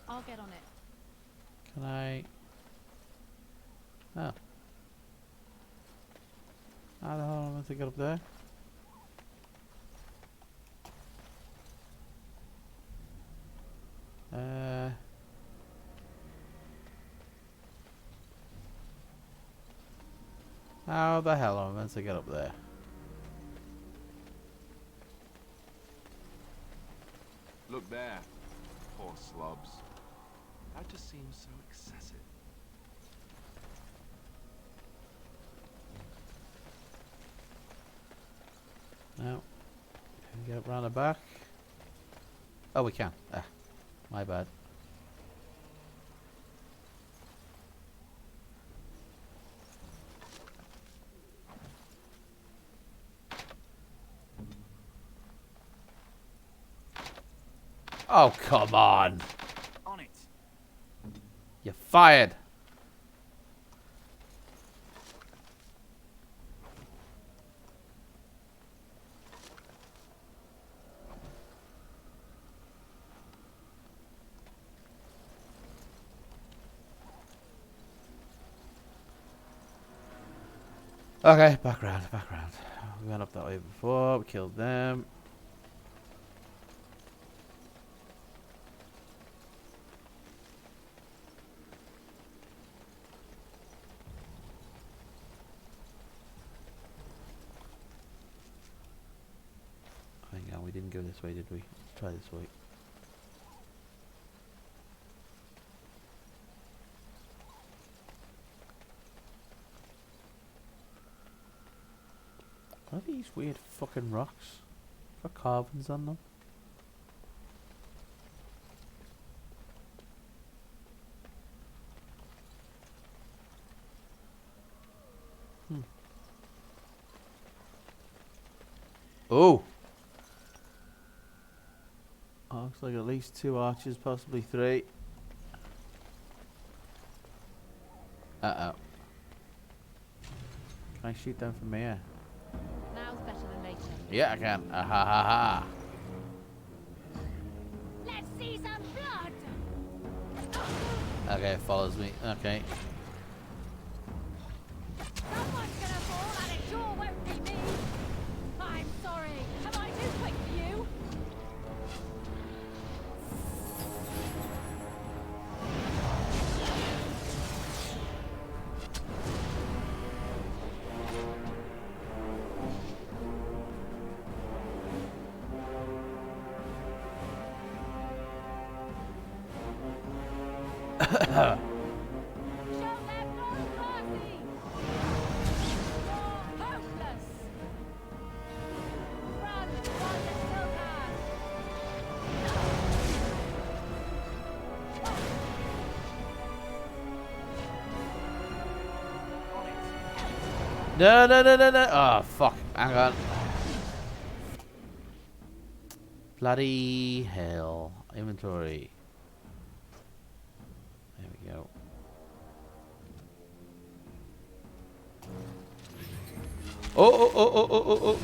I'll get on it. Can I... Oh. How the hell am I meant to get up there? How the hell am I meant to get up there? Look there. Poor slobs. That just seems so excessive. No. Get up round the back. Oh, we can. Ah, my bad. Oh, come on. On it. You're fired. Okay, back round, back round. We went up that way before, we killed them. Hang on, we didn't go this way, did we? Let's try this way. What are these weird fucking rocks? Got carvings on them. Oh! Oh, looks like at least 2 archers, possibly 3. Uh-oh. Can I shoot them from here? Now's better than later. Yeah, I can. Ah ha ha ha. Let's see some blood. Okay, it follows me. Okay. Someone's gonna fall, and it sure won't be me. I'm sorry. Am I too quick for you? No, no, no, no, no. Oh, fuck. Hang on. Bloody hell. Inventory. There we go. Oh, oh, oh, oh, oh, oh, oh.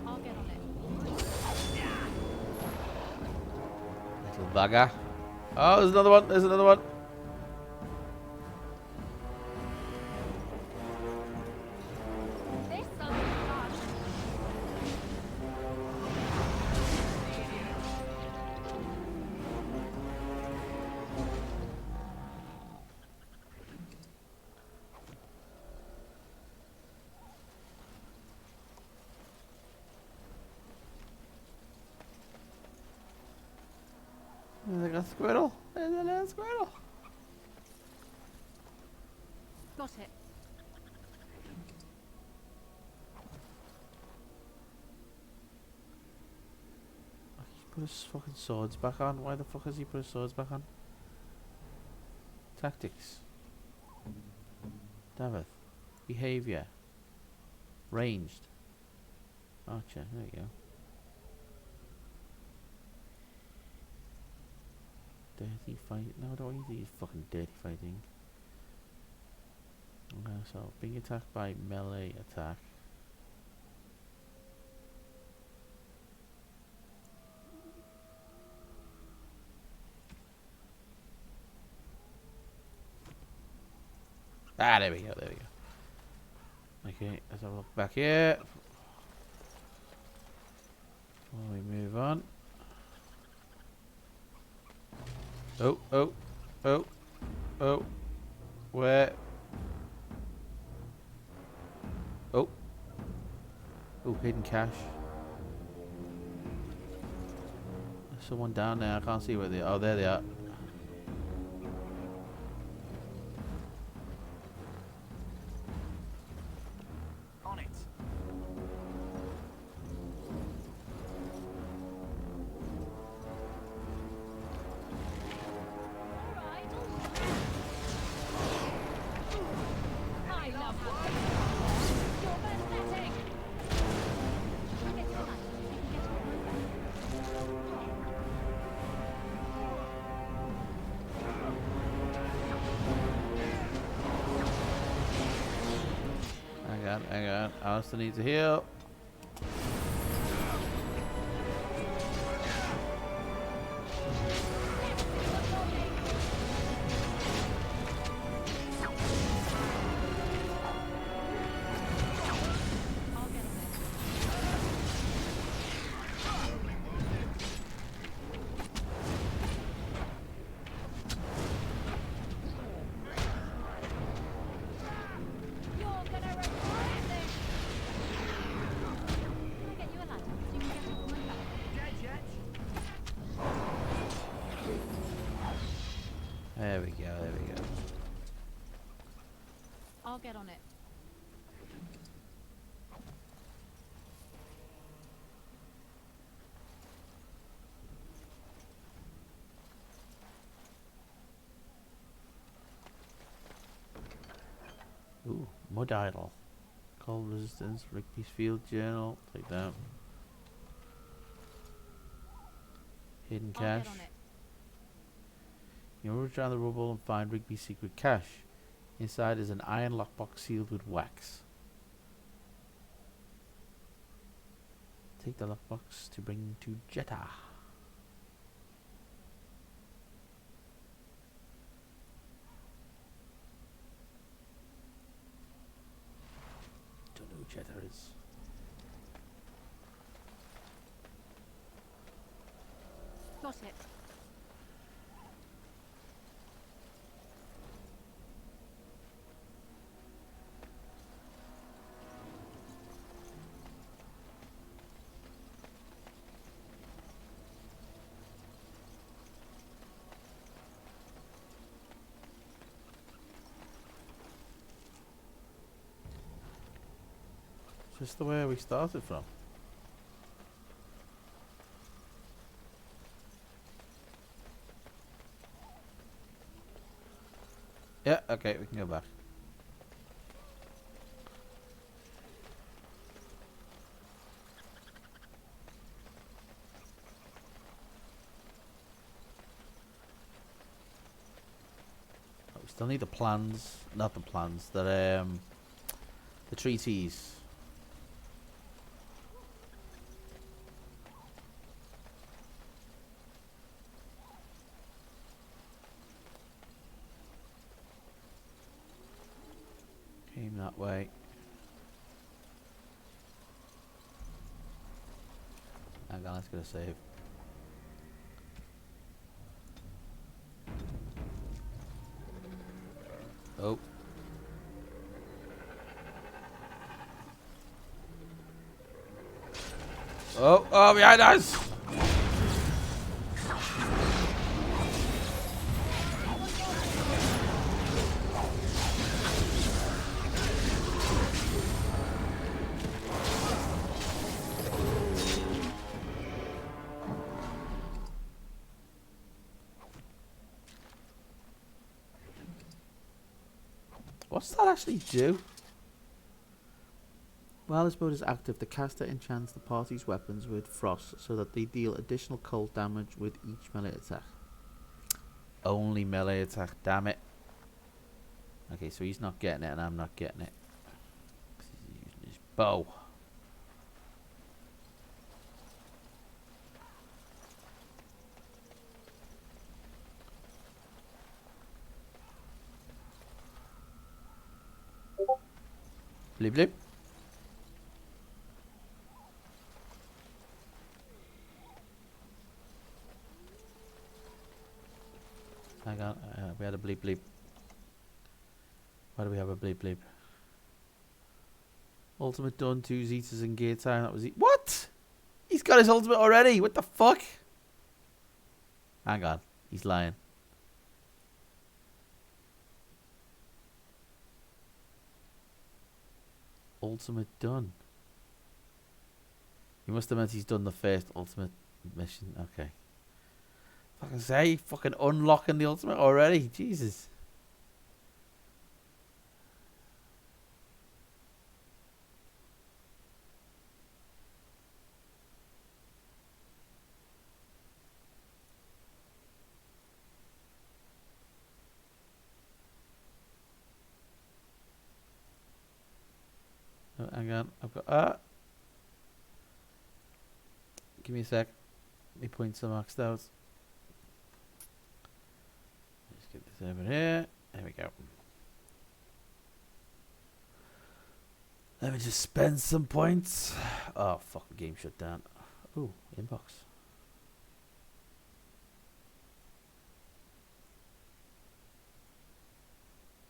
I'll get on it. Little bugger. Oh, there's another one. There's another one. There's a squirrel. There's a little squirrel. Got it. He put his fucking swords back on. Why the fuck has he put his swords back on? Tactics. Davith. Behavior. Ranged. Archer. There you go. Dirty fight. No, I don't want to use fucking dirty fighting. Okay, so being attacked by melee attack. Ah, there we go, there we go. Okay, let's have a look back here. Before we move on. Oh, oh, oh, oh. Where? Oh. Oh, hidden cache. There's someone down there. I can't see where they are. Oh, there they are. Hang on. Alistair needs a heal. There we go, there we go. I'll get on it. Ooh, Mud Idol. Cold Resistance, Rigby's Field Journal. Take that. Hidden I'll Cache. get on it. You rummage around the rubble and find Rigby's secret cache. Inside is an iron lockbox sealed with wax. Take the lockbox to bring to Jetta. Don't know who Jetta is. Got it. Just the way we started from. Yeah, okay, we can go back. Oh, we still need the plans, not the plans, the treaties. Came that way. Hang on, let's get a save. Oh. Oh, oh, behind us! What's that actually do? While this mode is active, the caster enchants the party's weapons with frost so that they deal additional cold damage with each melee attack. Only melee attack, damn it. Okay, so he's not getting it and I'm not getting it. 'Cause he's using his bow. Blip blip. Hang on, we had a bleep bleep. Why do we have a bleep bleep? Ultimate done, 2 Zetas in gear time. That was it. What? He's got his ultimate already. What the fuck? Hang on, he's lying. Ultimate done. He must have meant he's done the first ultimate mission. Okay. Fucking say, fucking unlocking the ultimate already. Jesus. hang on. I've got give me a sec. My points are maxed out. Let's get this over here. There we go. Let me just spend some points. Oh, fucking game shut down. Ooh, inbox.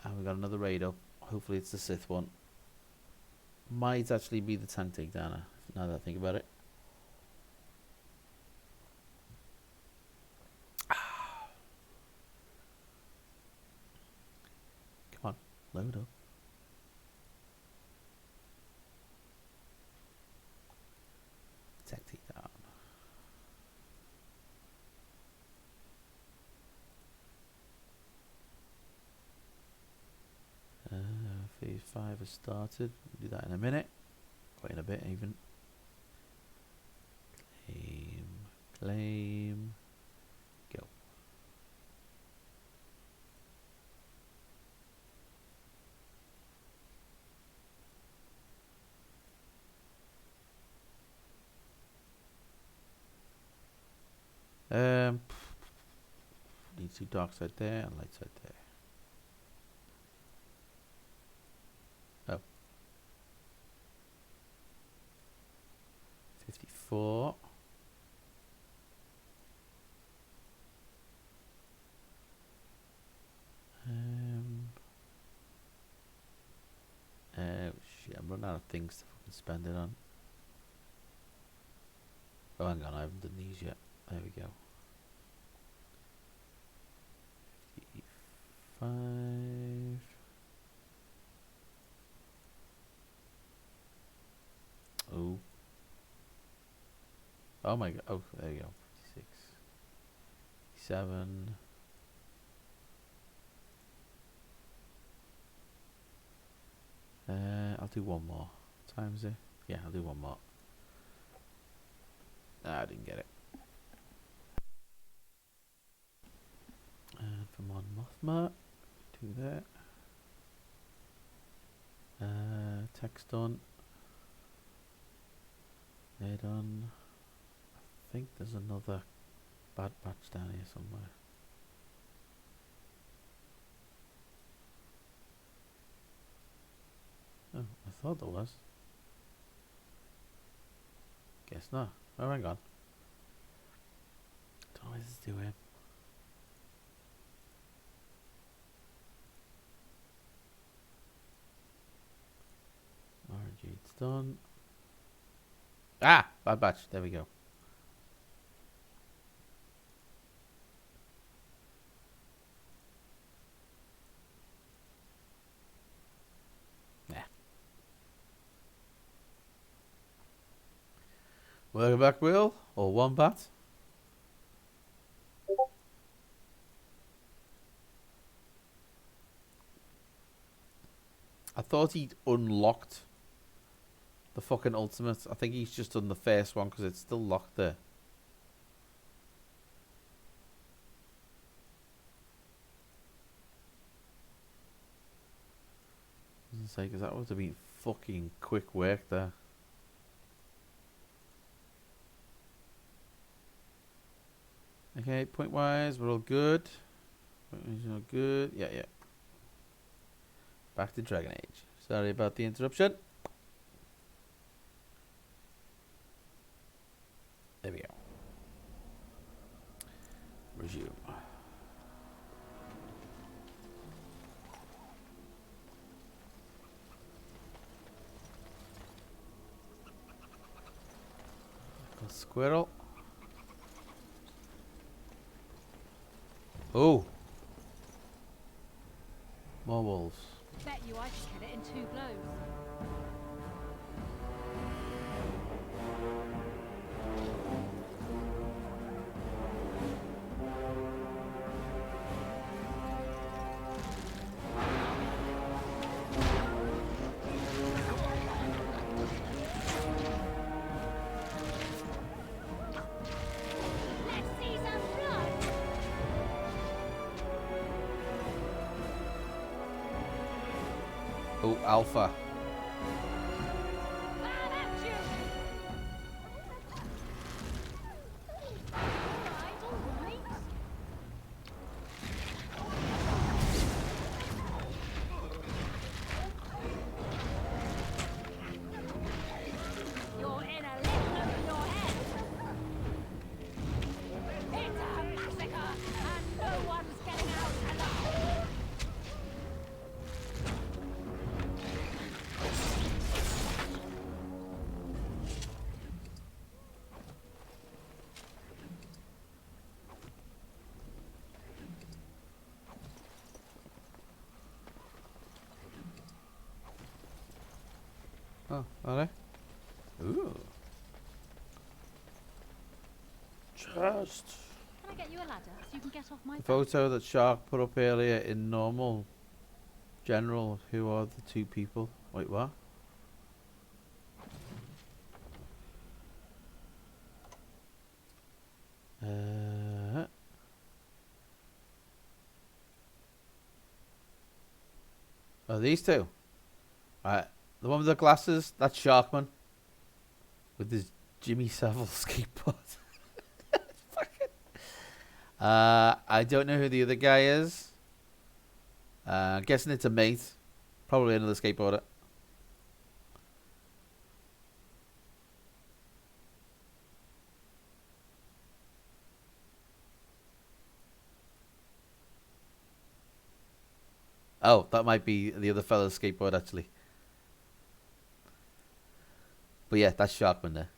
And we got another raid up. Hopefully it's the Sith one. Might actually be the tank takedowner, now that I think about it. Come on, load up. Tank takedown. Phase 5 has started. We'll do that in a minute. Quite in a bit even. Claim. Go. Need 2 dark side there and light side there. Oh. 54. Shit, I'm running out of things to fucking spend it on. Oh, hang on, I haven't done these yet. There we go. 55. Oh. Oh my god. Oh, there you go. 56. 57. I'll do one more. Times it. Yeah, I'll do one more. Nah, I didn't get it. And for Mon Mothma, do that. Text done. They're done. I think there's another bad batch down here somewhere. Oh, I thought there was. Guess not. Oh, hang on. Don't know what this is doing. It's done. Ah! Bad batch. There we go. Nah. Welcome back, Will. Or Wombat. I thought he'd unlocked the fucking ultimate. I think he's just done the first one because it's still locked there. I was gonna say, because that would have been fucking quick work there. Okay, point wise, we're all good. Point wise, we're all good. Yeah, yeah. Back to Dragon Age. Sorry about the interruption. There we go. Resume. A squirrel. Oh. More wolves. Bet you I could kill it in 2 blows. Oh, Alpha. Oh, are they? Ooh. Chest. Can I get you a ladder so you can get off my The back? photo that Shark put up earlier in normal general. Who are the two people? Wait, what? Oh, these two. Alright. The one with the glasses, that's Sharkman. With his Jimmy Savile skateboard. I don't know who the other guy is. Guessing it's a mate. Probably another skateboarder. Oh, that might be the other fella's skateboard, actually. But yeah, that's Sharkman there.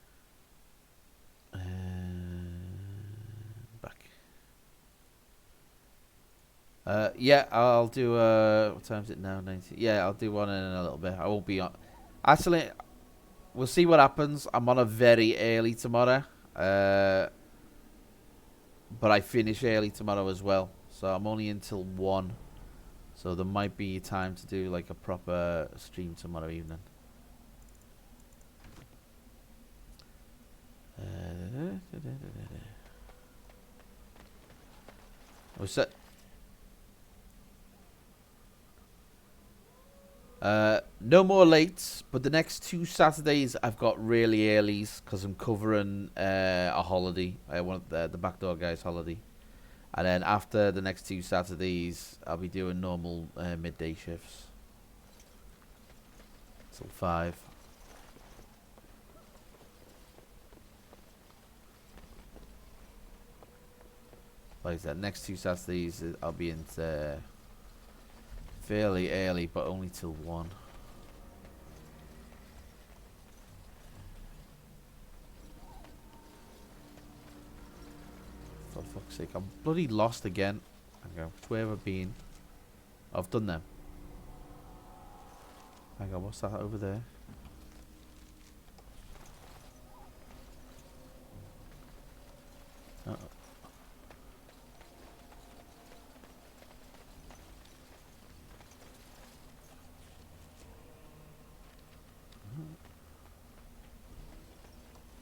Back. Yeah, I'll do, what time is it now? 90. Yeah, I'll do one in a little bit. I won't be on. Actually, we'll see what happens. I'm on a very early tomorrow. But I finish early tomorrow as well. So I'm only until 1. So there might be time to do like a proper stream tomorrow evening. What's that? No more lates, but the next 2 Saturdays I've got really earlies because I'm covering a holiday. One of the Backdoor Guys holiday. And then after the next 2 Saturdays, I'll be doing normal midday shifts. Till 5. Like I said, next 2 Saturdays, I'll be into fairly early, but only till 1. For fuck's sake, I'm bloody lost again. Hang on, where have I been? I've done them. Hang on, what's that over there? Uh-oh.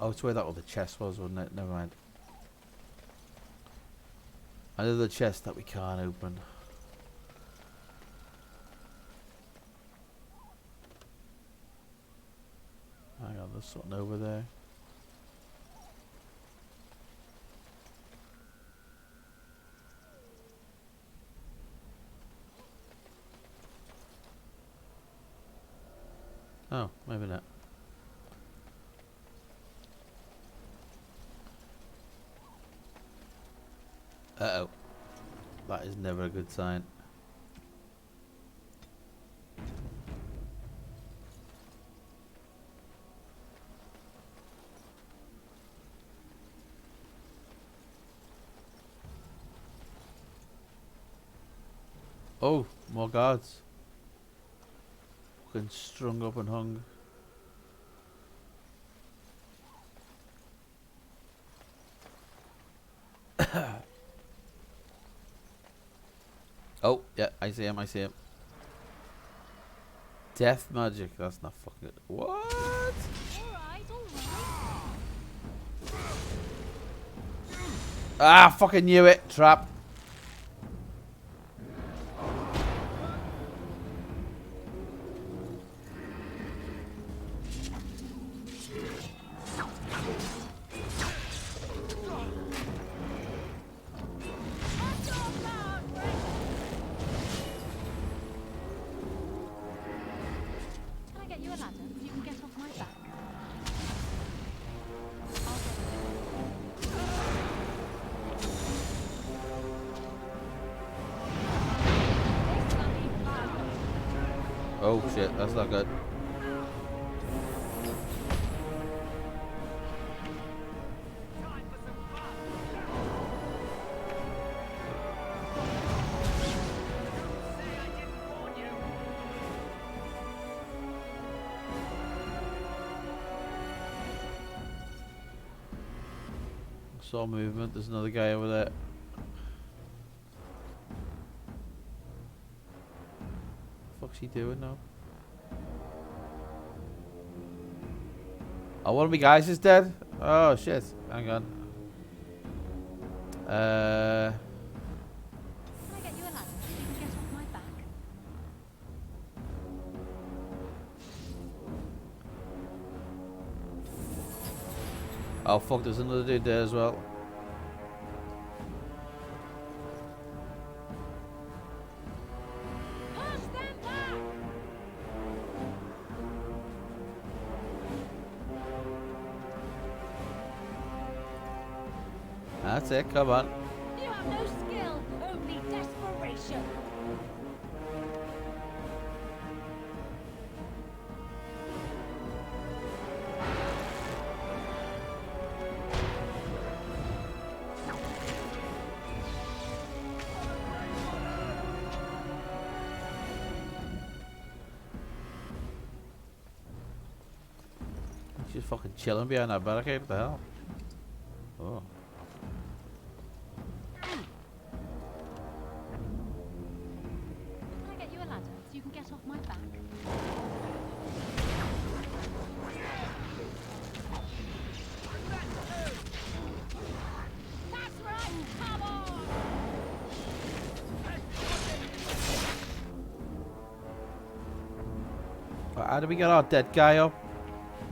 Oh, it's where that other chest was, wasn't it? Never mind. Another chest that we can't open. Hang on, there's something over there. Oh, maybe not. Uh-oh. That is never a good sign. Oh, more guards. Fucking strung up and hung. Oh, yeah, I see him, I see him. Death magic, that's not fucking good. What? Alright, alright. Ah, fucking knew it. Trap. Can I get you a ladder so you can get off my back? Oh shit, that's not good. Saw movement. There's another guy over there. What's he doing now? Oh, one of my guys is dead. Oh shit! Hang on. Can I get you a ladder so you can get off my back? Oh fuck! There's another dude there as well. That's it, come on. You have no skill, only desperation. He's just fucking chilling behind that barricade, what the hell? Oh. Can I get you a ladder so you can get off my back? That's right, come on! How do we get our dead guy up?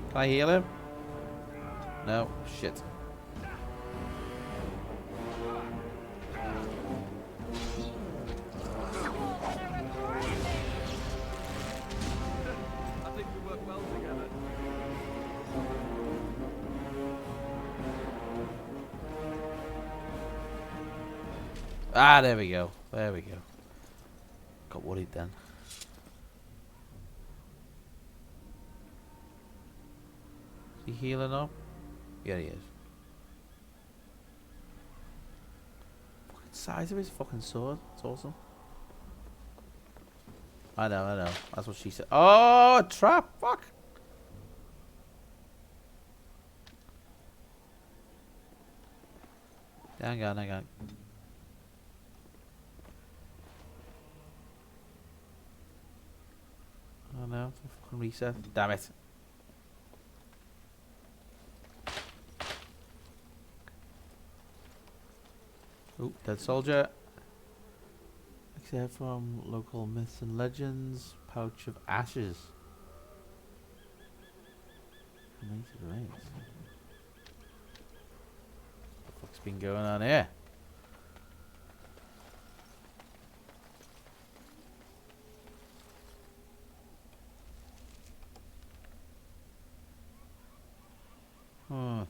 Can I heal him? No, shit. I think we work well together. Ah, there we go. There we go. Got worried then. Is he healing up? Yeah, he is. Fucking size of his fucking sword. It's awesome. I know. That's what she said. Oh, a trap! Fuck! Hang on. Oh no, it's a fucking reset. Damn it. Oh, dead soldier. Except from local myths and legends. Pouch of ashes. Amazing rains. What the fuck's been going on here? Hmm.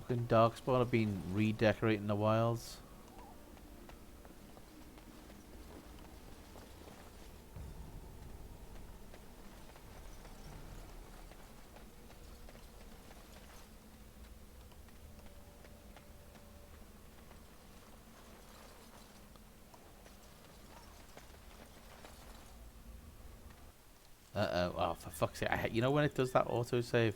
Fucking Darkspawn have been redecorating the wilds. Uh-oh. Oh, for fuck's sake. You know when it does that autosave?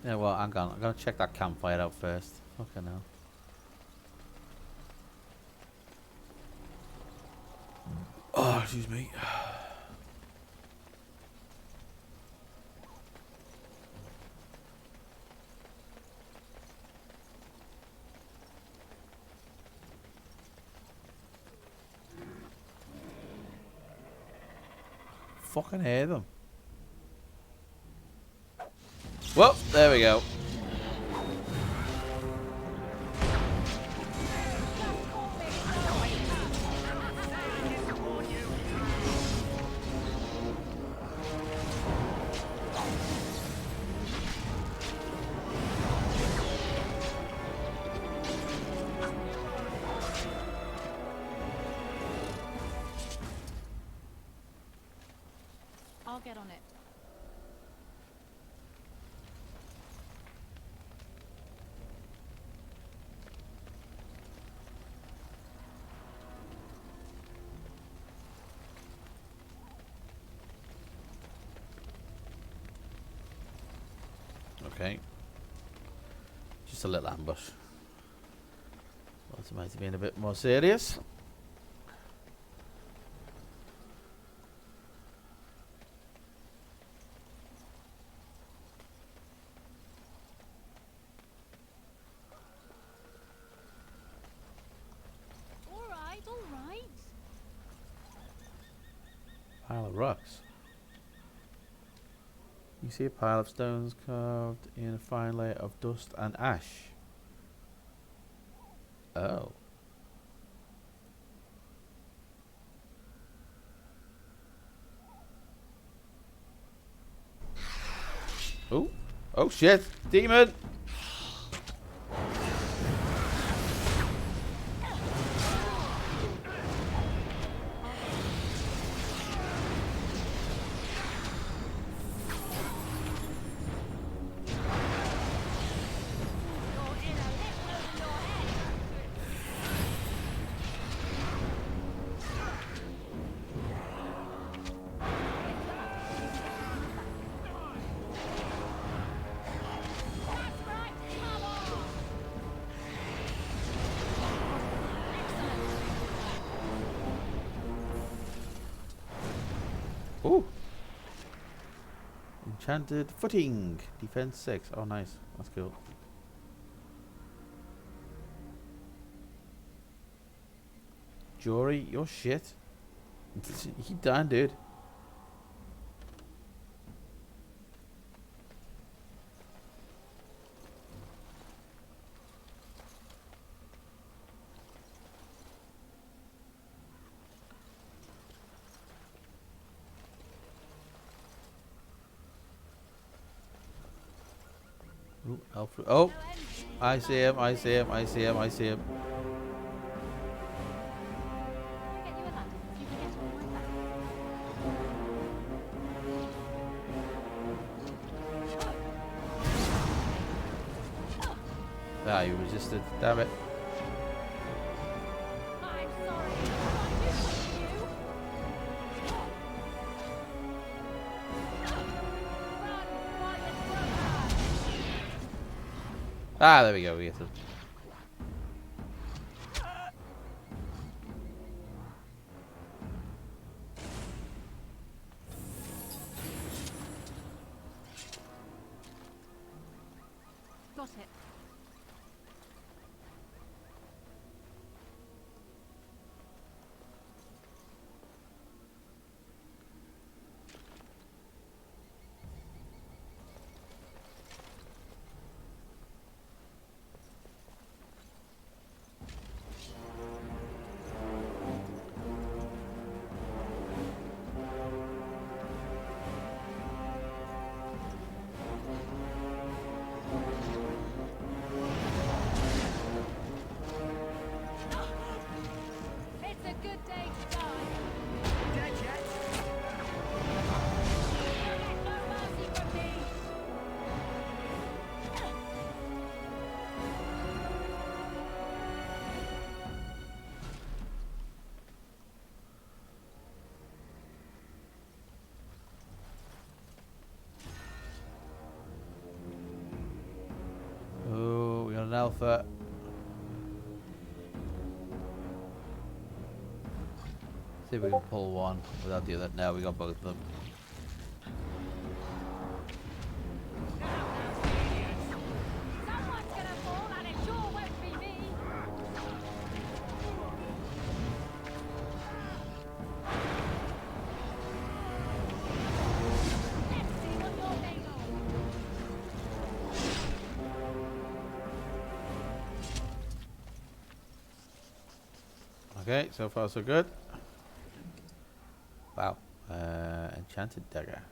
Yeah, well, hang on. I'm gonna check that campfire out first. Fucking hell. Oh, excuse me. Fucking hear them. Well, there we go. get on it. Okay. Just a little ambush. Thought it might have been a bit more serious. All right. Pile of rocks. You see a pile of stones carved in a fine layer of dust and ash. Oh. Oh. Oh shit. Demon. Ooh. Enchanted footing. Defense 6. Oh, nice. That's cool. Jory, you're shit. You done, dude. Ooh, Alfred. Oh, I see him. I see him. I see him. I see him. Ah, you resisted. Damn it. Ah, there we go. We get it. Got it. It's a good day to die. Dead yet? Get no mercy from me. Oh, we got an alpha. See if we can pull one without the other. No, we got both of them. Someone's gonna fall, and it sure won't be me. Let's see what you're made of. Okay, so far so good. Wow. Enchanted dagger.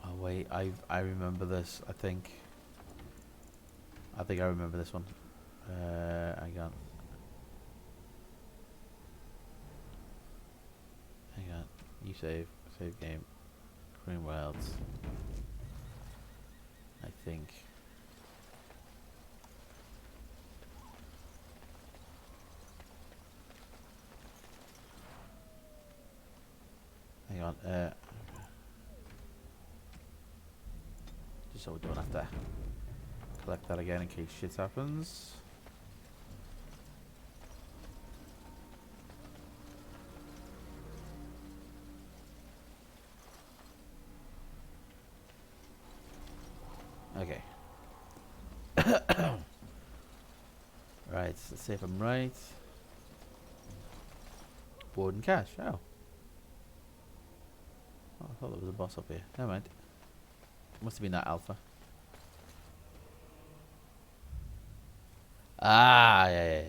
Oh wait, I remember this, I think. I think I remember this one. Hang on. Hang on. You save. Save game. Green Wilds. I think. Hang on. Just so we don't have to collect that again in case shit happens. Okay. Right, let's see if I'm right. Warden Cache, oh. Oh, I thought there was a boss up here. Never mind. Must have been that alpha. Ah, yeah.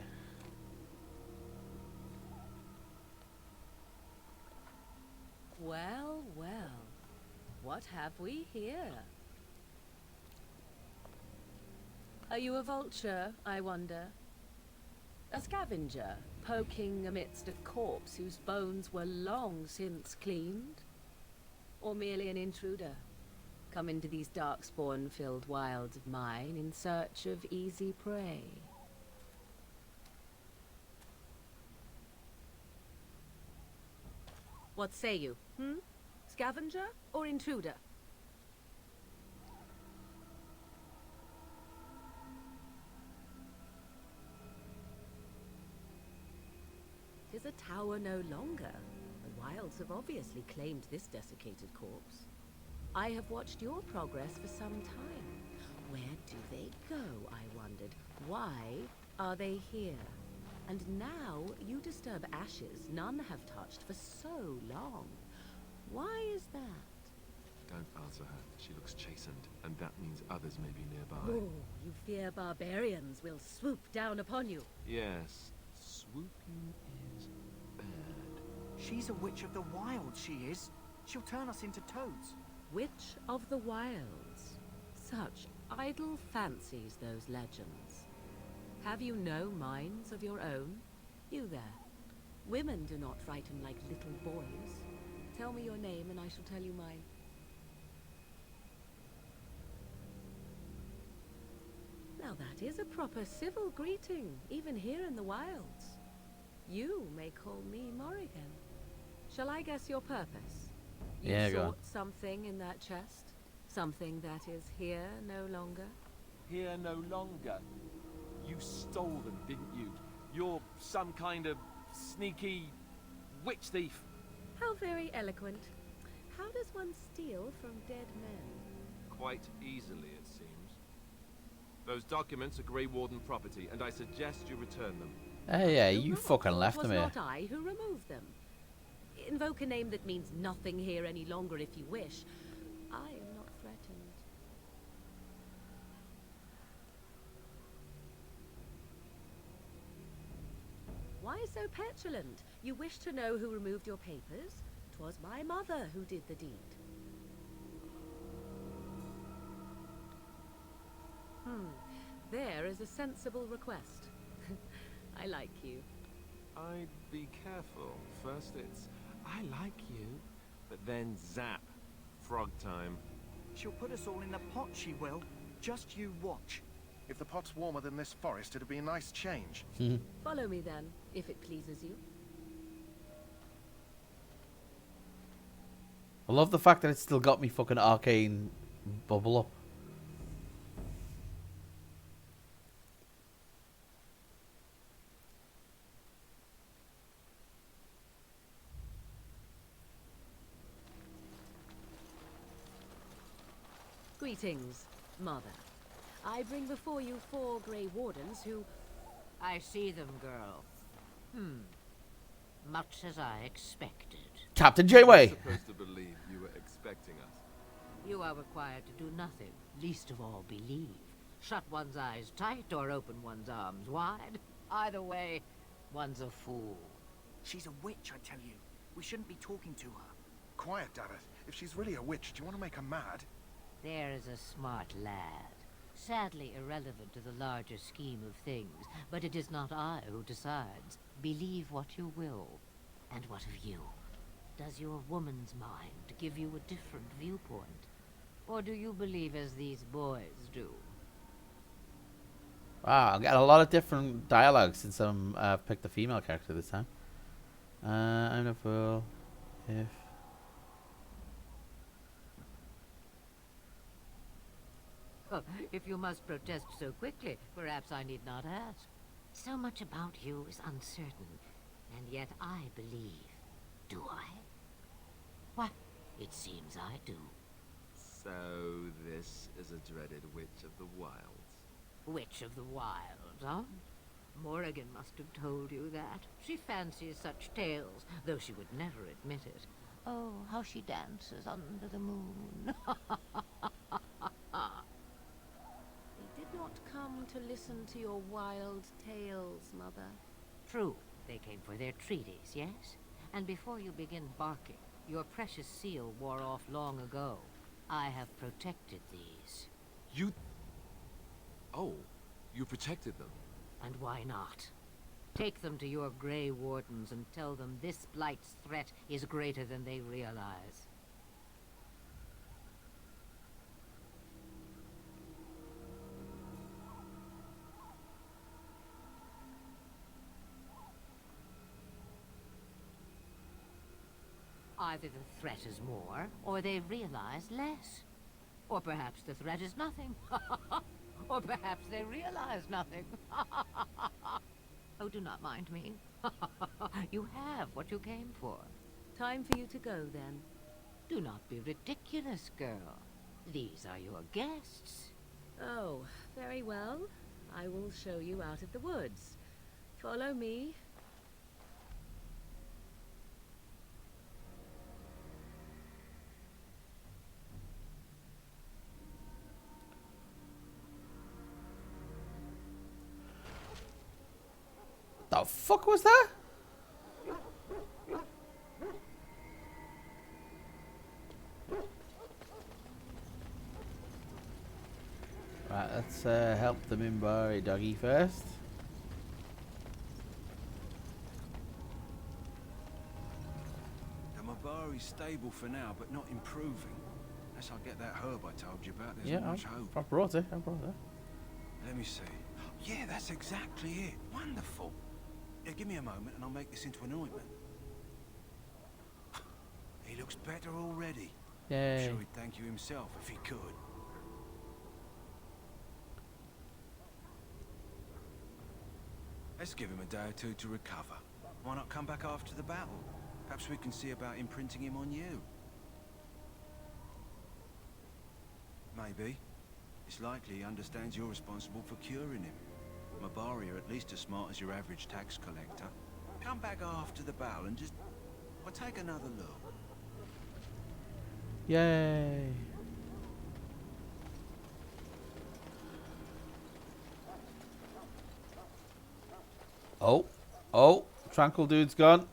Well, well. What have we here? Are you a vulture, I wonder? A scavenger, poking amidst a corpse whose bones were long since cleaned? Or merely an intruder, come into these darkspawn-filled wilds of mine in search of easy prey? What say you, Scavenger or intruder? Tis a tower no longer. The wilds have obviously claimed this desiccated corpse. I have watched your progress for some time. Where do they go, I wondered? Why are they here? And now you disturb ashes none have touched for so long. Why is that? Don't answer her. She looks chastened, and that means others may be nearby. Oh, you fear barbarians will swoop down upon you. Yes, swooping is bad. She's a witch of the wilds, she is. She'll turn us into toads. Witch of the wilds. Such idle fancies, those legends. Have you no minds of your own? You there. Women do not frighten like little boys. Tell me your name and I shall tell you mine. Now that is a proper civil greeting, even here in the wilds. You may call me Morrigan. Shall I guess your purpose? You Yeah, go on. sought something in that chest? Something that is here no longer? Here no longer. You stole them, didn't you? You're some kind of sneaky witch thief. How very eloquent. How does one steal from dead men? Quite easily, it seems. Those documents are Grey Warden property, and I suggest you return them. Hey, yeah, you fucking left Was them here. not I who removed them. Invoke a name that means nothing here any longer if you wish. I am not threatened. Why so petulant? You wish to know who removed your papers? 'Twas my mother who did the deed. There is a sensible request. I like you. I'd be careful. First it's, I like you, but then zap. Frog time. She'll put us all in the pot, she will. Just you watch. If the pot's warmer than this forest, it'd be a nice change. Follow me then, if it pleases you. I love the fact that it's still got me fucking arcane bubble up. Greetings, Mother. I bring before you 4 Grey Wardens who... I see them, girl. Much as I expected. Captain Janeway! I'm supposed to believe you were expecting us. You are required to do nothing, least of all believe. Shut one's eyes tight or open one's arms wide. Either way, one's a fool. She's a witch, I tell you. We shouldn't be talking to her. Quiet, Daveth. If she's really a witch, do you want to make her mad? There is a smart lad. Sadly irrelevant to the larger scheme of things, but it is not I who decides. Believe what you will. And what of you? Does your woman's mind give you a different viewpoint? Or do you believe as these boys do? Wow, I got a lot of different dialogue since I've picked a female character this time. I'm a fool. If If you must protest so quickly, perhaps I need not ask. So much about you is uncertain, and yet I believe. Do I? What? It seems I do. So this is a dreaded Witch of the Wilds. Witch of the Wilds, huh? Morrigan must have told you that. She fancies such tales, though she would never admit it. Oh, how she dances under the moon. They did not come to listen to your wild tales, Mother. True, they came for their treaties, yes? And before you begin barking, your precious seal wore off long ago. I have protected these. You... Oh, you protected them. And why not? Take them to your Grey Wardens and tell them this Blight's threat is greater than they realize. Either the threat is more, or they've realized less. Or perhaps the threat is nothing. Or perhaps they realize nothing. Oh, do not mind me. You have what you came for. Time for you to go, then. Do not be ridiculous, girl. These are your guests. Oh, very well. I will show you out of the woods. Follow me. The fuck was that? Right, let's help the Minbari doggy first. The Minbari's stable for now, but not improving. Unless I get that herb I told you about, there's Yeah, not much hope. I brought it. I brought it. Let me see. Yeah, that's exactly it. Wonderful. Yeah, give me a moment and I'll make this into an ointment. He looks better already. Yay. I'm sure he'd thank you himself if he could. Let's give him a day or two to recover. Why not come back after the battle? Perhaps we can see about imprinting him on you. Maybe. It's likely he understands you're responsible for curing him. Minbari are at least as smart as your average tax collector. Come back after the battle and just... well, take another look. Yay. Oh, Tranquil Dude's gone.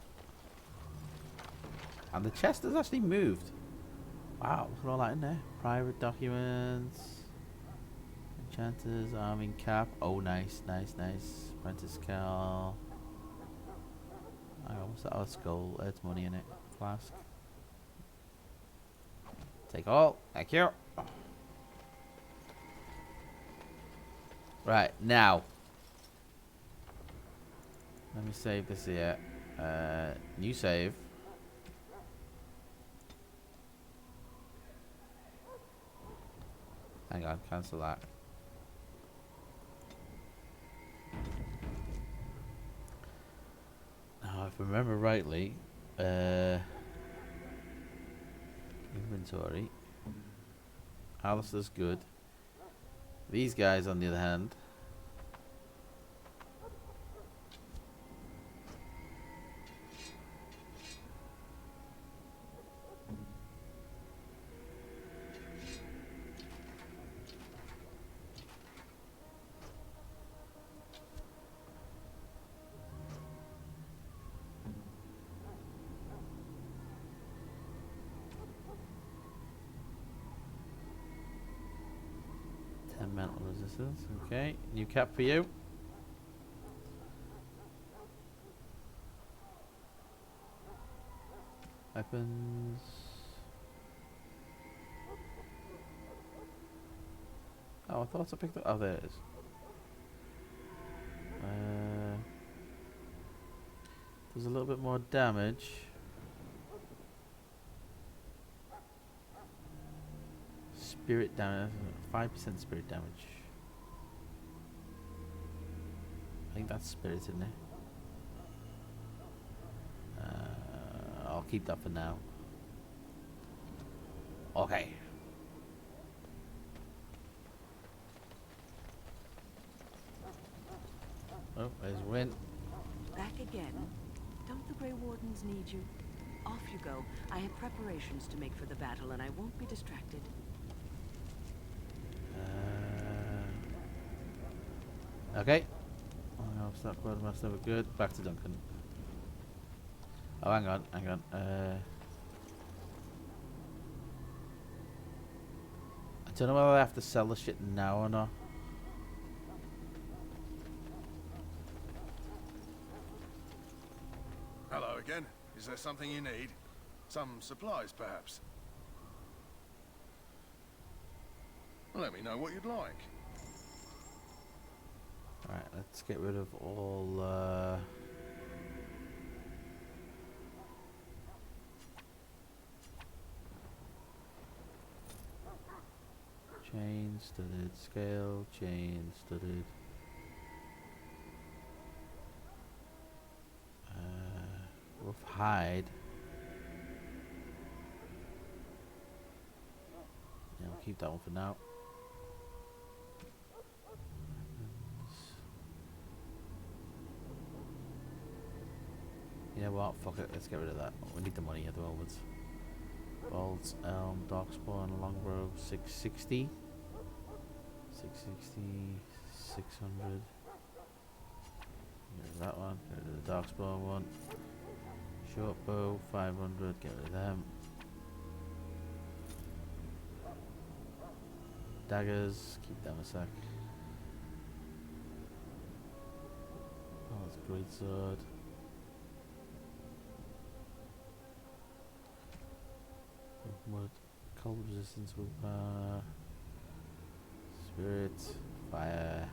And the chest has actually moved. Wow, look at all that in there. Private documents. Enchanter's arming cap. Oh, nice. Apprentice Cal. What's that? Oh, skull. It's money in it. Flask. Take all. Thank you. Right, now. Let me save this here. New save. Hang on, cancel that. Now, if I remember rightly, inventory. Alistair's good. These guys, on the other hand, Mental resistance. Okay. New cap for you. Weapons. Oh, I thought I picked it. Oh, there it is. Does a little bit more damage. Spirit damage. 5% spirit damage. I think that's spirit, isn't it? I'll keep that for now. Okay. Oh, there's Wynn. Back again? Don't the Grey Wardens need you? Off you go. I have preparations to make for the battle, and I won't be distracted. Okay. Oh, stop quartermaster, we're good. Back to Duncan. Oh, hang on. I don't know whether I have to sell the shit now or not. Hello again. Is there something you need? Some supplies, perhaps? Let me know what you'd like. Alright, let's get rid of all chain studded scale, chain studded rough hide. Yeah, I'll keep that one for now. You know what? Fuck it. Let's get rid of that. We need the money at the moment. Bolts, Elm, Darkspawn, Longbow, 660. 660, 600. Get rid of that one. Get rid of the Darkspawn one. Short bow, 500. Get rid of them. Daggers. Keep them a sec. Oh, that's a great sword. Wood, cold resistance, willpower, spirit, fire.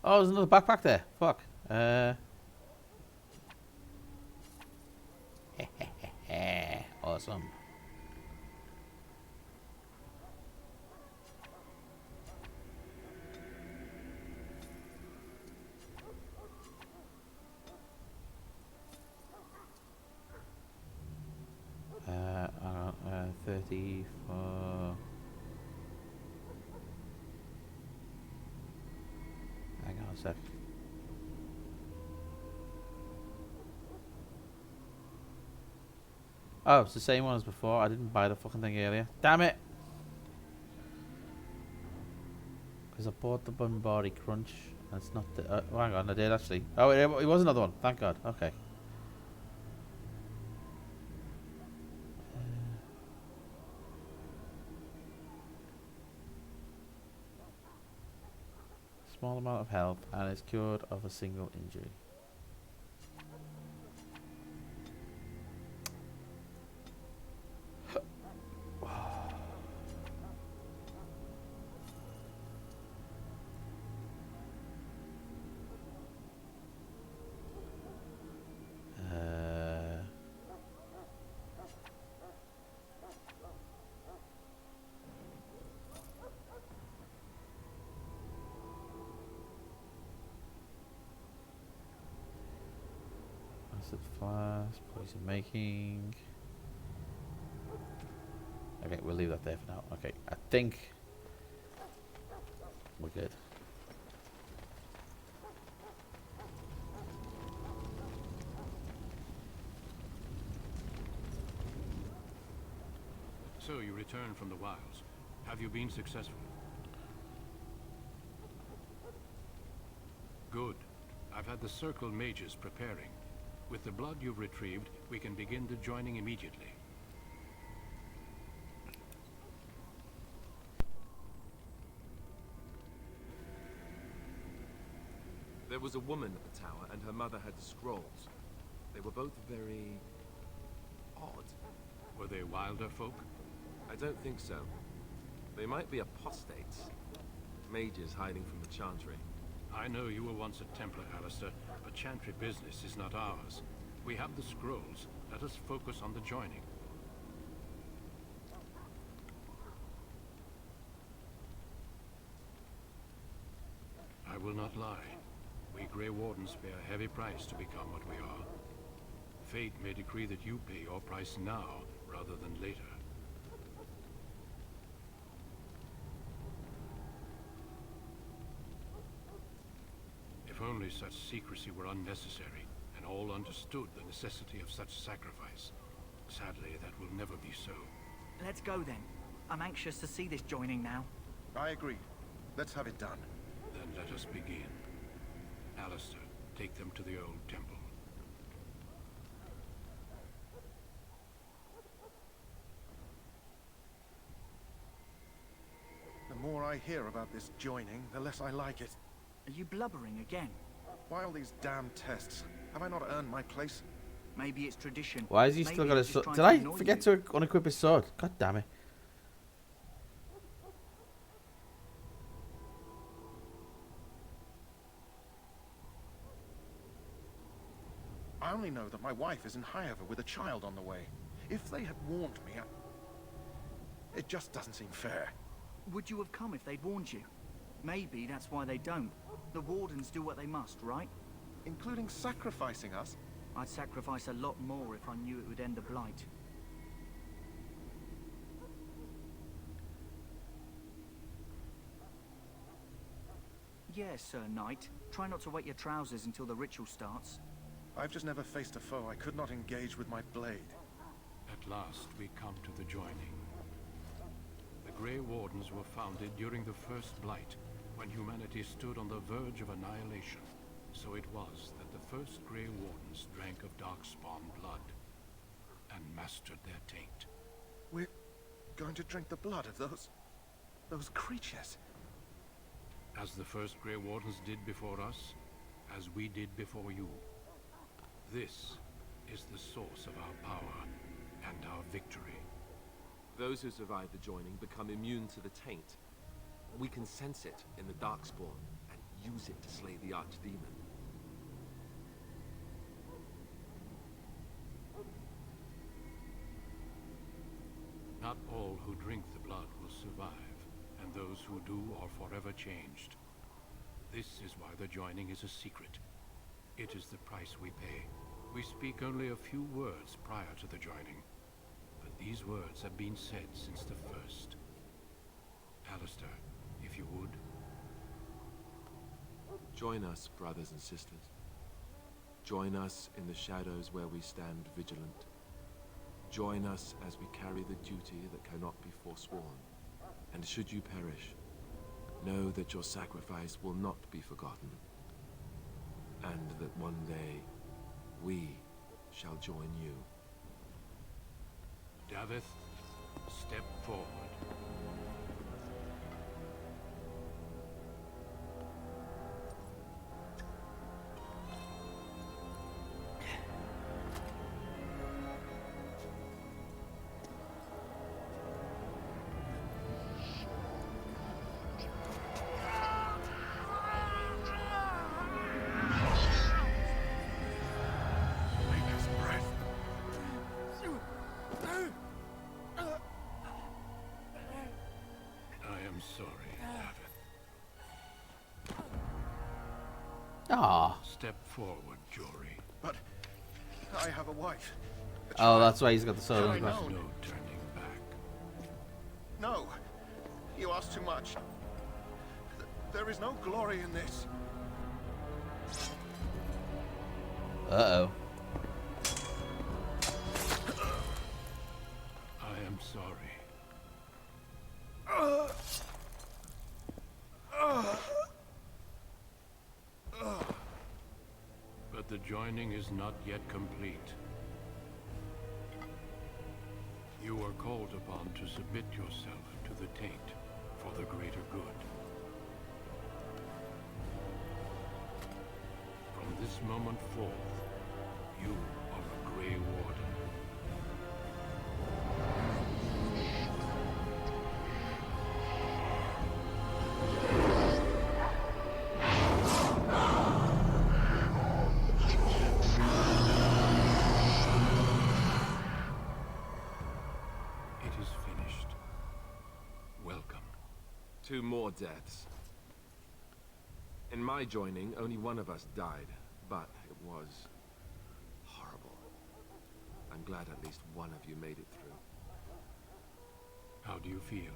Oh, there's another backpack there. Fuck. Awesome. Hang on, 34. Hang on a sec. Oh, it's the same one as before. I didn't buy the fucking thing earlier. Damn it! Because I bought the Bombari Crunch. And it's not the... oh, hang on, I did actually. Oh, it was another one. Thank God. Okay. Small amount of health and is cured of a single injury. Acid flask, poison making. Okay, we'll leave that there for now. Okay, I think we're good. So you returned from the wilds. Have you been successful? Good. I've had the Circle mages preparing. With the blood you've retrieved, we can begin the joining immediately. There was a woman at the tower, and her mother had scrolls. They were both very odd. Were they wilder folk? I don't think so. They might be apostates. Mages hiding from the Chantry. I know you were once a Templar, Alistair, but Chantry business is not ours. We have the scrolls. Let us focus on the joining. I will not lie. We Grey Wardens pay a heavy price to become what we are. Fate may decree that you pay your price now, rather than later. If only such secrecy were unnecessary, and all understood the necessity of such sacrifice. Sadly, that will never be so. Let's go then. I'm anxious to see this joining now. I agree. Let's have it done. Then let us begin. Alistair, take them to the old temple. The more I hear about this joining, the less I like it. Are you blubbering again? Why all these damn tests? Have I not earned my place? Maybe it's tradition. Why has he still got his sword? Did I forget to unequip his sword? God damn it. I only know that my wife is in Highover with a child on the way. If they had warned me, it just doesn't seem fair. Would you have come if they'd warned you? Maybe that's why they don't. The Wardens do what they must, right? Including sacrificing us? I'd sacrifice a lot more if I knew it would end the Blight. Yes, Sir Knight. Try not to wet your trousers until the ritual starts. I've just never faced a foe I could not engage with my blade. At last, we come to the joining. The Grey Wardens were founded during the First Blight, when humanity stood on the verge of annihilation. So it was that the first Grey Wardens drank of Darkspawn blood and mastered their taint. We're going to drink the blood of those creatures. As the first Grey Wardens did before us, as we did before you. This is the source of our power and our victory. Those who survive the joining become immune to the taint. We can sense it in the Darkspawn and use it to slay the Archdemon. Not all who drink the blood will survive, and those who do are forever changed. This is why the joining is a secret. It is the price we pay. We speak only a few words prior to the joining, but these words have been said since the first. Alistair, if you would. Join us, brothers and sisters. Join us in the shadows where we stand vigilant. Join us as we carry the duty that cannot be forsworn. And should you perish, know that your sacrifice will not be forgotten. And that one day, we shall join you. Davith, step forward. Ah. Step forward, Jory. But I have a wife. Oh, that's why he's got the sword. I in his know. mouth. No turning back. No, you ask too much. There is no glory in this. Uh-oh. I am sorry. But the joining is not yet complete. You are called upon to submit yourself to the taint for the greater good. From this moment forth, you are a Grey Warden. It is finished. Welcome. 2 more deaths. In my joining, only one of us died, but it was horrible. I'm glad at least one of you made it through. How do you feel?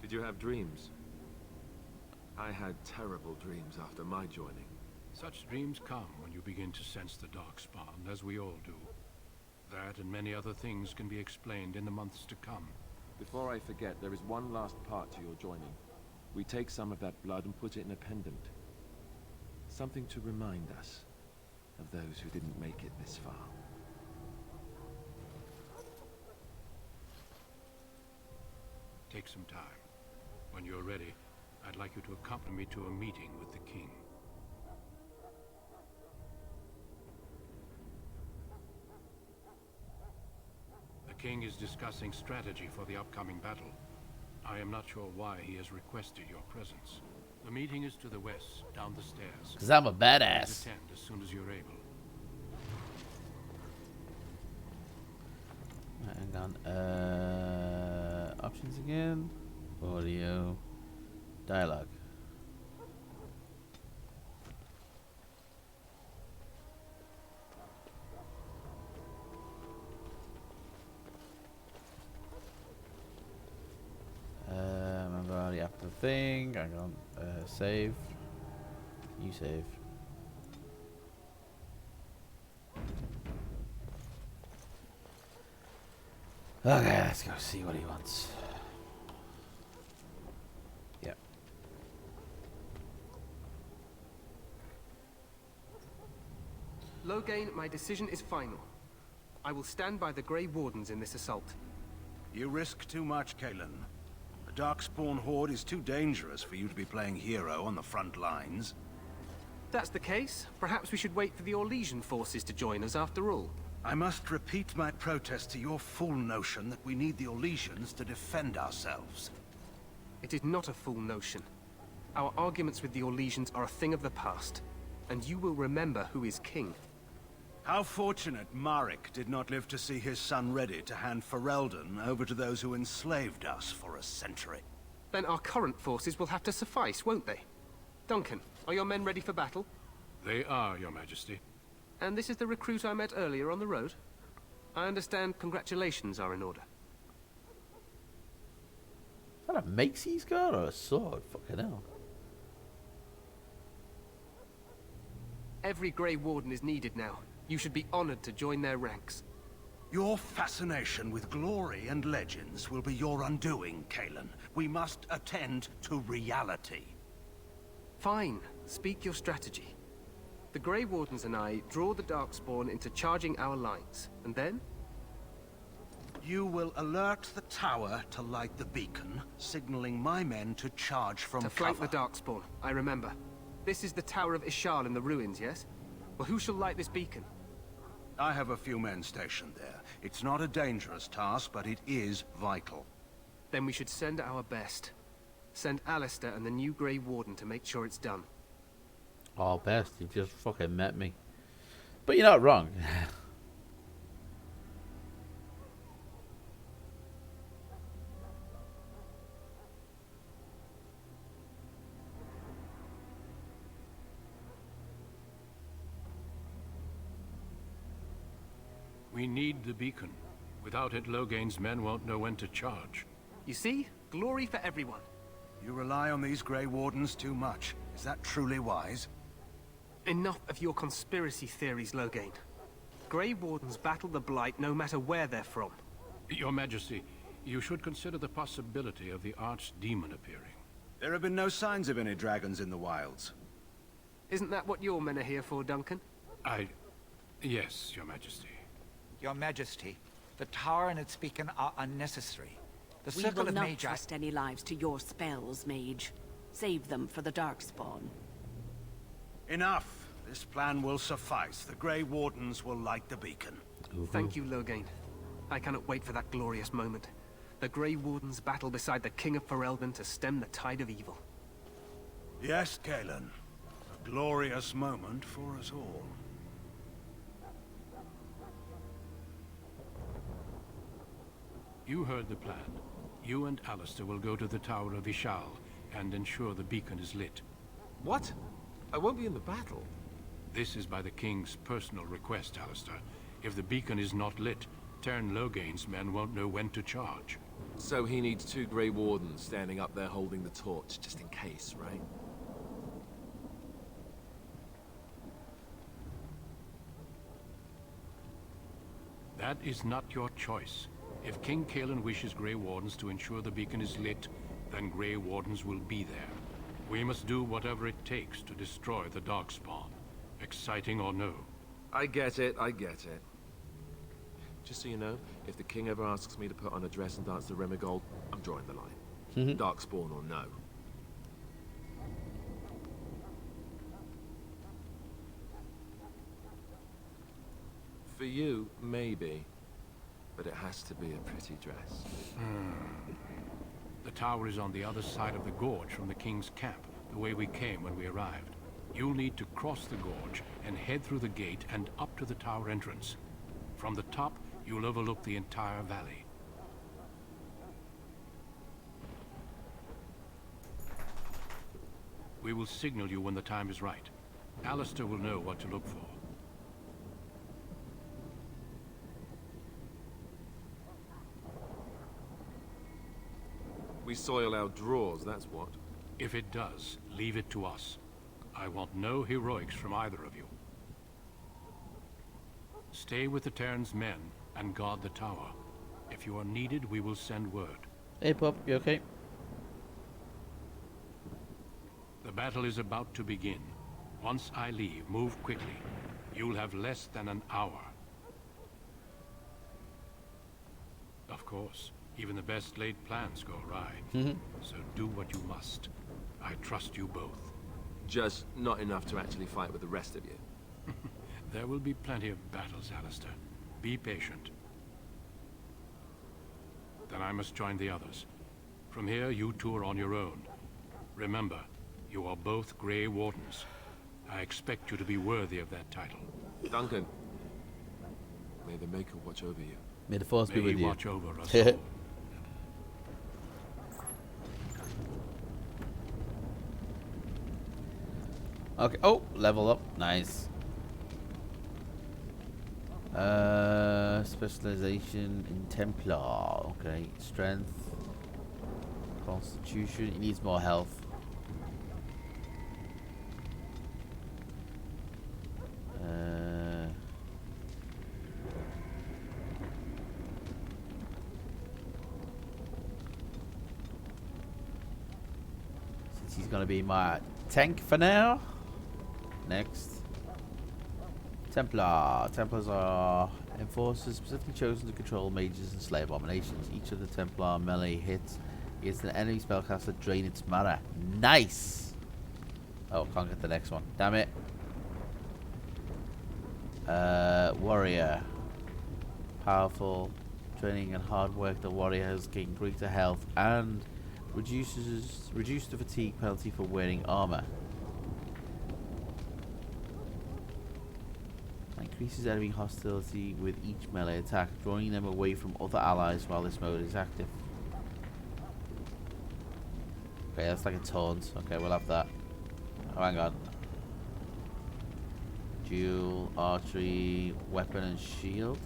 Did you have dreams? I had terrible dreams after my joining. Such dreams come when you begin to sense the Darkspawn, as we all do. That and many other things can be explained in the months to come. Before I forget, there is one last part to your joining. We take some of that blood and put it in a pendant. Something to remind us of those who didn't make it this far. Take some time. When you're ready, I'd like you to accompany me to a meeting with the king. The king is discussing strategy for the upcoming battle. I am not sure why he has requested your presence. The meeting is to the west, down the stairs. 'Cause I'm a badass. Please attend as soon as you're able. Hang on. Options again. Audio. Dialogue. I've already up the thing. I got save. You save. Okay, let's go see what he wants. Yep. Loghain, my decision is final. I will stand by the Grey Wardens in this assault. You risk too much, Kalen. The Darkspawn Horde is too dangerous for you to be playing hero on the front lines. If that's the case, perhaps we should wait for the Orlesian forces to join us after all. I must repeat my protest to your fool notion that we need the Orlesians to defend ourselves. It is not a fool notion. Our arguments with the Orlesians are a thing of the past, and you will remember who is king. How fortunate Marek did not live to see his son ready to hand Ferelden over to those who enslaved us for a century. Then our current forces will have to suffice, won't they? Duncan, are your men ready for battle? They are, Your Majesty. And this is the recruit I met earlier on the road? I understand congratulations are in order. Is that a mace he's got or a sword? Fucking hell. Every Grey Warden is needed now. You should be honored to join their ranks. Your fascination with glory and legends will be your undoing, Kalen. We must attend to reality. Fine. Speak your strategy. The Grey Wardens and I draw the Darkspawn into charging our lines, and then? You will alert the tower to light the beacon, signaling my men to charge from cover. To flank the Darkspawn, I remember. This is the Tower of Ishal in the ruins, yes? Well, who shall light this beacon? I have a few men stationed there. It's not a dangerous task, but it is vital. Then we should send our best. Send Alistair and the new Grey Warden to make sure it's done. Oh, best. You just fucking met me. But you're not wrong. We need the beacon. Without it, Loghain's men won't know when to charge. You see? Glory for everyone. You rely on these Grey Wardens too much. Is that truly wise? Enough of your conspiracy theories, Loghain. Grey Wardens battle the Blight no matter where they're from. Your Majesty, you should consider the possibility of the Archdemon appearing. There have been no signs of any dragons in the wilds. Isn't that what your men are here for, Duncan? Yes, Your Majesty. Your Majesty, the tower and its beacon are unnecessary. The We Circle will of not Magi... trust any lives to your spells, Mage. Save them for the Darkspawn. Enough. This plan will suffice. The Grey Wardens will light the beacon. Thank you, Loghain. I cannot wait for that glorious moment. The Grey Wardens battle beside the King of Ferelden to stem the tide of evil. Yes, Cailan. A glorious moment for us all. You heard the plan. You and Alistair will go to the Tower of Ishal and ensure the beacon is lit. What? I won't be in the battle. This is by the King's personal request, Alistair. If the beacon is not lit, Teyrn Loghain's men won't know when to charge. So he needs 2 Grey Wardens standing up there holding the torch, just in case, right? That is not your choice. If King Cailan wishes Grey Wardens to ensure the beacon is lit, then Grey Wardens will be there. We must do whatever it takes to destroy the Darkspawn, exciting or no. I get it, I get it. Just so you know, if the King ever asks me to put on a dress and dance to Remigold, I'm drawing the line. Darkspawn or no. For you, maybe. But it has to be a pretty dress. The tower is on the other side of the gorge from the King's camp, the way we came when we arrived. You'll need to cross the gorge and head through the gate and up to the tower entrance. From the top, you'll overlook the entire valley. We will signal you when the time is right. Alistair will know what to look for. We soil our drawers, that's what. If it does, leave it to us. I want no heroics from either of you. Stay with the Teyrn's men and guard the tower. If you are needed, we will send word. Hey, Pup, you okay? The battle is about to begin. Once I leave, move quickly. You'll have less than an hour. Of course, even the best laid plans go awry. So do what you must. I trust you both. Just not enough to actually fight with the rest of you. There will be plenty of battles, Alistair. Be patient. Then I must join the others. From here, you two are on your own. Remember, you are both Grey Wardens. I expect you to be worthy of that title. Duncan, may the Maker watch over you. May the Force be with you. Watch over us all. Okay. Oh, level up. Nice. Specialization in Templar. Okay. Strength. Constitution. He needs more health. Since he's gonna be my tank for now. Next. Templar. Templars are enforcers specifically chosen to control mages and slay abominations. Each of the Templar melee hits against an enemy spellcaster drain its mana. Nice! Oh, can't get the next one. Damn it. Warrior. Powerful. Training and hard work. The warrior has gained greater health and reduces the fatigue penalty for wearing armor. Increases enemy hostility with each melee attack, drawing them away from other allies while this mode is active. Okay, that's like a taunt. Okay, we'll have that. Oh, hang on. Dual archery, weapon and shield.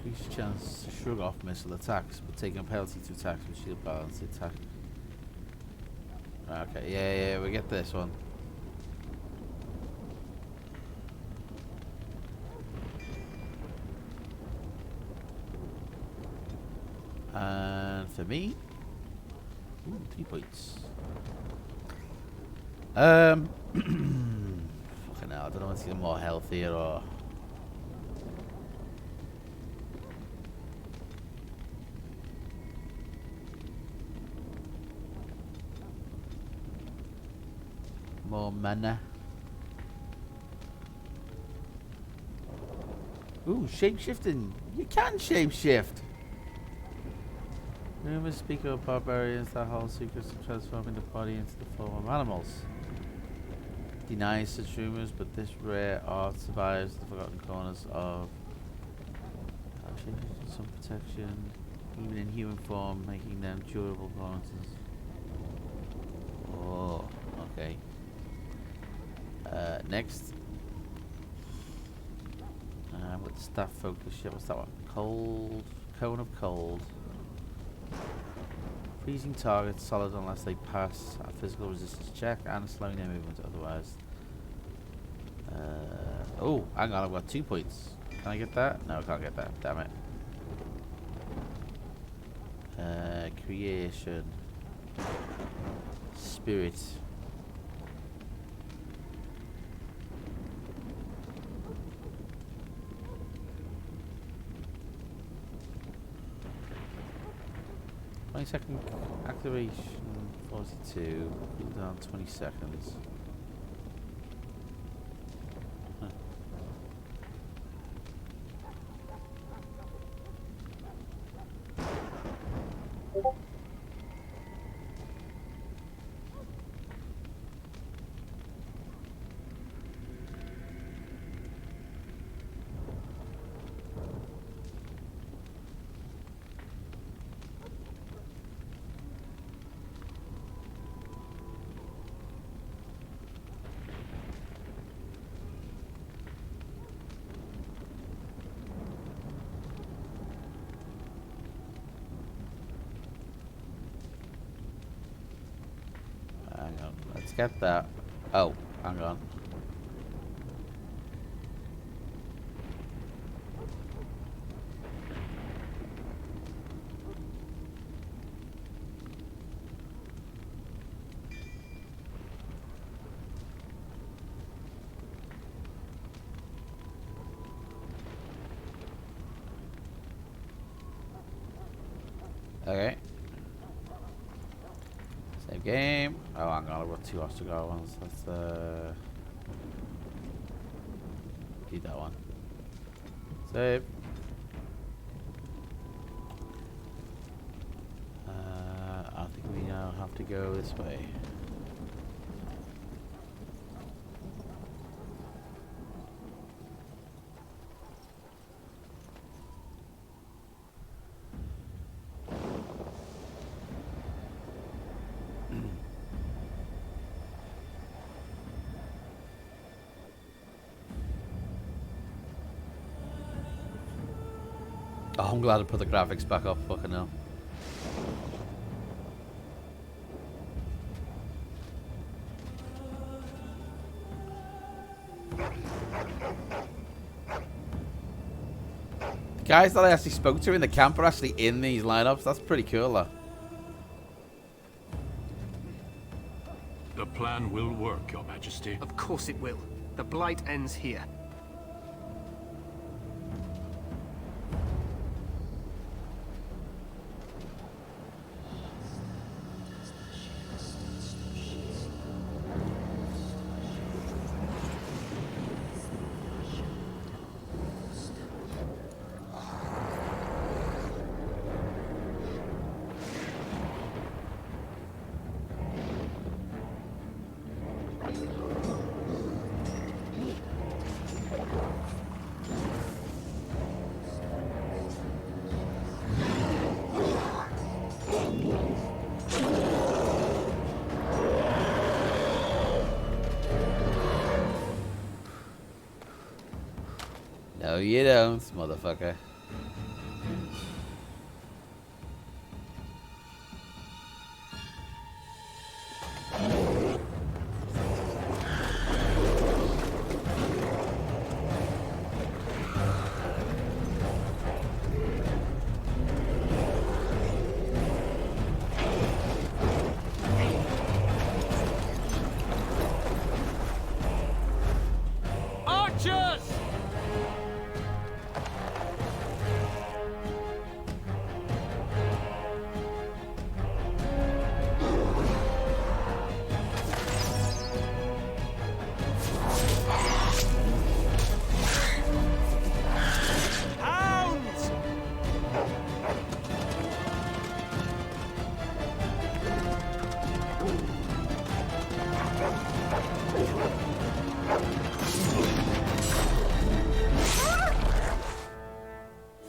Increase chance to shrug off missile attacks, but taking a penalty to attacks with shield balance attack. Okay, yeah, we get this one. And for me, 3 points. Fucking hell, I don't know if it's getting more healthier or. More mana. Ooh, shapeshifting. You can shapeshift. Rumors speak of barbarians that hold secrets of transforming the body into the form of animals. Denies such rumors, but this rare art survives the forgotten corners of some protection, even in human form, making them durable bonuses. Oh, okay. Next. With the staff focus, yeah, what's that one? Cold. Cone of cold. Freezing targets solid unless they pass a physical resistance check and slowing their movement otherwise. Oh, hang on, I've got 2 points. Can I get that? No, I can't get that. Damn it. Creation. Spirit. Second activation 42, cooldown 20 seconds. Huh. Let's get that. Oh, hang on. Okay. Save game. Oh, hang on, I've got 2 Ostagar ones. Let's do that one. Save. I think we now have to go this way. Oh, I'm glad I put the graphics back up, fucking hell. The guys that I actually spoke to in the camp are actually in these lineups. That's pretty cool, though. The plan will work, Your Majesty. Of course it will. The Blight ends here. No, you don't, motherfucker. Archers! Hounds!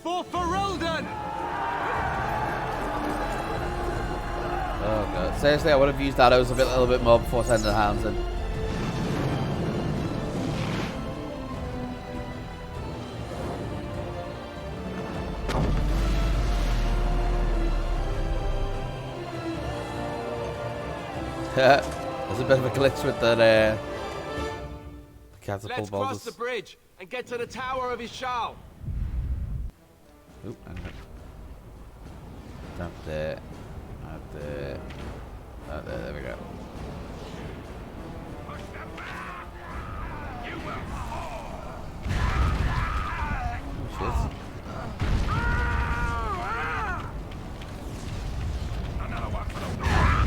For Ferelden! Oh god. Seriously, I would have used arrows a little bit more before sending the hounds in. There's a bit of a glitch with the catapult Let's bolters. cross the bridge and get to the Tower of Ishal. Oop, hang on. Up there. Up there. Up there, there we go. Oh, shit.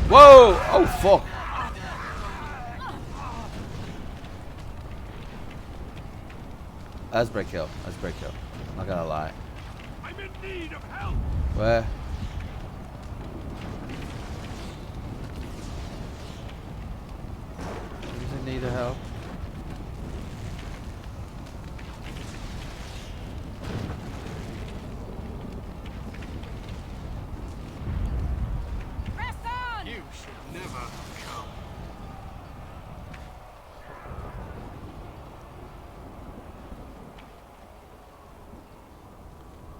Whoa! Oh, fuck! That's break kill. That's break kill. I'm not gonna lie. I'm in need of help. Where? Who's in need of help? Press on! You should never come.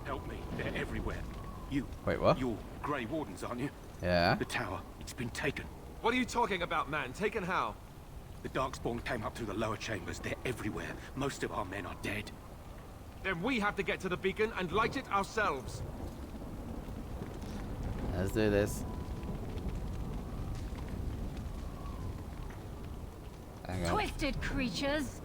Help me. They're everywhere. You. Wait, what? You're Grey Wardens, aren't you? Yeah. The tower. It's been taken. What are you talking about, man? Taken how? The Darkspawn came up through the lower chambers. They're everywhere. Most of our men are dead. Then we have to get to the beacon and light it ourselves. Let's do this. Hang on. Twisted creatures!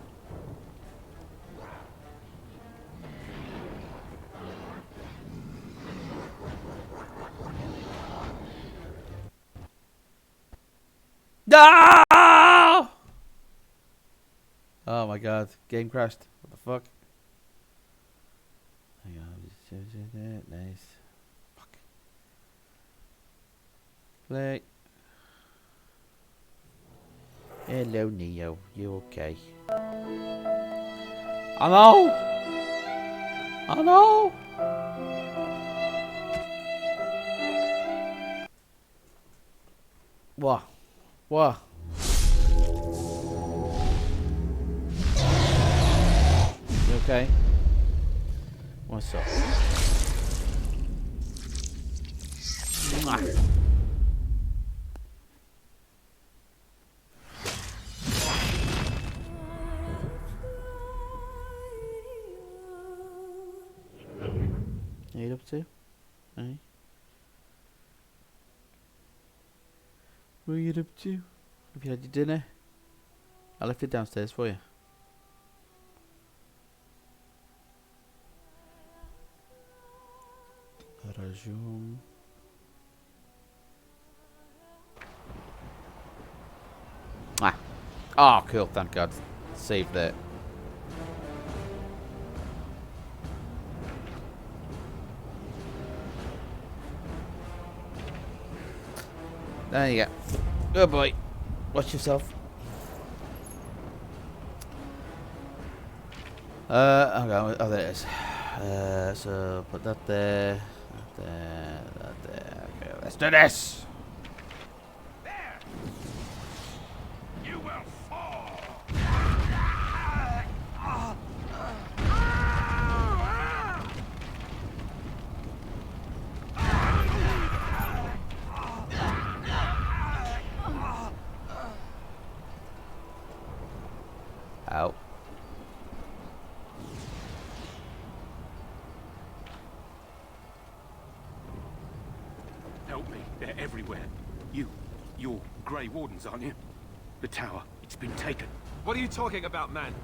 No! Oh my god, game crashed. What the fuck? Hang on, nice. Fuck. Play. Hello, Neo. You okay? I know! I know! What? What? You okay? What's up? Mwah. What are you up to? Hey? What are you up to? Have you had your dinner? I left it downstairs for you. Resume. Ah. Oh, cool. Thank God. Saved it. There you go. Good boy. Watch yourself. Hang on. Oh, there it is. So put that there. That there. That there. Okay, let's do this. You will fall. They're everywhere. You're Grey Wardens, aren't you? The tower, it's been taken. What are you talking about, man?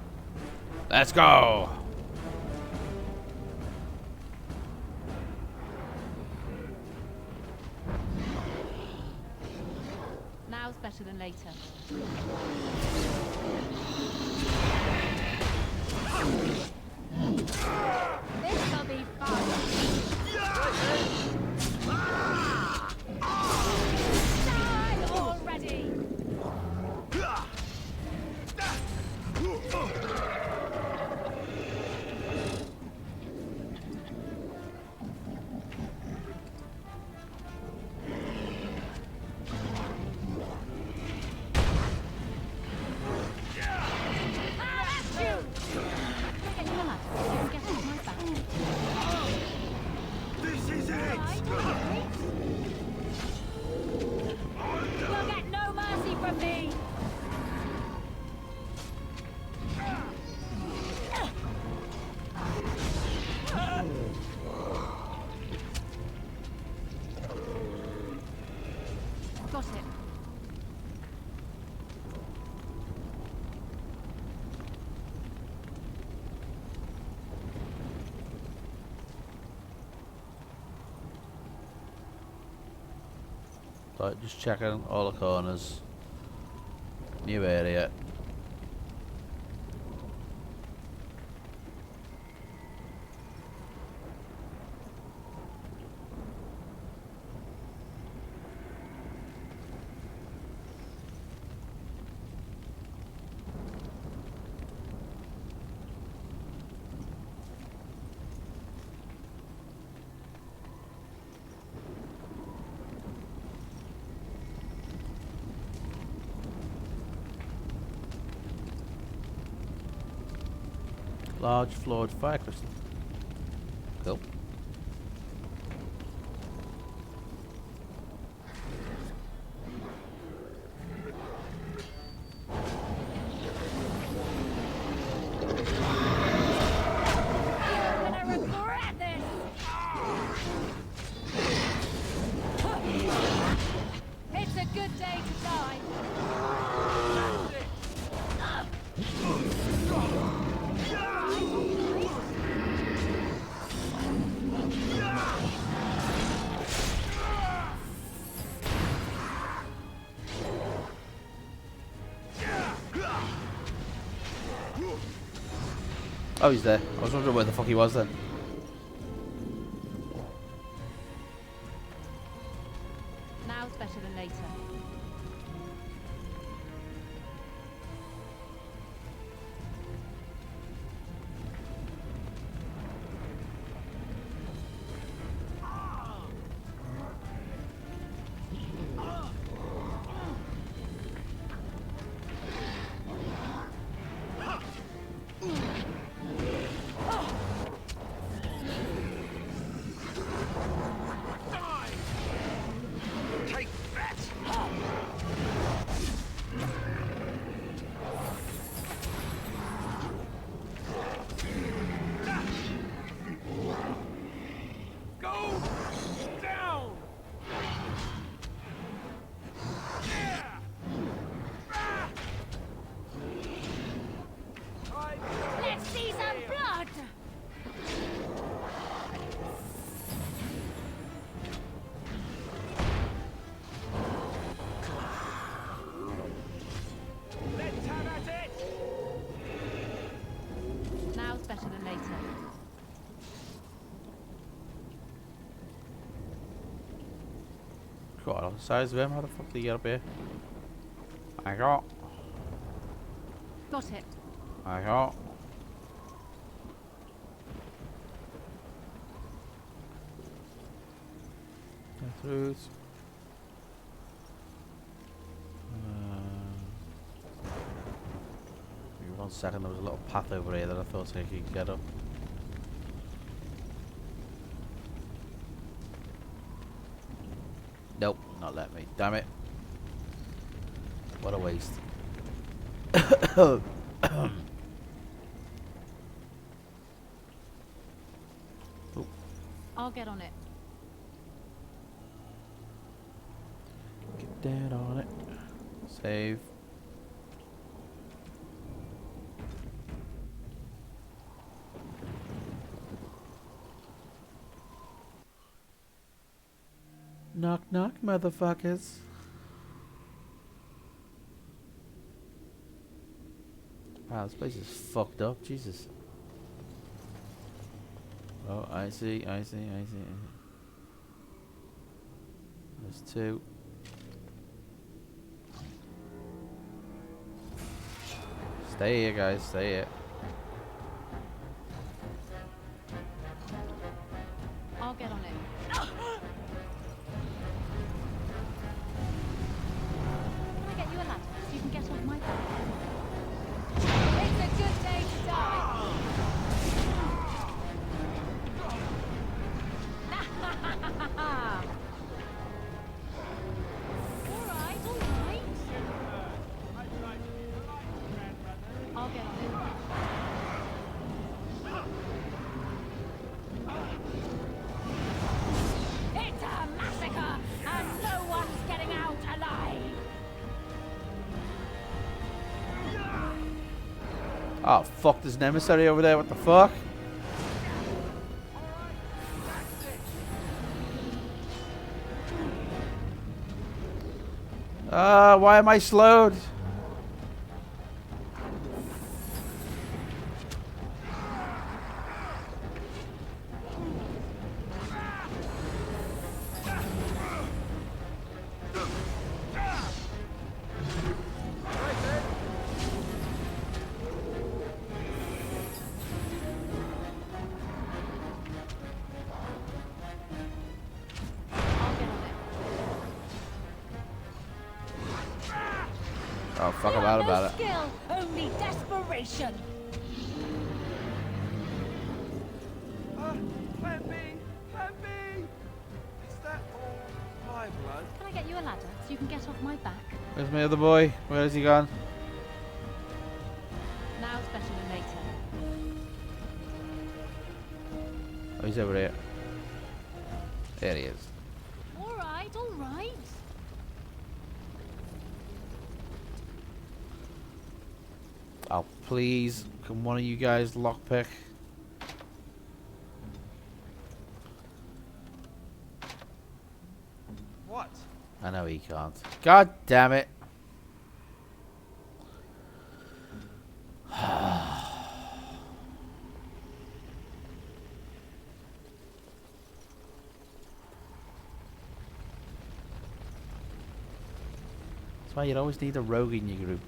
Let's go! Now's better than later. This'll be fun. Die already! This is it! You'll get no mercy from me! Got it. Right, just checking all the corners. New area. Large floored fire crystal. Cool. You're gonna regret this! It's a good day to die. Oh, he's there. I was wondering where the fuck he was then. Now's better than later. Take that! Go down! Let's see some blood! Let's have at it! Now's better than later. God, the size of him. How the fuck did he get up here? I got. Got it. I got. Through. Give me 1 second. There was a little path over here that I thought I could get up. Nope, not let me. Damn it. What a waste. I'll get on it. Dead on it. Save. Knock knock, motherfuckers. Wow, this place is fucked up. Jesus. Oh, I see. There's two. Stay here, guys. Stay here. I'll get on it. Can I get you a ladder so you can get off my back? It's a good day to die. All right. I'll get on it. It's a massacre, and no one's getting out alive. Oh, fuck. There's an emissary over there. What the fuck? Why am I slowed? Oh, fuck about No it. skill, only desperation. Plan B! Plan B! Is that all my blood? Can I get you a ladder so you can get off my back? Where's my other boy? Where has he gone? Now's better than later. Oh, he's over here. There he is. All right. Oh, please. Can one of you guys lockpick? What? I know he can't. God damn it. That's why you always need a rogue in your group.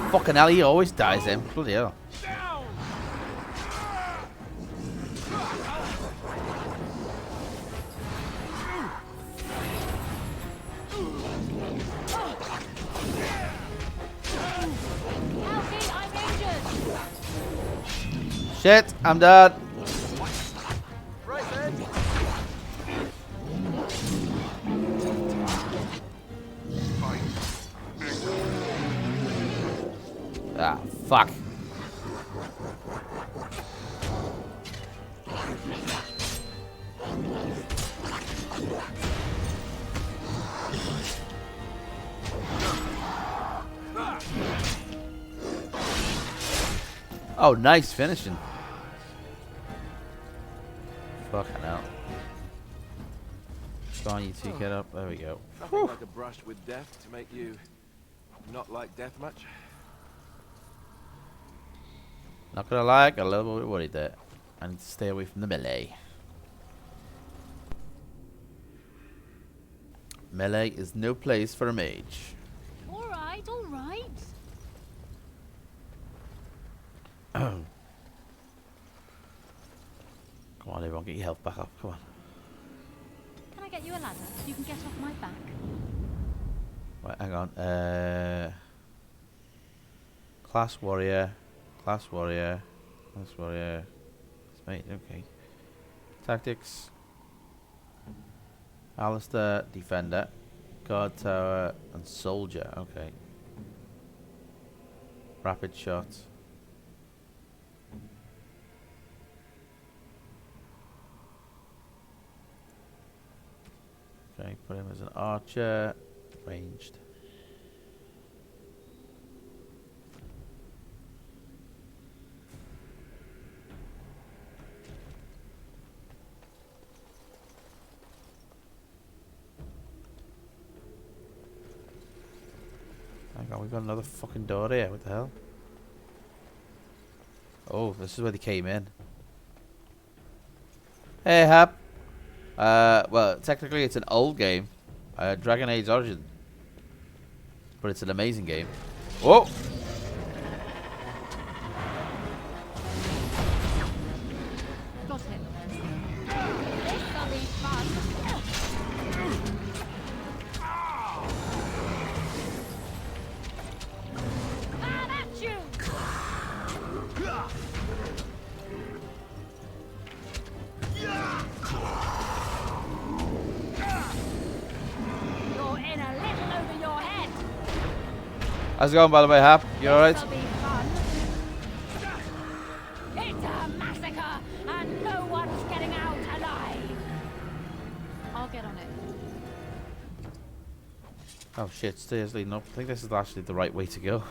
Fucking hell, he always dies then. Bloody hell. Shit, I'm dead. Ah, fuck. Oh, nice finishing. Fucking hell. Come on, you two, get up. There we go. Nothing like a brush with death to make you not like death much. Not gonna lie, I got a little bit worried there. I need to stay away from the melee. Melee is no place for a mage. Alright, alright. Come on, everyone, get your health back up. Come on. Can I get you a ladder so you can get off my back? Right, hang on. Class warrior. Class warrior. Class warrior. Mate, okay. Tactics. Alistair, defender. Guard tower and soldier. Okay. Rapid shot. Okay, put him as an archer. Ranged. Hang on, we got another fucking door here. What the hell? Oh, this is where they came in. Hey, Hap. Well, technically it's an old game. Dragon Age Origin. But it's an amazing game. Whoa! Got him. This'll be fun. Mad at you! You're in a little over your head. How's it going, by the way, Hap? You alright? This'll be fun. It's a massacre, and no one's getting out alive. I'll get on it. Oh shit, stairs leading up. I think this is actually the right way to go.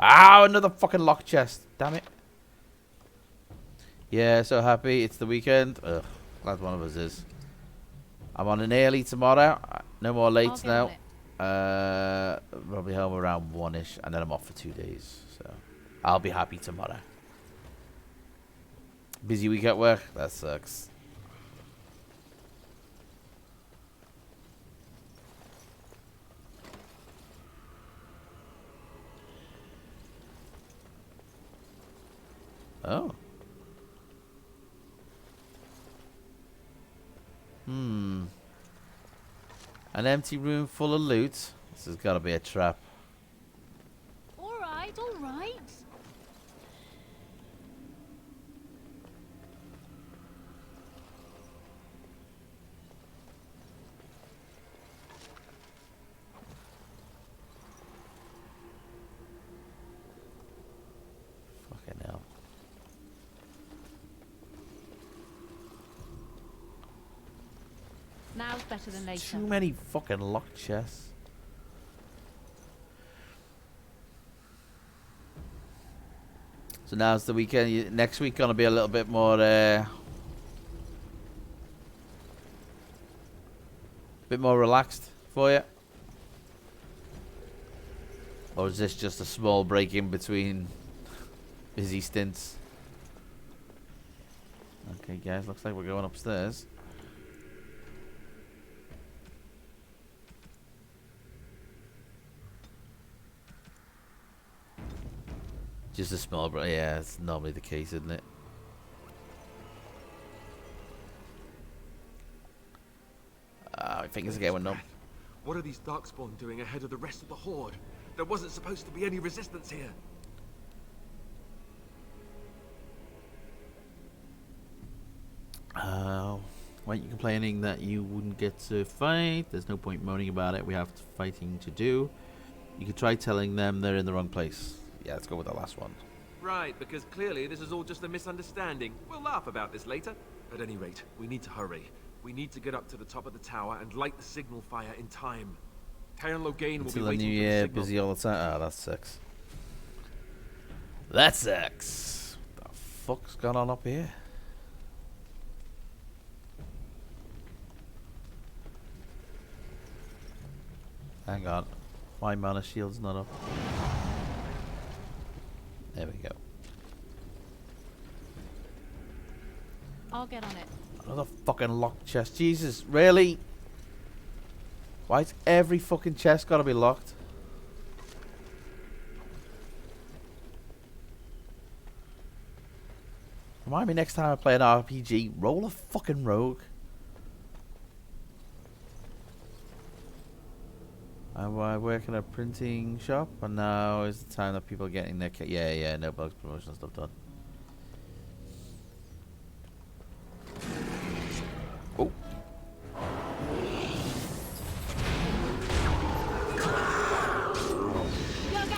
Ow, another fucking lock chest. Damn it. Yeah, so happy. It's the weekend. Ugh, glad one of us is. I'm on an early tomorrow. No more late now. Probably home around 1ish, and then I'm off for 2 days. So I'll be happy tomorrow. Busy week at work. That sucks. Oh. An empty room full of loot. This has got to be a trap. Alright, alright. Fucking hell. Now's better than later. Too many fucking lock chests. So now's the weekend. Next week gonna be a little bit more bit more relaxed for you. Or is this just a small break in between busy stints? Okay guys, looks like we're going upstairs. Just a small break. Yeah, it's normally the case, isn't it? My fingers are getting numb. What are these Darkspawn doing ahead of the rest of the Horde? There wasn't supposed to be any resistance here. Weren't you complaining that you wouldn't get to fight? There's no point moaning about it. We have fighting to do. You could try telling them they're in the wrong place. Yeah, let's go with the last one. Right, because clearly this is all just a misunderstanding. We'll laugh about this later. At any rate, we need to hurry. We need to get up to the top of the tower and light the signal fire in time. Teyrn Loghain will be Until the waiting new for the year, signal. busy all the time. Oh, that sucks. That sucks. What the fuck's going on up here? Hang on. My mana shield's not up. There we go. I'll get on it. Another fucking locked chest. Jesus, really? Why's every fucking chest gotta be locked? Remind me next time I play an RPG, roll a fucking rogue. I work in a printing shop, and now is the time that people are getting their yeah, no bugs, promotional stuff done. Oh.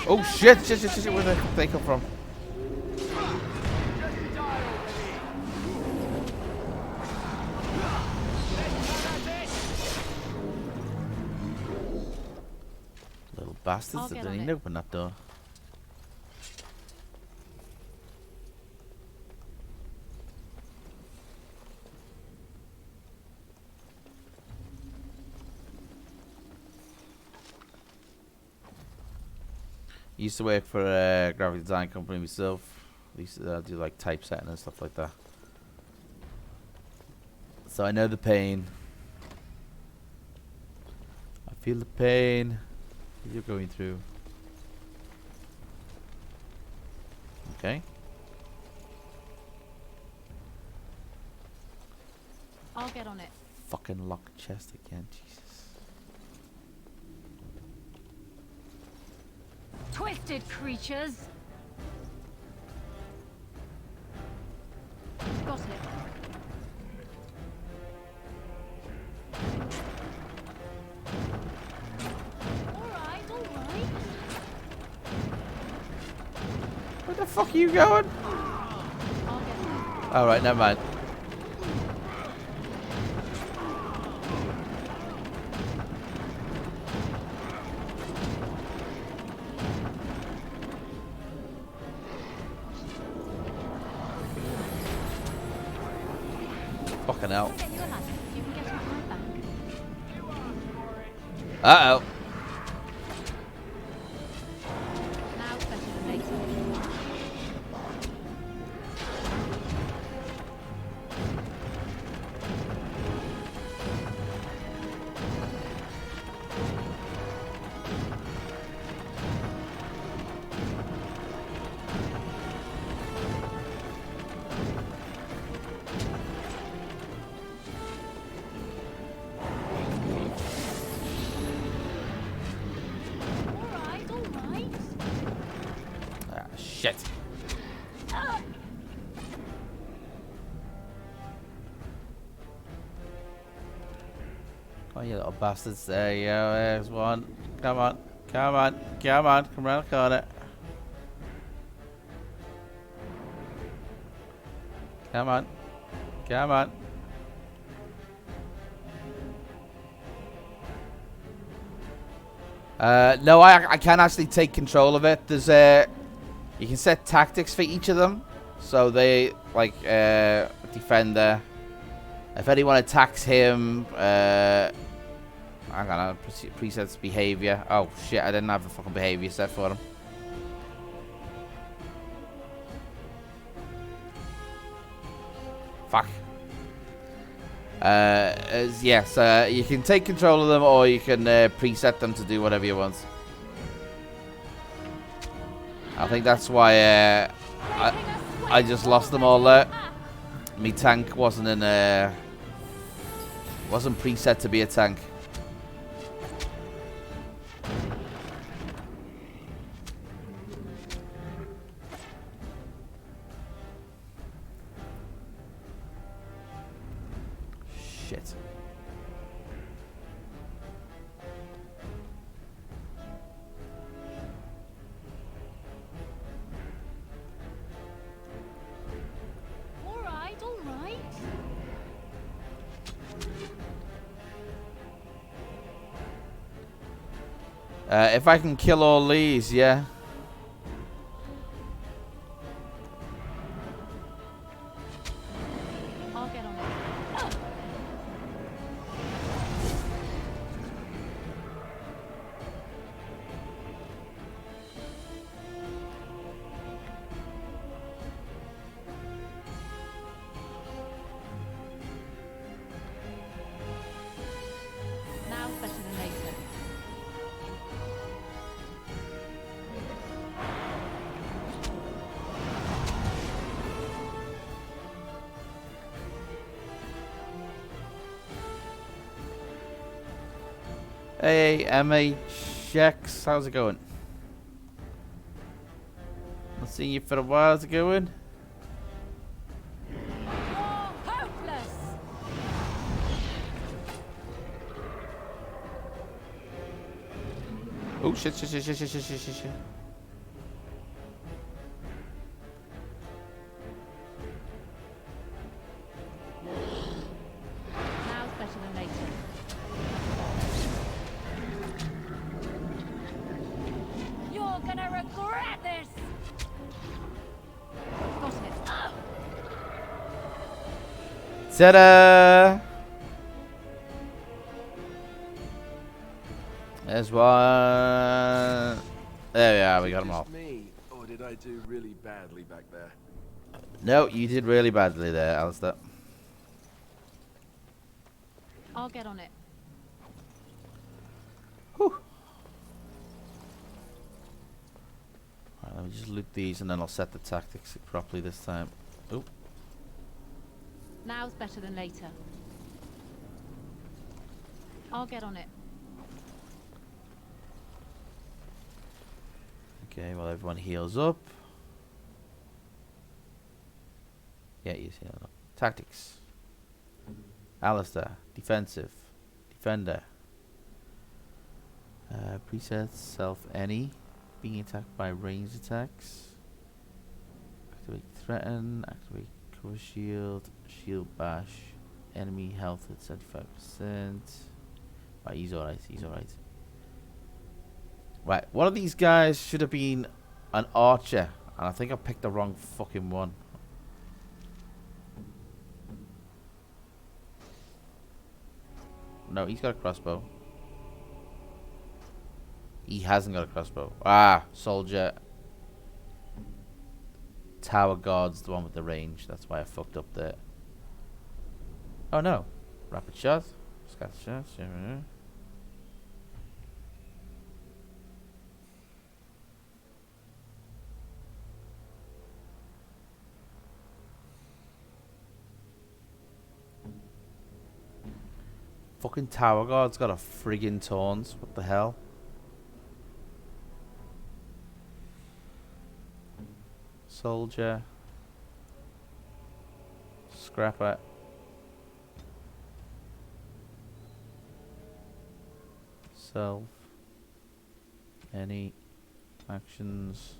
Oh shit, where did they come from? Little bastards that didn't even open that door. Used to work for a graphic design company myself. Used to do like typesetting and stuff like that. So I know the pain. I feel the pain you're going through. Okay. I'll get on it. Fucking locked chest again, Jesus. Twisted creatures! Got it. Alright. Where the fuck are you going? Alright, never mind. Fucking hell. Uh-oh. Shit. Oh, you little bastards. There you go. There's one. Come on. Come on. Come on. Come around the corner. Come on. Come on. No, I can actually take control of it. There's you can set tactics for each of them, so they like defender. If anyone attacks him, I'm gonna presets behavior. Oh shit! I didn't have the fucking behavior set for him. Fuck. Yes, you can take control of them, or you can preset them to do whatever you want. I think that's why I just lost them all there. My tank wasn't wasn't preset to be a tank. Shit. All right. If I can kill all these, yeah. Hey, MHX, how's it going? Not seen you for a while. How's it going? Hopeless! Oh shit, shit, shit, shit, shit, shit, shit, shit. Now's better than later. You're gonna regret this! Got it. Ta-da! There's one. There we are, we got them all. Just me, or did I do really badly back there? No, you did really badly there, Alistair. I'll get on it. Right, let me just loot these and then I'll set the tactics properly this time. Oh. Now's better than later. I'll get on it. Okay, well everyone heals up. Yeah, you see that. Tactics. Alistair, defensive. Defender. Presets, self any. Being attacked by ranged attacks. Activate threaten, activate cover shield, shield bash. Enemy health at 75%. Right, he's alright, he's alright. Right, one of these guys should have been an archer, and I think I picked the wrong fucking one. No, he's got a crossbow. He hasn't got a crossbow. Ah, soldier. Tower guard's the one with the range. That's why I fucked up there. Oh no. Rapid shot. Scatter shot. Yeah. Fucking tower guard's got a friggin' taunt. What the hell? Soldier. Scrapper. Self. Any actions.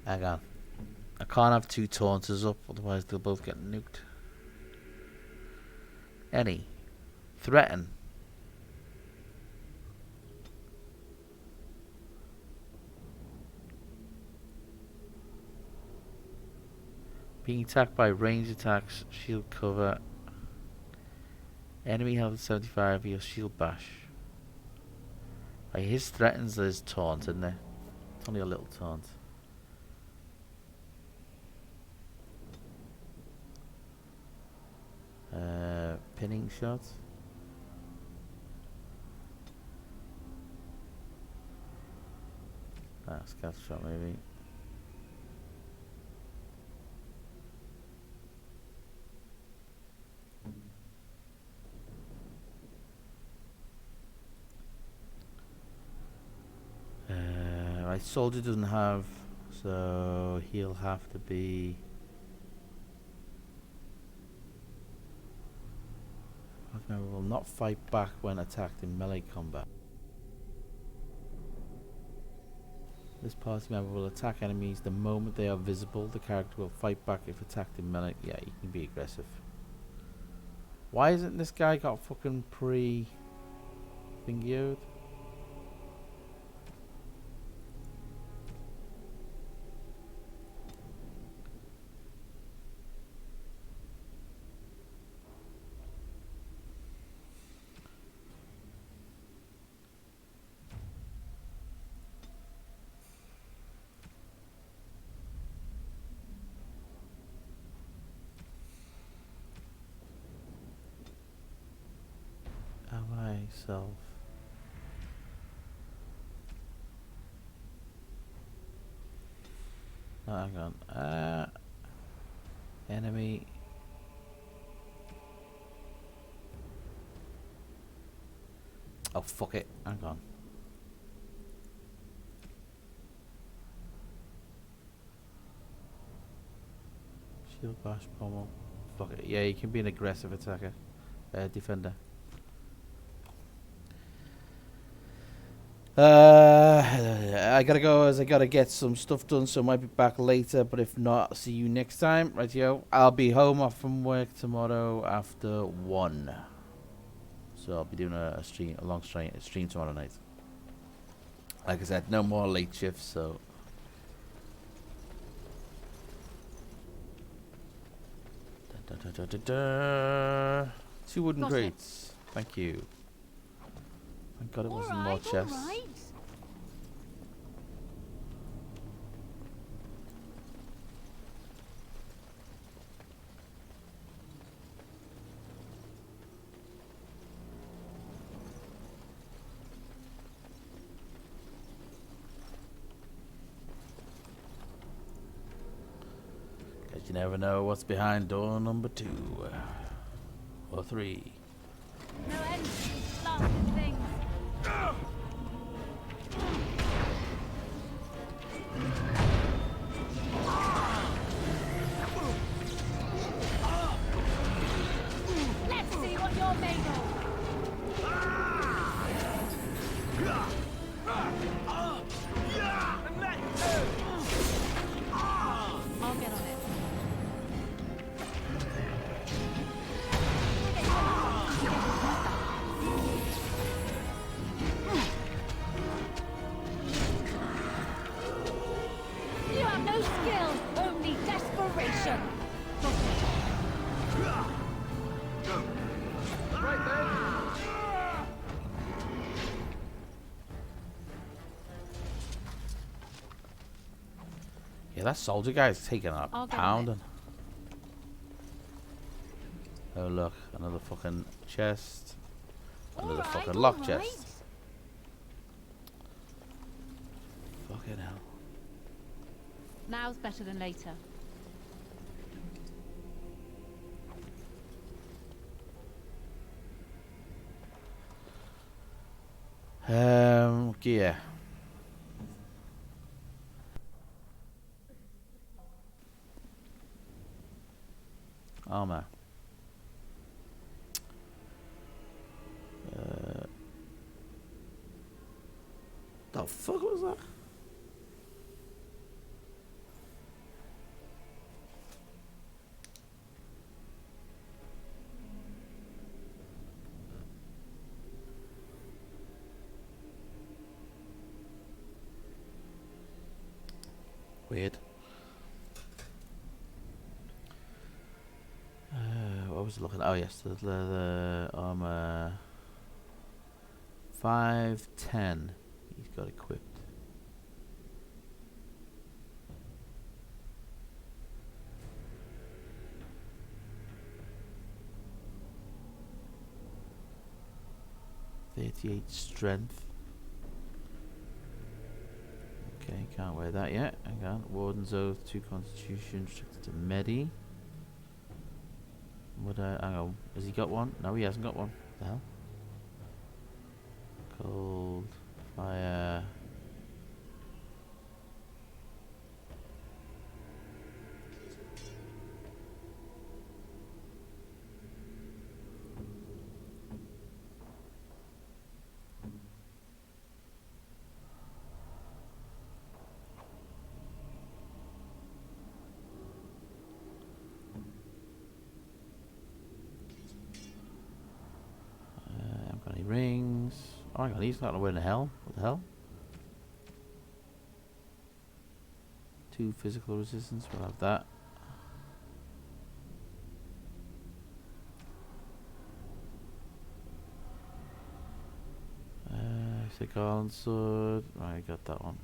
Hang on. I can't have two taunters up, otherwise they'll both get nuked. Any. Threaten. Being attacked by ranged attacks, shield cover. Enemy health at 75, your shield bash. Right, his threatens his taunt, isn't there? It's only a little taunt. Pinning shot. Scatter shot maybe. Right, soldier doesn't have, so he'll have to be. Member will not fight back when attacked in melee combat. This party member will attack enemies the moment they are visible. The character will fight back if attacked in melee. Yeah, you can be aggressive. Why isn't this guy got fucking pre-thingy-oed? myself. Oh, hang on. Enemy. Oh, fuck it. Hang on. Shield bash pommel. Fuck it. Yeah, you can be an aggressive attacker. Defender. I gotta go as I gotta get some stuff done, so I might be back later, but if not, see you next time. Rightio. I'll be home off from work tomorrow after 1. So I'll be doing a long stream tomorrow night. Like I said, no more late shifts, so. Two wooden crates. Thank you. Thank God it wasn't more chests. You never know what's behind door number 2 or 3. No end to these blasted things. Let's see what you're made of. I'll get on it. You have no skill, only desperation. Right then. Yeah, that soldier guy's taking a I'll get pounding. Oh look, another fucking chest. Another fucking lock chest. Fucking hell. Now's better than later. Gear. Armor. The fuck was that? Weird. What was I looking at? Oh yes, the armor 510. He's got equipped. .38 strength. Okay, can't wear that yet. Hang on. Warden's Oath, 2 Constitution, restricted to Medi. Would hang on. Has he got one? No, he hasn't got one. What the hell? Cold. Fire. Any rings? Oh my god, he's not wearing the hell. What the hell? 2 physical resistance, we'll have that. Thick Iron Sword. Right, got that one.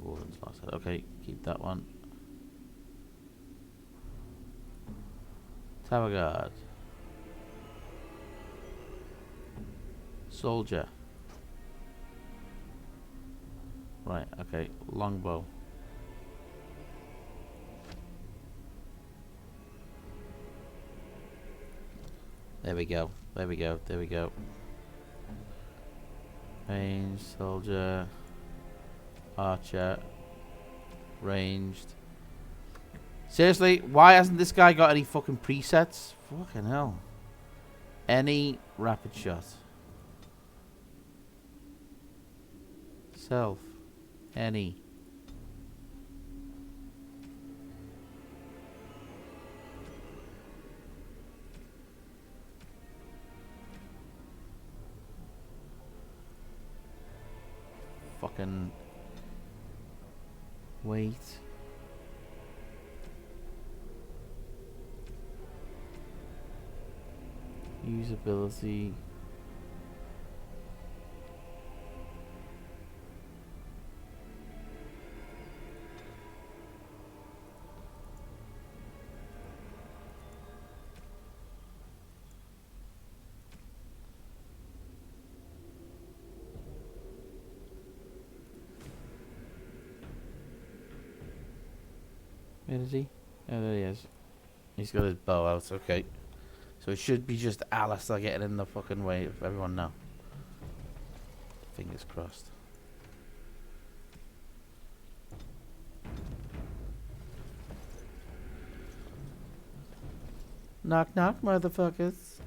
Warden's last head. Okay, keep that one. Tower Guard. Soldier. Right, okay. Longbow. There we go. There we go. There we go. Range, soldier, archer, ranged. Seriously, why hasn't this guy got any fucking presets? Fucking hell. Any rapid shot. Self. Any. Fucking wait. Usability. Where is he? Oh, there he is. He's got his bow out, okay. So it should be just Alistair getting in the fucking way of everyone now. Fingers crossed. Knock knock, motherfuckers.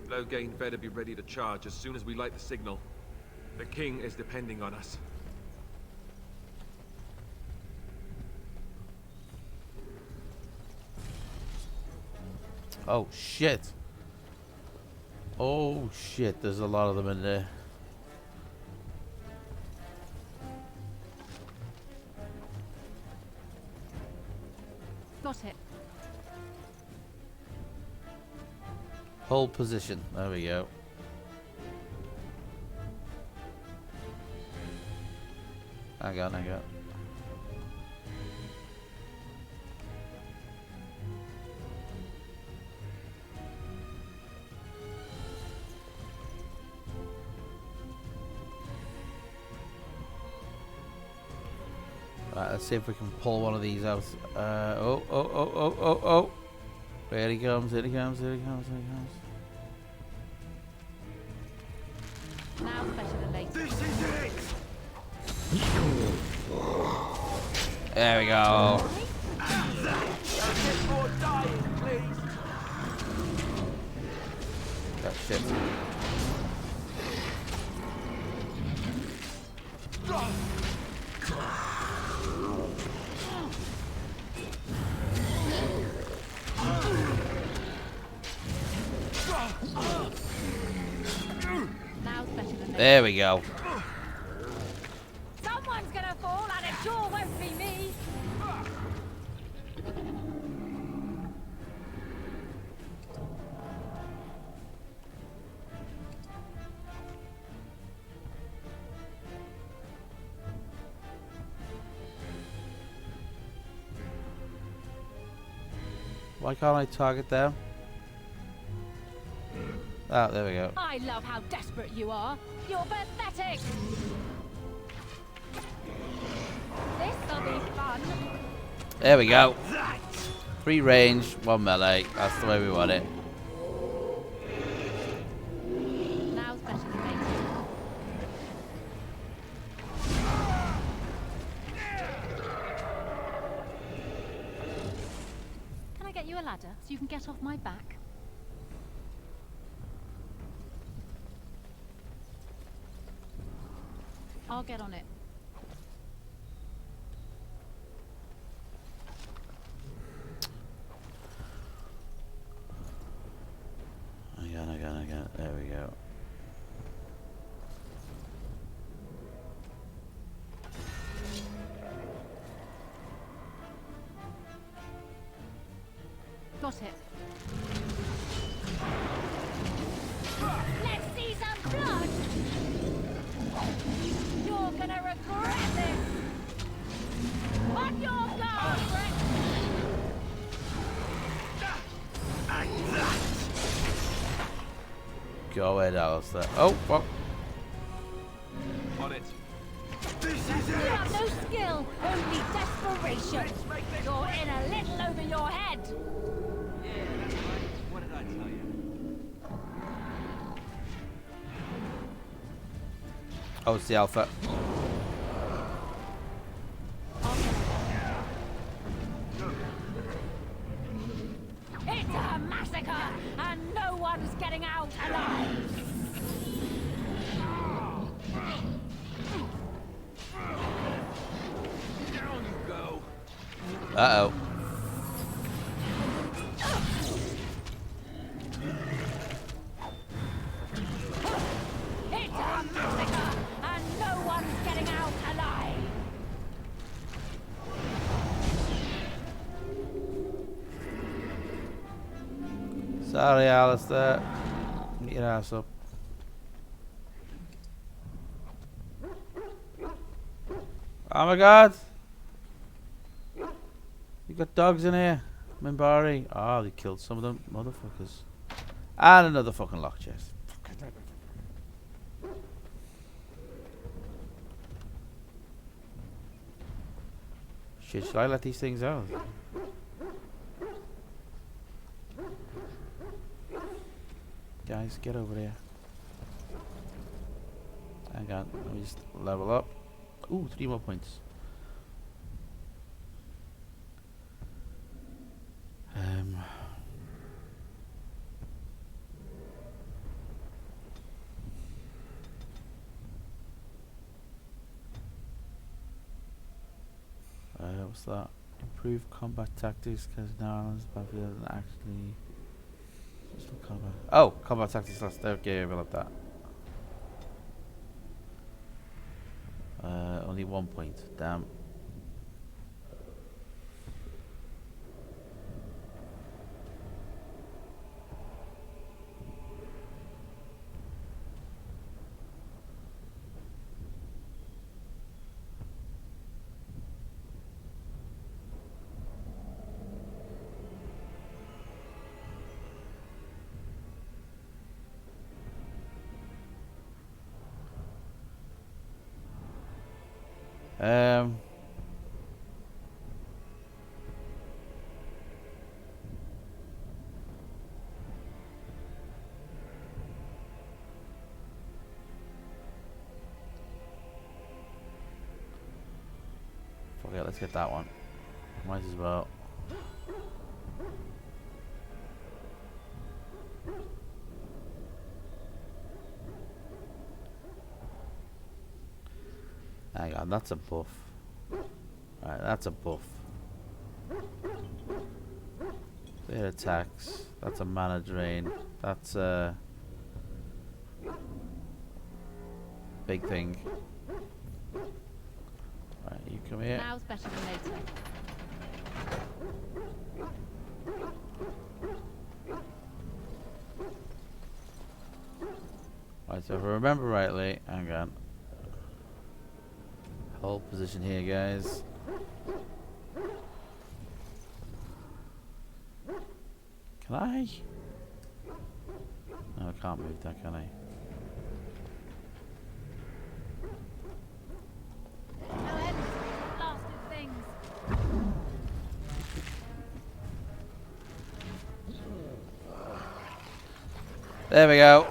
Loghain better be ready to charge as soon as we light the signal. The king is depending on us. Oh shit. Oh shit, there's a lot of them in there. Got it. Hold position. There we go. Hang on, hang on. Right, let's see if we can pull one of these out. Oh. Here he comes, here he comes, here he comes, here he comes. Now's better than later. This is it! There we go. More dying, please. That shit. There we go. Someone's gonna fall, and it sure won't be me. Why can't I target them? Oh, there we go. I love how desperate you are. You're pathetic. This'll be fun. There we go. 3 range, 1 melee. That's the way we want it. Now's better than later. Can I get you a ladder so you can get off my back? I'll get on it. I got. There we go. Got it. Let's see some blood! You're gonna regret this! On your guard, Brett! Go ahead, Alistair. Oh, fuck. On it. You have no skill, only desperation. You're in a little over your head. Yeah, that's right. What did I tell you? Oh, it's the Alpha. It's a massacre, and no one's getting out alive. Down you go. Uh-oh. It's a massacre, and no one's getting out alive. Sorry, Alistair. Get your ass up. Oh my god! You got dogs in here. Minbari. Oh, they killed some of them motherfuckers. And another fucking lock chest. Shit, should I let these things out? Guys, get over there. Hang on, let me just level up. Ooh, 3 more points. What's that? Improve combat tactics because now it's battlefield and actually. Combat. Oh, combat tactics last. Okay, we'll have that. Only 1 point. Damn. Fuck it, let's get that one. Might as well. Hang on, that's a buff. Alright, that's a buff. Clear attacks. That's a mana drain. That's a big thing. Alright, you come here. Now's better than later. Right, so if I remember rightly, hang on. Hold position here, guys. Can I? No, I can't move that, can I? No end. Blasted things. There we go.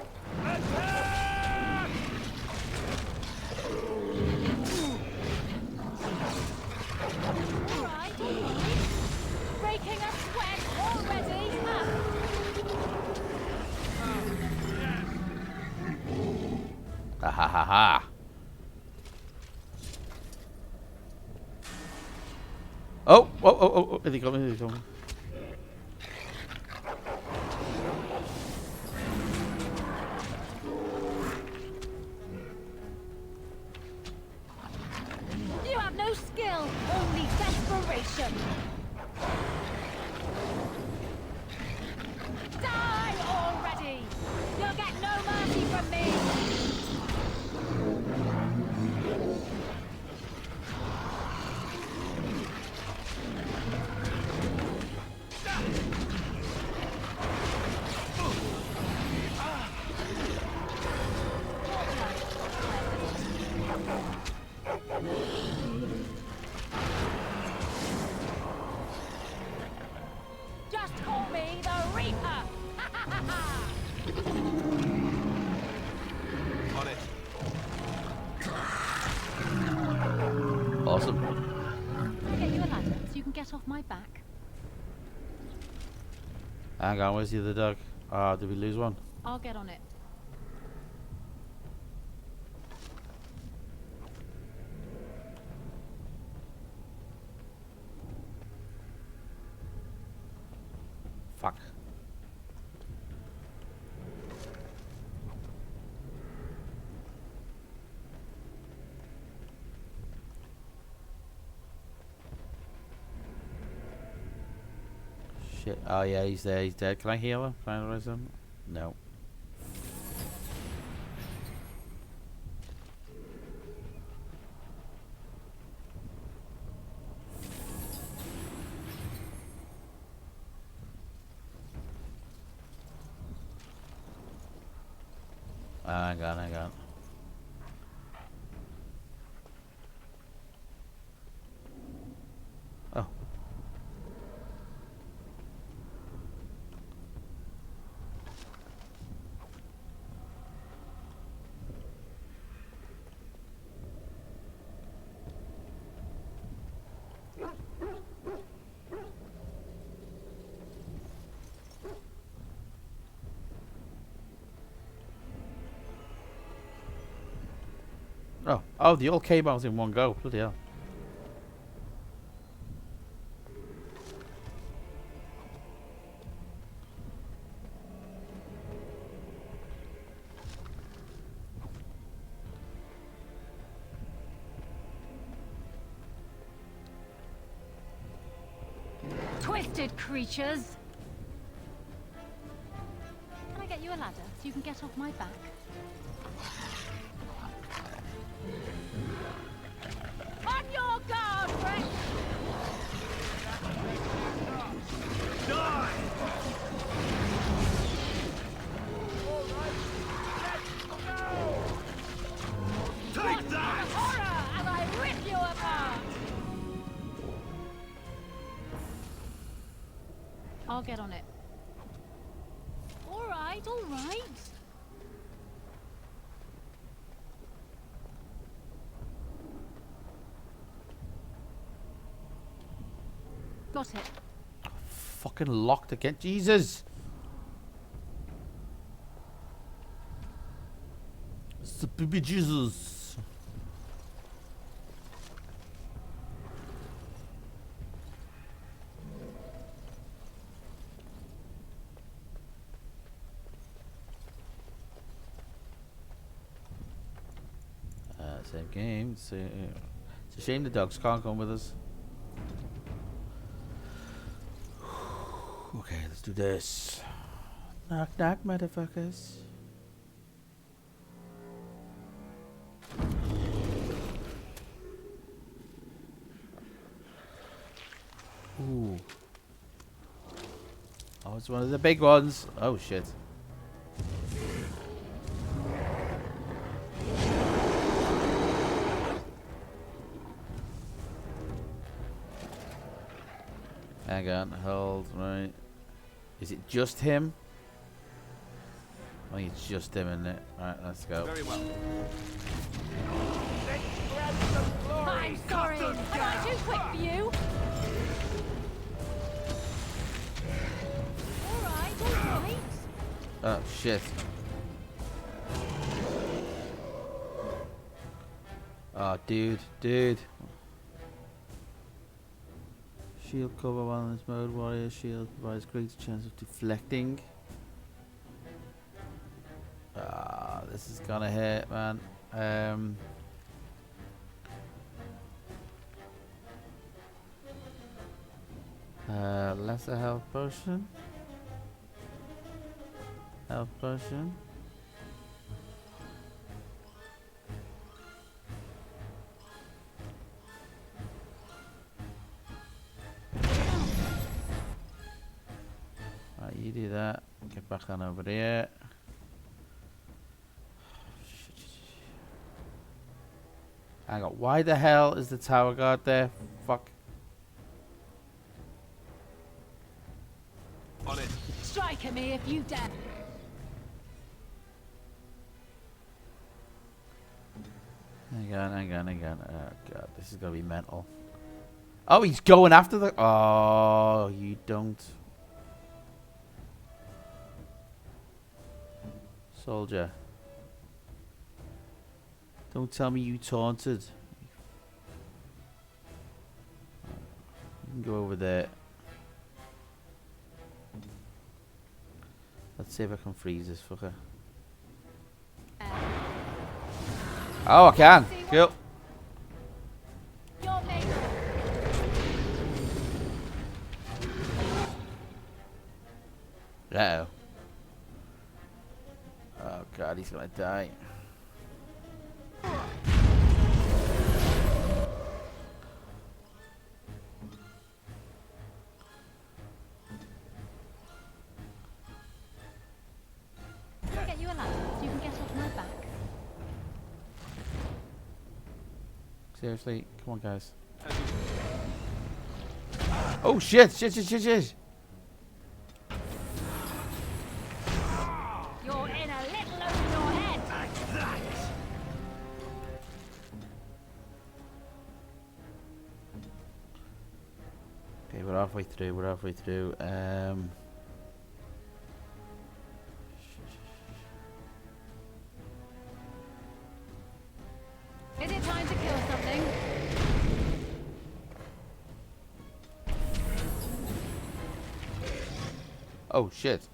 Alright. Breaking a sweat already. Ha ha ha ha. Oh, oh, oh, oh, oh, is he coming? Is he coming? You have no skill, only desperation. Die already! You'll get no mercy from me! Awesome. I'll get you a ladder so you can get off my back. Hang on, where's the other dog? Ah, did we lose one? I'll get on it. Fuck. Shit. Oh yeah, he's there. He's dead. Can I heal him? Can I raise him? No. Hang on, hang on. Oh. Oh, they all came out in one go. Bloody hell. Twisted creatures! Can I get you a ladder so you can get off my back? On your guard, Rex! Die! Take that! Horror as I rip you apart! I'll get on it. All right, all right. Got it. Fucking locked again. Jesus. It's the baby Jesus. Same game. It's a shame the dogs can't come with us. Okay, let's do this. Knock, knock, motherfuckers. Ooh. Oh, it's one of the big ones. Oh, shit. Hang on, hold, right. Is it just him? I think it's just him, isn't it? Alright, let's go. Very well. I'm sorry. Am I too quick for you? All right. Oh, shit. Oh, dude. Shield cover while in this mode. Warrior shield provides greater chance of deflecting. Ah, this is gonna hit, man. Lesser health potion. Health potion. Right, you do that. Get back on over there. Hang on. Why the hell is the tower guard there? Fuck. On it. Strike at me if you dare. Hang on. Oh god, this is gonna be mental. Oh, he's going after the. Oh, you don't. Soldier. Don't tell me you taunted. You can go over there. Let's see if I can freeze this fucker. Oh, I can. Cool. Uh-oh. Oh god, he's gonna die. I'll get you a ladder so you can get off my back. Seriously? Come on, guys. Oh shit! Shit! You're in a little over your head. Okay, we're halfway through. Is it time to kill something? Oh shit.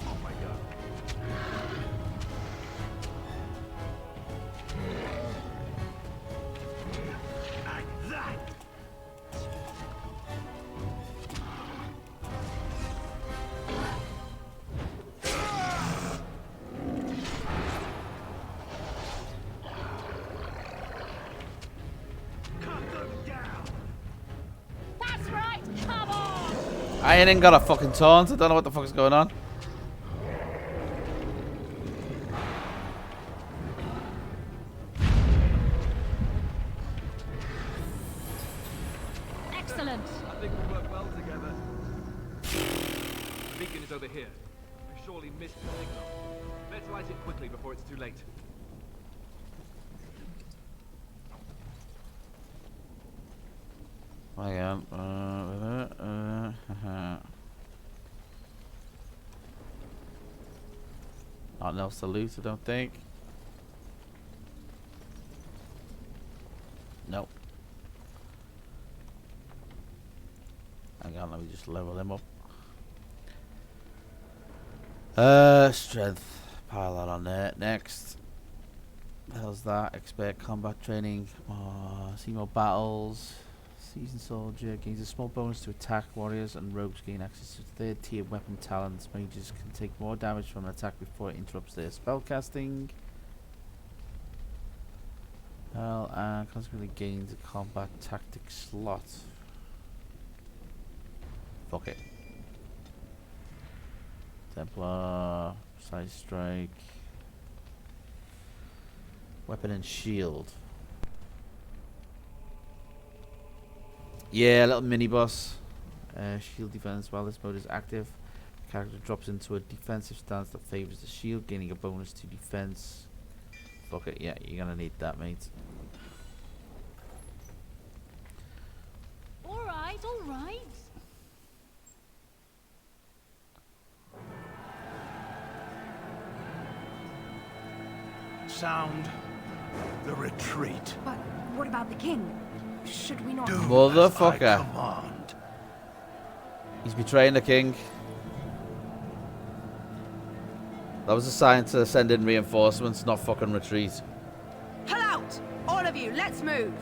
Oh my god. Like that! That's right. Come on. I ain't even got a fucking taunt. I don't know what the fuck is going on. Excellent. I think we work well together. The beacon is over here. I surely missed the signal. Let's light it quickly before it's too late. Hang on. Nothing else to loot, I don't think. Nope. Hang on, let me just level him up. Strength. Pile that on there. Next. What the hell's that? Expert combat training. See more battles. Seasoned soldier gains a small bonus to attack. Warriors and rogues gain access to third tier weapon talents. Mages can take more damage from an attack before it interrupts their spellcasting. And consequently gains a combat tactics slot. Fuck it. Templar, precise strike, weapon and shield. Yeah, little mini boss. Shield defense. While this mode is active, the character drops into a defensive stance that favors the shield, gaining a bonus to defense. Fuck it, yeah, you're gonna need that, mate. All right. Sound the retreat. But what about the king? Should we not... Motherfucker. He's betraying the king. That was a sign to send in reinforcements, not fucking retreat. Pull out! All of you, let's move!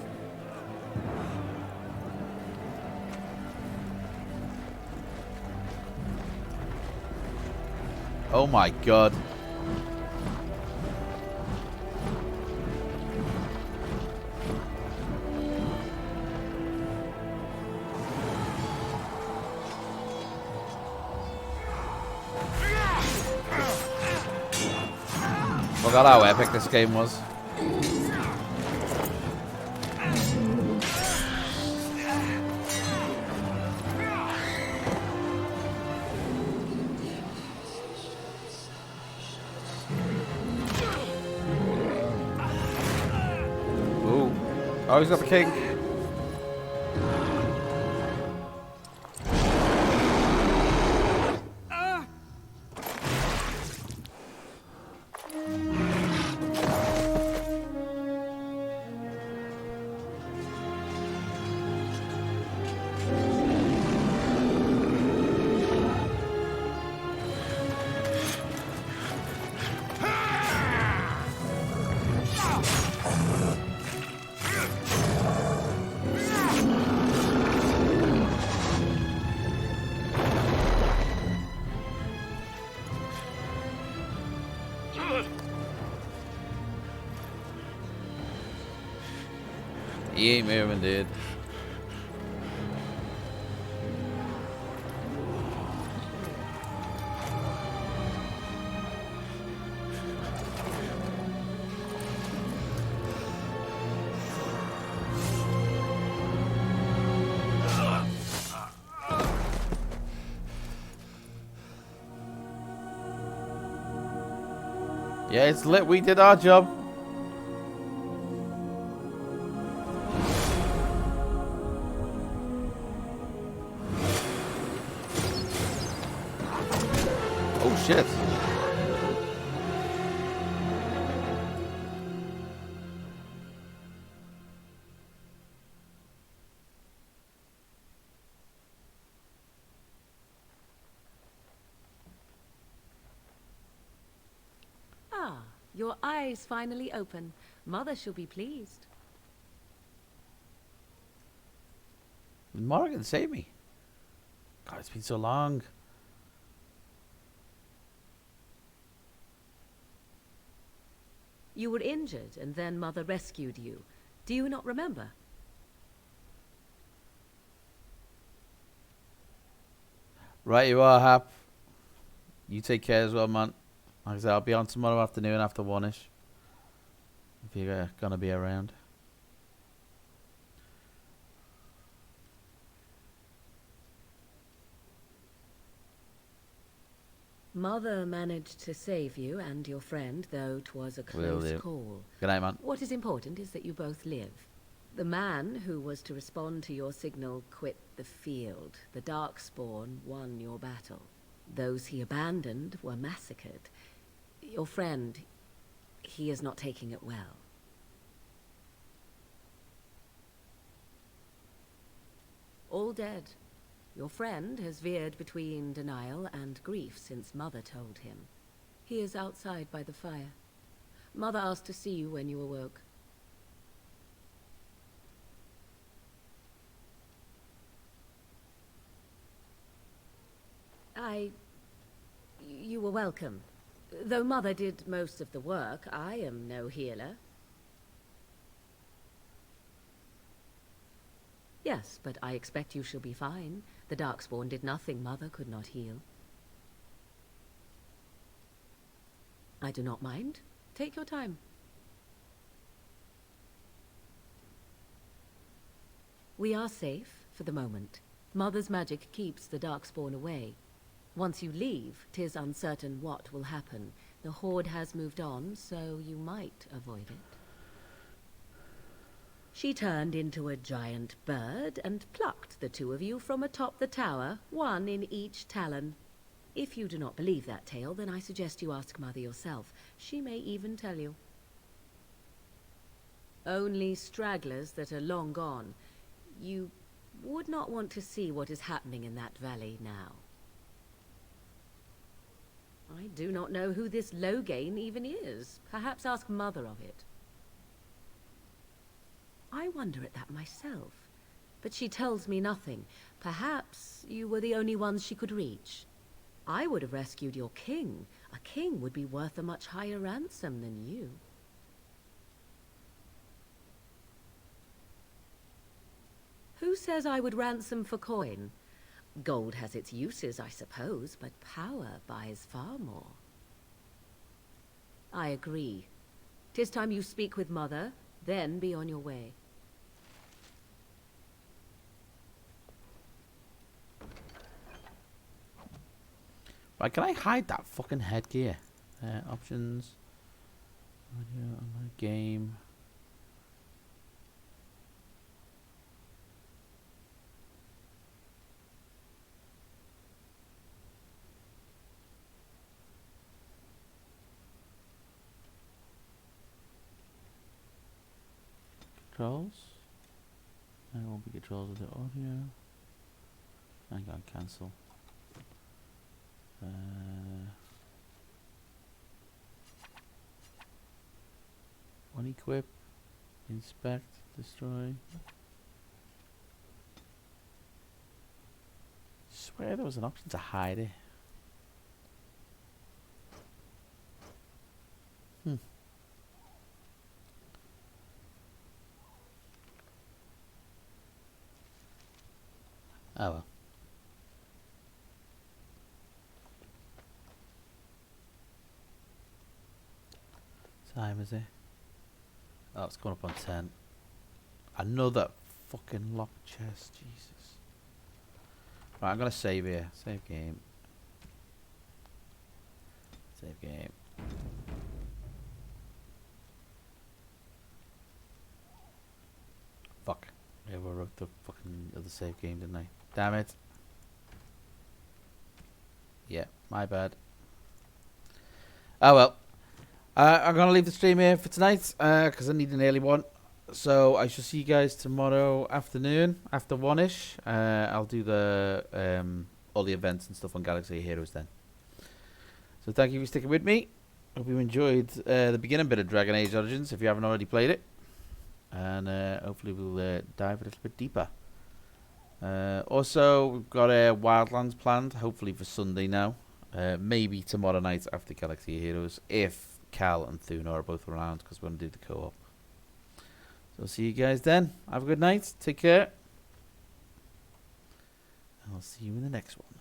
Oh my god. Forgot how epic this game was. Oh, he's got the king. He ain't moving, dude. Yeah, it's lit. We did our job. Oh shit. Ah, your eyes finally open. Mother shall be pleased. Morgan, save me. God, it's been so long. You were injured, and then Mother rescued you. Do you not remember? Right, you are, Hap. You take care as well, man. Like I said, I'll be on tomorrow afternoon after 1ish. If you're gonna be around. Mother managed to save you and your friend, though 'twas a Will close do. call. Good night, man. What is important is that you both live. The man who was to respond to your signal quit the field. The Darkspawn won your battle. Those he abandoned were massacred. Your friend, he is not taking it well. All dead. Your friend has veered between denial and grief since Mother told him. He is outside by the fire. Mother asked to see you when you awoke. You were welcome. Though Mother did most of the work, I am no healer. Yes, but I expect you shall be fine. The Darkspawn did nothing Mother could not heal. I do not mind. Take your time. We are safe, for the moment. Mother's magic keeps the Darkspawn away. Once you leave, 'tis uncertain what will happen. The Horde has moved on, so you might avoid it. She turned into a giant bird and plucked the two of you from atop the tower, one in each talon. If you do not believe that tale, then I suggest you ask Mother yourself. She may even tell you. Only stragglers that are long gone. You would not want to see what is happening in that valley now. I do not know who this Loghain even is. Perhaps ask Mother of it. I wonder at that myself, but she tells me nothing. Perhaps you were the only ones she could reach. I would have rescued your king. A king would be worth a much higher ransom than you. Who says I would ransom for coin? Gold has its uses, I suppose, but power buys far more. I agree. 'Tis time you speak with Mother, then be on your way. Right, can I hide that fucking headgear? Options. Audio, online game. controls. I won't be controls with the audio. Hang on, cancel. Unequip, inspect, destroy. Swear there was an option to hide it. Oh well. Time is it? Oh, it's going up on 10. Another fucking locked chest, Jesus. Right, I'm gonna save here. Save game. Save game. Fuck. I overwrote the fucking other save game, didn't I? Damn it. Yeah, my bad. Oh well. I'm going to leave the stream here for tonight because I need an early one. So I shall see you guys tomorrow afternoon, after 1ish. I'll do the all the events and stuff on Galaxy of Heroes then. So thank you for sticking with me. Hope you enjoyed the beginning bit of Dragon Age Origins if you haven't already played it. And hopefully we'll dive a little bit deeper. Also, we've got Wildlands planned, hopefully for Sunday now. Maybe tomorrow night after Galaxy of Heroes, if Cal and Thuna are both around, because we're going to do the co-op. So see you guys then. Have a good night. Take care. And I'll see you in the next one.